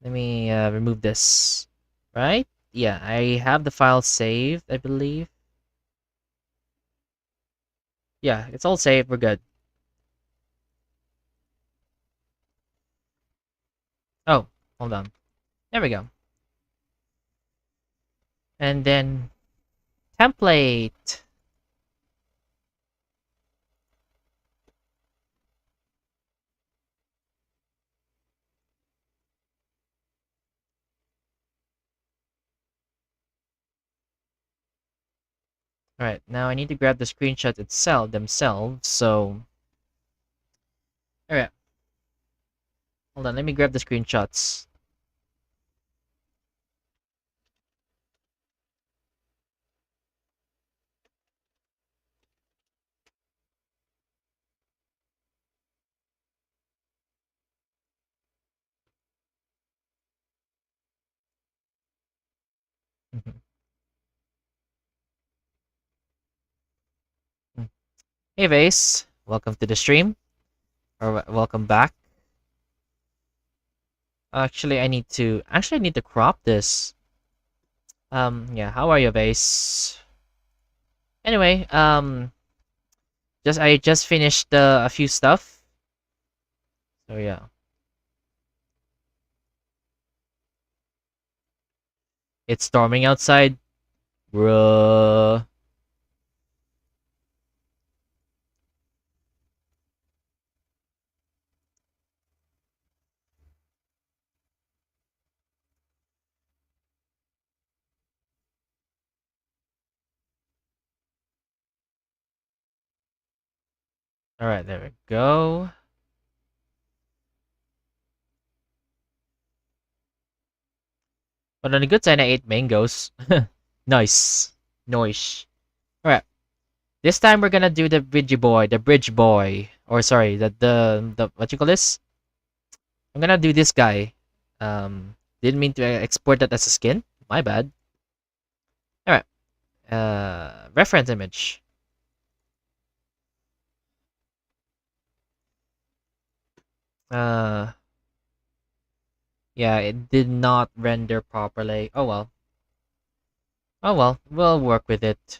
remove this. Right? Yeah, I have the file saved, I believe. Yeah, it's all saved, we're good. Oh, hold on. There we go. And then template. Alright, now I need to grab the screenshots themselves, so... Alright. Hold on, let me grab the screenshots. Mhm. Hey Vase, welcome to the stream. Or welcome back. Actually, I need to crop this. Yeah, how are you, Vase? Anyway, I just finished a few stuff. So yeah. It's storming outside. Bruh. Alright, there we go. But on the good side, I ate mangoes. Nice. Noise. Alright. This time we're gonna do the bridge boy. Or sorry, the what you call this? I'm gonna do this guy. Didn't mean to export that as a skin. My bad. Alright. Reference image. Uh, yeah, it did not render properly. Oh well. Oh well, we'll work with it.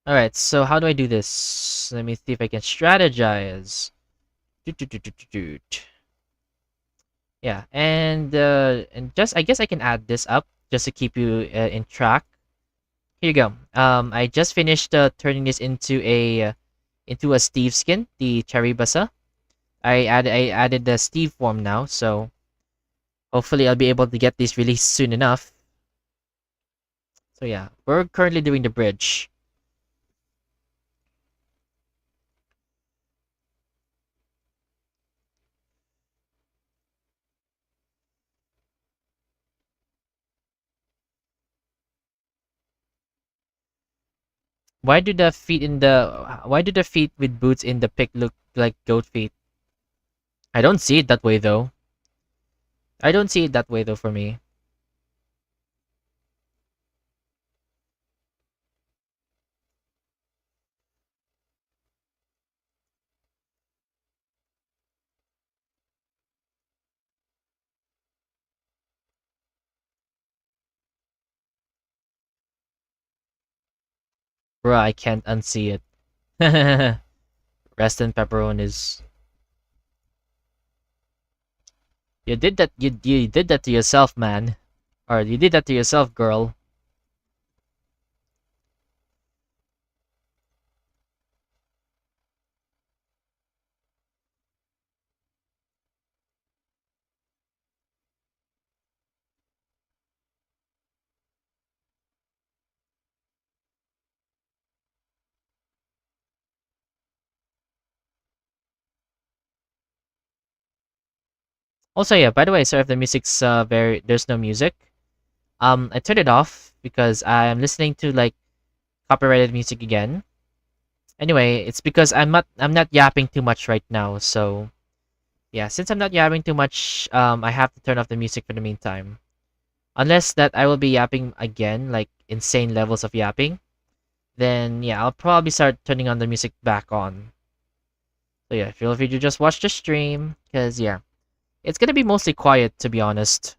Alright, so how do I do this? Let me see if I can strategize. Yeah, and just I guess I can add this up just to keep you in track. Here you go. I just finished turning this into a Steve skin, the Charibasa. I added the Steve form now, so hopefully I'll be able to get this released soon enough. So yeah, we're currently doing the bridge. Why do the feet with boots in the pic look like goat feet? I don't see it that way though. I don't see it that way though for me. Bruh, I can't unsee it. Rest in pepperonis. You did that to yourself, man. Or you did that to yourself, girl. Also, yeah, by the way, sorry if the music's very there's no music. I turned it off because I'm listening to like copyrighted music again. Anyway, it's because I'm not yapping too much right now, so yeah, since I'm not yapping too much, I have to turn off the music for the meantime. Unless that I will be yapping again, like insane levels of yapping, then yeah, I'll probably start turning on the music back on. So yeah, feel free to just watch the stream, cause yeah, it's gonna be mostly quiet to be honest.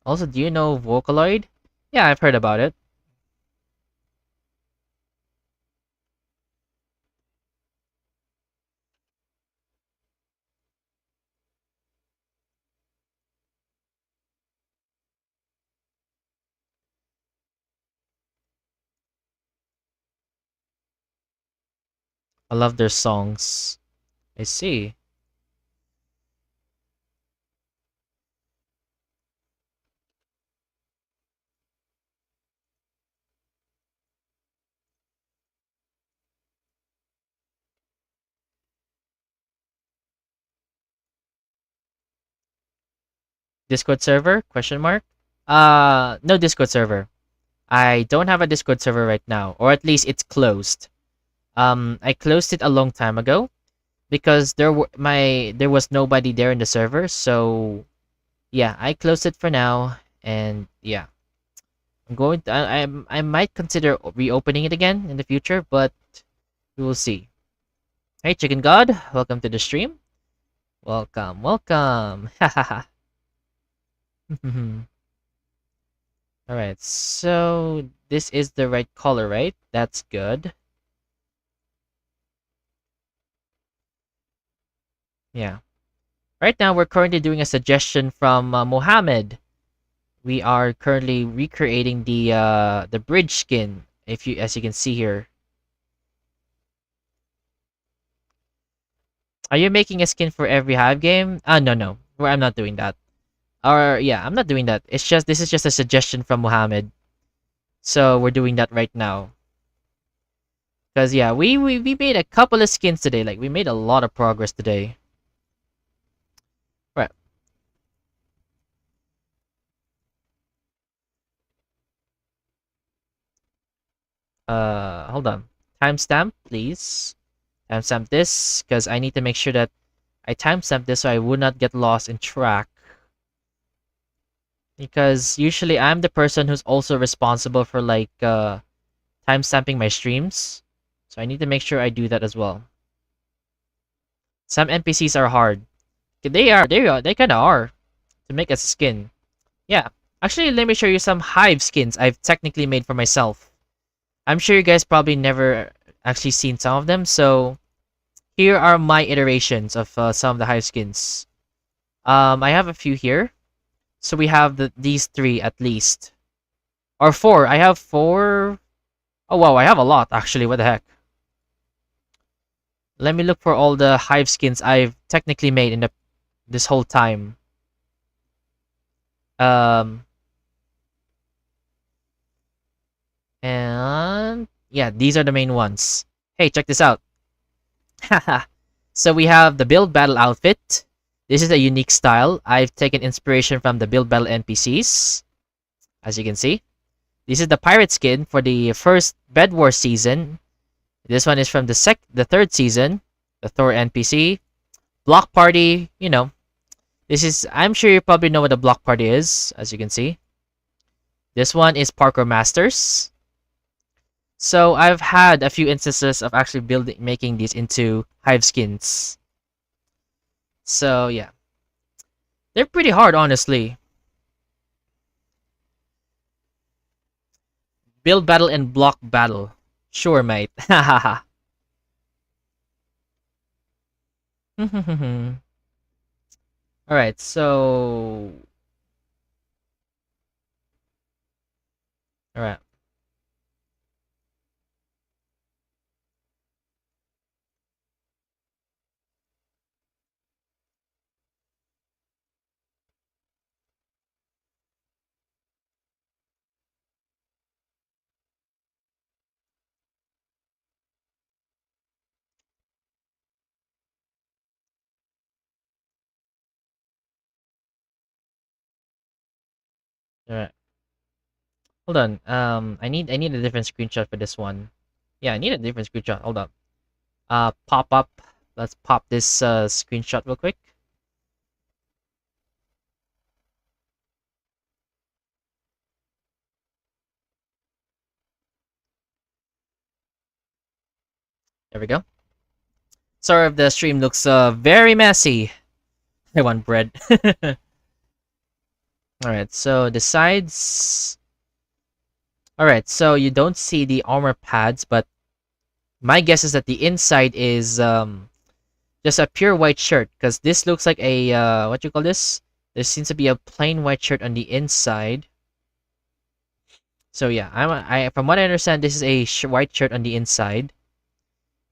Also, do you know Vocaloid? Yeah, I've heard about it. I love their songs. I see. Discord server? Question mark. No Discord server. I don't have a Discord server right now, or at least it's closed. I closed it a long time ago because there was nobody there in the server. So yeah, I closed it for now, and yeah, I might consider reopening it again in the future, but we will see. Hey, Chicken God, welcome to the stream. Welcome, welcome. Hahaha. All right, so this is the right color, right? That's good. Yeah. Right now, we're currently doing a suggestion from Mohammed. We are currently recreating the bridge skin. If you, as you can see here, are you making a skin for every Hive game? No, no, I'm not doing that. Or yeah, I'm not doing that. It's just this is just a suggestion from Mohammed. So we're doing that right now. Cause yeah, we made a couple of skins today. Like we made a lot of progress today. Right. Hold on. Timestamp, please. Timestamp this, because I need to make sure that I timestamp this so I would not get lost in track. Because usually I'm the person who's also responsible for like timestamping my streams. So I need to make sure I do that as well. Some NPCs are hard. They kinda are. To make a skin. Yeah. Actually, let me show you some hive skins I've technically made for myself. I'm sure you guys probably never actually seen some of them, so here are my iterations of some of the hive skins. I have a few here. So we have these three at least. Or four. I have four. Oh wow, I have a lot actually. What the heck? Let me look for all the hive skins I've technically made in this whole time. Um, and yeah, these are the main ones. Hey, check this out. Haha. So we have the build battle outfit. This is a unique style. I've taken inspiration from the build battle NPCs, as you can see. This is the pirate skin for the first Bed Wars season. This one is from the third season, the Thor NPC. Block party, this is, I'm sure you probably know what a block party is, as you can see. This one is Parkour Masters. So I've had a few instances of actually making these into hive skins. So yeah, they're pretty hard, honestly. Build battle and block battle. Sure, mate. Hahaha. Alright, so... Alright. Alright. Hold on. I need a different screenshot for this one. Yeah, I need a different screenshot. Hold up. Pop up. Let's pop this screenshot real quick. There we go. Sorry if the stream looks very messy. I want bread. Alright, so the sides. Alright, so you don't see the armor pads, but my guess is that the inside is just a pure white shirt, because this looks like a what you call this? There seems to be a plain white shirt on the inside. So yeah, I from what I understand, this is a white shirt on the inside.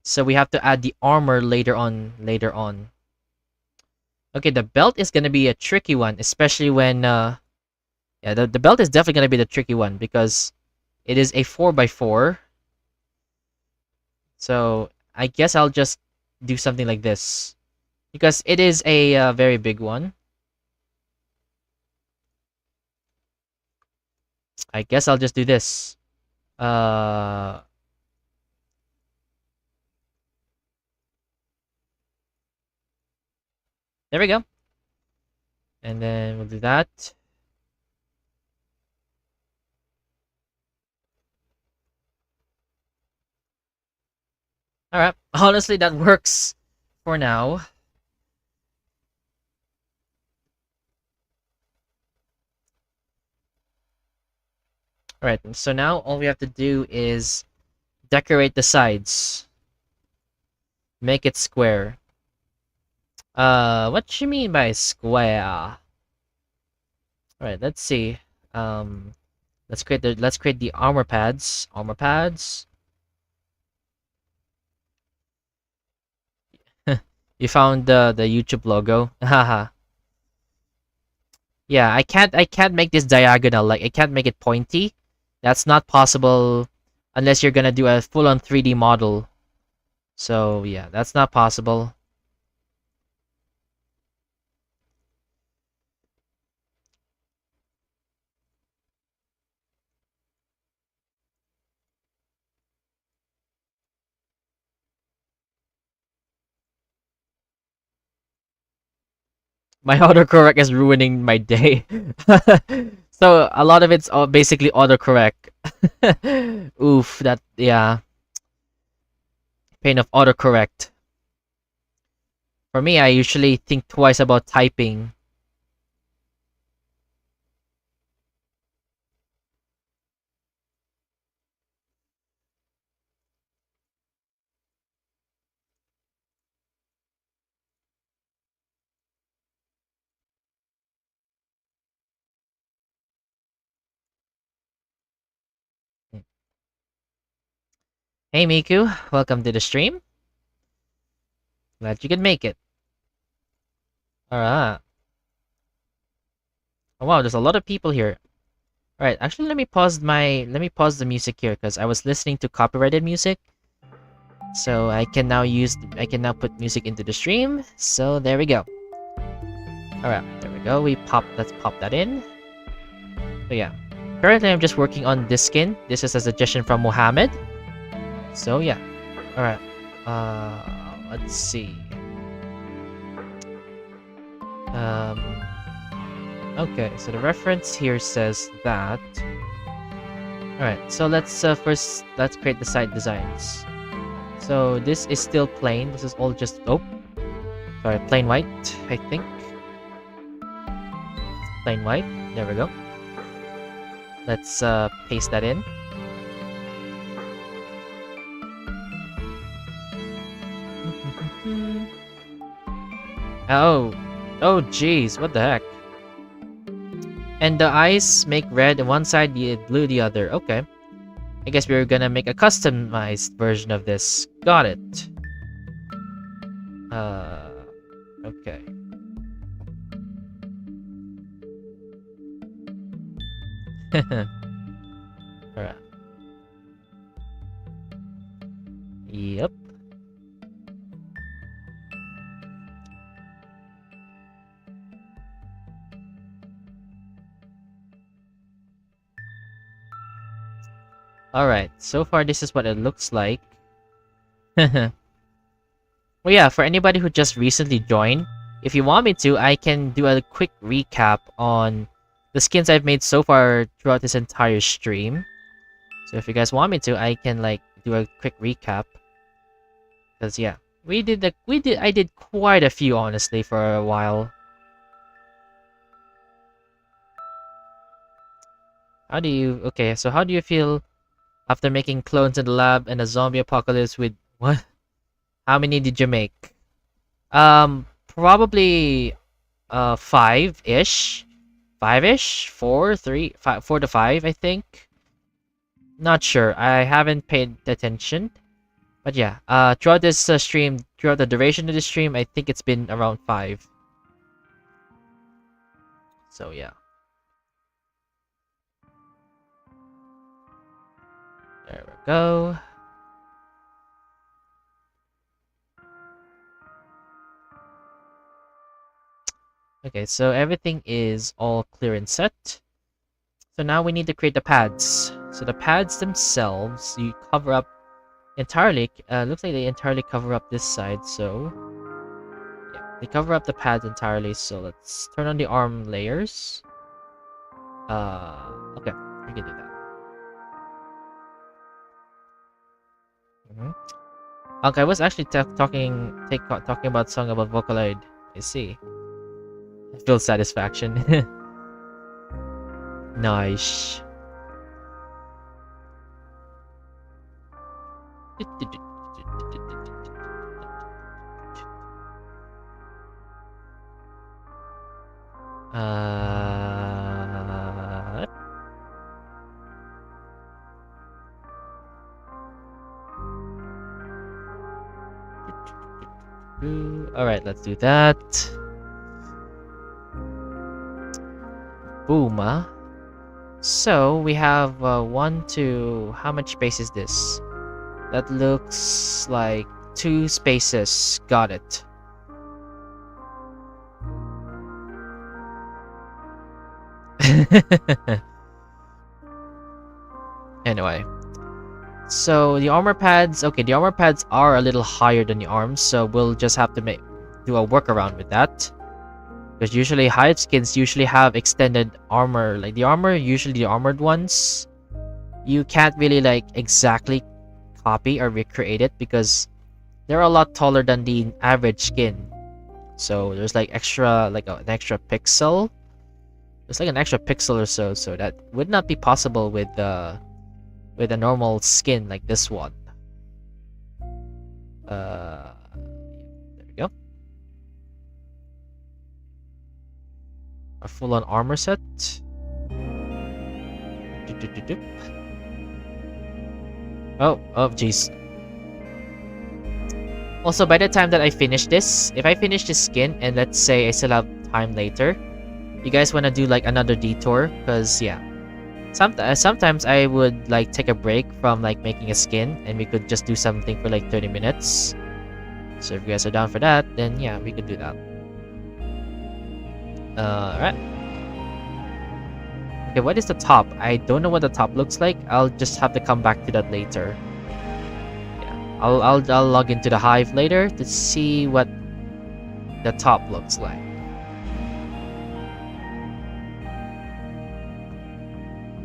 So we have to add the armor later on. Okay, the belt is gonna be a tricky one, especially when yeah, the belt is definitely gonna be the tricky one because it is a 4x4. So I guess I'll just do something like this because it is a very big one. I guess I'll just do this. Uh, there we go. And then we'll do that. Alright, honestly, that works for now. Alright, so now all we have to do is decorate the sides. Make it square. What you mean by square? Alright, let's see. Let's create the armor pads. Armor pads. You found the YouTube logo. Haha. Yeah, I can't make this diagonal, like I can't make it pointy. That's not possible unless you're gonna do a full-on 3D model. So yeah, that's not possible. My autocorrect is ruining my day. So a lot of it's basically autocorrect. Oof, that, yeah. Pain of autocorrect. For me, I usually think twice about typing. Hey Miku, welcome to the stream. Glad you could make it. Alright. Oh wow, there's a lot of people here. All right, actually, let me pause the music here because I was listening to copyrighted music. So I can now put music into the stream. So there we go. All right, there we go. Let's pop that in. So yeah, currently I'm just working on this skin. This is a suggestion from Mohamed. So yeah, all right. Let's see. Okay, so the reference here says that. Alright, so let's first create the site designs. So this is still plain. This is all just plain white, I think. Plain white. There we go. Let's paste that in. Oh jeez, what the heck? And the eyes make red on one side, blue the other. Okay. I guess we're gonna make a customized version of this. Got it. Okay. Alright. Yep. Alright, so far this is what it looks like. Well, yeah, for anybody who just recently joined, if you want me to, I can do a quick recap on the skins I've made so far throughout this entire stream. So if you guys want me to, I can do a quick recap. Because yeah, I did quite a few honestly for a while. How do you feel after making clones in the lab and a zombie apocalypse with what? How many did you make? Probably 5-ish. 5-ish? 4 to 5, I think. Not sure. I haven't paid attention. But yeah, throughout this stream, throughout the duration of the stream, I think it's been around 5. So yeah. There we go. Okay, so everything is all clear and set. So now we need to create the pads. So the pads themselves, you cover up entirely. Looks like they entirely cover up this side. So yeah, they cover up the pads entirely. So let's turn on the arm layers. Okay, we can do that. Okay, I was actually talking about song about Vocaloid. I see. I feel satisfaction. Nice. Alright, let's do that. Boom. So we have 1, 2. How much space is this? That looks like 2 spaces. Got it. Anyway. So the armor pads, okay, the armor pads are a little higher than the arms, so we'll just have to do a workaround with that. Because usually hive skins usually have extended armor, like the armor, usually the armored ones, you can't really exactly copy or recreate it because they're a lot taller than the average skin. So there's an extra pixel. There's an extra pixel or so, so that would not be possible with a normal skin like this one. There we go. A full-on armor set. Oh, jeez. Also, by the time that I finish this, if I finish this skin and let's say I still have time later, you guys want to do like another detour, because yeah, sometimes I would like take a break from like making a skin, and we could just do something for like 30 minutes. So if you guys are down for that, then yeah, we could do that. Alright. Okay, what is the top? I don't know what the top looks like. I'll just have to come back to that later. Yeah, I'll log into the Hive later to see what the top looks like.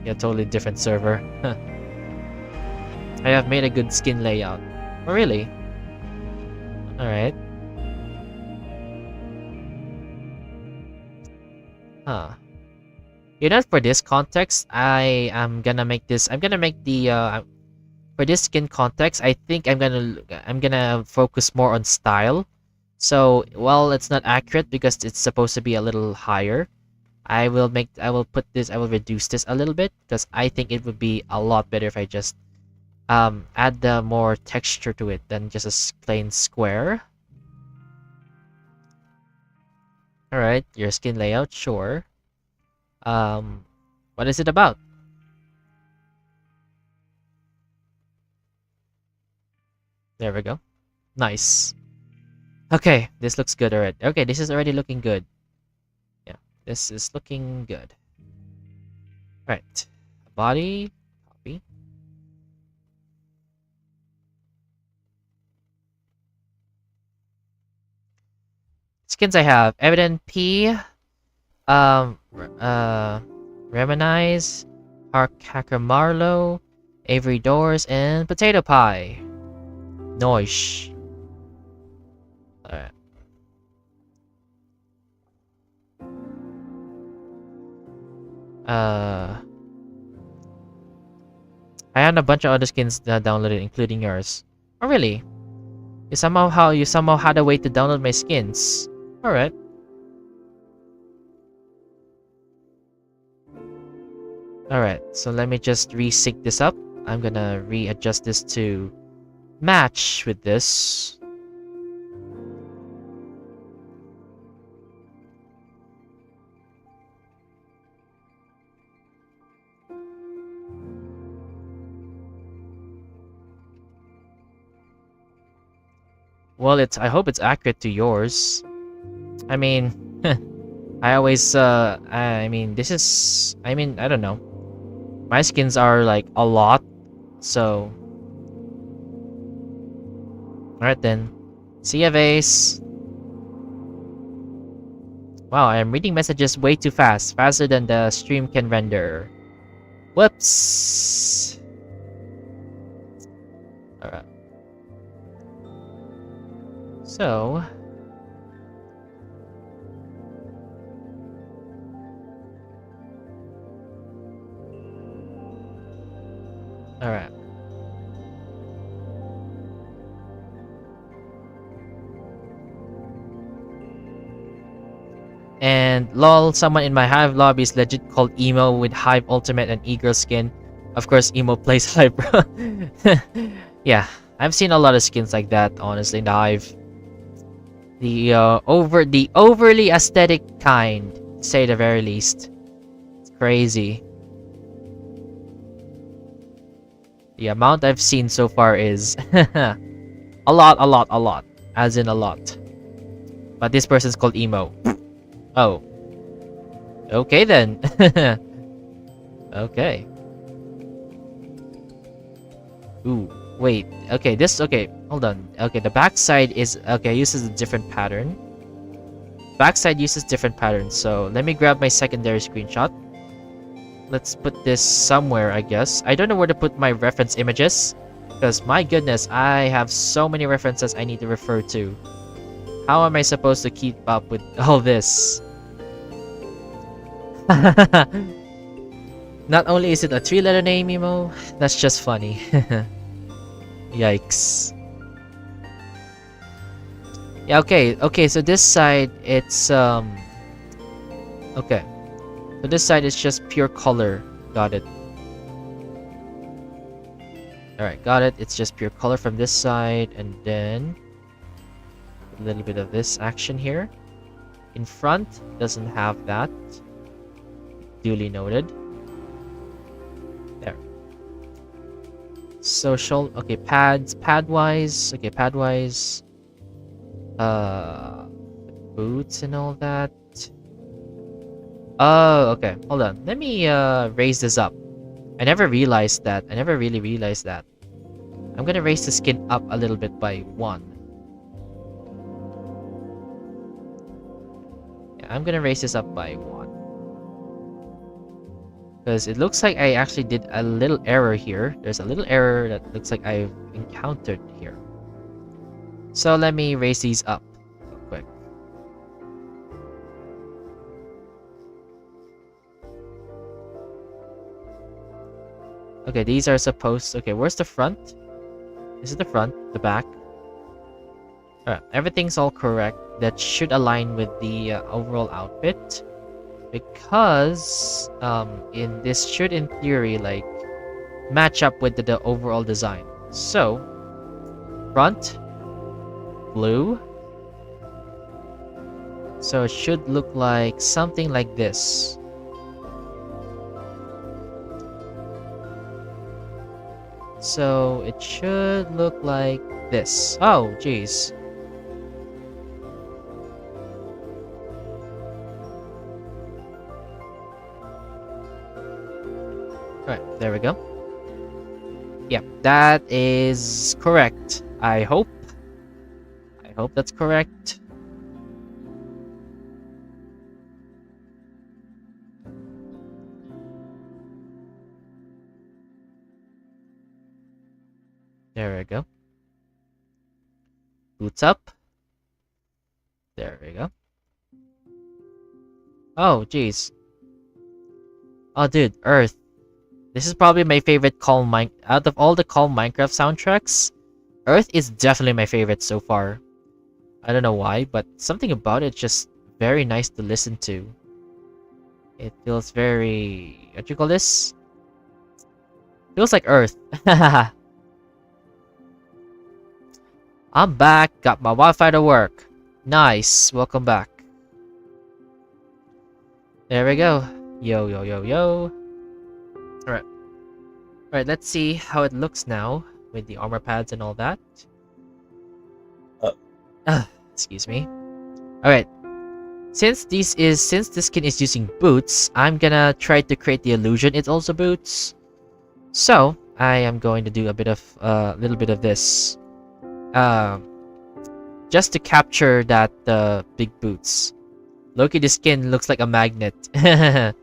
Yeah, totally different server. I have made a good skin layout. Oh, really? Alright. Huh. You know, for this context, I am gonna make this. I'm gonna make the for this skin context. I think I'm gonna focus more on style. So, well, it's not accurate because it's supposed to be a little higher. I will reduce this a little bit because I think it would be a lot better if I just add the more texture to it than just a plain square. Alright, your skin layout, sure. What is it about? There we go. Nice. Okay, this looks good already. Okay, this is already looking good. Yeah, this is looking good. Right. Body, copy. Skins I have. Evident P. Reminize, Hacker Marlow, Avery Doors, and Potato Pie. Noish. Alright. I had a bunch of other skins downloaded, including yours. Oh, really? You somehow had a way to download my skins. Alright. Alright, so let me just re-sync this up. I'm gonna readjust this to match with this. Well, I hope it's accurate to yours. I mean, I always, I mean, I don't know. My skins are like a lot, so. Alright then. See ya, Vase. Wow, I am reading messages way too fast. Faster than the stream can render. Whoops. Alright. So. Alright. And lol, someone in my Hive lobby is legit called Emo with Hive Ultimate and E-Girl skin. Of course, Emo plays Hive, bro. Yeah, I've seen a lot of skins like that, honestly, in the Hive. The overly aesthetic kind, to say the very least. It's crazy. The amount I've seen so far is a lot. As in a lot. But this person's called Emo. Oh. Okay then. Okay. Ooh, wait. Okay, okay, hold on. Okay, the backside uses a different pattern. Backside uses different patterns, so let me grab my secondary screenshot. Let's put this somewhere, I guess. I don't know where to put my reference images, because my goodness, I have so many references I need to refer to. How am I supposed to keep up with all this? Not only is it a 3-letter name, Emo, that's just funny. Yikes. Yeah, okay, so this side, it's, okay. So this side is just pure color. Got it. Alright, got it. It's just pure color from this side, and then a little bit of this action here. In front, doesn't have that. duly noted. There. Social. Okay, pads. Pad-wise. Okay, pad-wise. Boots and all that. Oh, okay. Hold on. Let me raise this up. I never realized that. I never really realized that. I'm gonna raise the skin up a little bit by 1. Yeah, I'm gonna raise this up by 1. Because it looks like I actually did a little error here. There's a little error that looks like I've encountered here. So let me raise these up real quick. Okay, these are supposed... Okay, where's the front? This is the front, the back. Alright, everything's all correct. That should align with the overall outfit. Because in this should, in theory, like, match up with the overall design. So, front, blue. So it should look like something like this. So it should look like this. Oh, jeez. Alright, there we go. Yep, that is correct. I hope. I hope that's correct. There we go. Boots up. There we go. Oh, jeez. Oh, dude, Earth. This is probably my favorite out of all the Calm Minecraft soundtracks. Earth is definitely my favorite so far. I don't know why, but something about it just very nice to listen to. It feels very... What do you call this? Feels like Earth. I'm back. Got my Wi-Fi to work. Nice. Welcome back. There we go. Yo, yo, yo, yo. Alright. Alright, let's see how it looks now with the armor pads and all that. Excuse me. Alright. Since this skin is using boots, I'm gonna try to create the illusion it's also boots. So, I am going to do a bit of little bit of this. Just to capture that big boots. Loki, the skin looks like a magnet. Kinda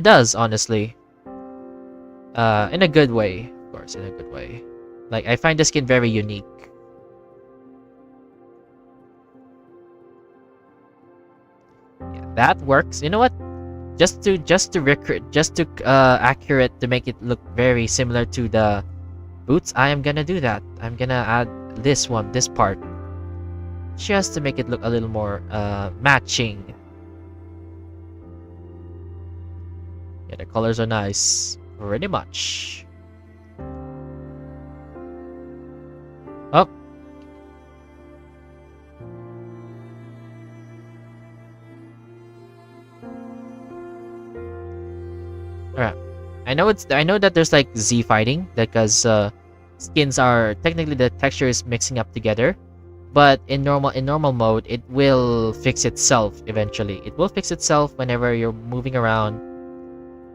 does, honestly. In a good way, of course, in a good way. Like, I find the skin very unique. Yeah, that works. You know what? Just to accurate to make it look very similar to the boots, I am gonna do that. I'm gonna add this part, just to make it look a little more matching. Yeah, the colors are nice. Pretty much. Oh. Alright. I know that there's like Z fighting because skins are technically the texture is mixing up together. But in normal mode, it will fix itself eventually. It will fix itself whenever you're moving around.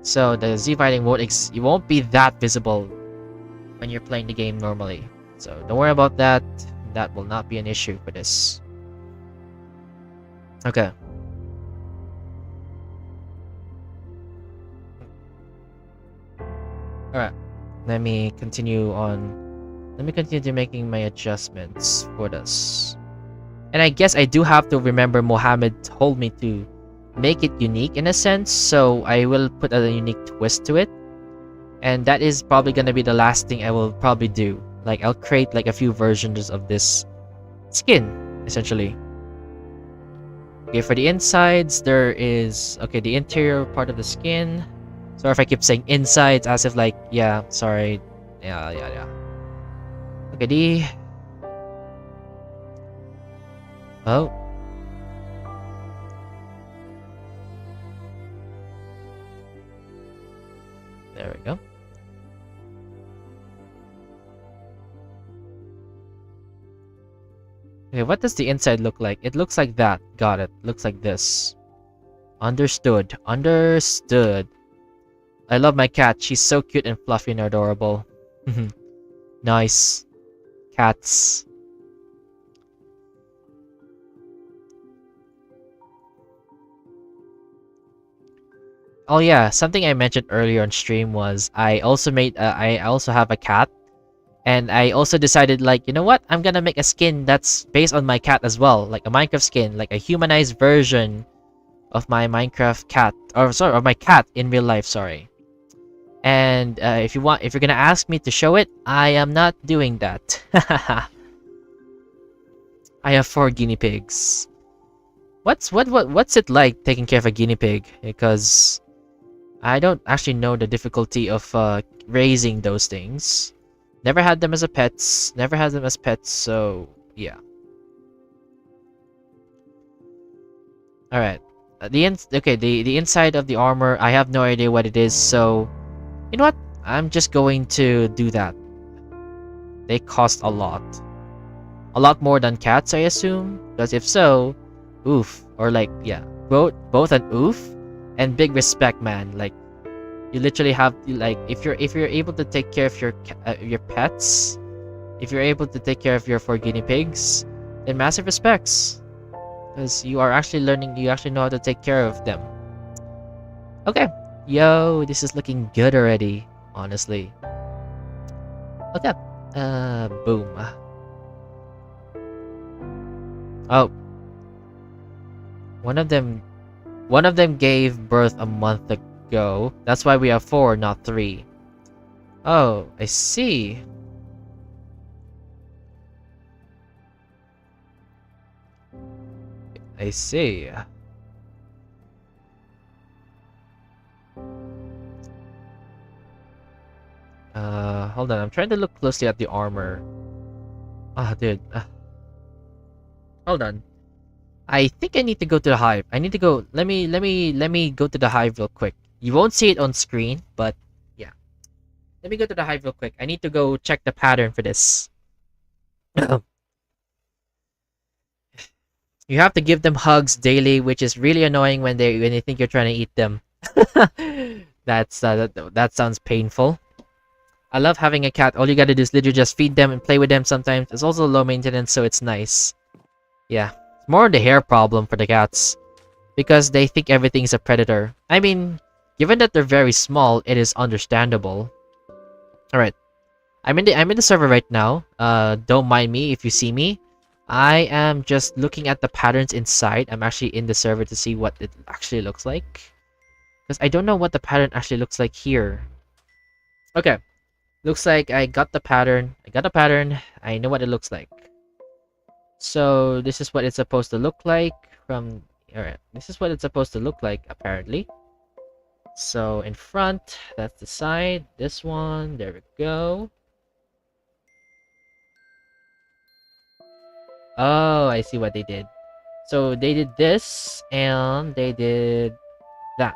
So the Z fighting it won't be that visible when you're playing the game normally. So don't worry about that. That will not be an issue for this. Okay. Alright. Let me continue to making my adjustments for this. And I guess I do have to remember Mohamed told me to make it unique in a sense, so I will put a unique twist to it. And that is probably gonna be the last thing I will probably do. Like, I'll create like a few versions of this skin, essentially. Okay, for the insides, there is... Okay, the interior part of the skin. Sorry if I keep saying insides as if like... Yeah, sorry. Yeah. Okay, Oh. There we go. Okay, what does the inside look like? It looks like that. Got it. Looks like this. Understood. Understood. I love my cat. She's so cute and fluffy and adorable. Nice. Cats. Oh yeah, something I mentioned earlier on stream was I also have a cat, and I also decided, like, you know what? I'm gonna make a skin that's based on my cat as well, like a Minecraft skin, like a humanized version of my Minecraft cat, or sorry, of my cat in real life. Sorry. And if you're gonna ask me to show it, I am not doing that. I have 4 guinea pigs. What's it like taking care of a guinea pig? Because I don't actually know the difficulty of raising those things. Never had them as pets. Never had them as pets. So yeah. All right. The inside of the armor, I have no idea what it is. So you know what? I'm just going to do that. They cost a lot more than cats, I assume. Because if so, oof, or like, yeah, both an oof and big respect, man. Like, you literally have to, like, if you're able to take care of your pets, if you're able to take care of your 4 guinea pigs, then massive respects, because you are actually learning. You actually know how to take care of them. Okay, yo, this is looking good already, honestly. Okay, boom. Oh. One of them gave birth a month ago. That's why we have 4, not 3. Oh, I see. I see. Hold on. I'm trying to look closely at the armor. Ah, dude. Hold on. I think I need to go to the hive. I need to go. Let me go to the hive real quick. You won't see it on screen, but yeah. Let me go to the hive real quick. I need to go check the pattern for this. You have to give them hugs daily, which is really annoying when they think you're trying to eat them. That sounds painful. I love having a cat. All you gotta do is literally just feed them and play with them sometimes. It's also low maintenance, so it's nice. Yeah. It's more the hair problem for the cats, because they think everything's a predator. I mean, given that they're very small, it is understandable. Alright. I'm in the server right now. Don't mind me if you see me. I am just looking at the patterns inside. I'm actually in the server to see what it actually looks like, because I don't know what the pattern actually looks like here. Okay. Looks like I got the pattern. I know what it looks like. So this is what it's supposed to look like from... Alright, this is what it's supposed to look like, apparently. So in front, that's the side. This one, there we go. Oh, I see what they did. So they did this, and they did that.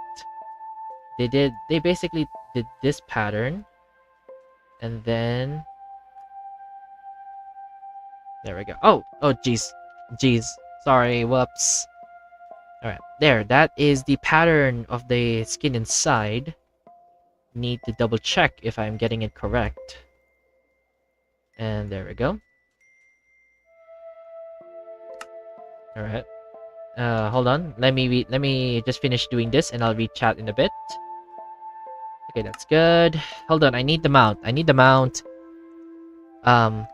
They basically did this pattern. And then... There we go. Oh, jeez. Sorry, whoops. Alright, there. That is the pattern of the skin inside. Need to double check if I'm getting it correct. And there we go. Alright. Hold on. Let me just finish doing this and I'll read chat in a bit. Okay, that's good. Hold on, I need the mount.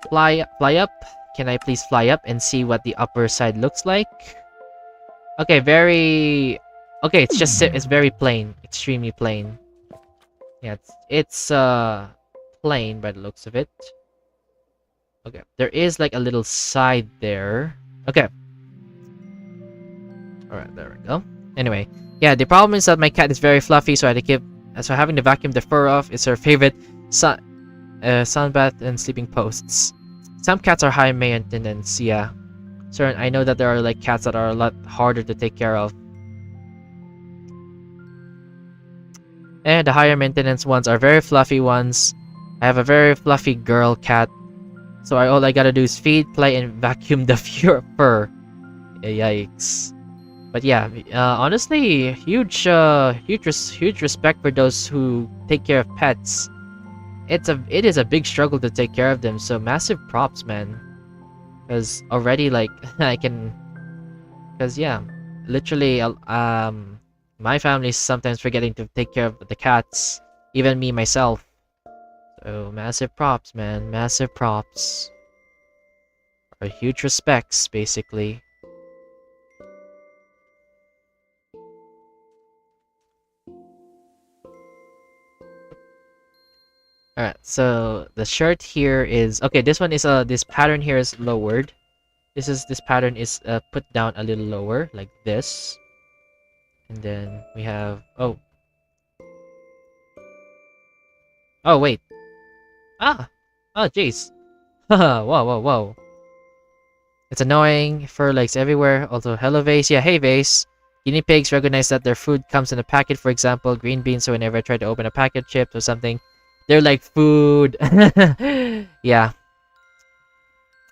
Fly up. Can I please fly up and see what the upper side looks like? Okay, it's very plain, extremely plain. Yeah, it's plain by the looks of it. Okay, there is like a little side there. Okay. Alright, there we go. Anyway, yeah, the problem is that my cat is very fluffy, so so having to vacuum the fur off is her favorite sunbath and sleeping posts. Some cats are high maintenance, yeah. Certain, I know that there are like cats that are a lot harder to take care of. And the higher maintenance ones are very fluffy ones. I have a very fluffy girl cat. So all I gotta do is feed, play, and vacuum the fur. Yikes. But yeah, honestly, huge respect for those who take care of pets. It is a big struggle to take care of them, so massive props, man. Because already, like, because yeah, literally, my family is sometimes forgetting to take care of the cats, even me myself. So massive props, man, massive props. Or huge respects, basically. Alright, so the shirt here is okay. This one is this pattern here is lowered. This pattern is put down a little lower, like this. And then we have oh wait, jeez. Whoa. It's annoying. Fur legs everywhere. Also, hello Vase. Yeah, hey Vase. Guinea pigs recognize that their food comes in a packet. For example, green beans. So whenever I try to open a packet, chips or something, they're like food. Yeah.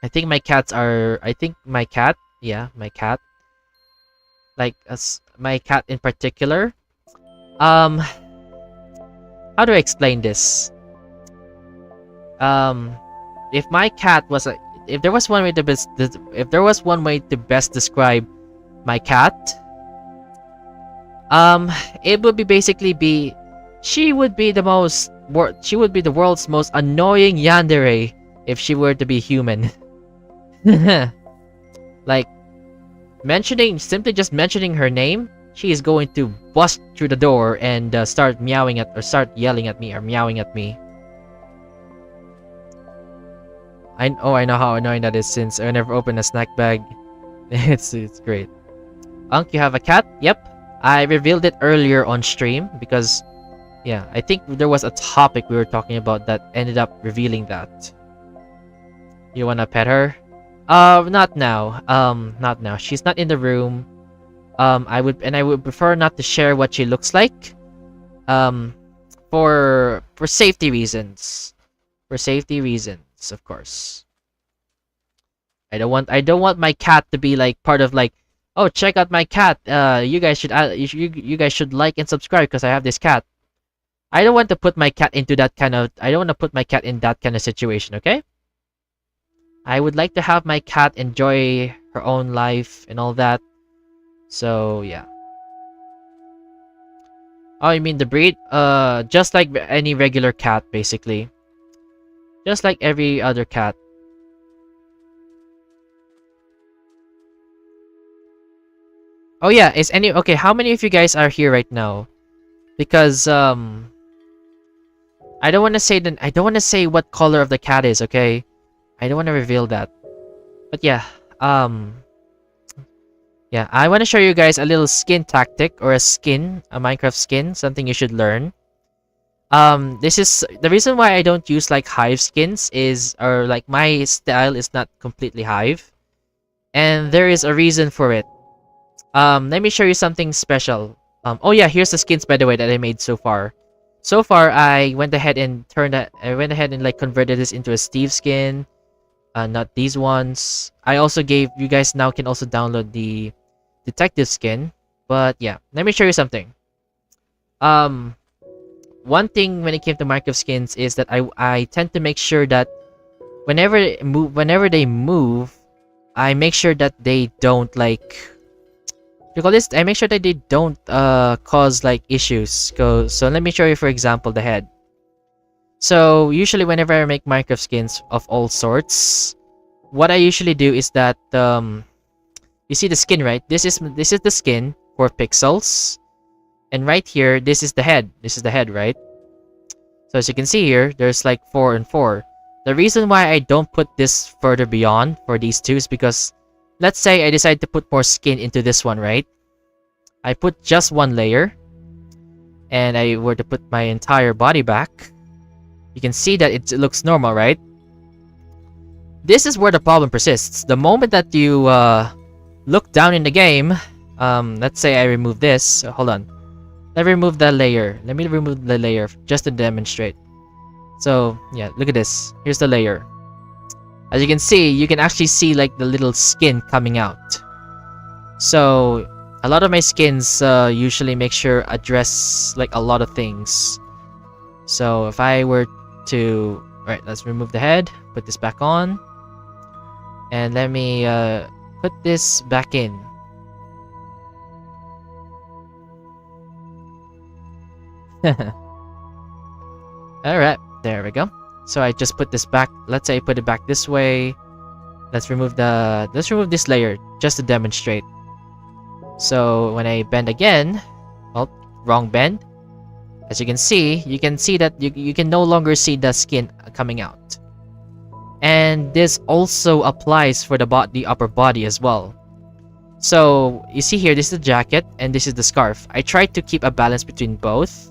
I think my cats are. I think my cat. Yeah, my cat. Like my cat in particular. How do I explain this? If my cat was a, if there was one way to best, if there was one way to best describe my cat, it would be basically be, she would be the most, she would be the world's most annoying yandere if she were to be human. Like simply just mentioning her name, she is going to bust through the door and start meowing at, or start yelling at me or meowing at me. I know how annoying that is since I never open a snack bag. It's great. Unc, you have a cat? Yep. I revealed it earlier on stream because, yeah, I think there was a topic we were talking about that ended up revealing that. You wanna pet her? Not now. Not now. She's not in the room. I would prefer not to share what she looks like. For safety reasons. For safety reasons, of course. I don't want my cat to be like part of like, oh, check out my cat. You guys should you guys should like and subscribe because I have this cat. I don't want to put my cat into that kind of, I don't want to put my cat in that kind of situation, okay? I would like to have my cat enjoy her own life and all that. So, yeah. Oh, you mean the breed? Just like any regular cat, basically. Just like every other cat. Oh yeah, okay, how many of you guys are here right now? Because I don't want to say what color of the cat is, okay? I don't want to reveal that. But yeah, yeah, I want to show you guys a little skin tactic or a Minecraft skin, something you should learn. This is the reason why I don't use like hive skins or like my style is not completely hive. And there is a reason for it. Let me show you something special. Oh yeah, here's the skins by the way that I made so far. So far, I went ahead and like converted this into a Steve skin. Not these ones. I also gave you guys now can also download the detective skin. But yeah, let me show you something. One thing when it came to Minecraft skins is that I tend to make sure that whenever they move, I make sure that they don't like, you call this, I make sure that they don't cause like issues. So let me show you, for example, the head. So usually whenever I make Minecraft skins of all sorts, what I usually do is that you see the skin, right? This is the skin for pixels, and right here this is the head. This is the head, right? So as you can see here, there's like 4 and 4. The reason why I don't put this further beyond for these two is because, let's say I decide to put more skin into this one, right? I put just one layer, and I were to put my entire body back. You can see that it looks normal, right? This is where the problem persists. The moment that you look down in the game, let's say I remove this. Hold on. Let me remove that layer. Let me remove the layer just to demonstrate. So yeah, look at this. Here's the layer. As you can see, you can actually see like the little skin coming out. So a lot of my skins usually make sure address like a lot of things. So if I were to, alright, let's remove the head, put this back on, and let me put this back in. Alright, there we go. So I just put this back. Let's say I put it back this way. Let's remove this layer just to demonstrate. So when I bend again, well, wrong bend. As you can see that you can no longer see the skin coming out. And this also applies for the upper body as well. So you see here, this is the jacket and this is the scarf. I tried to keep a balance between both.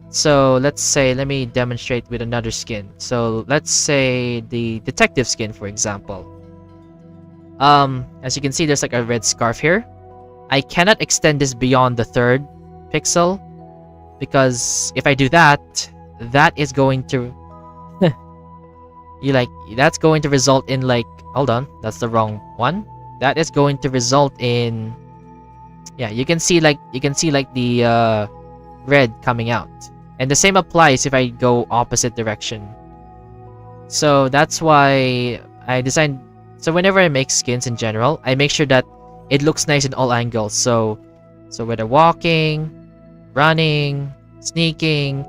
So let's say, let me demonstrate with another skin. So let's say the detective skin, for example. As you can see, there's like a red scarf here. I cannot extend this beyond the 3rd pixel, because if I do that, that is going to that's going to result in like, hold on, that's the wrong one. That is going to result in, yeah, you can see like the red coming out. And the same applies if I go opposite direction. So that's why I designed, so whenever I make skins in general, I make sure that it looks nice in all angles. So whether walking, running, sneaking,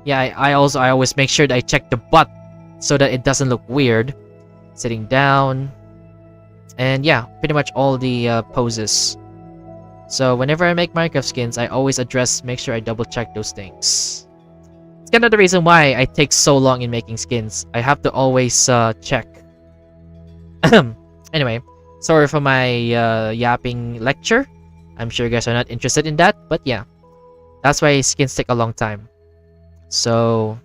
yeah, I always make sure that I check the butt so that it doesn't look weird. Sitting down, and yeah, pretty much all the poses. So whenever I make Minecraft skins, I always make sure I double check those things. It's kind of the reason why I take so long in making skins. I have to always check. Anyway, sorry for my yapping lecture. I'm sure you guys are not interested in that, but yeah, that's why skins take a long time. So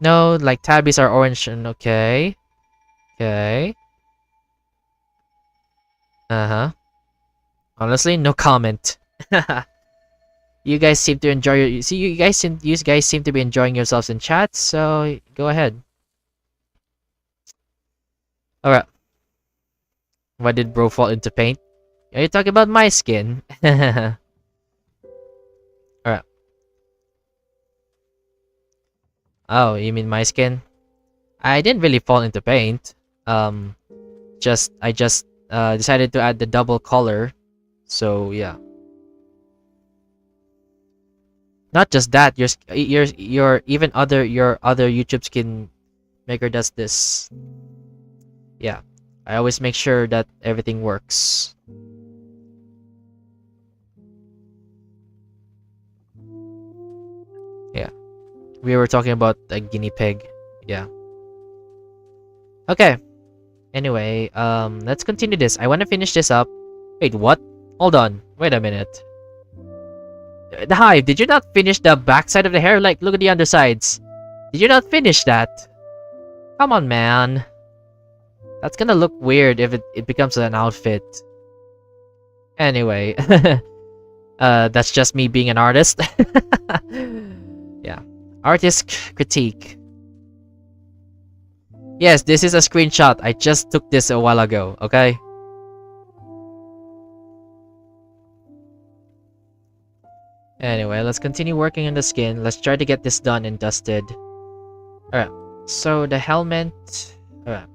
no, like tabbies are orange and okay. Honestly, no comment. You guys seem to enjoy you guys seem to be enjoying yourselves in chat, so go ahead. Alright. Why did bro fall into paint? Are you talking about my skin? Alright. Oh, you mean my skin? I didn't really fall into paint. I just decided to add the double color. So yeah. Not just that, your other YouTube skin maker does this. Yeah, I always make sure that everything works. Yeah, we were talking about a guinea pig. Yeah. Okay. Anyway, let's continue this. I want to finish this up. Wait, what? Hold on. Wait a minute. The hive, did you not finish the backside of the hair? Like, look at the undersides. Did you not finish that? Come on, man. That's gonna look weird if it becomes an outfit. Anyway. That's just me being an artist. Yeah. Artist critique. Yes, this is a screenshot. I just took this a while ago, okay? Anyway, let's continue working on the skin. Let's try to get this done and dusted. Alright, so the helmet... Alright.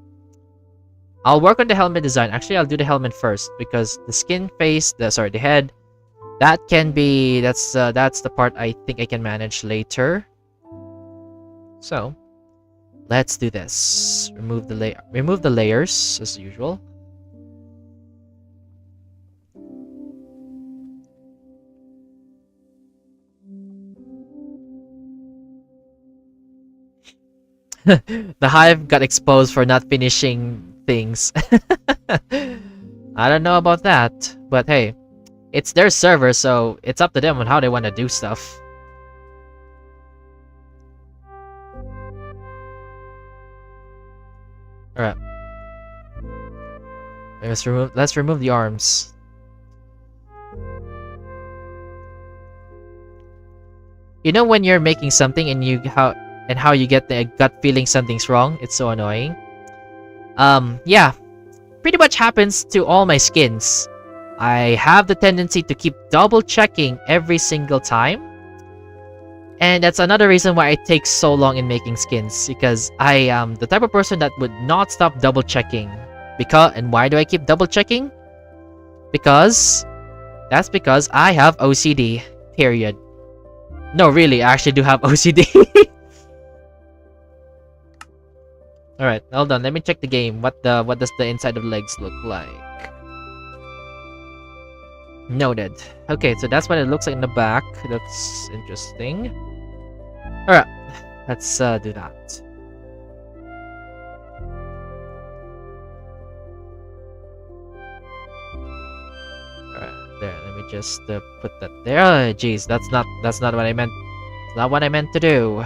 I'll work on the helmet design. Actually, I'll do the helmet first because the skin face, the head, that can be... That's the part I think I can manage later. So, let's do this. Remove the layers as usual. The hive got exposed for not finishing things. I don't know about that, but hey, it's their server, so it's up to them on how they want to do stuff. Alright. Let's remove the arms. You know when you're making something and how you get the gut feeling something's wrong? It's so annoying. Yeah, pretty much happens to all my skins. I have the tendency to keep double checking every single time. And that's another reason why it takes so long in making skins, because I am the type of person that would not stop double checking. And why do I keep double checking? Because I have OCD. Period. No, really, I actually do have OCD. Alright, hold on, let me check the game. What does the inside of the legs look like? Noted. Okay, so that's what it looks like in the back. That's interesting. Alright, let's do that. Alright, there, let me just put that there. Oh, jeez, that's not what I meant. It's not what I meant to do.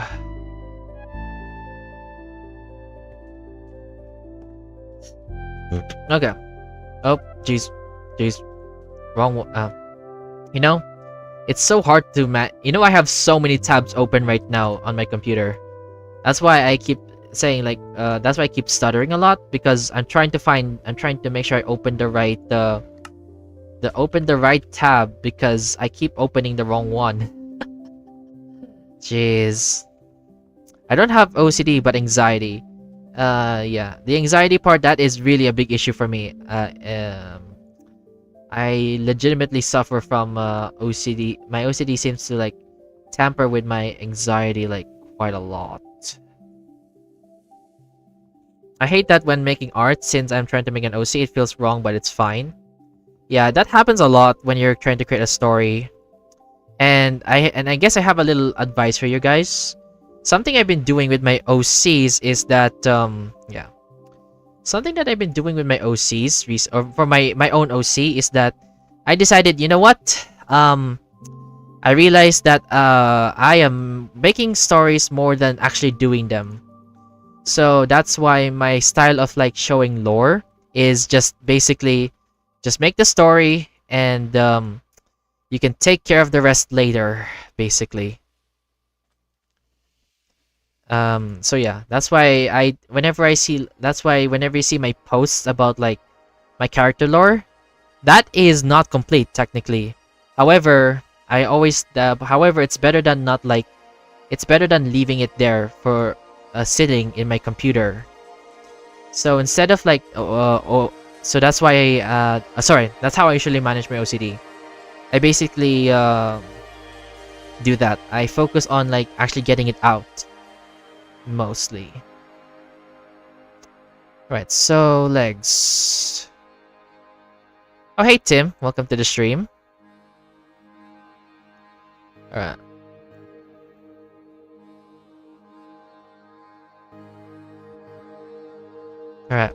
Okay. Oh, jeez. Wrong one. You know, it's so hard to I have so many tabs open right now on my computer. That's why I keep saying that's why I keep stuttering a lot, because I'm trying to make sure I open the right tab, because I keep opening the wrong one. Jeez. I don't have OCD but anxiety. Yeah, the anxiety part, that is really a big issue for me. I legitimately suffer from OCD. My OCD seems to tamper with my anxiety quite a lot. I hate that when making art, since I'm trying to make an OC, it feels wrong, but it's fine. Yeah, that happens a lot when you're trying to create a story. And I guess I have a little advice for you guys. Something I've been doing with my OCs is that yeah. Something that I've been doing with my OCs, or for my own OC, is that I decided, you know what? I realized that I am making stories more than actually doing them. So that's why my style of showing lore is just basically just make the story, and you can take care of the rest later, basically. So yeah, that's why whenever you see my posts about my character lore, that is not complete technically. However, it's better than it's better than leaving it there for sitting in my computer. So instead of so that's why sorry, that's how I usually manage my OCD. I basically do that. I focus on actually getting it out. Mostly. Right, so legs. Oh, hey Tim, welcome to the stream. Alright. Alright.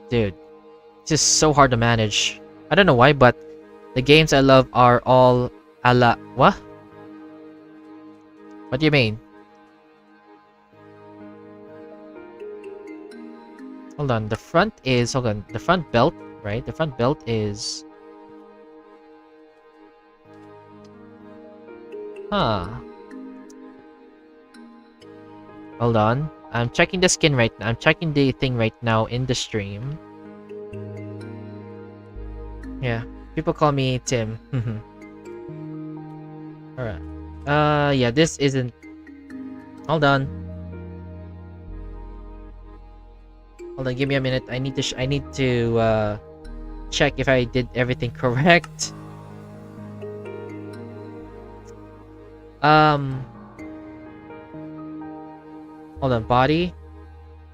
Dude, it's just so hard to manage. I don't know why, but the games I love are all what? What do you mean? Hold on, the front belt, right? The front belt is... Huh. Hold on. I'm checking the skin right now. I'm checking the thing right now in the stream. Yeah. People call me Tim. Alright. Yeah, this isn't... Hold on. Hold on, give me a minute. I need to check if I did everything correct. Hold on, body.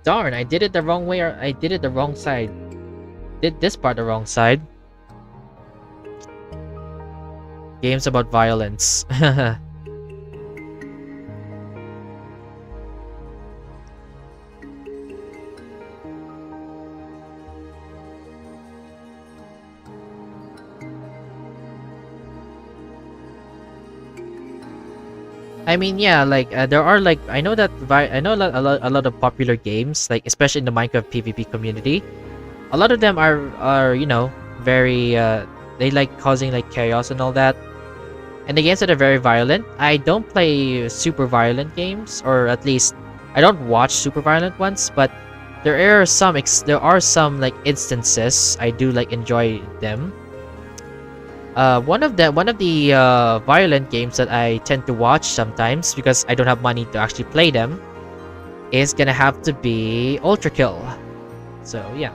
Darn, I did it the wrong way, or I did it the wrong side. Did this part the wrong side. Games about violence. I mean, yeah, there are I know that a lot of popular games, especially in the Minecraft PvP community. A lot of them are very they like causing chaos and all that. and the games that are very violent. I don't play super violent games, or at least I don't watch super violent ones. But there are some like instances I do like enjoy them. One of the violent games that I tend to watch sometimes because I don't have money to actually play them is gonna have to be Ultra Kill. So yeah.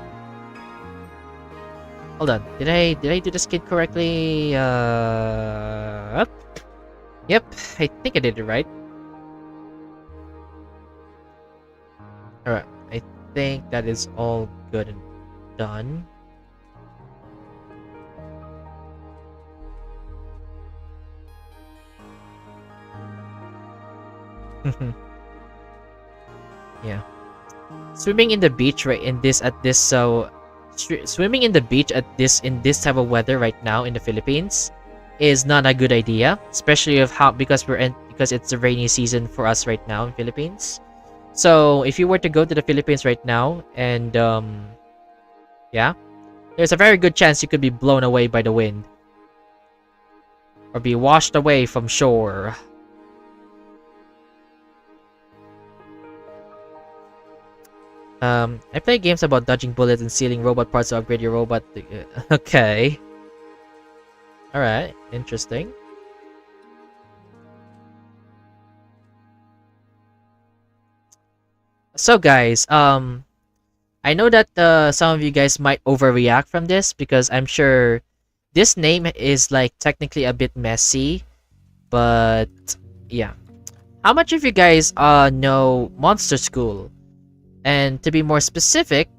Hold on. Did I do the skid correctly? Yep. I think I did it right. All right. I think that is all good and done. Yeah. Swimming in the beach right in this at this so swimming in the beach at this in this type of weather right now in the Philippines is not a good idea, especially because it's the rainy season for us right now in Philippines. So if you were to go to the Philippines right now and yeah, there's a very good chance you could be blown away by the wind or be washed away from shore. I play games about dodging bullets and stealing robot parts to upgrade your robot. Okay. Alright, interesting. So guys, I know that some of you guys might overreact from this because I'm sure this name is like technically a bit messy, but yeah. How much of you guys know Monster School? And to be more specific,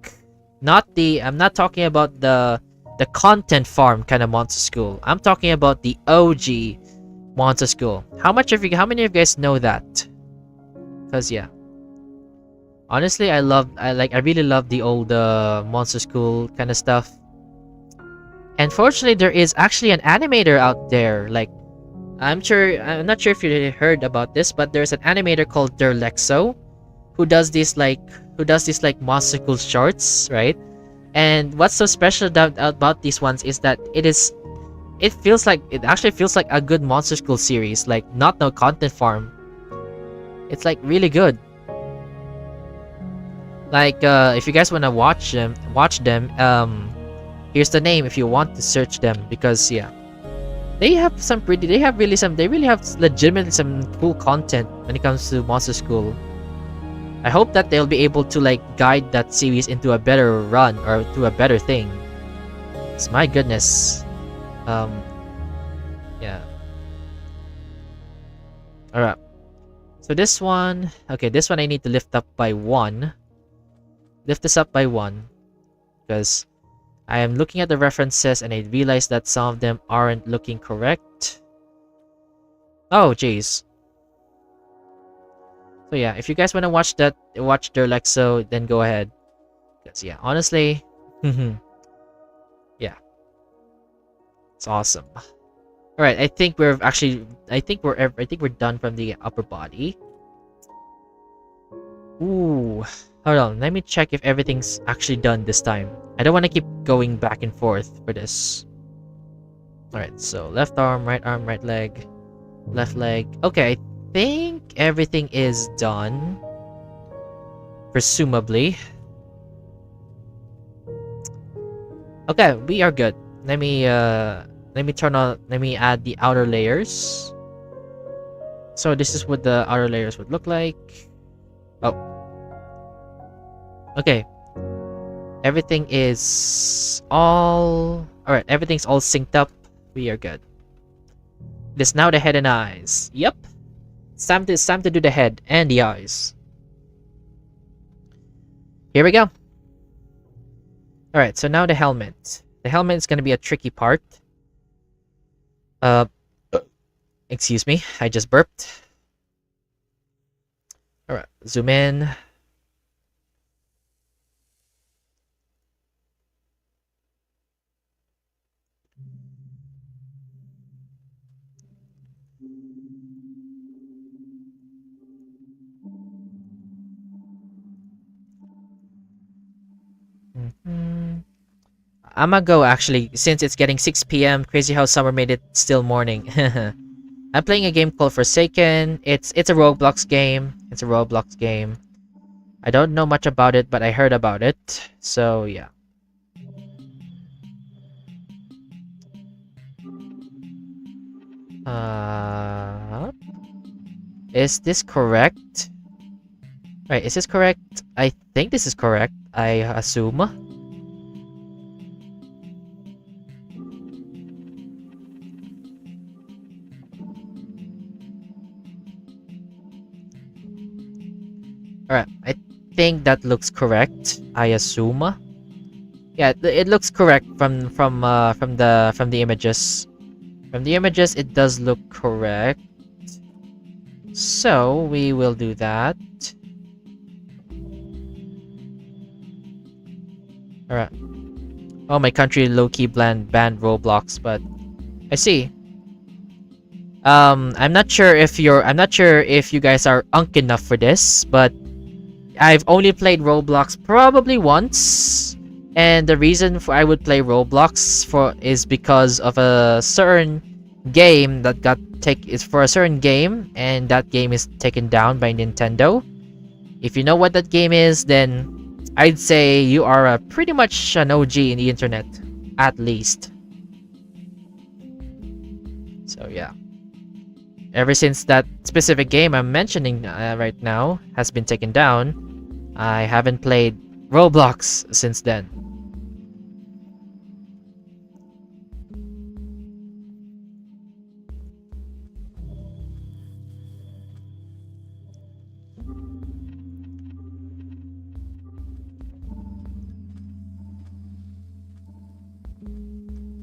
I'm not talking about the content farm kind of Monster School. I'm talking about the OG Monster School. How many of you guys know that? Cause yeah, honestly, I really love the old Monster School kind of stuff. And fortunately, there is actually an animator out there. Like, I'm not sure if you heard about this, but there's an animator called Derlexo who does these like Monster School shorts, right? And what's so special about these ones is that it actually feels like a good Monster School series, like not no content farm. It's like really good. Like if you guys wanna watch them, here's the name if you want to search them, because yeah, they really have legitimately some cool content when it comes to Monster School. I hope that they'll be able to like guide that series into a better run or to a better thing. It's my goodness. Yeah. Alright. So this one, okay, this one I need to lift up by 1. Lift this up by 1. Because I am looking at the references and I realize that some of them aren't looking correct. Oh, jeez. So yeah, if you guys want to watch Derlexo, then go ahead. Because yeah, honestly, yeah, it's awesome. All right, I think we're done from the upper body. Ooh, hold on, let me check if everything's actually done this time. I don't want to keep going back and forth for this. All right, so left arm, right leg, left leg. Okay. I think everything is done, presumably. Okay, we are good. Let me add the outer layers. So this is what the outer layers would look like. Oh, okay, everything's all synced up. We are good. It is now the head and eyes. Yep. It's time to do the head and the eyes. Here we go. Alright, so now the helmet. The helmet is going to be a tricky part. Excuse me, I just burped. Alright, zoom in. I'm gonna go actually, since it's getting 6 p.m. Crazy how summer made it still morning. I'm playing a game called Forsaken. It's a Roblox game. It's a Roblox game. I don't know much about it, but I heard about it. So yeah. Is this correct? Right, is this correct? I think this is correct. I assume. Alright, I think that looks correct. I assume. Yeah, it looks correct from the images. From the images, it does look correct. So we will do that. Alright. Oh, my country low-key banned Roblox, but I see. I'm not sure if you guys are unk enough for this, but I've only played Roblox probably once. And the reason I would play Roblox is because of a certain game that is for a certain game, and that game is taken down by Nintendo. If you know what that game is, then I'd say you are pretty much an OG in the internet, at least. So yeah. Ever since that specific game I'm mentioning right now has been taken down, I haven't played Roblox since then.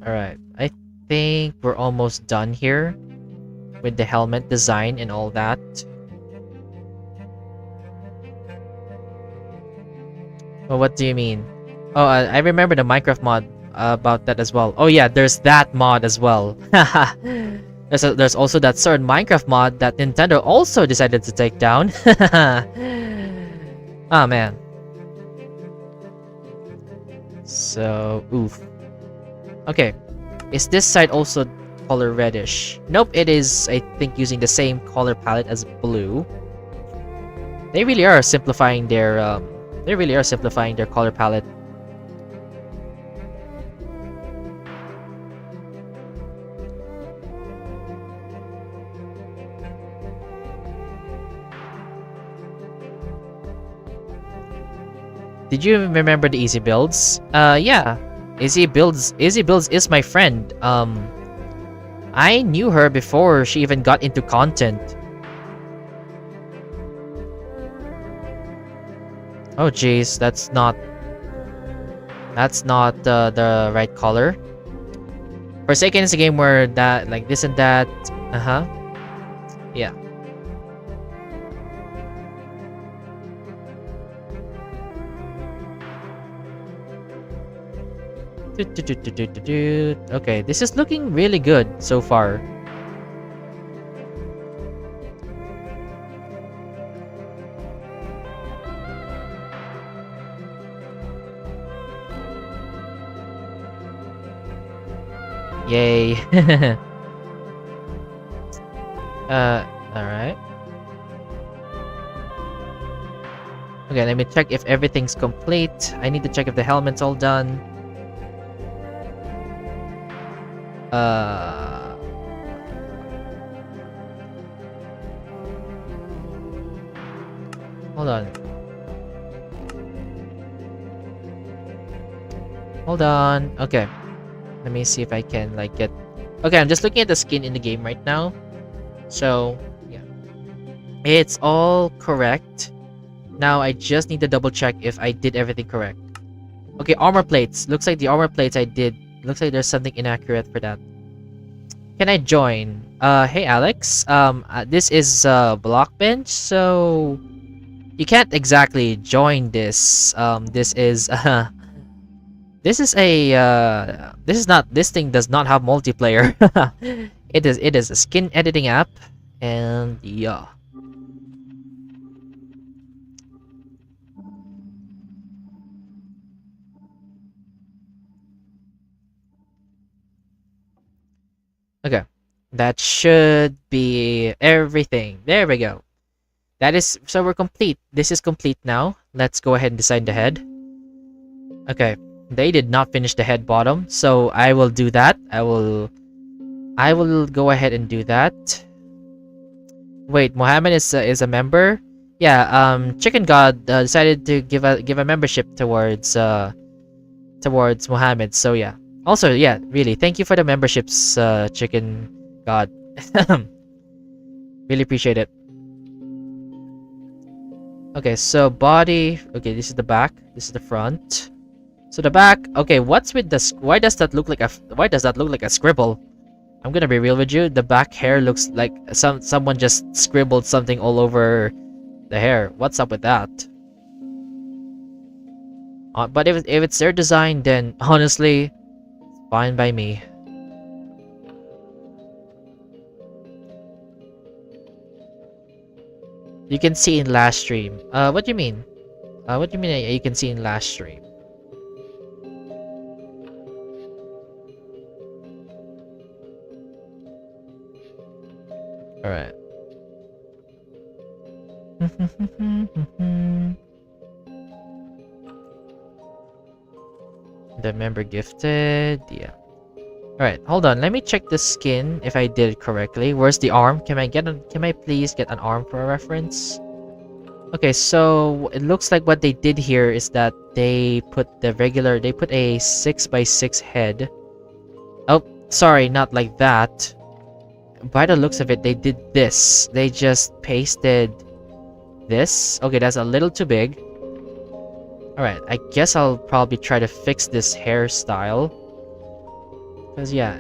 Alright, I think we're almost done here with the helmet design and all that. Well, what do you mean? Oh, I remember the Minecraft mod about that as well. Oh yeah, there's that mod as well. There's also that certain Minecraft mod that Nintendo also decided to take down. Oh man. So, oof. Okay, is this side also color reddish? Nope, it is, I think, using the same color palette as blue. They really are simplifying their color palette. Did you remember the Easy Builds? Yeah. Easy Builds is my friend. I knew her before she even got into content. Oh jeez, that's not the right color. Forsaken is a game where that, like, this and that. Uh-huh. Yeah. Okay, this is looking really good so far. Yay. Alright. Okay, let me check if everything's complete. I need to check if the helmet's all done. Hold on. Hold on. Okay. Let me see if I can, like, get... Okay, I'm just looking at the skin in the game right now. So, yeah. It's all correct. Now, I just need to double check if I did everything correct. Okay, armor plates. Looks like the armor plates I did. Looks like there's something inaccurate for that. Can I join? Hey Alex. This is Blockbench, so you can't exactly join this. This is this thing does not have multiplayer. It is a skin editing app, and yeah. Okay. That should be everything. There we go. That is, so we're complete. This is complete now. Let's go ahead and design the head. Okay, they did not finish the head bottom, so I will do that. I will go ahead and do that. Wait, Mohammed is a member. Yeah. Chicken God decided to give a membership towards Mohammed. So yeah. Also, yeah, really, thank you for the memberships, Chicken God. Really appreciate it. Okay, so body. Okay, this is the back. This is the front. So the back. Okay, what's with the? Why does that look like a? Why does that look like a scribble? I'm gonna be real with you. The back hair looks like someone just scribbled something all over the hair. What's up with that? But if it's their design, then honestly, fine by me. You can see in last stream. What do you mean? What do you mean you can see in last stream? All right. The member gifted. Yeah. Alright, hold on. Let me check the skin if I did it correctly. Where's the arm? Can I please get an arm for a reference? Okay, so it looks like what they did here is that they put a 6x6 head. Oh, sorry, not like that. By the looks of it, they did this. They just pasted this. Okay, that's a little too big. Alright, I guess I'll probably try to fix this hairstyle. Because yeah,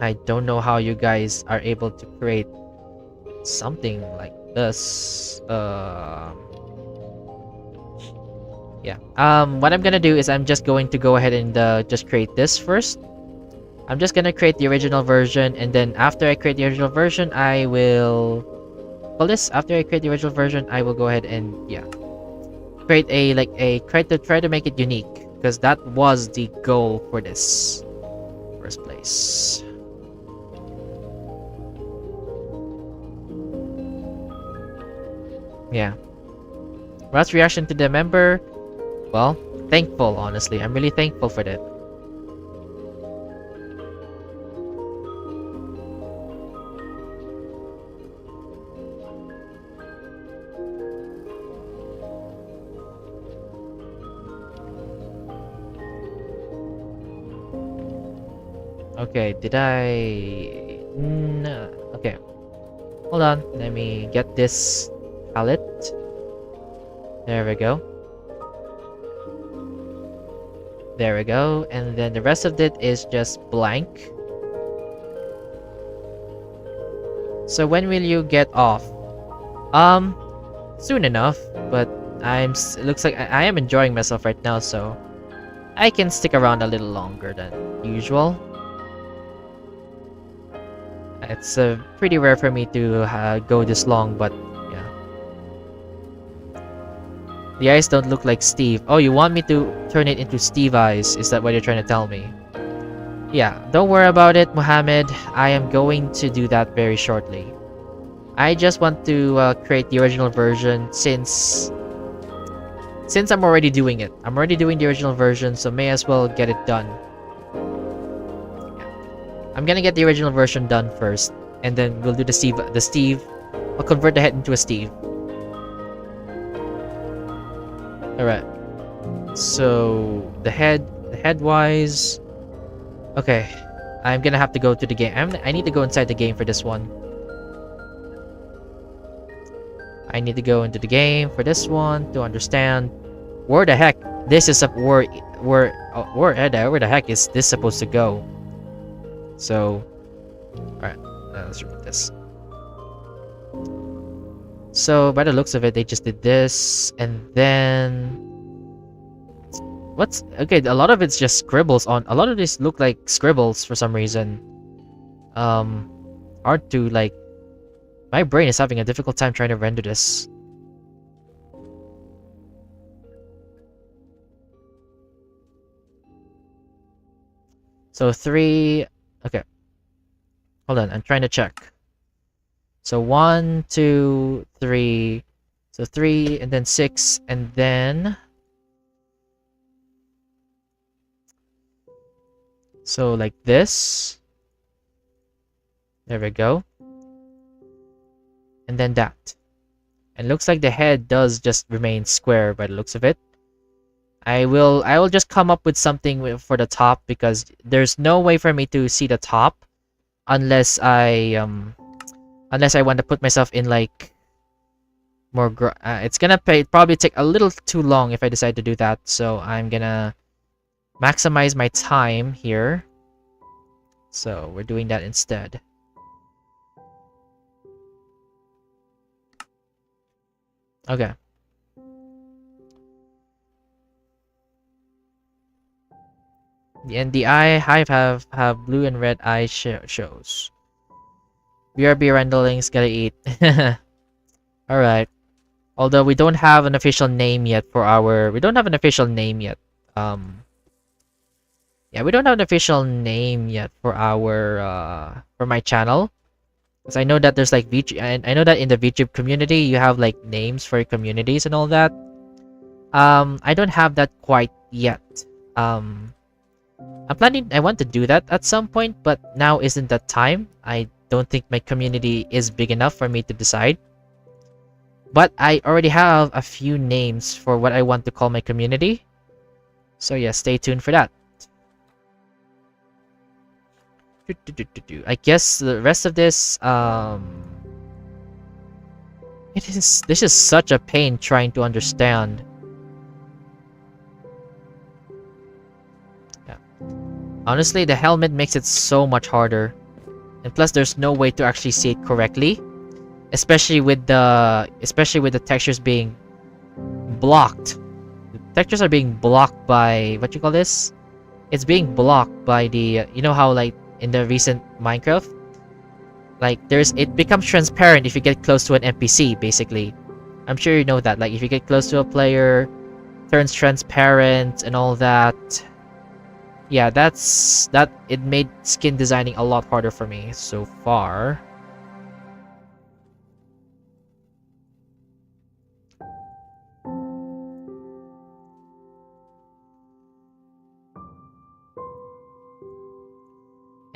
I don't know how you guys are able to create something like this. Yeah. What I'm gonna do is I'm just going to go ahead and just create this first. I'm just gonna create the original version, and then after I create the original version, I will... Well, after I create the original version, I will go ahead and, yeah, create try to make it unique. Because that was the goal for this first place. Yeah. Rat's reaction to the member? Well, thankful, honestly. I'm really thankful for that. Okay, did I... No. Okay. Hold on. Let me get this palette. There we go. There we go. And then the rest of it is just blank. So when will you get off? Soon enough. But it looks like I am enjoying myself right now, so I can stick around a little longer than usual. It's pretty rare for me to go this long, but yeah. The eyes don't look like Steve. Oh, you want me to turn it into Steve eyes? Is that what you're trying to tell me? Yeah, don't worry about it, Mohammed. I am going to do that very shortly. I just want to create the original version since I'm already doing it. I'm already doing the original version, so may as well get it done. I'm gonna get the original version done first, and then we'll do the Steve. I'll convert the head into a Steve. Alright. So the head wise. Okay. I'm gonna have to go to the game. I need to go inside the game for this one. I need to go into the game for this one to understand where the heck this is where the heck is this supposed to go. So, alright, let's remove this. So, by the looks of it, they just did this, and then... Okay, a lot of it's just scribbles on... A lot of these look like scribbles for some reason. Hard to, like... My brain is having a difficult time trying to render this. So, 3... Okay. Hold on, I'm trying to check. So 1, 2, 3. So 3 and then 6 and then... So like this. There we go. And then that. And looks like the head does just remain square by the looks of it. I will just come up with something for the top because there's no way for me to see the top unless I want to put myself in like more it's gonna probably take a little too long if I decide to do that, so I'm gonna maximize my time here. So we're doing that instead. Okay. And the hive have blue and red eye shows. BRB Rendeling's gotta eat. Alright. Although we don't have an official name yet for our... We don't have an official name yet. Yeah, we don't have an official name yet for our... for my channel. Because I know that there's like... and I know that in the VTube community, you have like names for your communities and all that. I don't have that quite yet. I'm planning... I want to do that at some point, but now isn't that time. I don't think my community is big enough for me to decide. But I already have a few names for what I want to call my community. So yeah, stay tuned for that. I guess the rest of this, this is such a pain trying to understand. Yeah. Honestly, the helmet makes it so much harder. And plus there's no way to actually see it correctly. Especially with the textures being blocked. The textures are being blocked by what you call this? It's being blocked by the you know how like in the recent Minecraft, like it becomes transparent if you get close to an NPC. Basically, I'm sure you know that. Like if you get close to a player, turns transparent and all that. Yeah, that it made skin designing a lot harder for me so far.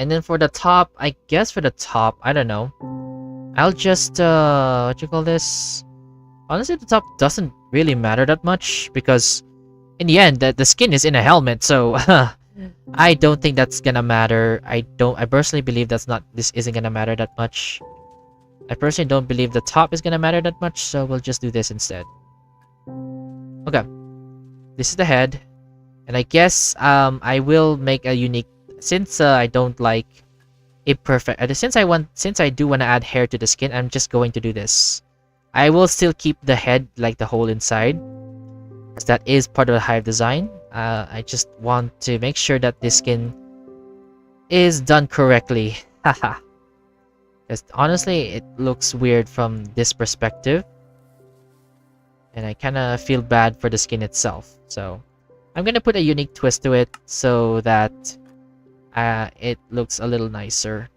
And then for the top, I guess for the top, I don't know. I'll just, what you call this? Honestly, the top doesn't really matter that much because in the end, the skin is in a helmet, so I don't think that's gonna matter. I personally believe this isn't gonna matter that much. I personally don't believe the top is gonna matter that much, so we'll just do this instead. Okay. This is the head. And I guess, I will make a unique... Since I don't like a perfect, since I do want to add hair to the skin, I'm just going to do this. I will still keep the head like the hole inside, because that is part of the hive design. I just want to make sure that this skin is done correctly. Haha. Because honestly, it looks weird from this perspective, and I kind of feel bad for the skin itself. So I'm gonna put a unique twist to it so that it looks a little nicer.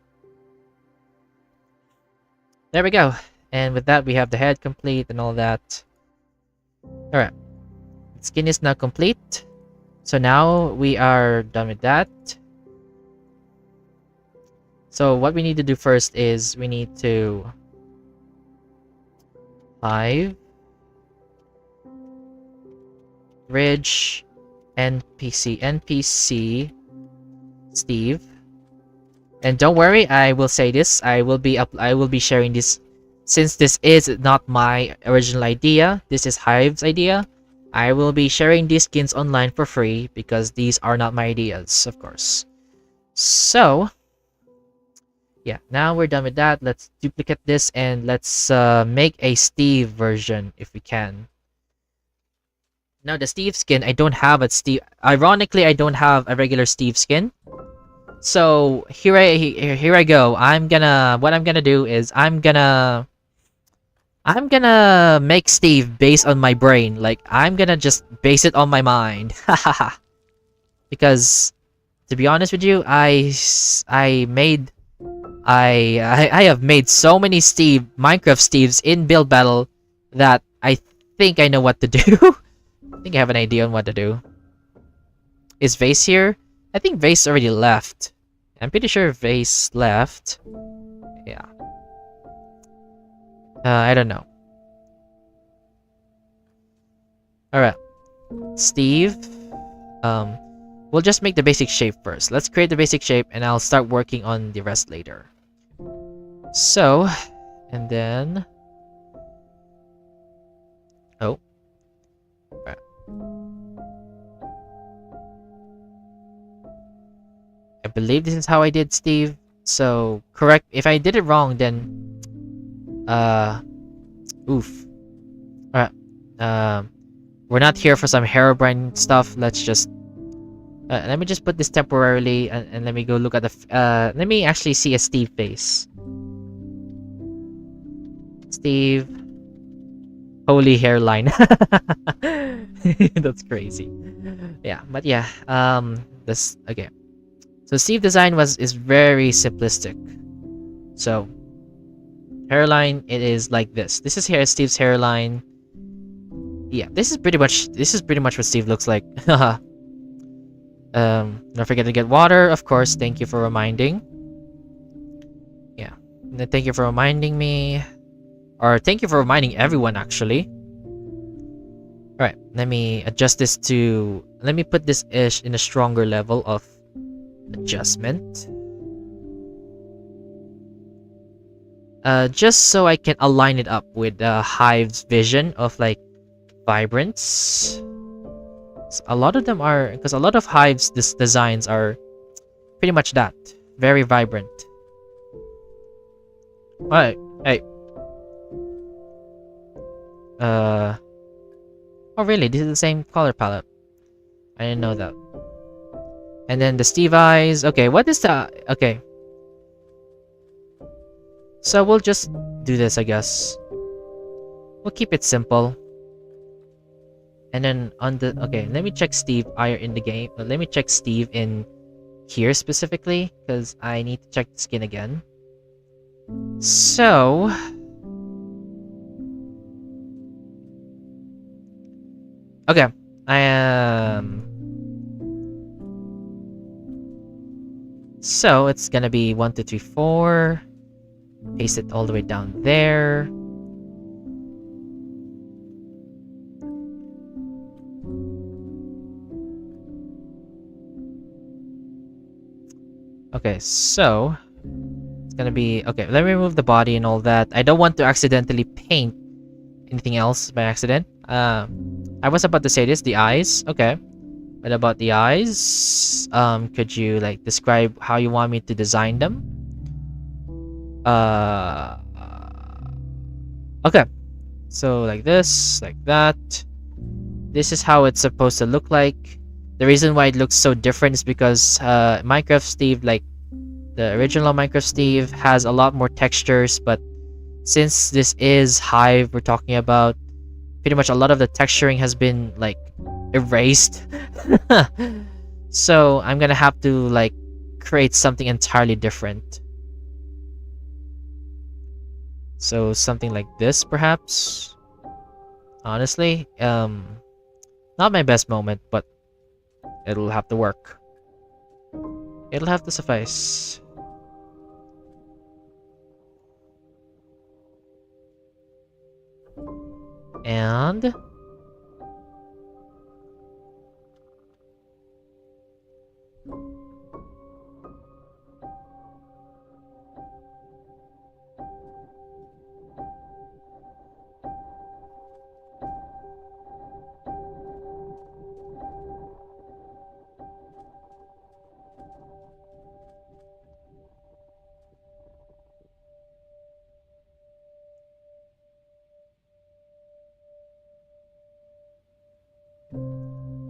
There we go. And with that, we have the head complete and all that. Alright. Skin is now complete. So now we are done with that. So what we need to do first is we need to hive, bridge, NPC Steve. And don't worry, I will say this, I will be sharing this, since this is not my original idea, this is Hive's idea. I will be sharing these skins online for free because these are not my ideas, of course. So yeah, now we're done with that. Let's duplicate this and let's make a Steve version if we can. Now the Steve skin, I don't have a Steve. Ironically, I don't have a regular Steve skin. So here I go. What I'm gonna do is I'm gonna make Steve based on my brain. Like I'm gonna just base it on my mind. Because to be honest with you, I made I have made so many Minecraft Steves in build battle that I think I know what to do. I think I have an idea on what to do. Is Vase here? I think Vase already left. I'm pretty sure Vase left. Yeah. I don't know. Alright. Steve. We'll just make the basic shape first. Let's create the basic shape and I'll start working on the rest later. So, and then... Oh. Right. I believe this is how I did, Steve. So, correct. If I did it wrong, then... Oof. Alright. We're not here for some Herobrine stuff. Let's just... let me just put this temporarily and let me go look at the... let me actually see a Steve face. Steve. Holy hairline. That's crazy. Yeah, but yeah. This... Okay. So Steve design is very simplistic. So... Hairline, it is like this. This is Steve's hairline. Yeah, this is pretty much what Steve looks like. Don't forget to get water, of course. Thank you for reminding. Yeah. Thank you for reminding me. Or thank you for reminding everyone, actually. Alright, let me adjust this to... Let me put this ish in a stronger level of adjustment. Just so I can align it up with the Hive's vision of, like, vibrance. A lot of them are... Because a lot of Hive's designs are pretty much that. Very vibrant. Alright, hey. Oh really? This is the same color palette. I didn't know that. And then the Steve eyes. Okay, what is the... Okay. So we'll just do this, I guess. We'll keep it simple. And then on the... Okay, let me check Steve eye in the game. Let me check Steve in here specifically, because I need to check the skin again. So... Okay, I am... So, it's gonna be 1, 2, 3, 4. Paste it all the way down there. Okay, so... It's gonna be... Okay, let me remove the body and all that. I don't want to accidentally paint anything else by accident. I was about to say this, the eyes. Okay. What about the eyes? Could you, like, describe how you want me to design them? Okay. So, like this, like that. This is how it's supposed to look like. The reason why it looks so different is because Minecraft Steve, like the original Minecraft Steve, has a lot more textures, but since this is Hive we're talking about, pretty much a lot of the texturing has been, like, erased. So I'm gonna have to, like, create something entirely different. So something like this, perhaps. Honestly, not my best moment, but it'll have to work. It'll have to suffice. And...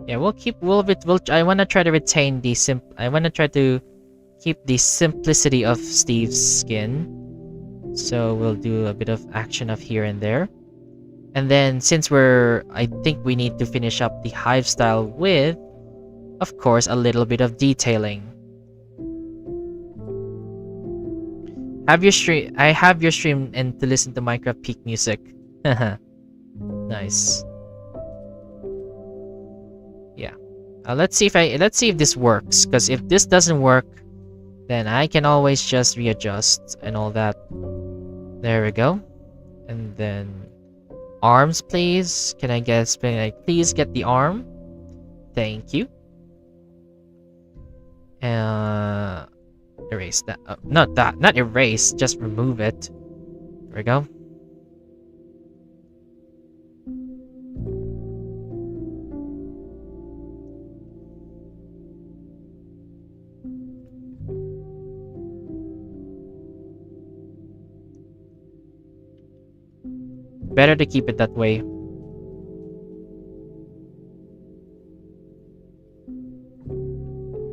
yeah, I wanna try to retain the I wanna try to keep the simplicity of Steve's skin. So we'll do a bit of action of here and there. And then since I think we need to finish up the Hive style with, of course, a little bit of detailing. Have your stream. I have your stream and to listen to Minecraft peak music. Nice. Yeah. Let's see if this works. Because if this doesn't work, then I can always just readjust and all that. There we go. And then arms, please. Can I please get the arm? Thank you. Erase that. Not erase. Just remove it. There we go. Better to keep it that way.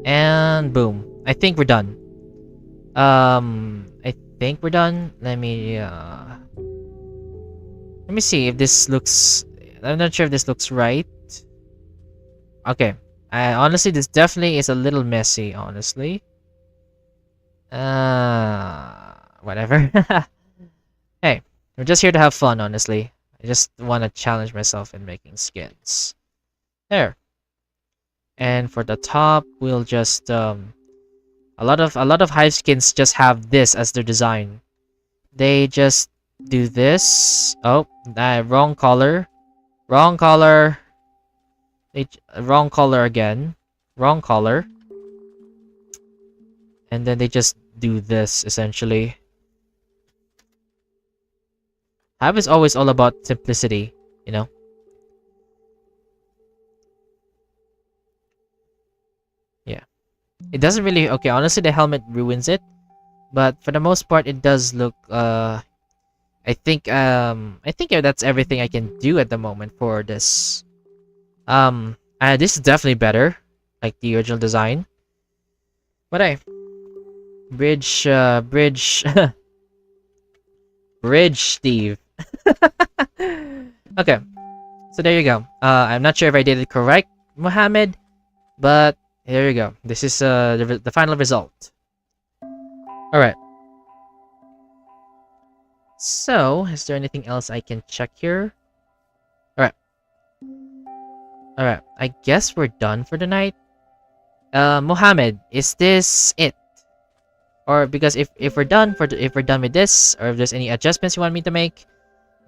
And boom. I think we're done. I think we're done. Let me see if this looks... I'm not sure if this looks right. Okay. Honestly, this definitely is a little messy, honestly. Whatever. Hey, we're just here to have fun, honestly. I just want to challenge myself in making skins. There. And for the top, we'll just a lot of Hive skins just have this as their design. They just do this. Oh, wrong color. Wrong color. Wrong color again. Wrong color. And then they just do this essentially. Hive is always all about simplicity, you know. Yeah. It doesn't really... Okay, honestly, the helmet ruins it. But for the most part, it does look... I think that's everything I can do at the moment for this. This is definitely better. Like the original design. But hey. Bridge... Bridge Steve. Okay. So there you go. I'm not sure if I did it correct, Mohamed. But... There you go. This is the final result. Alright. So, is there anything else I can check here? Alright. Alright. I guess we're done for the night. Mohamed, is this it? Or because if we're done with this, or if there's any adjustments you want me to make,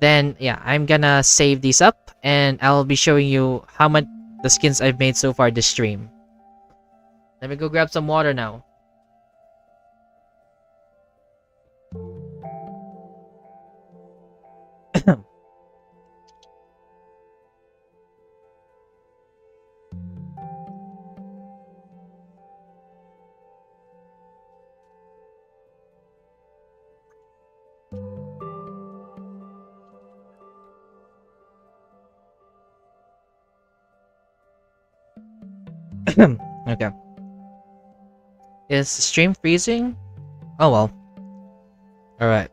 then yeah, I'm gonna save these up and I'll be showing you how much the skins I've made so far this stream. Let me go grab some water now. Okay. Is stream freezing? Oh well. Alright.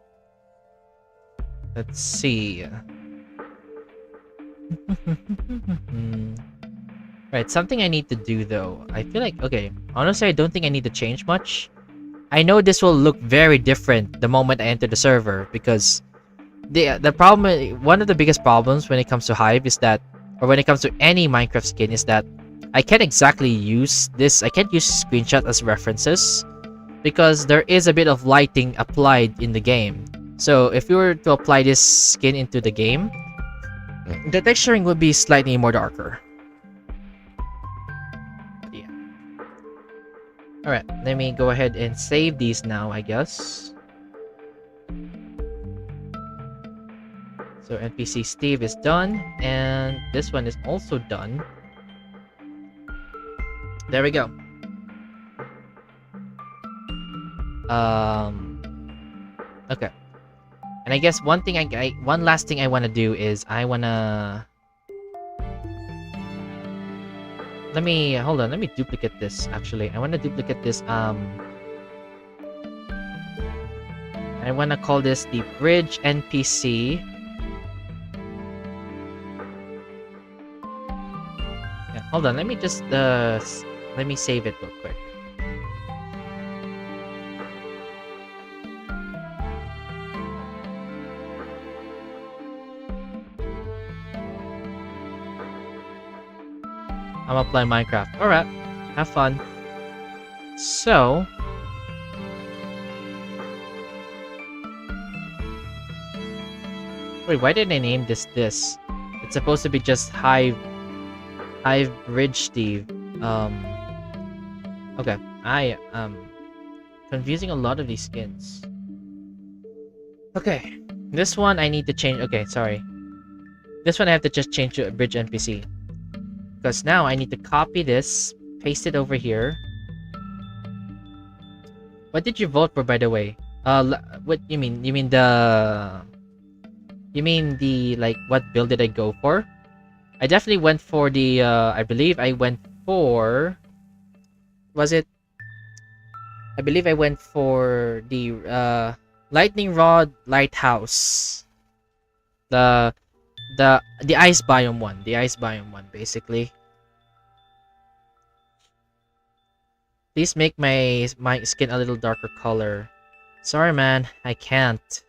Let's see. Right, something I need to do though. I feel like, okay, honestly I don't think I need to change much. I know this will look very different the moment I enter the server because the problem, one of the biggest problems when it comes to Hive is that, or when it comes to any Minecraft skin, is that I can't exactly use this. I can't use screenshot as references because there is a bit of lighting applied in the game. So if you were to apply this skin into the game, the texturing would be slightly more darker. Yeah. Alright, let me go ahead and save these now, I guess. So NPC Steve is done, and this one is also done. There we go. Okay. And I guess one last thing I want to do is I want to... hold on, let me duplicate this, actually. I want to duplicate this, I want to call this the Bridge NPC. Yeah, hold on, let me just, let me save it real quick. I'm gonna play Minecraft. Alright, have fun. So... Wait, why did I name this this? It's supposed to be just Hive Bridge Steve. Okay. I confusing a lot of these skins. Okay. This one I need to change. Okay, sorry. This one I have to just change to a bridge NPC. Because now I need to copy this, paste it over here. What did you vote for, by the way? What you mean? You mean the like what build did I go for? I definitely went for the I believe I went for was it? I believe I went for the lightning rod lighthouse. The ice biome one. The ice biome one basically. Please make my skin a little darker color. Sorry man, I can't.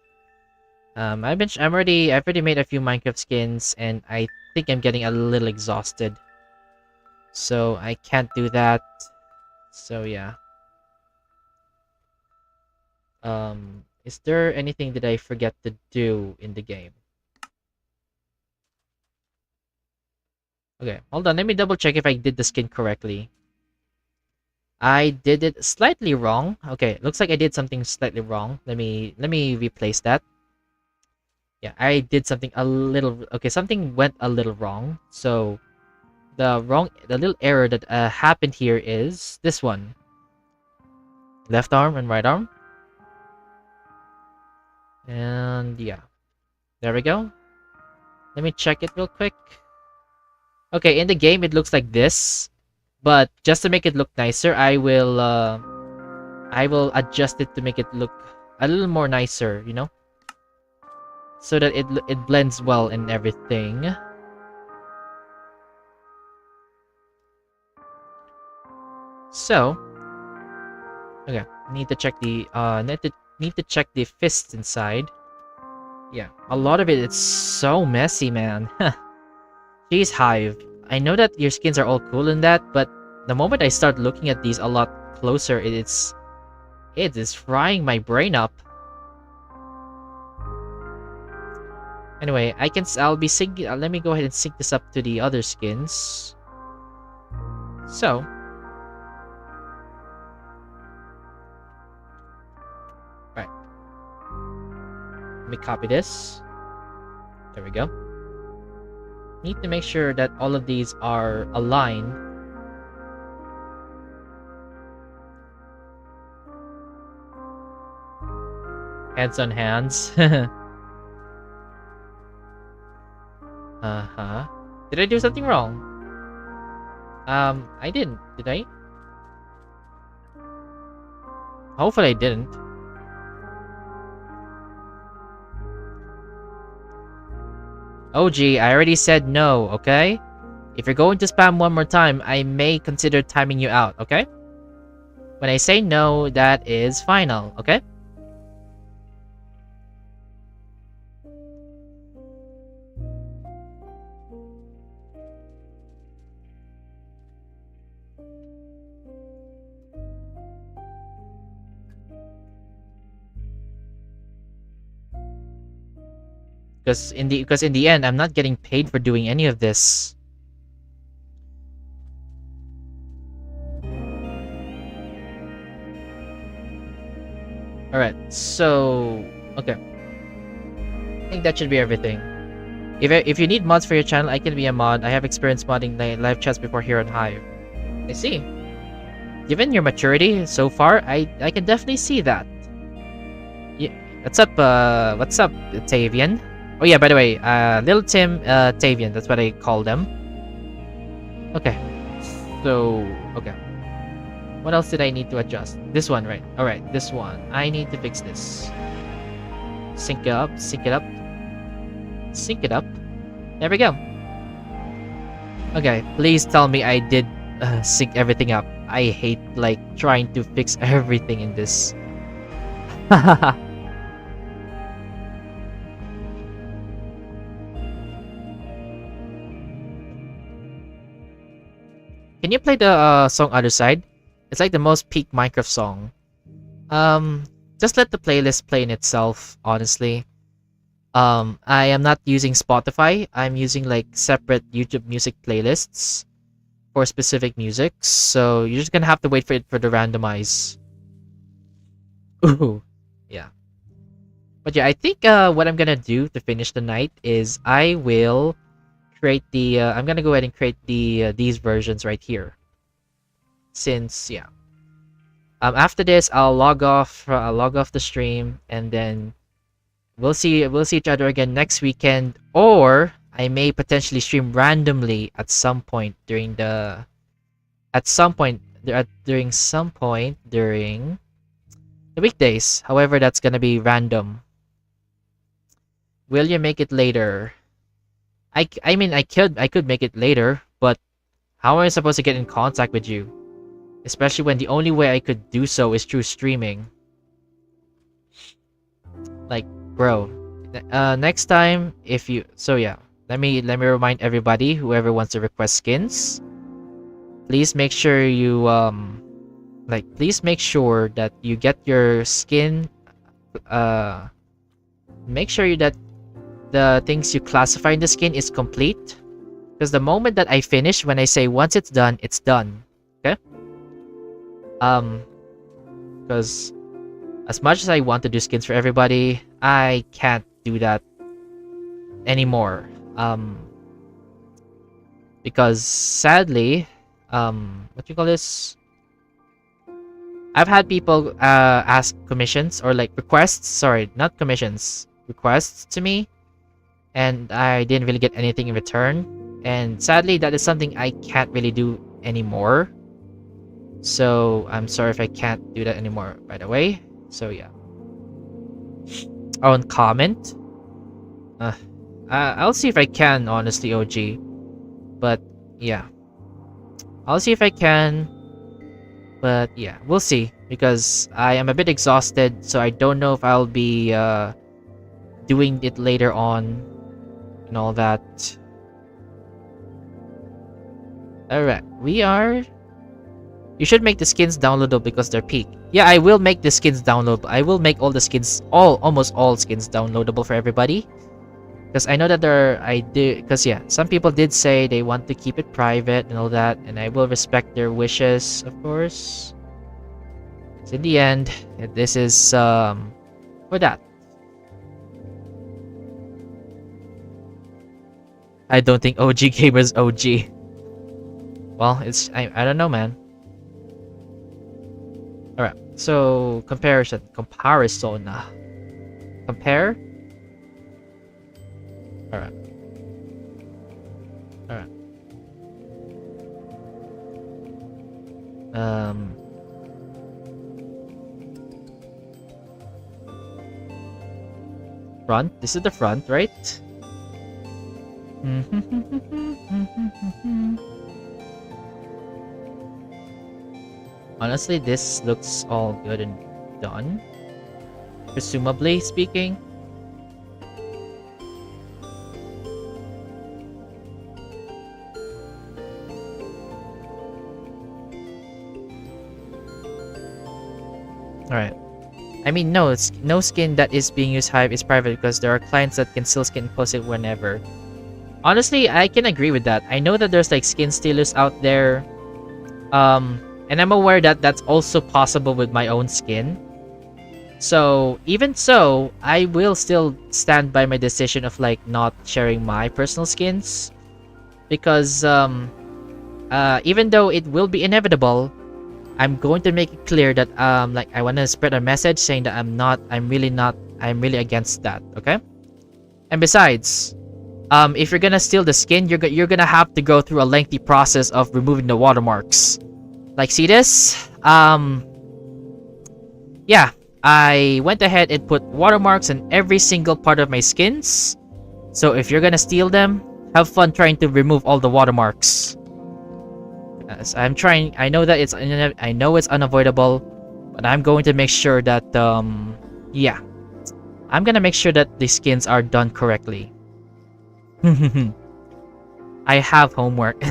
I've already made a few Minecraft skins and I think I'm getting a little exhausted. So I can't do that. So yeah. Is there anything that I forget to do in the game? Okay, hold on. Let me double check if I did the skin correctly. I did it slightly wrong. Okay, looks like I did something slightly wrong. Let me replace that. Yeah, I did something a little... Okay, something went a little wrong. So, the little error that happened here is this one. Left arm and right arm. And yeah. There we go. Let me check it real quick. Okay, in the game it looks like this. But just to make it look nicer, I will adjust it to make it look a little more nicer, you know? So that it blends well and everything. So, okay, need to check the need to check the fist inside. Yeah, a lot of it's so messy, man. Jeez, Hive. I know that your skins are all cool and that, but the moment I start looking at these a lot closer, it is frying my brain up. Anyway, I'll be syncing. Let me go ahead and sync this up to the other skins. So, right. Let me copy this. There we go. Need to make sure that all of these are aligned. Heads on hands. Uh-huh. Did I do something wrong? I didn't. Did I? Hopefully I didn't. Oh gee, I already said no, okay? If you're going to spam one more time, I may consider timing you out, okay? When I say no, that is final, okay? Because in the end, I'm not getting paid for doing any of this. Alright, so... Okay. I think that should be everything. If you need mods for your channel, I can be a mod. I have experience modding live chats before here on Hive. I see. Given your maturity so far, I can definitely see that. Yeah, what's up, Tavian? Oh yeah, by the way, Little Tim, Tavian, that's what I call them. Okay. So, okay. What else did I need to adjust? This one, right? Alright, this one. I need to fix this. Sync it up, sync it up. Sync it up. There we go. Okay, please tell me I did sync everything up. I hate, like, trying to fix everything in this. Hahaha. Can you play the song Other Side? It's like the most peak Minecraft song. Just let the playlist play in itself, honestly. I am not using Spotify. I'm using like separate YouTube music playlists for specific music. So you're just gonna have to wait for it for the randomize. Ooh, yeah. But yeah, I think what I'm gonna do to finish the night is I will create the. I'm gonna go ahead and create the these versions right here. Since yeah. After this, I'll log off. I'll log off the stream, and then we'll see each other again next weekend, or I may potentially stream randomly at some point during the during the weekdays. However, that's gonna be random. Will you make it later? I mean I could make it later, but how am I supposed to get in contact with you? Especially when the only way I could do so is through streaming. Like, bro, next time if you yeah, let me remind everybody, whoever wants to request skins, please make sure you please make sure that you get your skin, make sure that the things you classify in the skin is complete, because the moment that I finish, when I say once it's done, it's done. Okay? Because as much as I want to do skins for everybody, I can't do that anymore. Because sadly, what you call this? I've had people ask commissions or like requests, sorry, not commissions, requests to me, and I didn't really get anything in return. And sadly, that is something I can't really do anymore. So I'm sorry if I can't do that anymore, by the way. So yeah. Oh, and comment. I'll see if I can, honestly, OG. But yeah, I'll see if I can. But yeah, we'll see, because I am a bit exhausted, so I don't know if I'll be doing it later on and all that. Alright, we are. You should make the skins downloadable because they're peak. Yeah, I will make the skins downloadable. I will make all the skins, almost all skins downloadable for everybody. Because I know that because yeah, some people did say they want to keep it private and all that, and I will respect their wishes, of course. So in the end, this is for that. I don't think OG Gamer's OG. Well, I don't know, man. Alright, so comparison. Compare. Alright. Alright. Front. This is the front, right? Honestly, this looks all good and done. Presumably speaking. Alright. I mean, no skin that is being used Hive is private because there are clients that can still skin post it whenever. Honestly, I can agree with that. I know that there's like skin stealers out there. And I'm aware that that's also possible with my own skin. So, even so, I will still stand by my decision of like not sharing my personal skins. Because even though it will be inevitable, I'm going to make it clear that like I want to spread a message saying that I'm really against that, okay? And besides, if you're gonna steal the skin, you're gonna have to go through a lengthy process of removing the watermarks. Like, see this? Yeah, I went ahead and put watermarks on every single part of my skins. So if you're gonna steal them, have fun trying to remove all the watermarks. Yes, I'm trying. I know that it's unavoidable, but I'm going to make sure that yeah, I'm gonna make sure that the skins are done correctly. I have homework.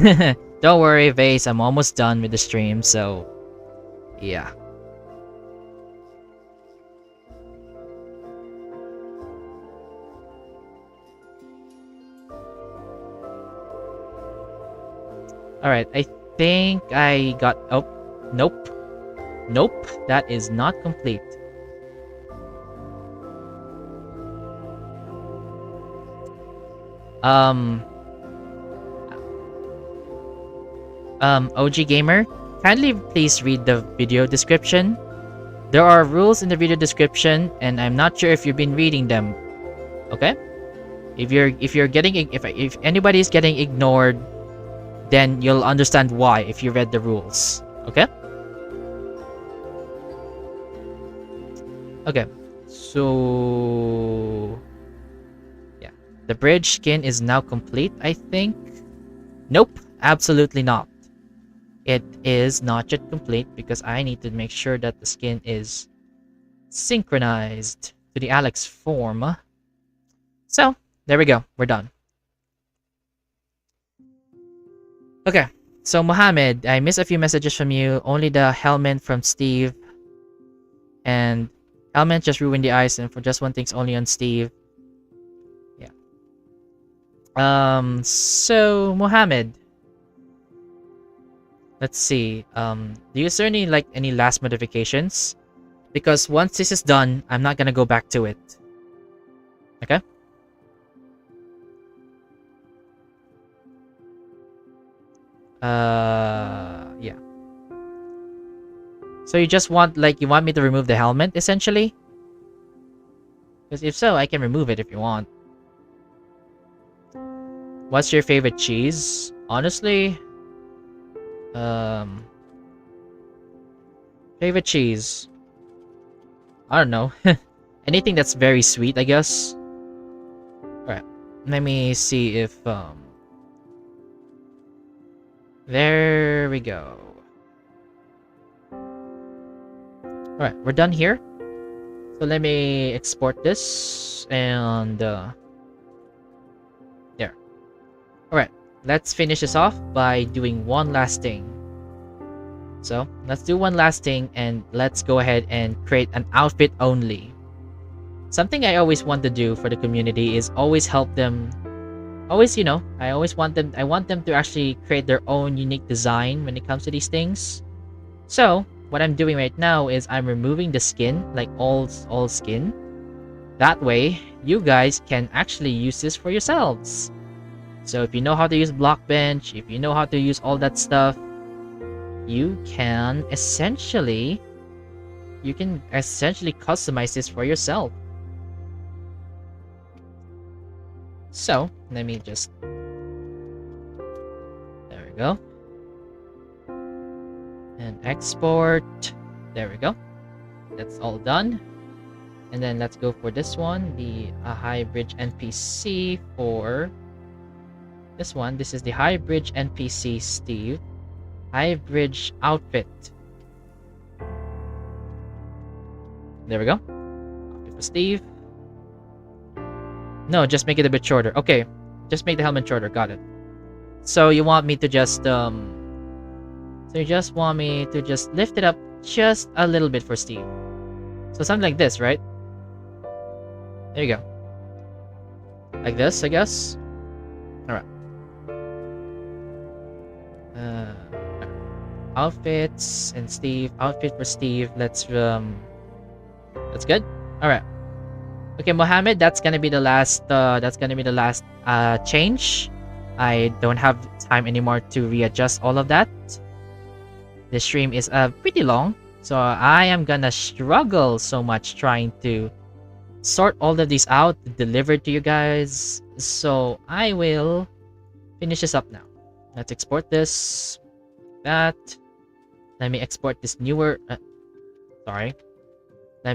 Don't worry, Vase. I'm almost done with the stream, so yeah. Alright, I think I got... Oh, nope. Nope, that is not complete. OG Gamer, kindly please read the video description. There are rules in the video description, and I'm not sure if you've been reading them. Okay? If you're getting if anybody is getting ignored, then you'll understand why if you read the rules. Okay? Okay. So yeah. The bridge skin is now complete, I think. Nope, absolutely not. It is not yet complete because I need to make sure that the skin is synchronized to the Alex form. So, there we go. We're done. Okay, so Mohamed, I missed a few messages from you. Only the helmet from Steve. And helmet just ruined the ice, and for just one thing's only on Steve. Yeah. So Mohamed, let's see. Do you see any last modifications? Because once this is done, I'm not gonna go back to it. Okay? Yeah. So you just want you want me to remove the helmet essentially? Because if so, I can remove it if you want. What's your favorite cheese? Honestly, favorite cheese. I don't know. Anything that's very sweet, I guess. Alright. Let me see if there we go. Alright, we're done here. So let me export this and there. Alright, let's finish this off by doing one last thing. So let's do one last thing and let's go ahead and create an outfit only. Something I always want to do for the community is always help them. Always, I want them to actually create their own unique design when it comes to these things. So what I'm doing right now is I'm removing the skin, like all skin. That way, you guys can actually use this for yourselves. So if you know how to use Blockbench, if you know how to use all that stuff, you can essentially customize this for yourself. So let me just, there we go, and export. There we go. That's all done. And then let's go for this one, the High Bridge NPC for this one. This is the High Bridge NPC Steve. High Bridge outfit. There we go. Outfit for Steve. No, just make it a bit shorter. Okay, just make the helmet shorter. Got it. So you want me to just lift it up just a little bit for Steve. So something like this, right? There you go. Like this, I guess. All right. Outfits and Steve. Outfit for Steve. That's good. All right. Okay, Mohamed, that's gonna be the last. Change. I don't have time anymore to readjust all of that. The stream is pretty long, so I am gonna struggle so much trying to sort all of these out, deliver to you guys. So I will finish this up now. Let's export this. That. Let me export this newer. Let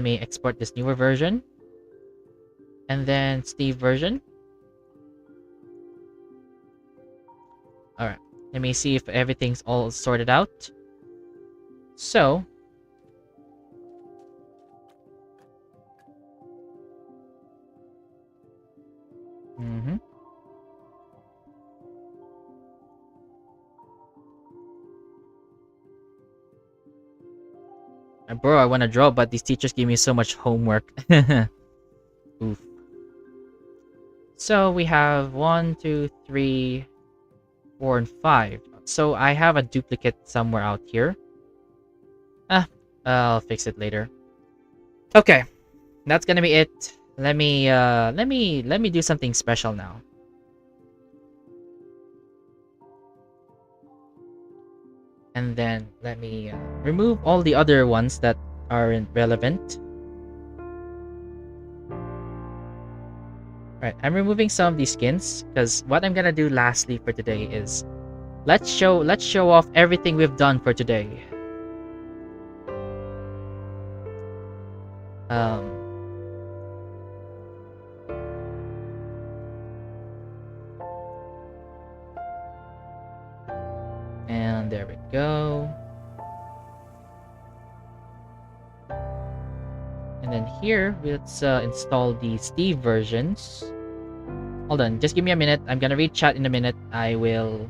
me export this newer version. And then Steve version. Alright. Let me see if everything's all sorted out. So. Bro, I want to draw, but these teachers give me so much homework. Oof. So we have 1, 2, 3, 4, and 5. So I have a duplicate somewhere out here. I'll fix it later. Okay, that's gonna be it. Let me do something special now. And then let me remove all the other ones that aren't relevant. Right, I'm removing some of these skins because what I'm gonna do lastly for today is let's show off everything we've done for today. And there we go. And then here, let's install the Steve versions. Hold on, just give me a minute. I'm gonna read chat in a minute. I will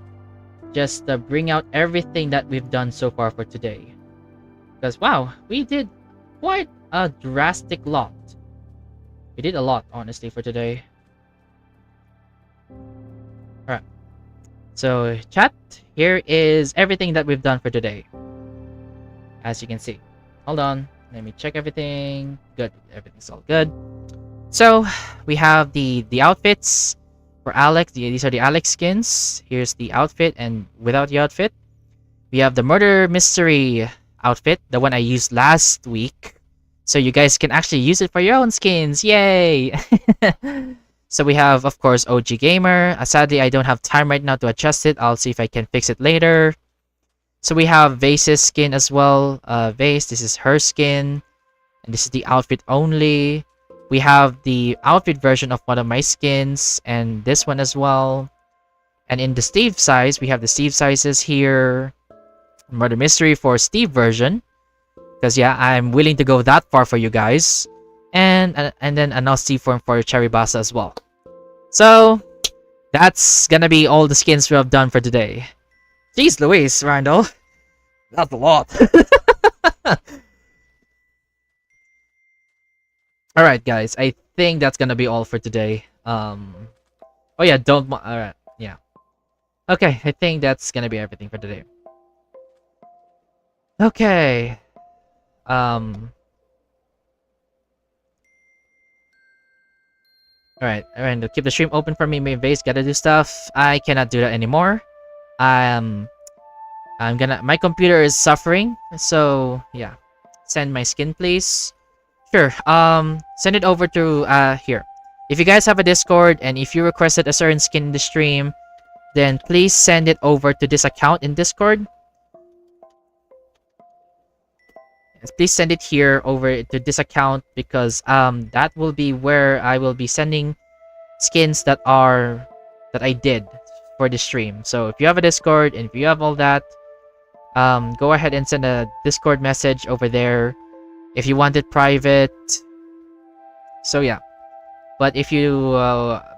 just bring out everything that we've done so far for today. Because wow, we did quite a drastic lot. We did a lot, honestly, for today. Alright. So, chat, here is everything that we've done for today. As you can see. Hold on. Let me check everything. Good. Everything's all good. So, we have the outfits for Alex. These are the Alex skins. Here's the outfit, and without the outfit, we have the murder mystery outfit, the one I used last week. So you guys can actually use it for your own skins. Yay! So we have, of course, OG Gamer. Sadly, I don't have time right now to adjust it. I'll see if I can fix it later. So we have Vase's skin as well. Vase, this is her skin. And this is the outfit only. We have the outfit version of one of my skins. And this one as well. And in the Steve size, we have the Steve sizes here. Murder Mystery for Steve version. Because yeah, I'm willing to go that far for you guys. And then an Steve form for Charibasa as well. So, that's gonna be all the skins we have done for today. Jeez Louise, Ryndel. That's a lot. Alright guys, I think that's gonna be all for today. Oh yeah, alright, yeah. Okay, I think that's gonna be everything for today. Okay. Alright, keep the stream open for me. My Vase gotta do stuff. I cannot do that anymore. My computer is suffering, so yeah. Send my skin, please. Sure. Send it over to here. If you guys have a Discord and if you requested a certain skin in the stream, then please send it over to this account in Discord. Please send it here over to this account because that will be where I will be sending skins that I did for the stream. So if you have a Discord and if you have all that, go ahead and send a Discord message over there if you want it private. So yeah, but if you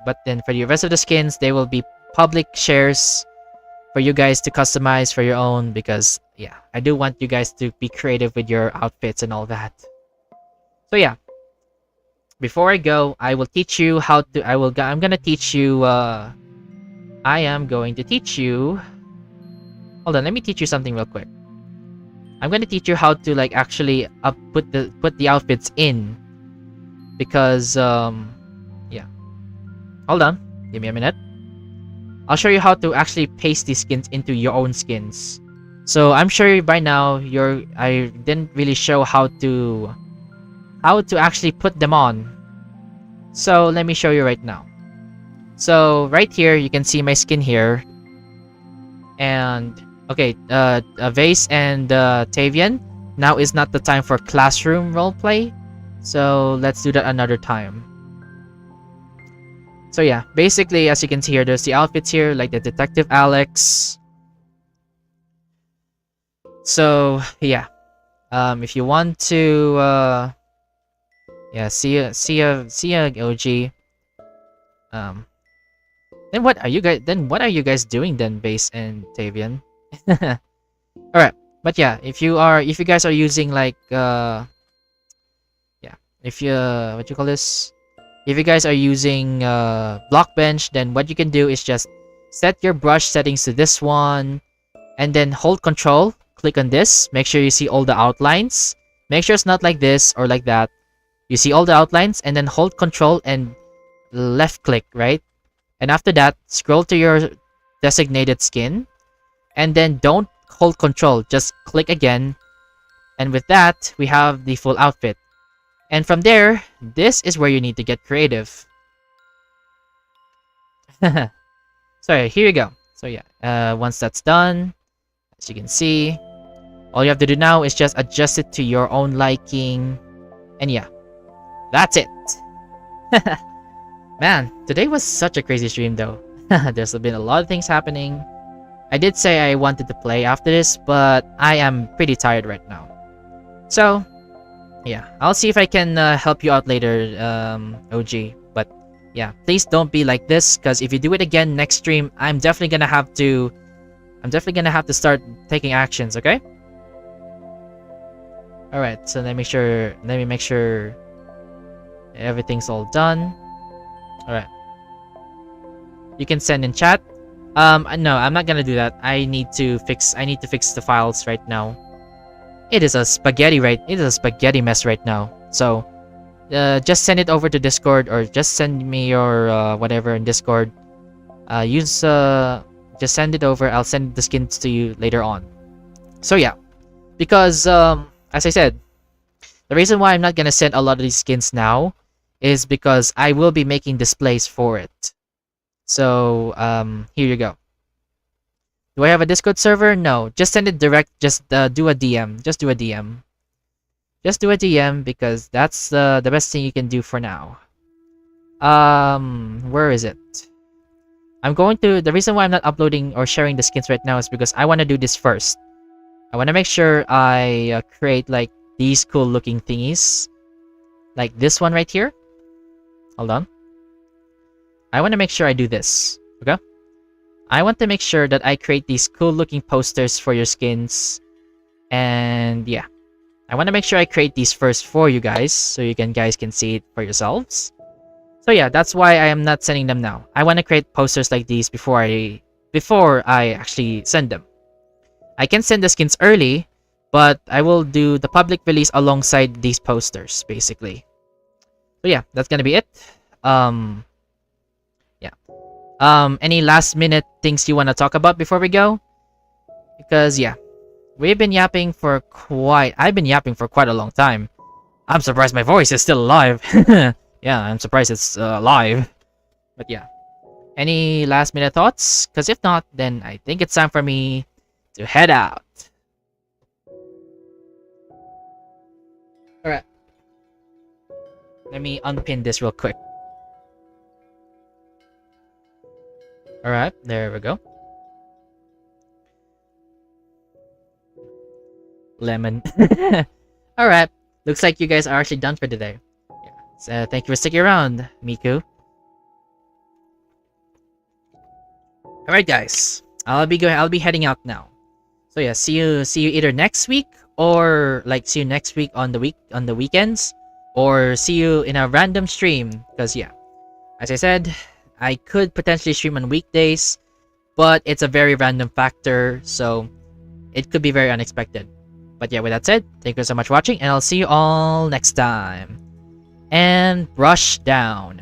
but then for the rest of the skins, they will be public shares for you guys to customize for your own, because yeah, I do want you guys to be creative with your outfits and all that. So yeah, before I go, I will teach you how to I'm gonna teach you I am going to teach you, hold on, let me teach you something real quick. I'm gonna teach you how to like actually put the outfits in, because yeah, hold on, give me a minute. I'll show you how to actually paste these skins into your own skins. So I'm sure by now I didn't really show how to actually put them on. So let me show you right now. So right here you can see my skin here. And okay, Vase and Tavian, now is not the time for classroom roleplay. So let's do that another time. So yeah, basically as you can see here, there's the outfits here, like the Detective Alex. So yeah, if you want to yeah, see ya OG. Then what are you guys doing then, Vase and Tavian? Alright, But yeah, if you guys are using like yeah, if you what you call this, if you guys are using Blockbench, then what you can do is just set your brush settings to this one, and then hold Control, click on this, make sure you see all the outlines, make sure it's not like this or like that. You see all the outlines, and then hold Control and left click, right? And after that, scroll to your designated skin, and then don't hold Control, just click again, and with that, we have the full outfit. And from there, this is where you need to get creative. So here you go. So yeah, once that's done, as you can see, all you have to do now is just adjust it to your own liking, and yeah, that's it. Man, today was such a crazy stream though. There's been a lot of things happening. I did say I wanted to play after this, but I am pretty tired right now. So, yeah, I'll see if I can help you out later, OG. But yeah, please don't be like this, because if you do it again next stream, I'm definitely gonna have to start taking actions, okay? Alright, so let me make sure everything's all done. Alright. You can send in chat. No, I'm not gonna do that. I need to fix the files right now. It is a spaghetti mess right now. So just send it over to Discord, or just send me your whatever in Discord. Just send it over. I'll send the skins to you later on. So yeah, because as I said, the reason why I'm not gonna send a lot of these skins now is because I will be making displays for it. So here you go. Do I have a Discord server? No, just send it direct. Just do a DM. Just do a DM. Just do a DM, because that's the best thing you can do for now. Where is it? The reason why I'm not uploading or sharing the skins right now is because I want to do this first. I want to make sure I create like these cool looking thingies, like this one right here. Hold on. I want to make sure I do this. Okay. I want to make sure that I create these cool looking posters for your skins, and yeah, I want to make sure I create these first for you guys, so you guys can see it for yourselves. So yeah, that's why I am not sending them now. I want to create posters like these before I actually send them. I can send the skins early, but I will do the public release alongside these posters, basically. So yeah, that's gonna be it. Yeah. Any last minute things you want to talk about before we go? Because yeah, I've been yapping for quite a long time. I'm surprised my voice is still alive. Yeah, I'm surprised it's alive. But yeah, any last minute thoughts? Because if not, then I think it's time for me to head out. Alright. Let me unpin this real quick. Alright, there we go. Lemon. Alright, looks like you guys are actually done for today. Yeah. So thank you for sticking around, Miku. Alright guys, I'll be heading out now. So yeah, see you either next week, or like see you next week on the weekends, or see you in a random stream, because yeah, as I said, I could potentially stream on weekdays, but it's a very random factor, so it could be very unexpected. But yeah, with that said, thank you so much for watching, and I'll see you all next time. And brush down.